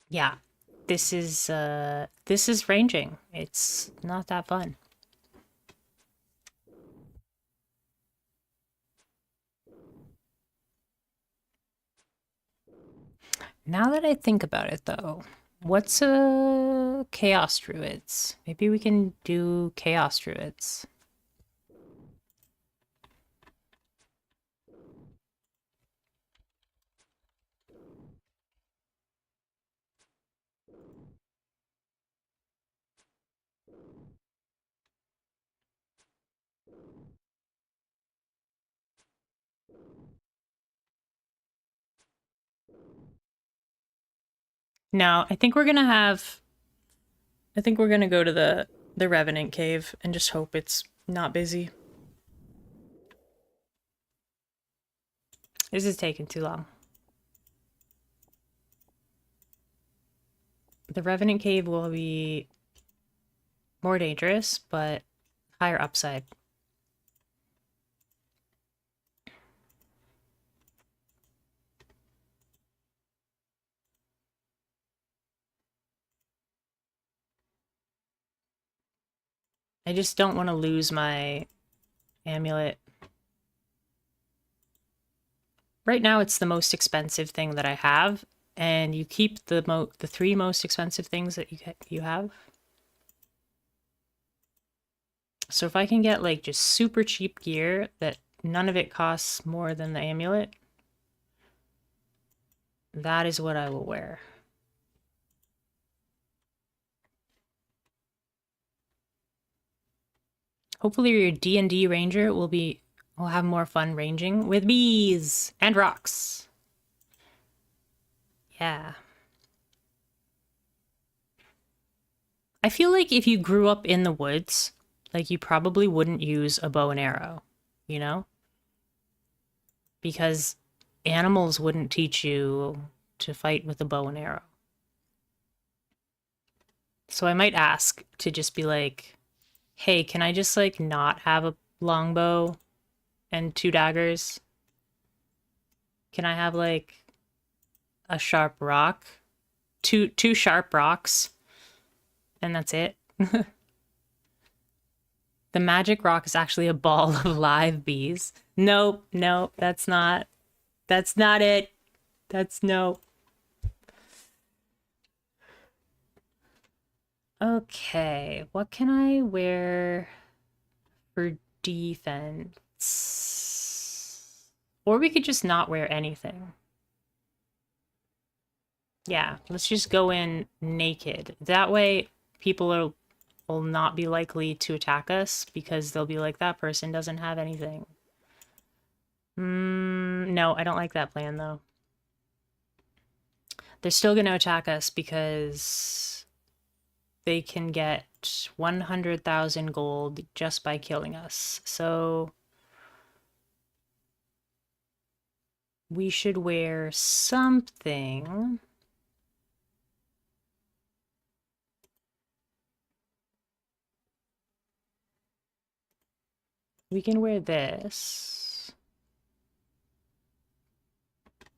Yeah, this is ranging. It's not that fun. Now that I think about it, though, what's a chaos druids? Maybe we can do chaos druids. No, I think we're gonna have. I think we're gonna go to the Revenant Cave and just hope it's not busy. This is taking too long. The Revenant Cave will be more dangerous, but higher upside. I just don't want to lose my amulet. Right now, it's the most expensive thing that I have, and you keep the 3 most expensive things that you have. So if I can get like just super cheap gear that none of it costs more than the amulet, that is what I will wear. Hopefully your D&D ranger will have more fun ranging with bees and rocks. Yeah. I feel like if you grew up in the woods, like you probably wouldn't use a bow and arrow, you know? Because animals wouldn't teach you to fight with a bow and arrow. So I might ask to just be like, hey, can I just like not have a longbow and 2 daggers? Can I have like a sharp rock? Two sharp rocks, and that's it. The magic rock is actually a ball of live bees. Nope, nope, that's not it. That's no. Okay, what can I wear for defense? Or we could just not wear anything. Yeah, let's just go in naked. That way will not be likely to attack us because they'll be like, that person doesn't have anything. No, I don't like that plan though. They're still going to attack us because they can get 100,000 gold just by killing us. So we should wear something. We can wear this.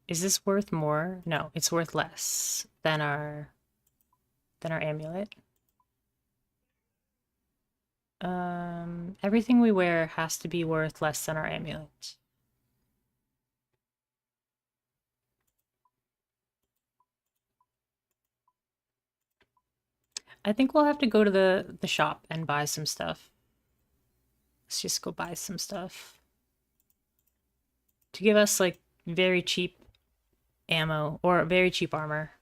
Is this worth more? No, it's worth less than our amulet. Everything we wear has to be worth less than our amulet. I think we'll have to go to the shop and buy some stuff. Let's just go buy some stuff. To give us like very cheap ammo or very cheap armor.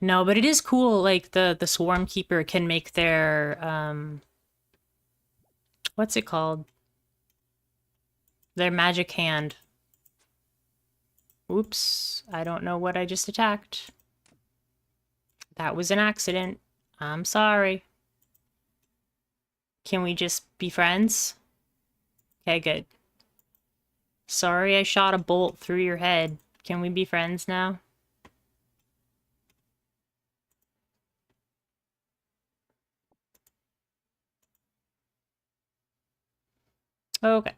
No, but it is cool. Like the Swarm Keeper can make their what's it called? Their magic hand. Oops, I don't know what I just attacked. That was an accident. I'm sorry. Can we just be friends? Okay, good. Sorry I shot a bolt through your head. Can we be friends now? Okay.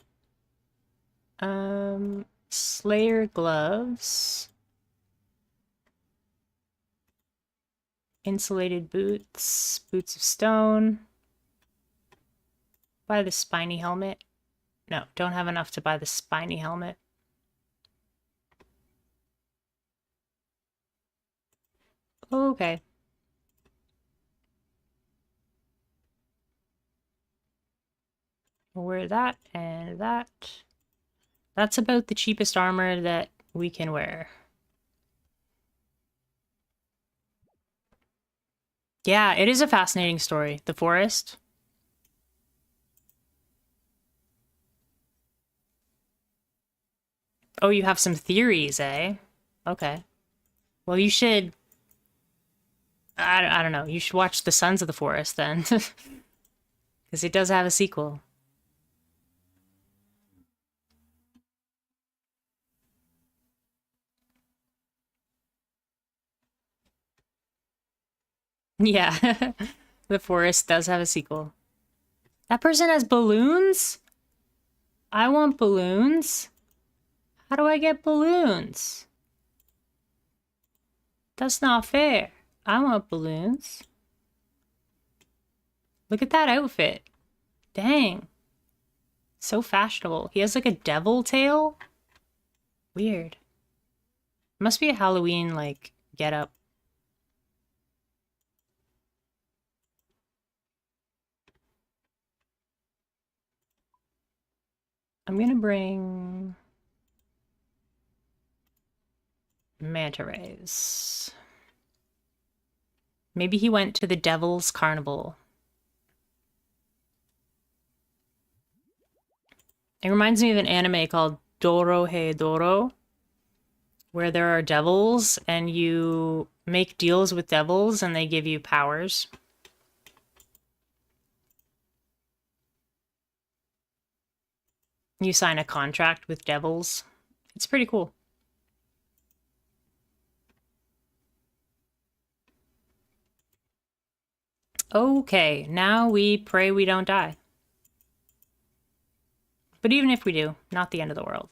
Slayer gloves. Insulated boots. Boots of stone. Buy the spiny helmet. No, don't have enough to buy the spiny helmet. Okay. We'll wear that and that. That's about the cheapest armor that we can wear. Yeah, it is a fascinating story. The forest. Oh, you have some theories, eh? Okay. Well, you should... I don't know. You should watch The Sons of the Forest, then. Because it does have a sequel. Yeah. The Forest does have a sequel. That person has balloons? I want balloons. How do I get balloons? That's not fair. I want balloons. Look at that outfit. Dang. So fashionable. He has like a devil tail? Weird. Must be a Halloween, like, get-up. I'm gonna bring manta rays. Maybe he went to the Devil's Carnival. It reminds me of an anime called Doro He Doro, where there are devils and you make deals with devils and they give you powers. You sign a contract with devils. It's pretty cool. Okay, now we pray we don't die. But even if we do, not the end of the world.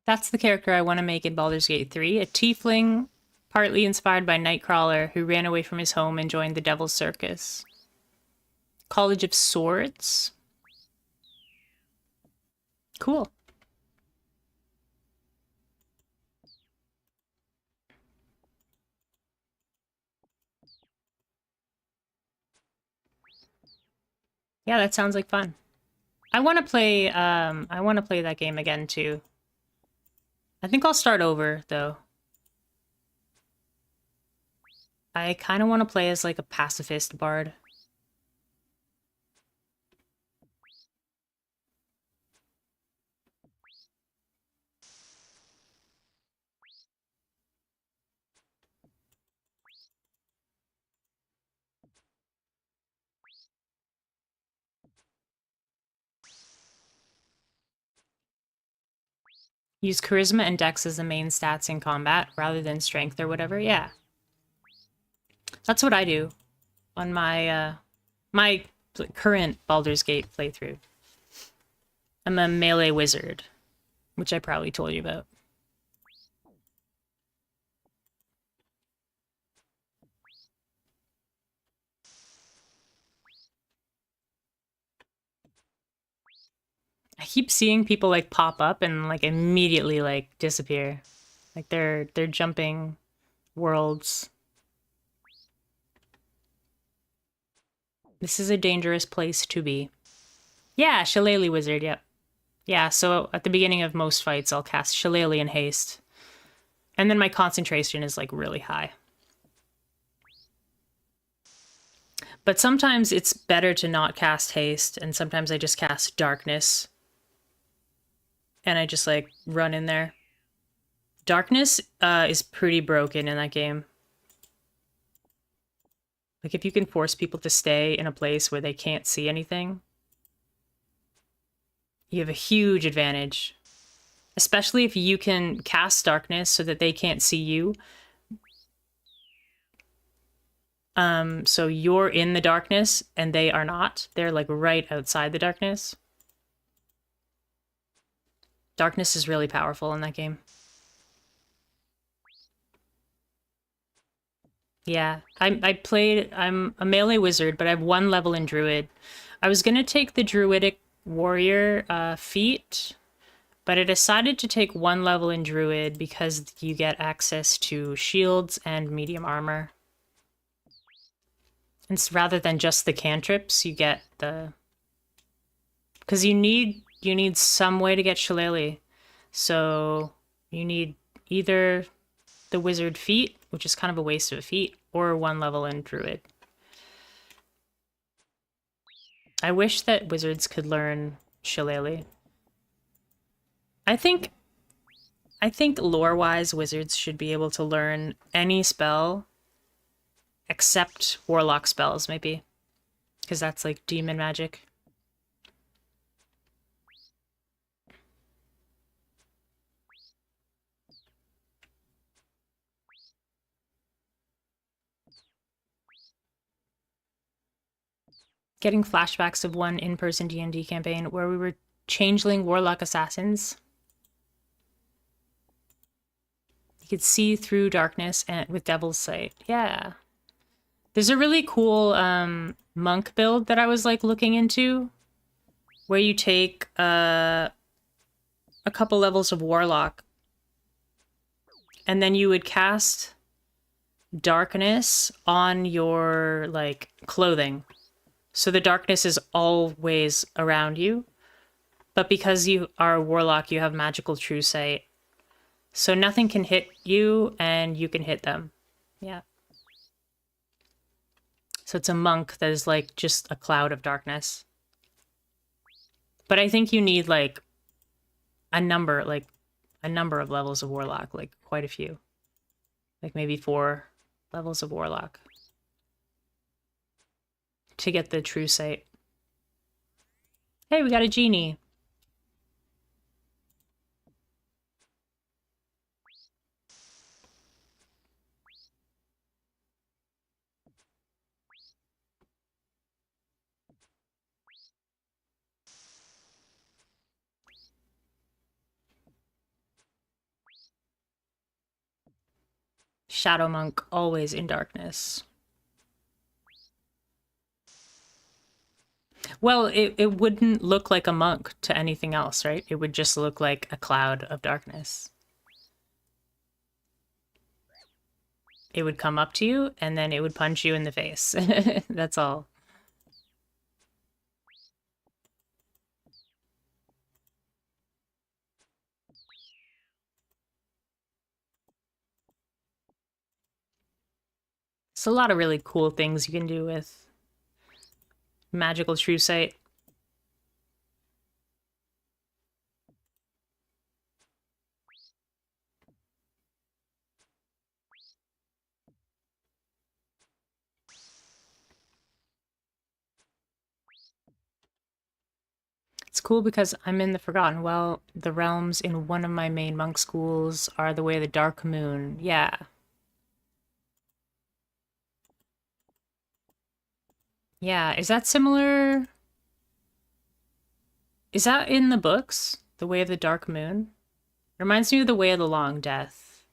That's the character I want to make in Baldur's Gate 3, a tiefling partly inspired by Nightcrawler who ran away from his home and joined the Devil's Circus. College of Swords. Cool. Yeah, that sounds like fun. I want to play that game again too. I think I'll start over though. I kind of want to play as like a pacifist bard. Use charisma and dex as the main stats in combat rather than strength or whatever. Yeah. That's what I do on my my current Baldur's Gate playthrough. I'm a melee wizard, which I probably told you about. I keep seeing people like pop up and like immediately like disappear. Like they're jumping worlds. This is a dangerous place to be. Yeah, Shillelagh Wizard, yep. Yeah, so at the beginning of most fights, I'll cast Shillelagh in haste. And then my concentration is like really high. But sometimes it's better to not cast haste, and sometimes I just cast darkness. And I just like run in there. Darkness is pretty broken in that game. Like if you can force people to stay in a place where they can't see anything, you have a huge advantage. Especially if you can cast darkness so that they can't see you. So you're in the darkness and they are not. They're like right outside the darkness. Darkness is really powerful in that game. Yeah, I'm a melee wizard, but I have 1 level in druid. I was gonna take the druidic warrior feat, but I decided to take 1 level in druid because you get access to shields and medium armor. And rather than just the cantrips, you get the Because you need some way to get Shillelagh. So you need either the wizard feat, which is kind of a waste of a feat, or one level in druid. I wish that wizards could learn Shillelagh. I think lore-wise, wizards should be able to learn any spell except warlock spells, maybe. Because that's like demon magic. Getting flashbacks of one in-person D&D campaign where we were changeling warlock assassins. You could see through darkness and with Devil's Sight. Yeah. There's a really cool monk build that I was like looking into where you take a couple levels of warlock and then you would cast darkness on your like clothing. So the darkness is always around you. But because you are a warlock, you have magical true sight. So nothing can hit you and you can hit them. Yeah. So it's a monk that is like just a cloud of darkness. But I think you need like a number of levels of warlock, like quite a few. Like maybe 4 levels of warlock to get the true sight. Hey, we got a genie. Shadow monk, always in darkness. Well, it wouldn't look like a monk to anything else, right? It would just look like a cloud of darkness. It would come up to you, and then it would punch you in the face. That's all. It's a lot of really cool things you can do with magical true sight. It's cool because I'm in the Forgotten Well. The realms in one of my main monk schools are the way of the Dark Moon. Yeah. Yeah, is that similar? Is that in the books? The Way of the Dark Moon? Reminds me of the Way of the Long Death.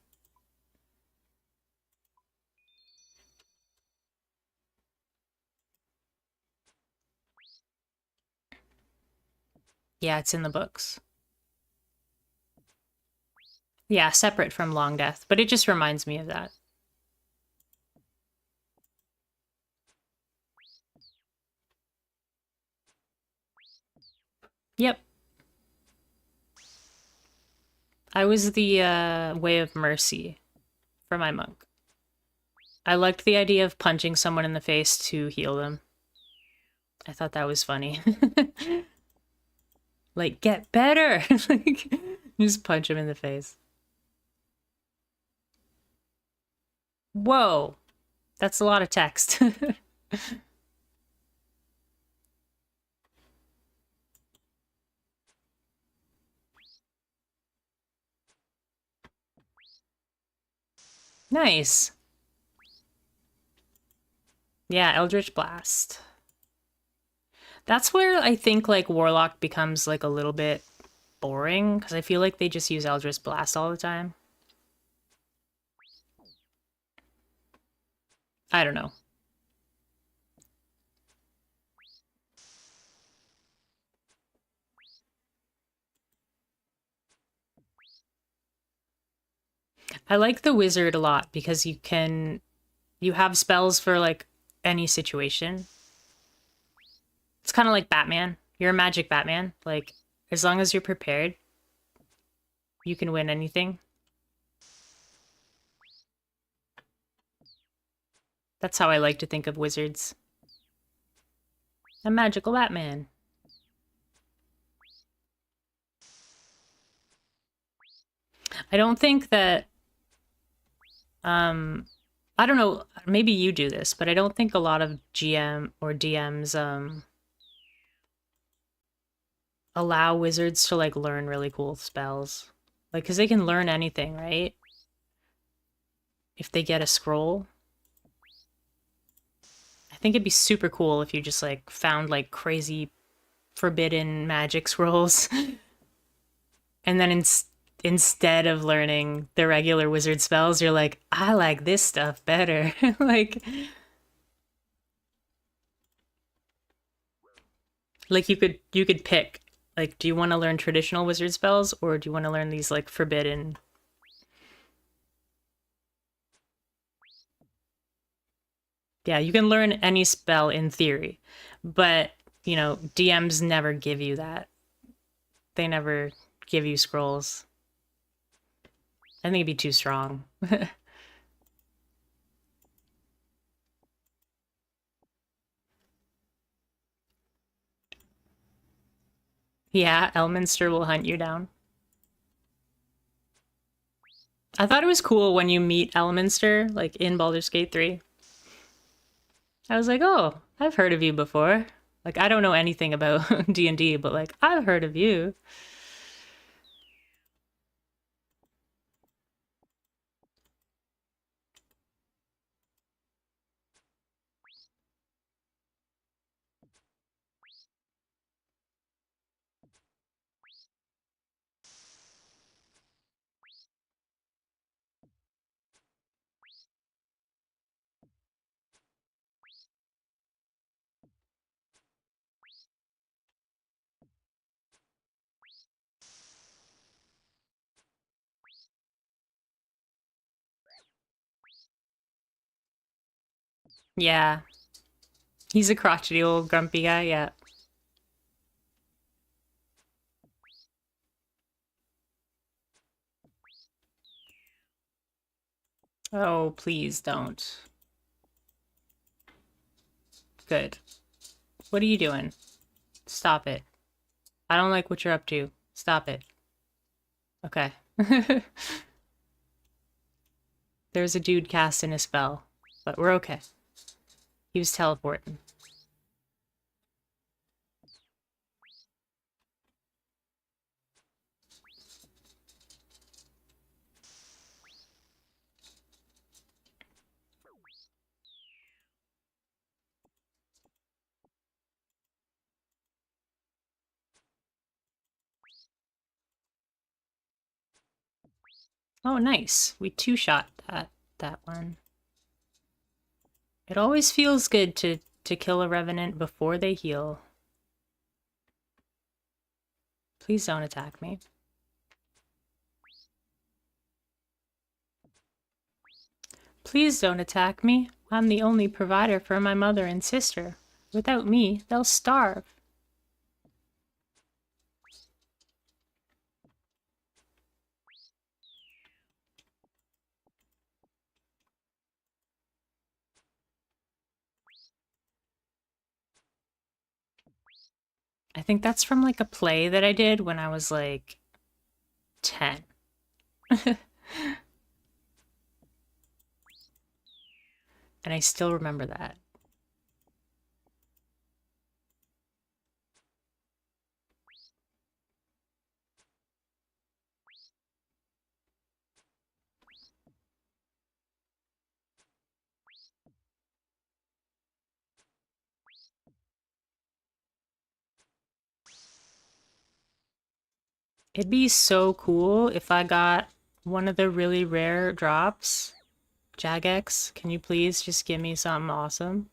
Yeah, it's in the books. Yeah, separate from Long Death, but it just reminds me of that. Yep. I was the Way of Mercy for my monk. I liked the idea of punching someone in the face to heal them. I thought that was funny. Like, get better! Like, just punch him in the face. Whoa! That's a lot of text. Nice. Yeah, Eldritch Blast. That's where I think like Warlock becomes like a little bit boring because I feel like they just use Eldritch Blast all the time. I don't know. I like the wizard a lot because you have spells for like any situation. It's kind of like Batman. You're a magic Batman. Like, as long as you're prepared, you can win anything. That's how I like to think of wizards. A magical Batman. I don't think that, um, I don't know, maybe you do this, but I don't think a lot of GM or DMs, allow wizards to like learn really cool spells. Like, because they can learn anything, right? If they get a scroll. I think it'd be super cool if you just like found like crazy forbidden magic scrolls and then instead of learning the regular wizard spells, you're like, I like this stuff better. Like you could pick like, do you want to learn traditional wizard spells or do you want to learn these like forbidden? Yeah, you can learn any spell in theory, but you know, DMs never give you that. They never give you scrolls. I think it'd be too strong. Yeah, Elminster will hunt you down. I thought it was cool when you meet Elminster, like in Baldur's Gate 3. I was like, oh, I've heard of you before. Like, I don't know anything about D&D, but like, I've heard of you. Yeah, he's a crotchety old grumpy guy, yeah. Oh, please don't. Good. What are you doing? Stop it. I don't like what you're up to. Stop it. Okay. There's a dude casting a spell, but we're okay. He was teleporting. Oh, nice. We two-shot that one. It always feels good to kill a revenant before they heal. Please don't attack me. Please don't attack me. I'm the only provider for my mother and sister. Without me, they'll starve. I think that's from like a play that I did when I was like 10. And I still remember that. It'd be so cool if I got one of the really rare drops. Jagex, can you please just give me something awesome?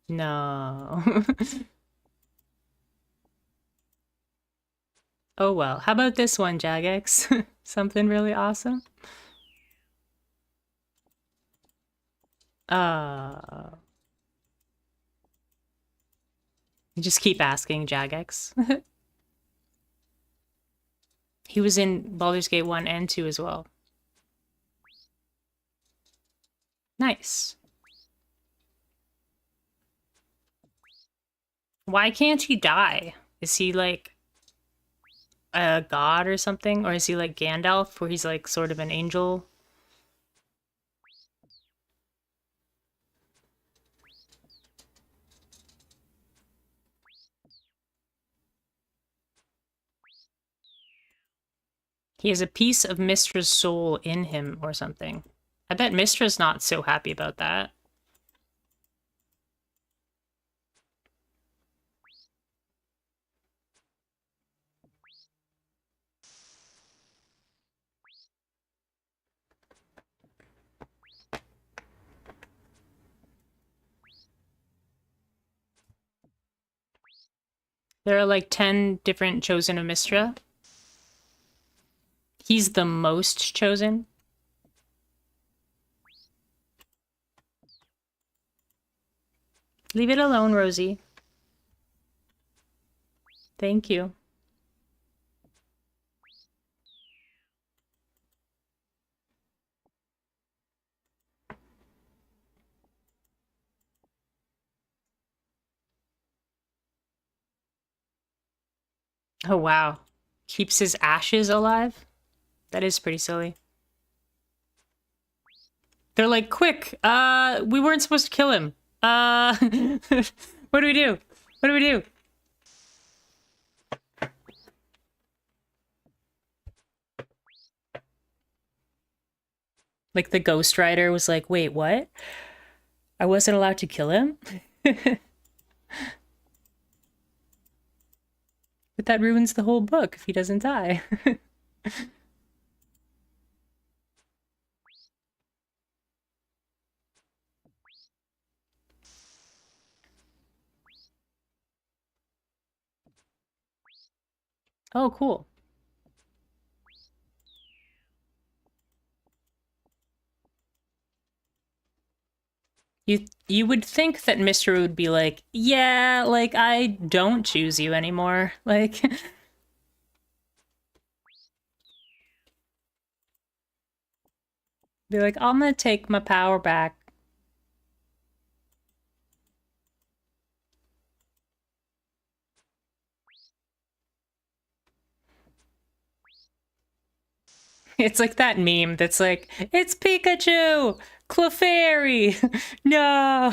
No. Oh well. How about this one, Jagex? Something really awesome? Uh, You just keep asking Jagex. He was in Baldur's Gate 1 and 2 as well. Nice. Why can't he die? Is he like a god or something? Or is he like Gandalf, where he's like sort of an angel? He has a piece of Mistra's soul in him or something. I bet Mistra's not so happy about that. There are like 10 different chosen of Mistra. He's the most chosen. Leave it alone, Rosie. Thank you. Oh, wow. Keeps his ashes alive? That is pretty silly. They're like, quick, we weren't supposed to kill him. What do we do? What do we do? Like the Ghost Rider was like, wait, what? I wasn't allowed to kill him? But that ruins the whole book if he doesn't die. Oh, cool. You would think that Mr. would be like, yeah, like I don't choose you anymore. Like be like, I'm gonna take my power back. It's like that meme that's like, it's Pikachu! Clefairy! No!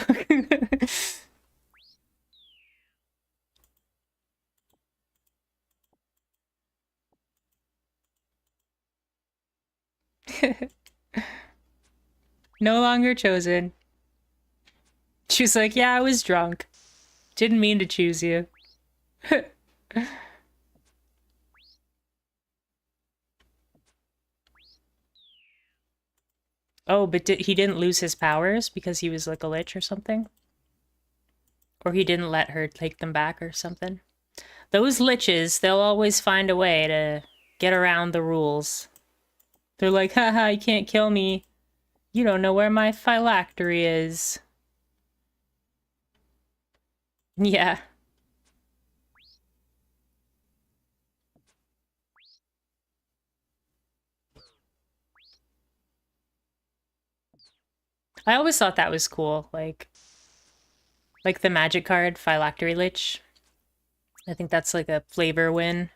No longer chosen. She was like, yeah, I was drunk. Didn't mean to choose you. Oh, but he didn't lose his powers because he was like a lich or something? Or he didn't let her take them back or something? Those liches, they'll always find a way to get around the rules. They're like, haha, you can't kill me. You don't know where my phylactery is. Yeah. I always thought that was cool, like the magic card, Phylactery Lich. I think that's like a flavor win.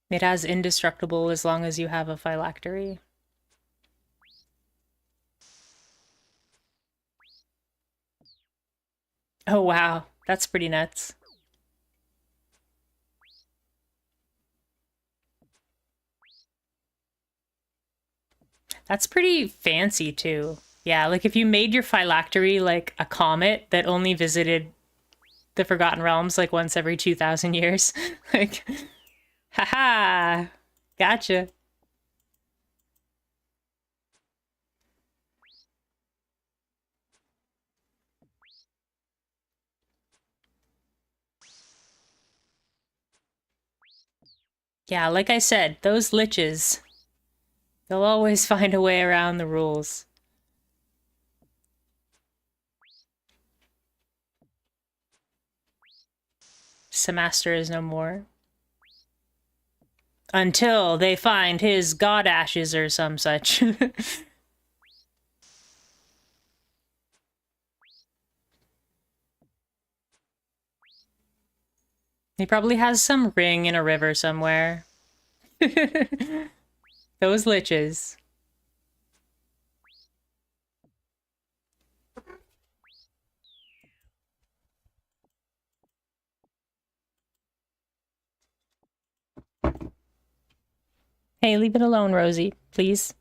It has indestructible as long as you have a phylactery. Oh wow, that's pretty nuts. That's pretty fancy too. Yeah, like if you made your phylactery like a comet that only visited the Forgotten Realms like once every 2,000 years. Like, haha, gotcha. Yeah, like I said, those liches, they'll always find a way around the rules. Semester is no more. Until they find his god ashes or some such. He probably has some ring in a river somewhere. Those liches. Hey, leave it alone, Rosie, please.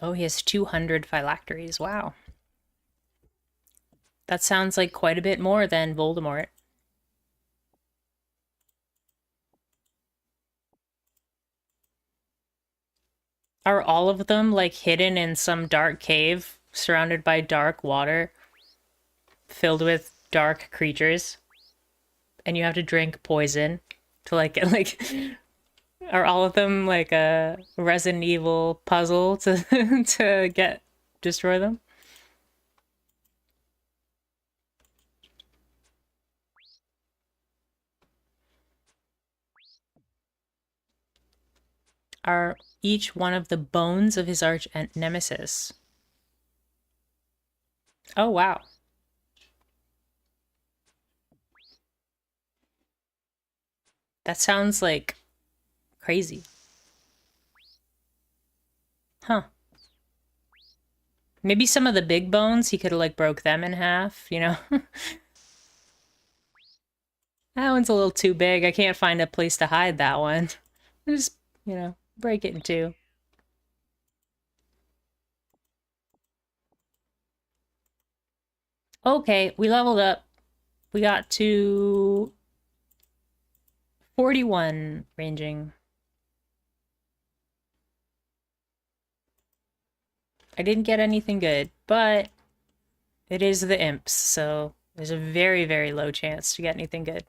Oh, he has 200 phylacteries. Wow. That sounds like quite a bit more than Voldemort. Are all of them, like, hidden in some dark cave, surrounded by dark water, filled with dark creatures? And you have to drink poison to, like, get, like... Are all of them, like, a Resident Evil puzzle to, to destroy them? Are each one of the bones of his arch nemesis. Oh, wow. That sounds like crazy. Huh. Maybe some of the big bones, he could have like broke them in half, you know? That one's a little too big. I can't find a place to hide that one. Just, you know, break it in two. Okay, we leveled up. We got to 41 ranging. I didn't get anything good, but it is the imps, so there's a very, very low chance to get anything good.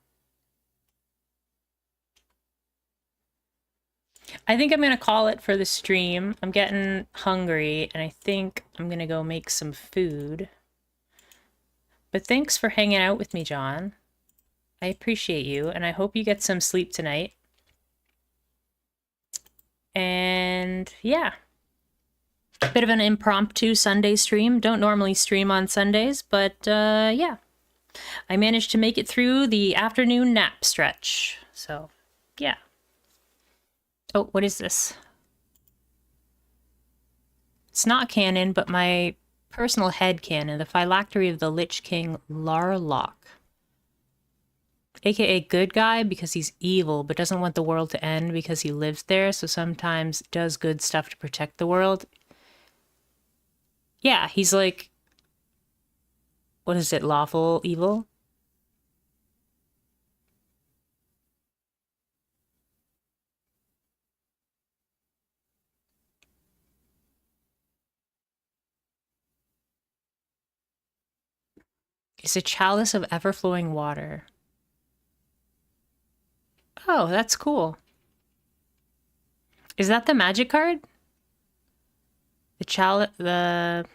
I think I'm gonna call it for the stream. I'm getting hungry, and I think I'm gonna go make some food. But thanks for hanging out with me, John. I appreciate you, and I hope you get some sleep tonight. And yeah, bit of an impromptu Sunday stream. Don't normally stream on Sundays, but yeah. I managed to make it through the afternoon nap stretch. So, yeah. Oh, what is this? It's not canon, but my personal head canon, the phylactery of the Lich King Larlock. AKA good guy because he's evil, but doesn't want the world to end because he lives there, so sometimes does good stuff to protect the world. Yeah, he's like, what is it, lawful evil? It's a chalice of ever-flowing water. Oh, that's cool. Is that the magic card? The chalice, the...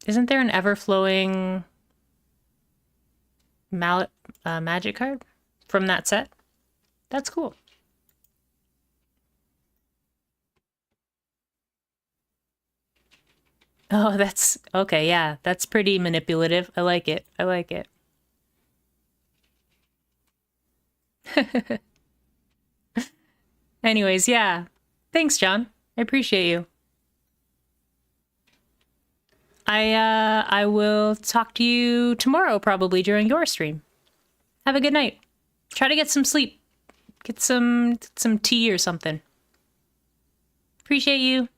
Isn't there an ever-flowing magic card from that set? That's cool. Oh, that's... Okay, yeah. That's pretty manipulative. I like it. I like it. Anyways, yeah. Thanks, John. I appreciate you. I will talk to you tomorrow, probably during your stream. Have a good night. Try to get some sleep. Get some tea or something. Appreciate you.